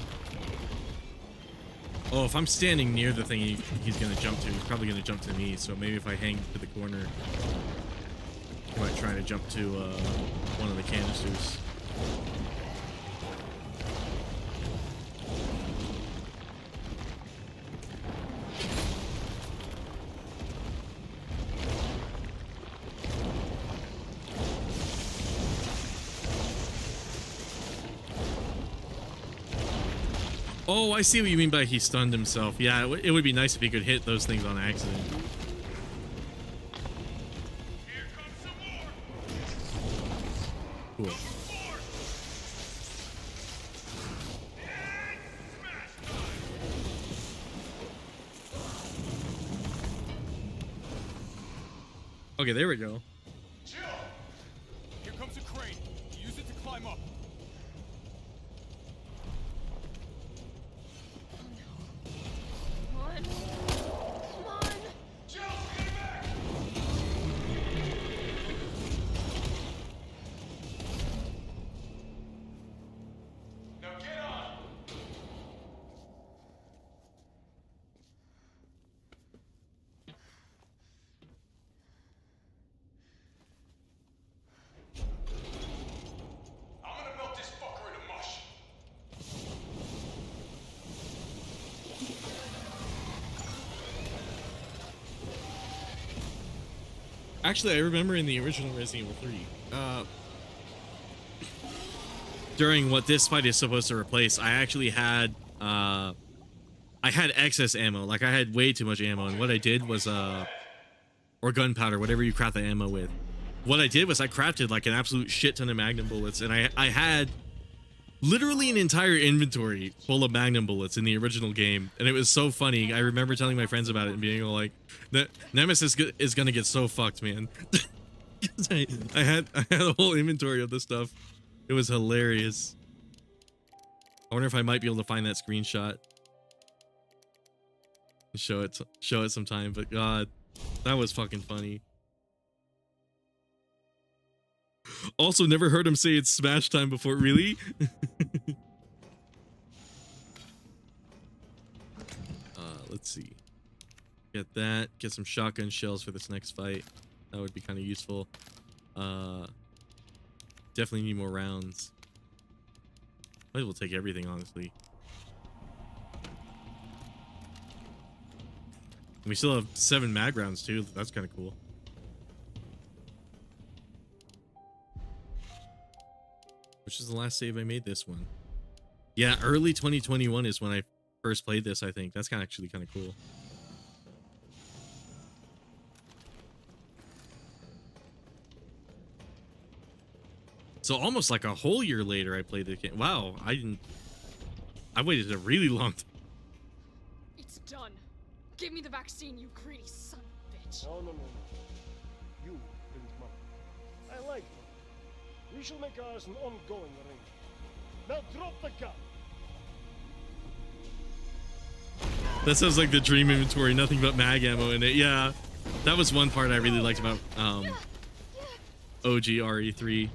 Speaker 1: Oh, if I'm standing near the thing he's gonna jump to, he's probably gonna jump to me. So maybe if I hang to the corner, he might try to jump to one of the canisters. Oh, I see what you mean by he stunned himself. Yeah, it would be nice if he could hit those things on accident.
Speaker 3: Here comes some more.
Speaker 1: Cool. Okay, there we go.
Speaker 3: Jill! Here comes a crane. Use it to climb up.
Speaker 2: Come on. Come on.
Speaker 3: Jill, get back! Now get on! I'm gonna melt this fucker into mush.
Speaker 1: Actually, I remember in the original Resident Evil 3, during what this fight is supposed to replace, I actually had I had excess ammo. Like I had way too much ammo, and what I did was or gunpowder, whatever you craft the ammo with. What I did was I crafted like an absolute shit ton of magnum bullets, and I had literally an entire inventory full of magnum bullets in the original game, and it was so funny. I remember telling my friends about it and being all like, Nemesis is gonna get so fucked, man. I had a whole inventory of this stuff. It was hilarious. I wonder if I might be able to find that screenshot and show it sometime. But God, that was fucking funny. Also, never heard him say it's smash time before. Really? Let's see. Get that. Get some shotgun shells for this next fight. That would be kind of useful. Definitely need more rounds. Might as well take everything, honestly. And we still have 7 mag rounds too. That's kind of cool. Which is the last save I made this one. Yeah, early 2021 is when I first played this, I think. That's actually kind of cool. So almost like a whole year later I played the game. Wow, I waited a really long time.
Speaker 2: It's done. Give me the vaccine, you greedy son of a bitch.
Speaker 8: No. You bring money. I like money. We shall make ours an ongoing arrangement. Now drop the gun.
Speaker 1: That sounds like the dream inventory, nothing but mag ammo in it. Yeah, that was one part I really liked about OG RE3.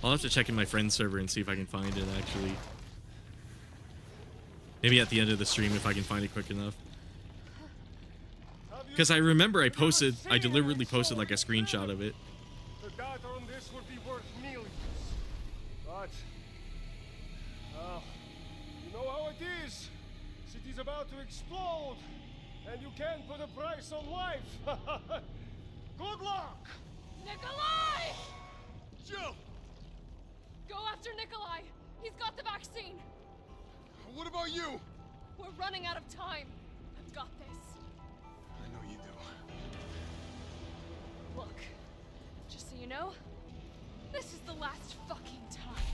Speaker 1: I'll have to check in my friend's server and see if I can find it, actually. Maybe at the end of the stream if I can find it quick enough. Because I remember I deliberately posted like a screenshot of it.
Speaker 8: The data on this would be worth millions. But, you know how it is. City's about to explode, and you can't put a price on life. Good luck!
Speaker 2: Nikolai!
Speaker 5: Jill!
Speaker 2: Go after Nikolai! He's got the vaccine!
Speaker 5: What about you?
Speaker 2: We're running out of time. I've got this.
Speaker 5: I know you do.
Speaker 2: Look, just so you know, this is the last fucking time.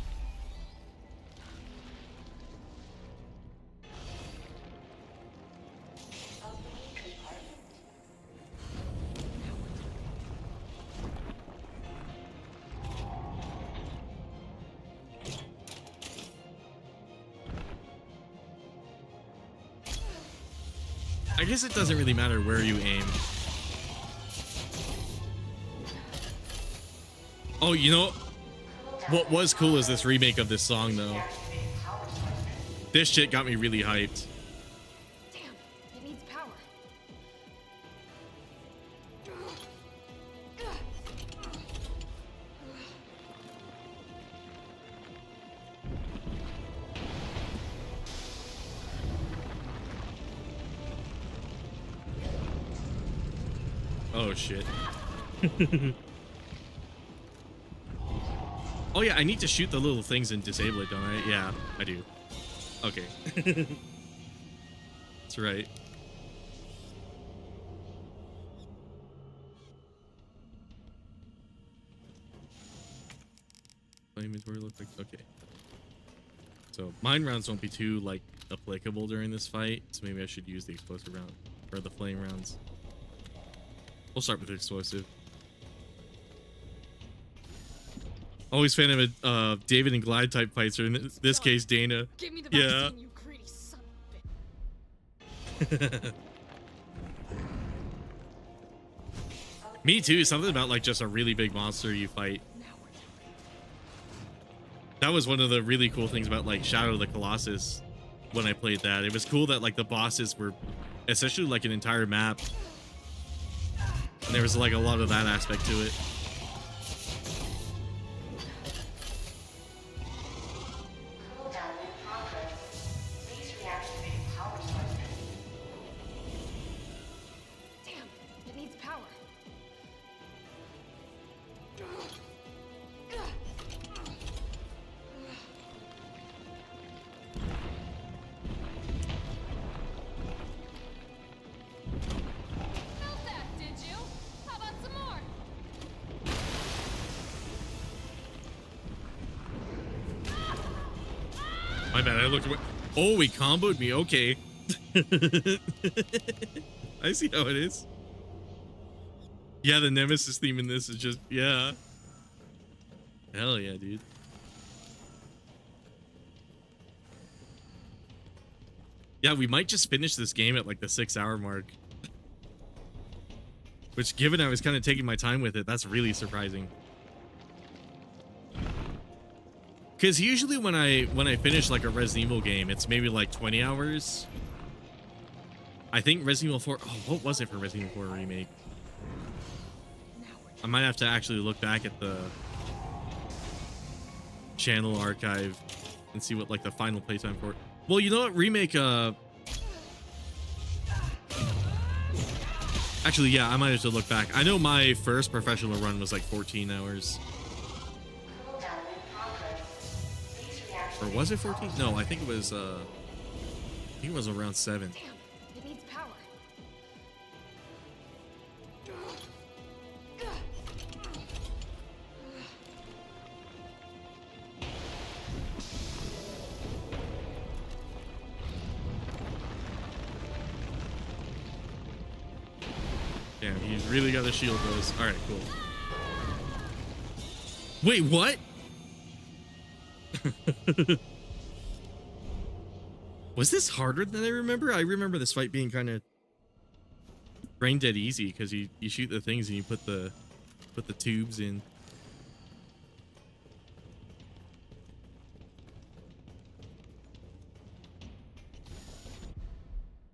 Speaker 1: I guess it doesn't really matter where you aim. Oh, you know what was cool is this remake of this song, though. This shit got me really hyped.
Speaker 2: Damn, it needs power.
Speaker 1: Oh shit. Oh yeah, I need to shoot the little things and disable it, don't I? Yeah, I do. Okay. That's right. My inventory looks like okay. So mine rounds won't be too like applicable during this fight, so maybe I should use the explosive round or the flame rounds. We'll start with the explosive. Always fan of David and Glide type fights, or in this case, Dana.
Speaker 2: Give me the vaccine, you greedy son of a bitch.
Speaker 1: Me too. Something about like just a really big monster you fight. That was one of the really cool things about like Shadow of the Colossus when I played that. It was cool that like the bosses were essentially like an entire map. And there was like a lot of that aspect to it.
Speaker 16: Cooldown in progress. Please reactivate power source.
Speaker 2: Damn, it needs power. Felt that, did you? How about some more?
Speaker 1: My bad, I looked away. Oh, he comboed me. Okay. I see how it is. Yeah, the Nemesis theme in this is just, yeah. Hell yeah, dude. Yeah, we might just finish this game at like the 6-hour mark. Which, given I was kind of taking my time with it, that's really surprising. Because usually when I finish like a Resident Evil game, it's maybe like 20 hours. I think Resident Evil 4... Oh, what was it for Resident Evil 4 Remake? I might have to actually look back at the channel archive and see what like the final playtime for it. Well, you know what? Remake... Actually, yeah, I might have to look back. I know my first professional run was like 14 hours. Or was it 14? No, I think it was around 7.
Speaker 2: Damn, it needs power.
Speaker 1: Damn, he's really got the shield those. All right, cool. Wait, what? Was this harder than I remember? I remember this fight being kind of brain dead easy because you shoot the things and you put the tubes in.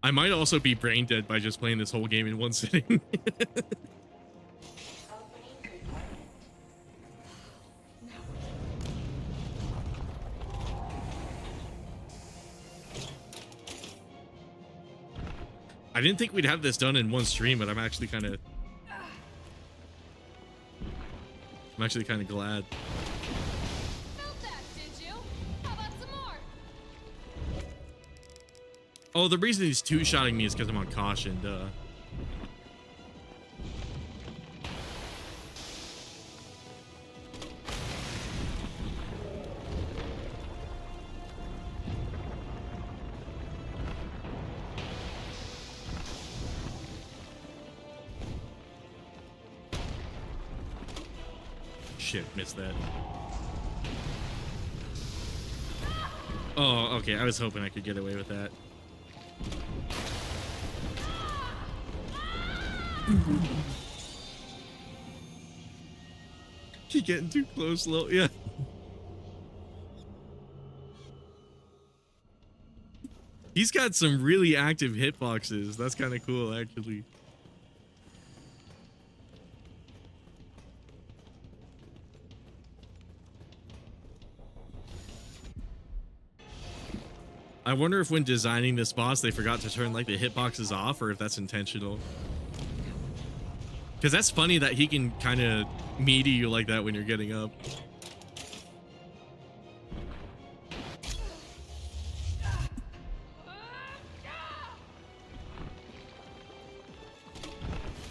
Speaker 1: I might also be brain dead by just playing this whole game in one sitting. I didn't think we'd have this done in one stream, but I'm actually kind of glad.
Speaker 2: Felt that, did you? How about some more?
Speaker 1: Oh, the reason he's two-shotting me is because I'm on caution, duh. Shit, missed that. Oh, okay, I was hoping I could get away with that. Keep getting too close, low. Yeah. He's got some really active hitboxes. That's kind of cool, actually. I wonder if when designing this boss, they forgot to turn like the hitboxes off, or if that's intentional. Because that's funny that he can kind of meaty you like that when you're getting up.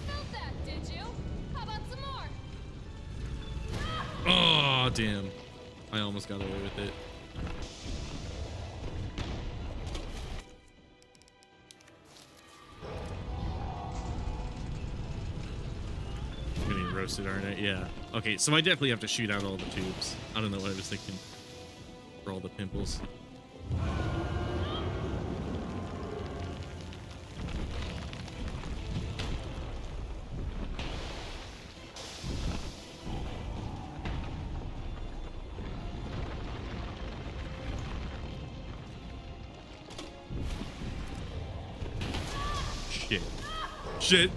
Speaker 2: Felt that, did you? How about some more?
Speaker 1: Oh, damn. I almost got away with it. Getting roasted, aren't I? Yeah. Okay, so I definitely have to shoot out all the tubes. I don't know what I was thinking for all the pimples. Shit. Shit.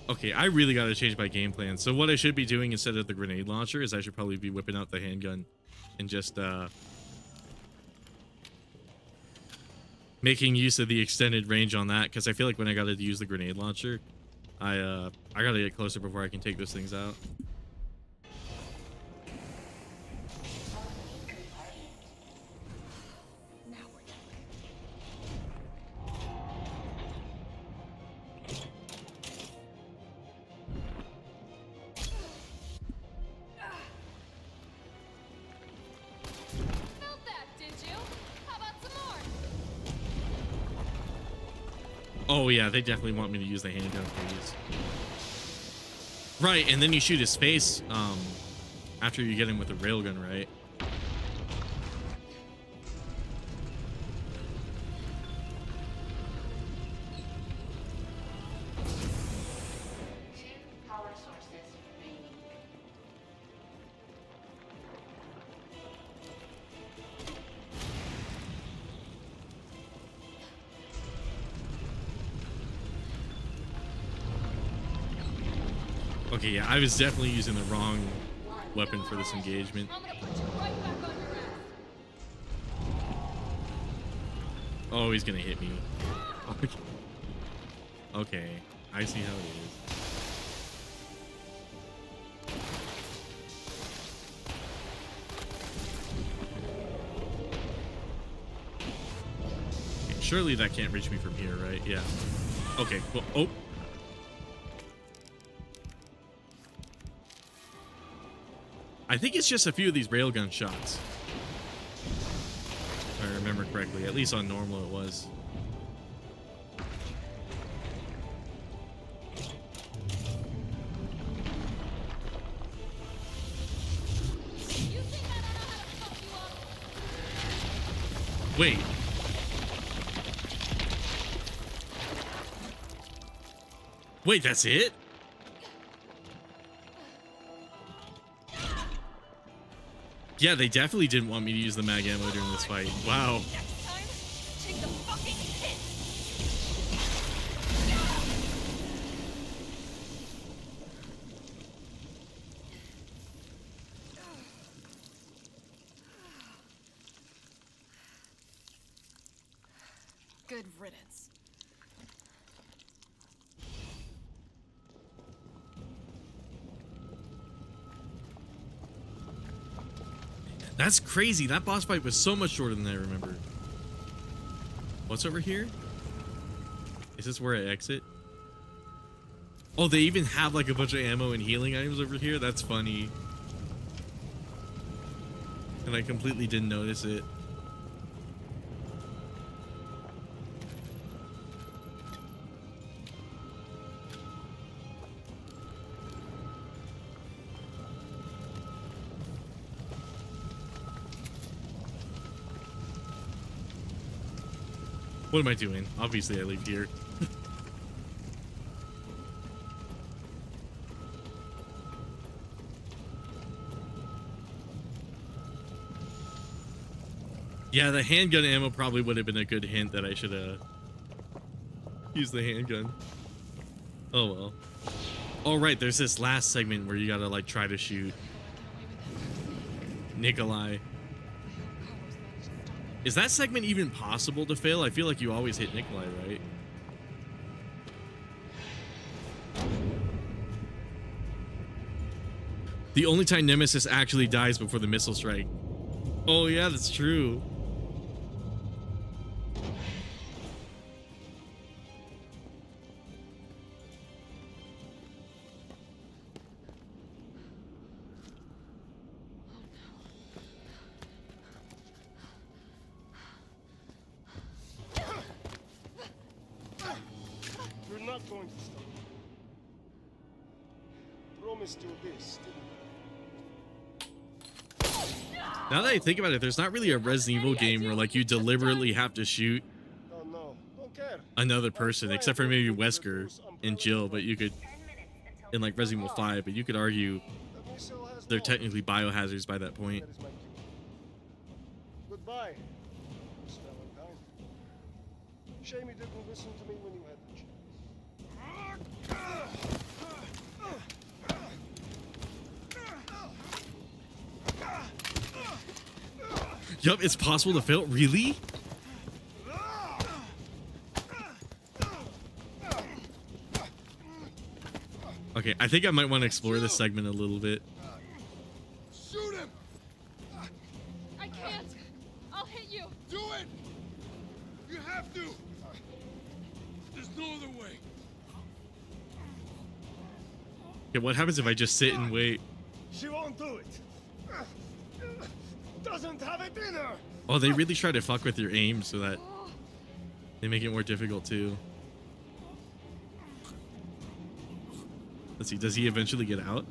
Speaker 1: Okay, I really gotta change my game plan. So what I should be doing instead of the grenade launcher is I should probably be whipping out the handgun and just making use of the extended range on that, because I feel like when I gotta use the grenade launcher, I gotta get closer before I can take those things out.
Speaker 2: Felt that, did you? How about some more?
Speaker 1: Oh yeah, they definitely want me to use the handgun for these. Right, and then you shoot his face after you get him with a railgun, right?
Speaker 16: Power sources remaining.
Speaker 1: Okay, yeah, I was definitely using the wrong weapon for this engagement.
Speaker 2: I'm gonna put you right back on your ass.
Speaker 1: Oh, he's gonna hit me. Okay, I see how it is. Okay, surely that can't reach me from here, right? Yeah. Okay, well, oh. I think it's just a few of these railgun shots. If I remember correctly, at least on normal it was.
Speaker 2: You think I don't know how to fuck you up?
Speaker 1: Wait. Wait, that's it? Yeah, they definitely didn't want me to use the mag ammo during this fight. Wow.
Speaker 2: Next time, take the fucking hit. Good riddance.
Speaker 1: That's crazy. That boss fight was so much shorter than I remember. What's over here? Is this where I exit? Oh, they even have like a bunch of ammo and healing items over here? That's funny. And I completely didn't notice it. What am I doing? Obviously, I leave here. Yeah, the handgun ammo probably would have been a good hint that I should use the handgun. Oh well. Oh right, there's this last segment where you gotta like try to shoot Nikolai. Is that segment even possible to fail? I feel like you always hit Nikolai, right? The only time Nemesis actually dies before the missile strike. Oh yeah, that's true.
Speaker 8: We're not going to stop. Promised you this, didn't
Speaker 1: Now that I think about it, there's not really a Resident Evil game where like you deliberately have to shoot
Speaker 8: I? Oh no, don't care.
Speaker 1: another person, except for maybe Wesker and Jill, but you could, in like Resident Evil 5, but you could argue they're technically biohazards by that point.
Speaker 8: That is my cue. Goodbye, Miss Valentine. Shame you didn't listen to me when you had the chance.
Speaker 1: Yup, it's possible to fail. Really? Okay, I think I might want to explore this segment a little bit.
Speaker 5: Shoot him!
Speaker 2: I can't. I'll hit you.
Speaker 5: Do it! You have to! There's no other way.
Speaker 1: Okay, what happens if I just sit and wait?
Speaker 8: She won't do it. Doesn't have it in her.
Speaker 1: Oh, they really try to fuck with your aim so that they make it more difficult too. Let's see, does he eventually get out?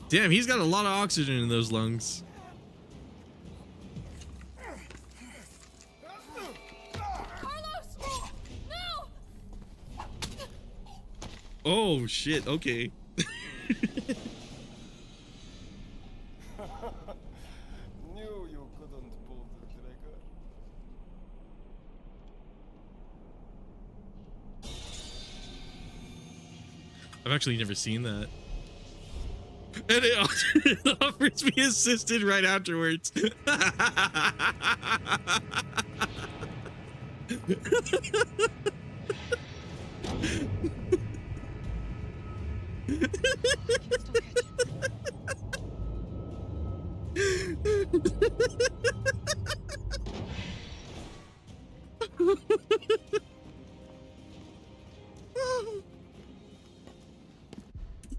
Speaker 1: Damn, he's got a lot of oxygen in those lungs.
Speaker 2: Carlos! No!
Speaker 1: Oh shit, okay.
Speaker 8: Knew you couldn't pull the trigger.
Speaker 1: I've actually never seen that. And it offers me assisted right afterwards.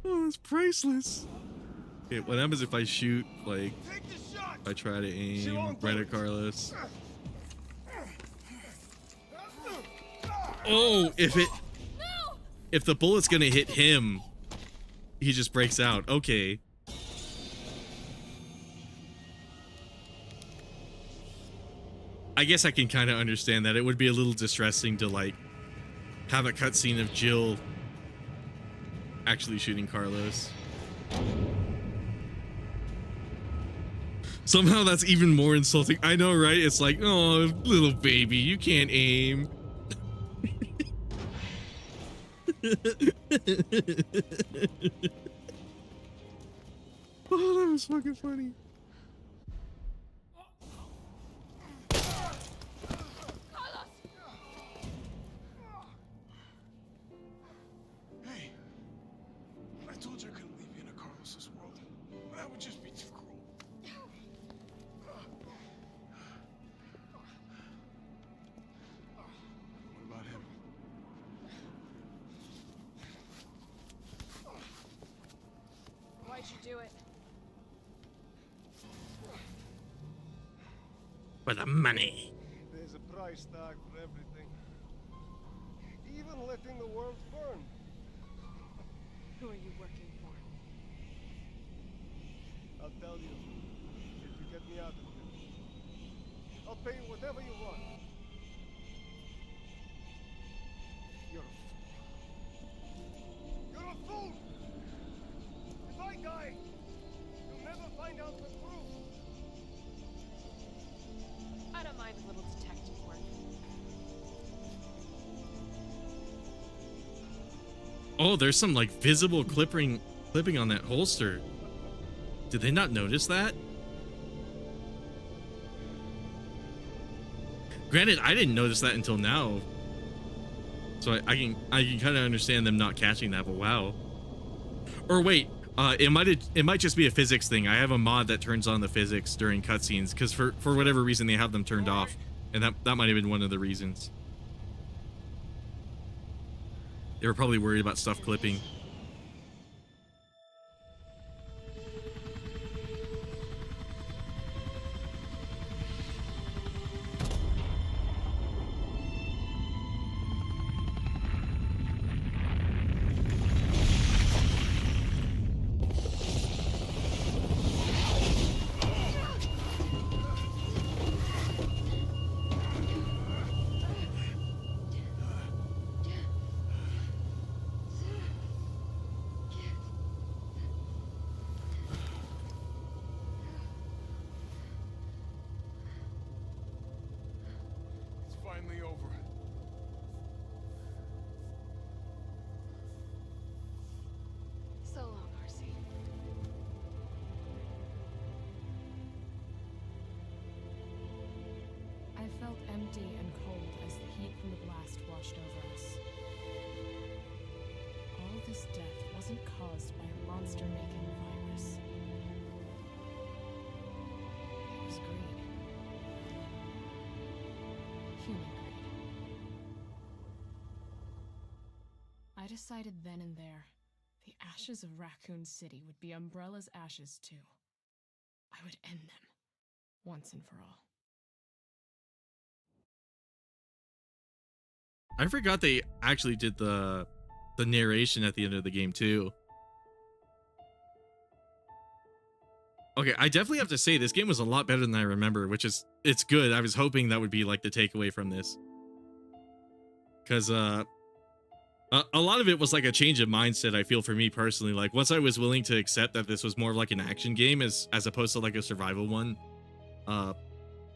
Speaker 1: Oh, it's priceless. Okay, what happens if I shoot, like, if I try to aim right at Carlos? Oh, if the bullet's gonna hit him, he just breaks out. Okay. I guess I can kind of understand that. It would be a little distressing to like have a cutscene of Jill actually shooting Carlos. Somehow that's even more insulting. I know, right? It's like, oh, little baby, you can't aim. Oh, that was fucking funny.
Speaker 5: Hey, I told you I couldn't leave you in a Carlos's world. That would just be too cruel. What about him?
Speaker 2: Why'd you do it?
Speaker 1: For the money.
Speaker 8: There's a price tag for everything. Even letting the world burn.
Speaker 2: Who are you working for?
Speaker 8: I'll tell you if you get me out of here. I'll pay you whatever you want. You're a fool. You're a fool! If I die, you'll never find out the truth.
Speaker 2: I don't mind a little detective work.
Speaker 1: Oh, there's some like visible clipping on that holster. Did they not notice that? Granted, I didn't notice that until now. So I can kind of understand them not catching that, but wow. Or wait, it might just be a physics thing. I have a mod that turns on the physics during cutscenes because for whatever reason they have them turned off, and that might have been one of the reasons. They were probably worried about stuff clipping.
Speaker 5: It's finally over.
Speaker 2: So long, Marcy.
Speaker 17: I felt empty and cold as the heat from the blast washed over us. All this death wasn't caused by a monster-making virus. It was greed. Human greed. I decided then and there, the ashes of Raccoon City would be Umbrella's ashes too. I would end them, once and for all.
Speaker 1: I forgot they actually did the narration at the end of the game too. Okay, I definitely have to say this game was a lot better than I remember, which is, it's good. I was hoping that would be like the takeaway from this. Because a lot of it was like a change of mindset, I feel, for me personally. Like once I was willing to accept that this was more of like an action game as opposed to like a survival one, a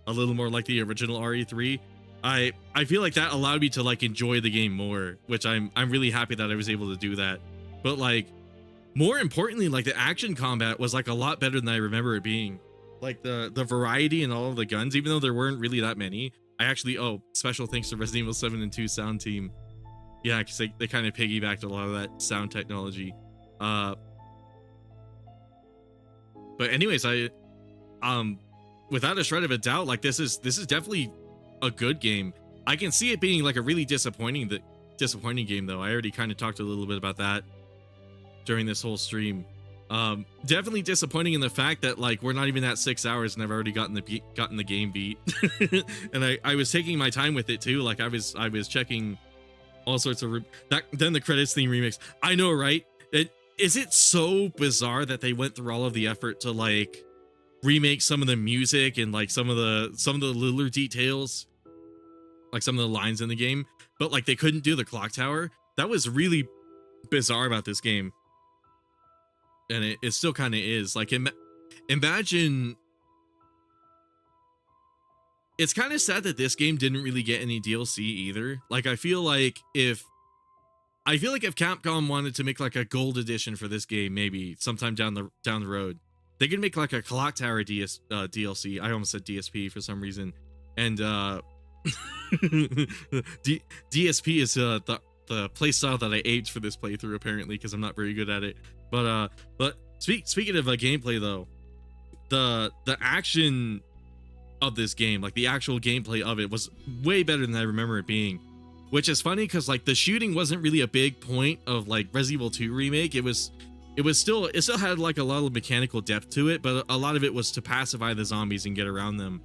Speaker 1: little more like the original RE3, I feel like that allowed me to like enjoy the game more, which I'm really happy that I was able to do that. But like more importantly, like the action combat was like a lot better than I remember it being. Like the variety and all of the guns, even though there weren't really that many. I actually, special thanks to Resident Evil 7 and 2 sound team. Yeah, because they kind of piggybacked a lot of that sound technology. But anyways, without a shred of a doubt, like this is definitely a good game. I can see it being like a really disappointing game though. I already kind of talked a little bit about that during this whole stream. Definitely disappointing in the fact that like we're not even at 6 hours and I've already gotten the game beat. And I was taking my time with it too. Like I was checking all sorts of then the credits theme remix. I know, right? Is it so bizarre that they went through all of the effort to like remake some of the music and like some of the littler details, like some of the lines in the game, but like they couldn't do the clock tower. That was really bizarre about this game, and it still kind of is. Like imagine. It's kind of sad that this game didn't really get any DLC either. Like I feel like if Capcom wanted to make like a gold edition for this game, maybe sometime down the road, they could make like a clock tower DLC. I almost said DSP for some reason, and DSP is the playstyle that I aped for this playthrough apparently, because I'm not very good at it. But speaking of gameplay though, the action of this game, like the actual gameplay of it, was way better than I remember it being, which is funny because like the shooting wasn't really a big point of like Resident Evil 2 Remake. It still had like a lot of mechanical depth to it, but a lot of it was to pacify the zombies and get around them,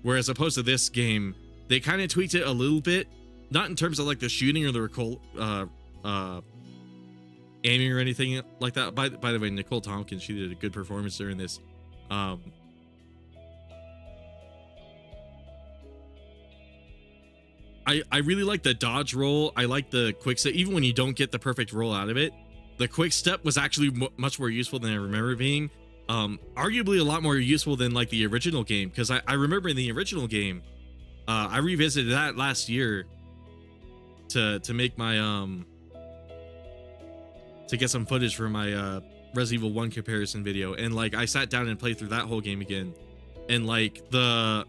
Speaker 1: whereas opposed to this game, they kind of tweaked it a little bit, not in terms of like the shooting or the aiming or anything like that. By the way, Nicole Tompkins, she did a good performance during this. I really like the dodge roll. I like the quick step. Even when you don't get the perfect roll out of it, the quick step was actually much more useful than I remember being. Arguably a lot more useful than like the original game, because I remember in the original game, I revisited that last year to make my to get some footage for my Resident Evil 1 comparison video, and like I sat down and played through that whole game again, and like the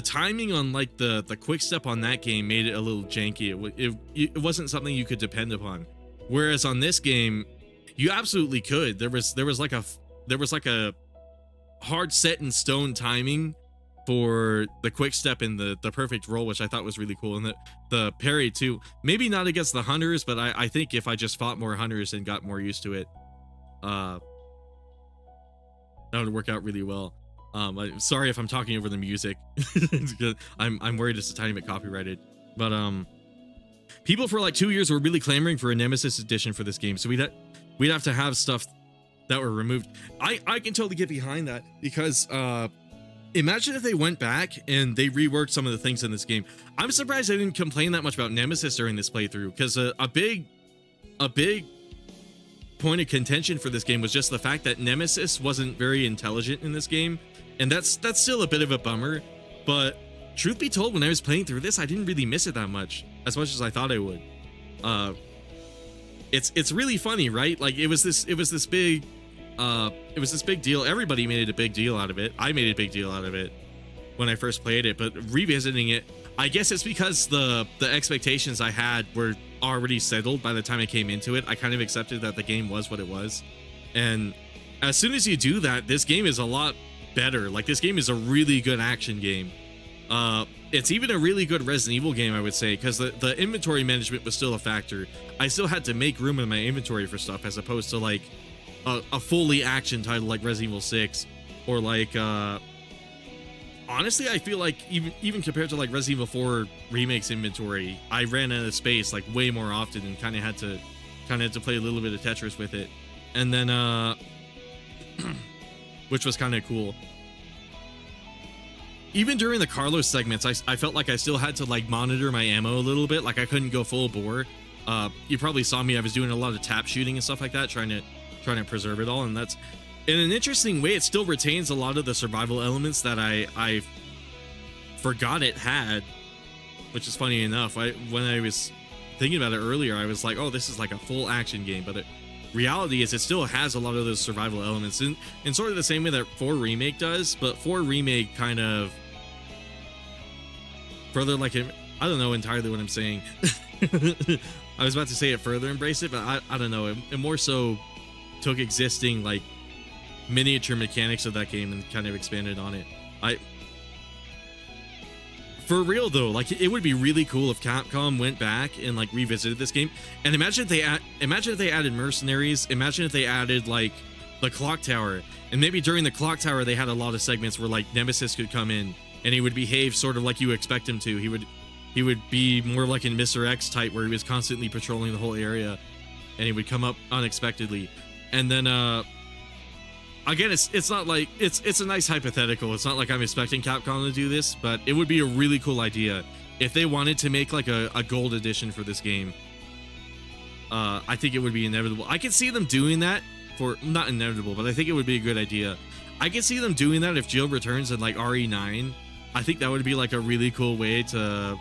Speaker 1: timing on like the quick step on that game made it a little janky. It wasn't something you could depend upon, whereas on this game you absolutely could. There was like a hard set in stone timing for the quick step and the perfect roll, which I thought was really cool. And the parry too, maybe not against the hunters, but I think if I just fought more hunters and got more used to it, that would work out really well. I'm sorry if I'm talking over the music. I'm worried it's a tiny bit copyrighted, but people for like 2 years were really clamoring for a Nemesis edition for this game, so we'd have to have stuff that were removed. I can totally get behind that, because imagine if they went back and they reworked some of the things in this game. I'm surprised I didn't complain that much about Nemesis during this playthrough, because a big point of contention for this game was just the fact that Nemesis wasn't very intelligent in this game, and that's still a bit of a bummer. But truth be told, when I was playing through this, I didn't really miss it that much as I thought I would. It's really funny, right? Like it was this big deal. Everybody made it a big deal out of it. I made a big deal out of it when I first played it, but revisiting it, I guess it's because the expectations I had were already settled by the time I came into it. I kind of accepted that the game was what it was, and as soon as you do that, this game is a lot better. Like this game is a really good action game. It's even a really good Resident Evil game, I would say, because the inventory management was still a factor. I still had to make room in my inventory for stuff, as opposed to like a fully action title like Resident Evil 6, or like honestly, I feel like even compared to like Resident Evil 4 Remake's inventory, I ran out of space like way more often, and kind of had to play a little bit of Tetris with it, and then which was kind of cool. Even during the Carlos segments, I felt like I still had to like monitor my ammo a little bit. Like I couldn't go full bore. You probably saw me. I was doing a lot of tap shooting and stuff like that, trying to preserve it all. And that's, in an interesting way, it still retains a lot of the survival elements that I forgot it had, which is funny enough. When I was thinking about it earlier, I was like, oh, this is like a full action game, but reality is it still has a lot of those survival elements in sort of the same way that 4 Remake does, but 4 Remake kind of further, like, I don't know entirely what I'm saying. I was about to say it further embraced it, but I don't know, it more so took existing like miniature mechanics of that game and kind of expanded on it. For real though, like it would be really cool if Capcom went back and like revisited this game. And imagine if they added mercenaries. Imagine if they added like the clock tower, and maybe during the clock tower they had a lot of segments where like Nemesis could come in and he would behave sort of like you expect him to. He would be more like in Mr. X type, where he was constantly patrolling the whole area, and he would come up unexpectedly. And then I again, it's not like it's a nice hypothetical. It's not like I'm expecting Capcom to do this, but it would be a really cool idea if they wanted to make like a gold edition for this game. I think it would be inevitable. I could see them doing that for not inevitable, but I think it would be a good idea. I could see them doing that if Jill returns in like RE9. I think that would be like a really cool way to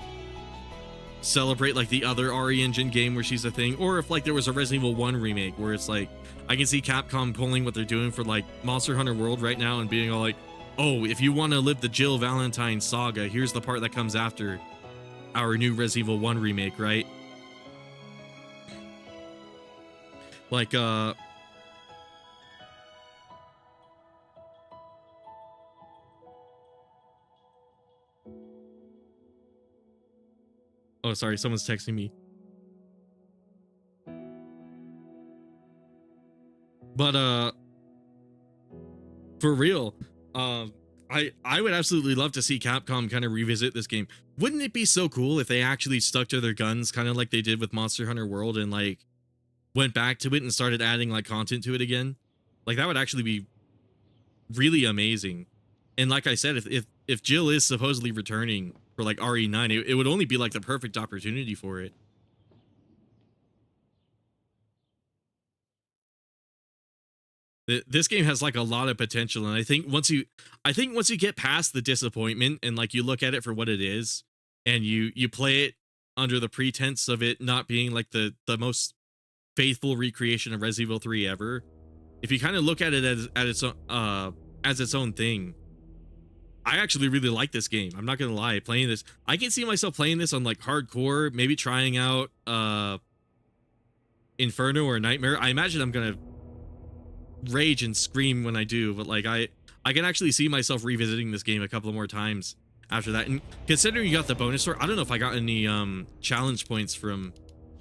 Speaker 1: celebrate like the other RE Engine game where she's a thing, or if like there was a Resident Evil 1 remake where it's like I can see Capcom pulling what they're doing for like Monster Hunter World right now and being all like, oh, if you want to live the Jill Valentine saga, here's the part that comes after our new Resident Evil 1 remake, right? Like oh, sorry, someone's texting me. But for real, I would absolutely love to see Capcom kind of revisit this game. Wouldn't it be so cool if they actually stuck to their guns, kind of like they did with Monster Hunter World, and like went back to it and started adding like content to it again? Like that would actually be really amazing. And like I said, if Jill is supposedly returning for like RE9, it would only be like the perfect opportunity for it. This game has like a lot of potential, and I think once you get past the disappointment and like you look at it for what it is, and you play it under the pretense of it not being like the most faithful recreation of Resident Evil 3 ever, if you kind of look at it as its own thing, I actually really like this game. I'm not gonna lie, playing this, I can see myself playing this on like hardcore, maybe trying out Inferno or Nightmare. I imagine I'm gonna rage and scream when I do, but like I can actually see myself revisiting this game a couple more times after that. And considering you got the bonus sword, I don't know if I got any challenge points from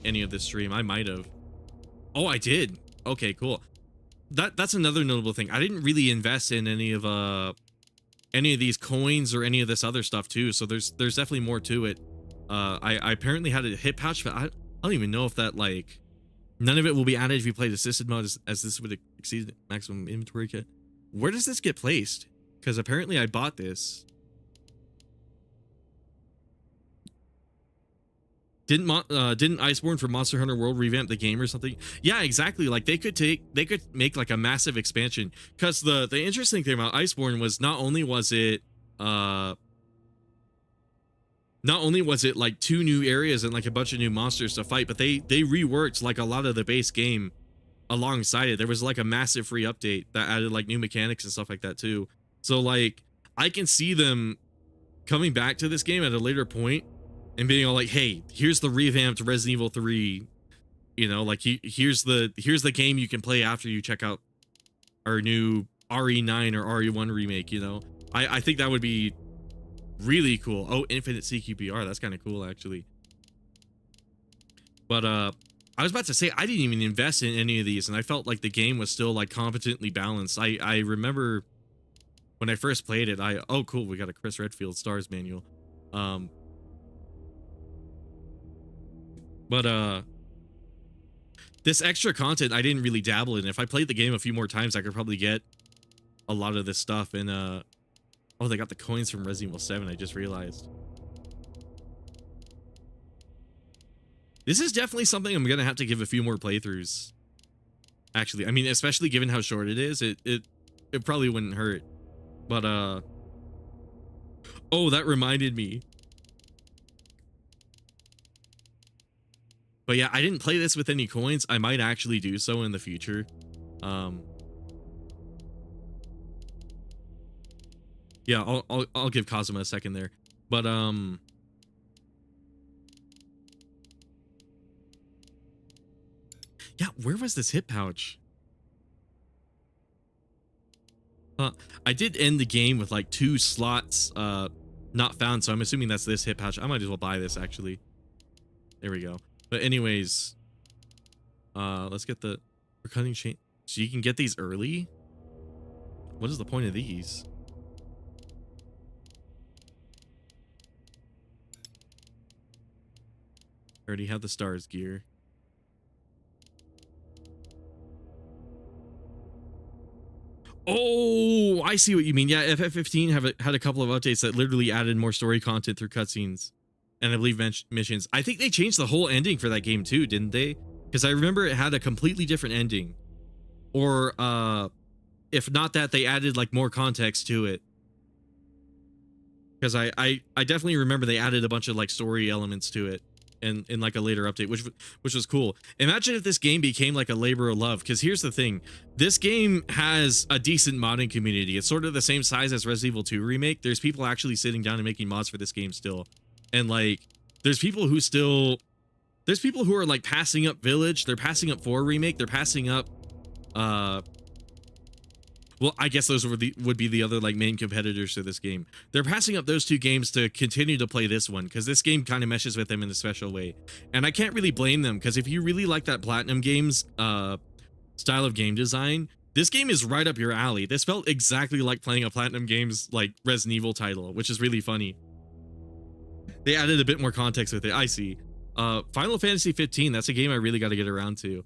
Speaker 1: any of this stream. I might have. Oh, I did. Okay, cool. That's another notable thing. I didn't really invest in any of these coins or any of this other stuff too, so there's definitely more to it. I apparently had a hit pouch, but I don't even know if that, like, none of it will be added if you played assisted mode, as this would exceed maximum inventory kit. Where does this get placed? Because apparently I bought this. Didn't Iceborne for Monster Hunter World revamp the game or something? Yeah, exactly. Like they could make like a massive expansion. Because the interesting thing about Iceborne was not only was it like 2 new areas and like a bunch of new monsters to fight, but they reworked like a lot of the base game alongside it. There was like a massive free update that added like new mechanics and stuff like that too. So like I can see them coming back to this game at a later point and being all like, hey, here's the revamped Resident Evil 3, you know, like here's the game you can play after you check out our new RE9 or RE1 remake, you know. I think that would be really cool. Oh, infinite CQPR, that's kind of cool actually. But I was about to say, I didn't even invest in any of these, and I felt like the game was still like competently balanced. I remember when I first played it, oh cool, we got a Chris Redfield Stars manual. But this extra content I didn't really dabble in. If I played the game a few more times, I could probably get a lot of this stuff. And oh, they got the coins from Resident Evil 7, I just realized. This is definitely something I'm gonna have to give a few more playthroughs. Actually, I mean, especially given how short it is, it probably wouldn't hurt. But oh, that reminded me. But yeah, I didn't play this with any coins. I might actually do so in the future. Yeah, I'll give Kazuma a second there. But yeah, where was this hit pouch? I did end the game with like 2 slots not found, so I'm assuming that's this hit pouch. I might as well buy this actually. There we go. But anyways, let's get the cutting chain. So you can get these early? What is the point of these? I already have the stars gear. Oh, I see what you mean. Yeah, FF15 had a couple of updates that literally added more story content through cutscenes, and I believe missions. I think they changed the whole ending for that game too, didn't they? Because I remember it had a completely different ending, or if not that, they added like more context to it. Because I definitely remember they added a bunch of like story elements to it in like a later update, which was cool. Imagine if this game became like a labor of love. Because here's the thing, this game has a decent modding community. It's sort of the same size as Resident Evil 2 Remake. There's people actually sitting down and making mods for this game still, and like there's people who are like passing up Village, they're passing up 4 Remake, they're passing up well, I guess those would be the other like main competitors to this game. They're passing up those 2 games to continue to play this one because this game kind of meshes with them in a special way. And I can't really blame them, because if you really like that Platinum Games style of game design, this game is right up your alley. This felt exactly like playing a Platinum Games like Resident Evil title, which is really funny. They added a bit more context with it. I see. Final Fantasy 15, that's a game I really got to get around to.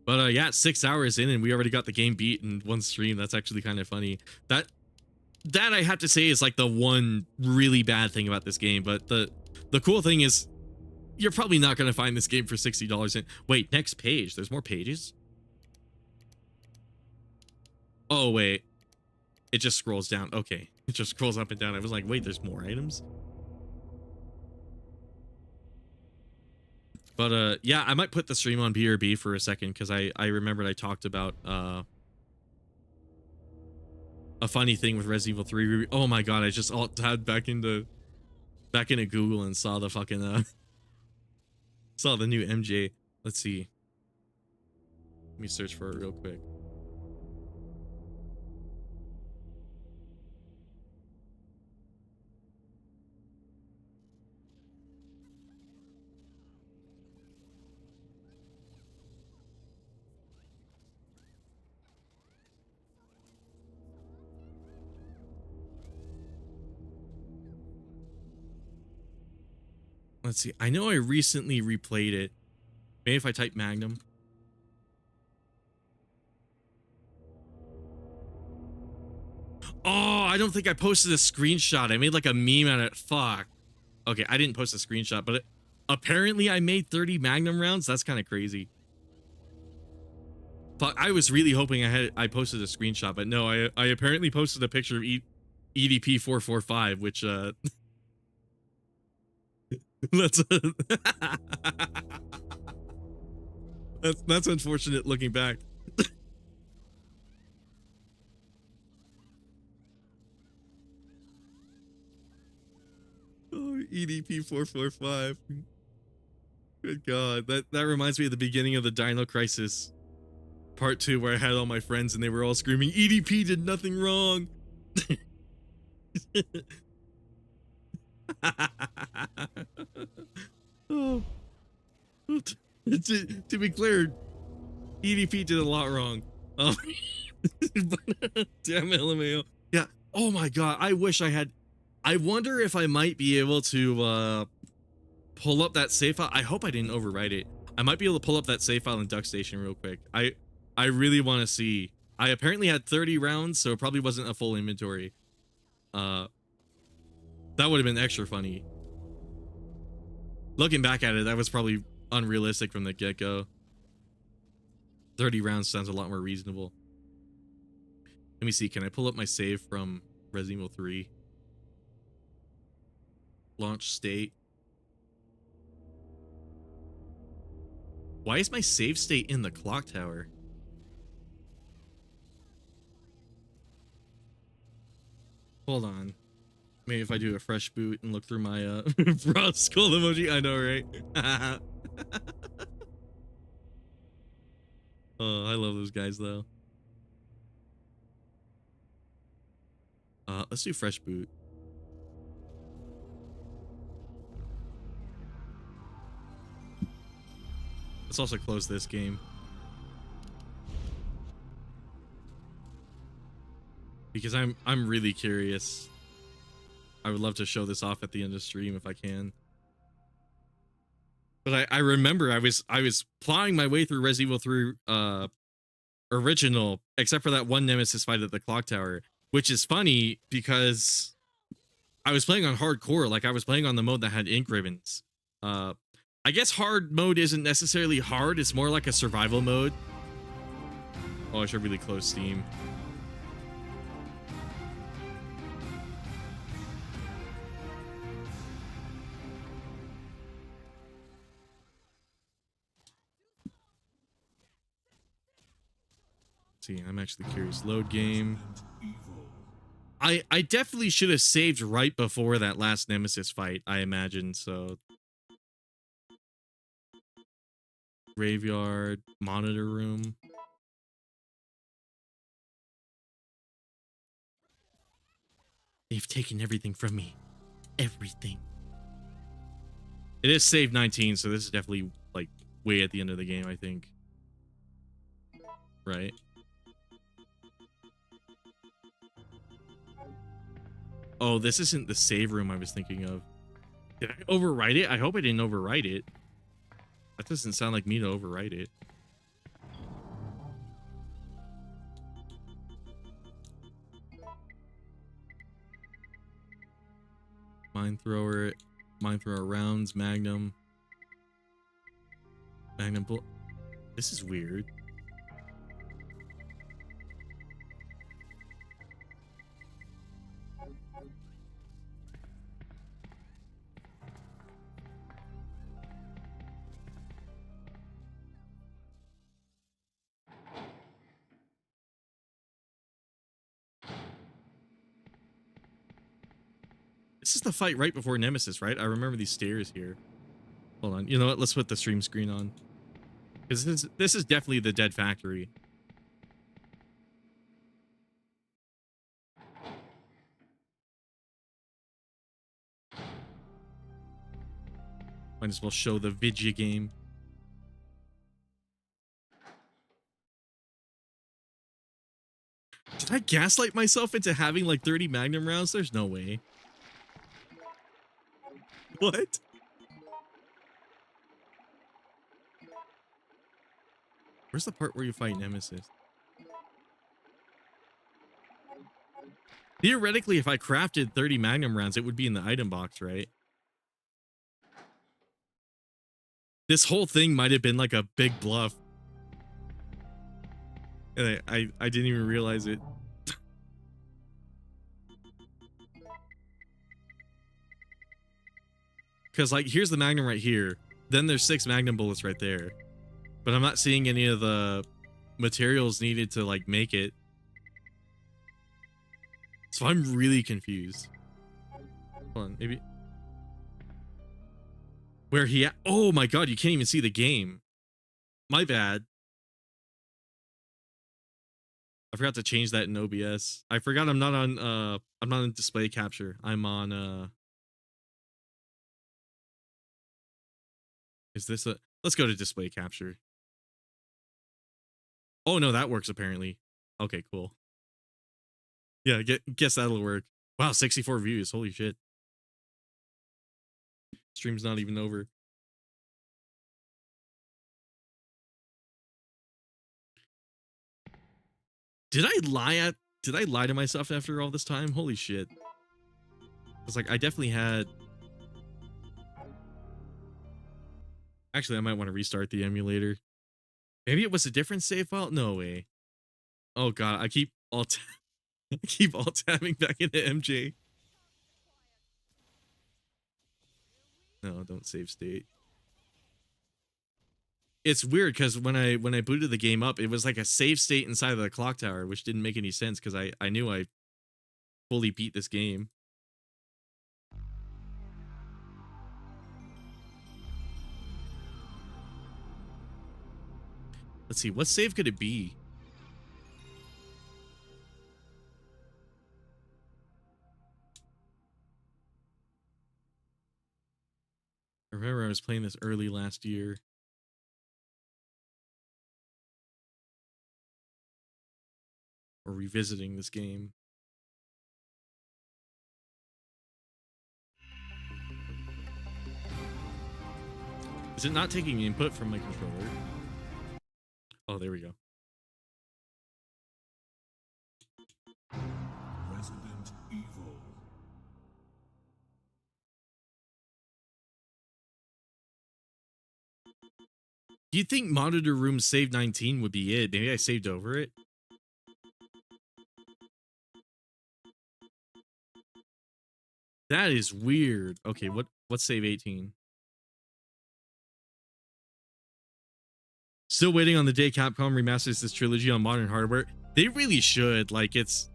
Speaker 1: But yeah, 6 hours in and we already got the game beat in one stream. That's actually kind of funny. That I have to say is like the one really bad thing about this game. But the cool thing is you're probably not going to find this game for $60. And wait, next page. There's more pages? Oh, wait. It just scrolls down. Okay. It just scrolls up and down. I was like, wait, there's more items? But yeah, I might put the stream on BRB for a second, because I remembered I talked about a funny thing with Resident Evil 3. Oh my god, I just alt-tabbed back into Google and saw the fucking saw the new MJ. Let's see. Let me search for it real quick. Let's see. I know I recently replayed it. Maybe if I type Magnum. Oh, I don't think I posted a screenshot. I made like a meme out of it. Fuck. Okay, I didn't post a screenshot, but apparently I made 30 Magnum rounds. That's kind of crazy. Fuck, I was really hoping I posted a screenshot, but no, I apparently posted a picture of EDP 445, which that's unfortunate looking back. Oh, EDP 445. Good god, that reminds me of the beginning of the Dino Crisis Part 2, where I had all my friends and they were all screaming, EDP did nothing wrong. Oh. To be clear, EDP did a lot wrong. Damn LMAO. Yeah. Oh my god. I wish I had. I wonder if I might be able to pull up that save file. I hope I didn't overwrite it. I might be able to pull up that save file in Duck Station real quick. I really want to see. I apparently had 30 rounds, so it probably wasn't a full inventory. That would have been extra funny. Looking back at it, that was probably unrealistic from the get-go. 30 rounds sounds a lot more reasonable. Let me see, can I pull up my save from Resident Evil 3? Launch state. Why is my save state in the clock tower? Hold on. Maybe if I do a fresh boot and look through my broad skull emoji. I know, right? Oh, I love those guys though. Let's do fresh boot. Let's also close this game. Because I'm really curious. I would love to show this off at the end of stream if I can. But I remember I was plowing my way through Resident Evil 3 original, except for that one Nemesis fight at the clock tower, which is funny because I was playing on hardcore, like I was playing on the mode that had ink ribbons. I guess hard mode isn't necessarily hard, it's more like a survival mode. Oh, I should really close Steam. See, I'm actually curious. Load game. I definitely should have saved right before that last Nemesis fight, I imagine, so. Graveyard, monitor room. They've taken everything from me. Everything. It is save 19, so this is definitely like way at the end of the game, I think. Right? Oh, this isn't the save room I was thinking of. Did I overwrite it? I hope I didn't overwrite it. That doesn't sound like me to overwrite it. Mine thrower rounds, Magnum. Magnum bullet. This is weird. This is the fight right before Nemesis, right? I remember these stairs here. Hold on. You know what? Let's put the stream screen on. Because this is definitely the Dead Factory. Might as well show the Vidya game. Did I gaslight myself into having like 30 Magnum rounds? There's no way. What? Where's the part where you fight Nemesis? Theoretically, if I crafted 30 Magnum rounds, it would be in the item box, right? This whole thing might have been like a big bluff. And I didn't even realize it. Because, like, here's the Magnum right here. Then there's 6 Magnum bullets right there. But I'm not seeing any of the materials needed to, like, make it. So I'm really confused. Hold on, maybe. Where he at? Oh my god, you can't even see the game. My bad. I forgot to change that in OBS. I forgot I'm not on display capture. I'm on is this a let's go to display capture. Oh no, that works apparently. Okay, cool. Yeah, guess that'll work. Wow, 64 views. Holy shit. Stream's not even over. Did I lie to myself after all this time? Holy shit. It's like I definitely had. Actually, I might want to restart the emulator. Maybe it was a different save file? No way. Oh god, I keep alt tabbing back into MJ. No, don't save state. It's weird because when I booted the game up, it was like a save state inside of the clock tower, which didn't make any sense because I knew I fully beat this game. Let's see, what save could it be? I remember I was playing this early last year. Or revisiting this game. Is it not taking input from my controller? Oh, there we go.
Speaker 6: Resident Evil.
Speaker 1: Do you think monitor room save 19 would be it? Maybe I saved over it. That is weird. Okay, what's save 18? Still waiting on the day Capcom remasters this trilogy on modern hardware. They really should. Like, it's,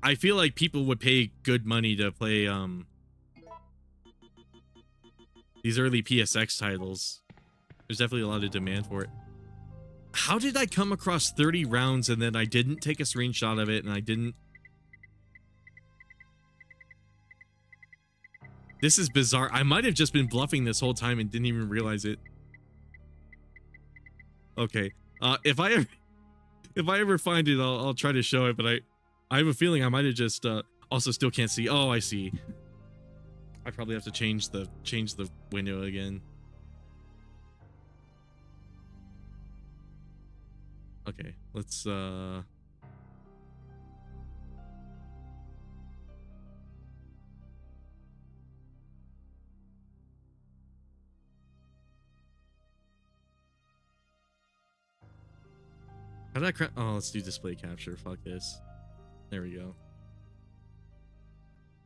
Speaker 1: I feel like people would pay good money to play these early PSX titles. There's definitely a lot of demand for it. How did I come across 30 rounds and then I didn't take a screenshot of it and I didn't? This is bizarre. I might have just been bluffing this whole time and didn't even realize it. Okay. If I ever find it, I'll try to show it, but I have a feeling I might have just also still can't see. Oh, I see. I probably have to change the window again. Okay, let's how did I craft? Oh, let's do display capture. Fuck this. There we go.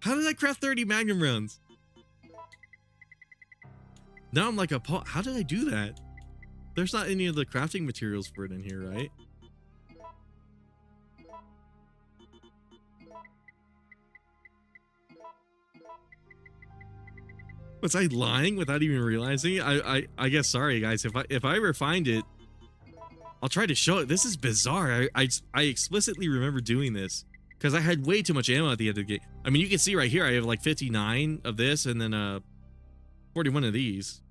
Speaker 1: How did I craft 30 magnum rounds? Now I'm like a paw. How did I do that? There's not any of the crafting materials for it in here, right? Was I lying without even realizing it? I guess, sorry guys, if I ever find it, I'll try to show it. This is bizarre. I explicitly remember doing this because I had way too much ammo at the end of the game. I mean, you can see right here I have like 59 of this and then 41 of these.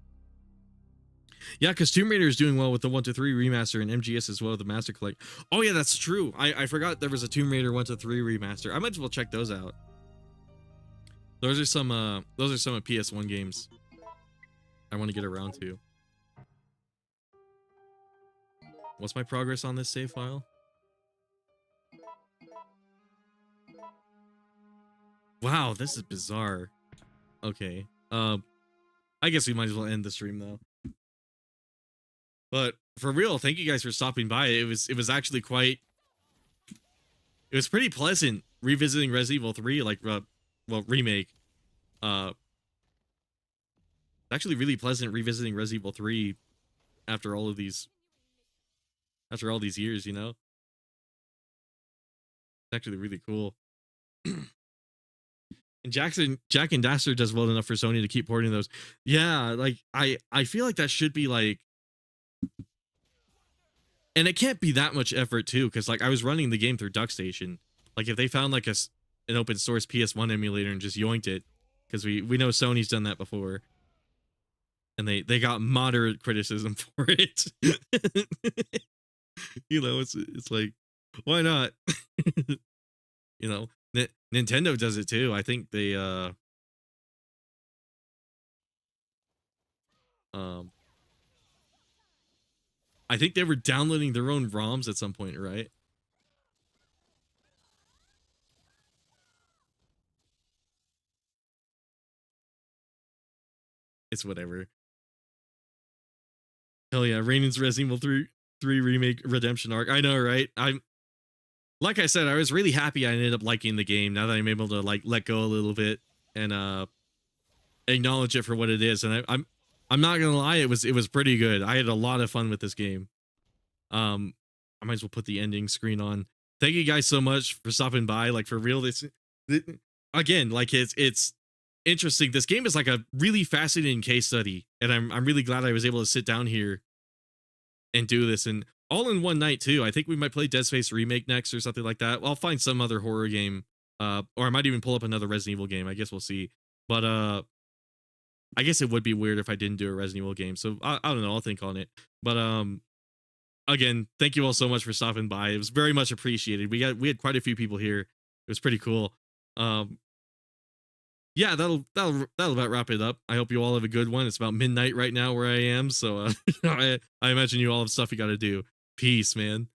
Speaker 1: Yeah, because Tomb Raider is doing well with the 1 to 3 remaster and MGS as well, the Master Collect. Oh yeah, that's true. I forgot there was a Tomb Raider 1 to 3 remaster. I might as well check those out. Those are some of PS1 games I want to get around to. What's my progress on this save file? Wow, this is bizarre. Okay. I guess we might as well end the stream though. But for real, thank you guys for stopping by. It was actually quite, it was pretty pleasant revisiting Resident Evil 3, like well, remake. Actually really pleasant revisiting Resident Evil 3 after all these years, you know? It's actually really cool. And Jack and Daxter does well enough for Sony to keep porting those. Yeah, like I feel like that should be like, and it can't be that much effort too, because like I was running the game through DuckStation. Like if they found like an open source PS1 emulator and just yoinked it, because we know Sony's done that before, and they got moderate criticism for it. You know, it's like, why not? You know, Nintendo does it too. I think they I think they were downloading their own ROMs at some point, right? It's whatever. Hell yeah, Rainen's Resident Evil 3 remake redemption arc. I know, right? Like I said, I was really happy I ended up liking the game now that I'm able to like let go a little bit and acknowledge it for what it is. And I'm not gonna lie, it was pretty good. I had a lot of fun with this game. I might as well put the ending screen on. Thank you guys so much for stopping by. Like for real, this again, like it's interesting. This game is like a really fascinating case study, and I'm really glad I was able to sit down here and do this, and all in one night too. I think we might play Dead Space Remake next or something like that. I'll find some other horror game, or I might even pull up another Resident Evil game. I guess we'll see. But I guess it would be weird if I didn't do a Resident Evil game. So I don't know. I'll think on it. But again, thank you all so much for stopping by. It was very much appreciated. We had quite a few people here. It was pretty cool. yeah, that'll about wrap it up. I hope you all have a good one. It's about midnight right now where I am, so I imagine you all have stuff you got to do. Peace, man.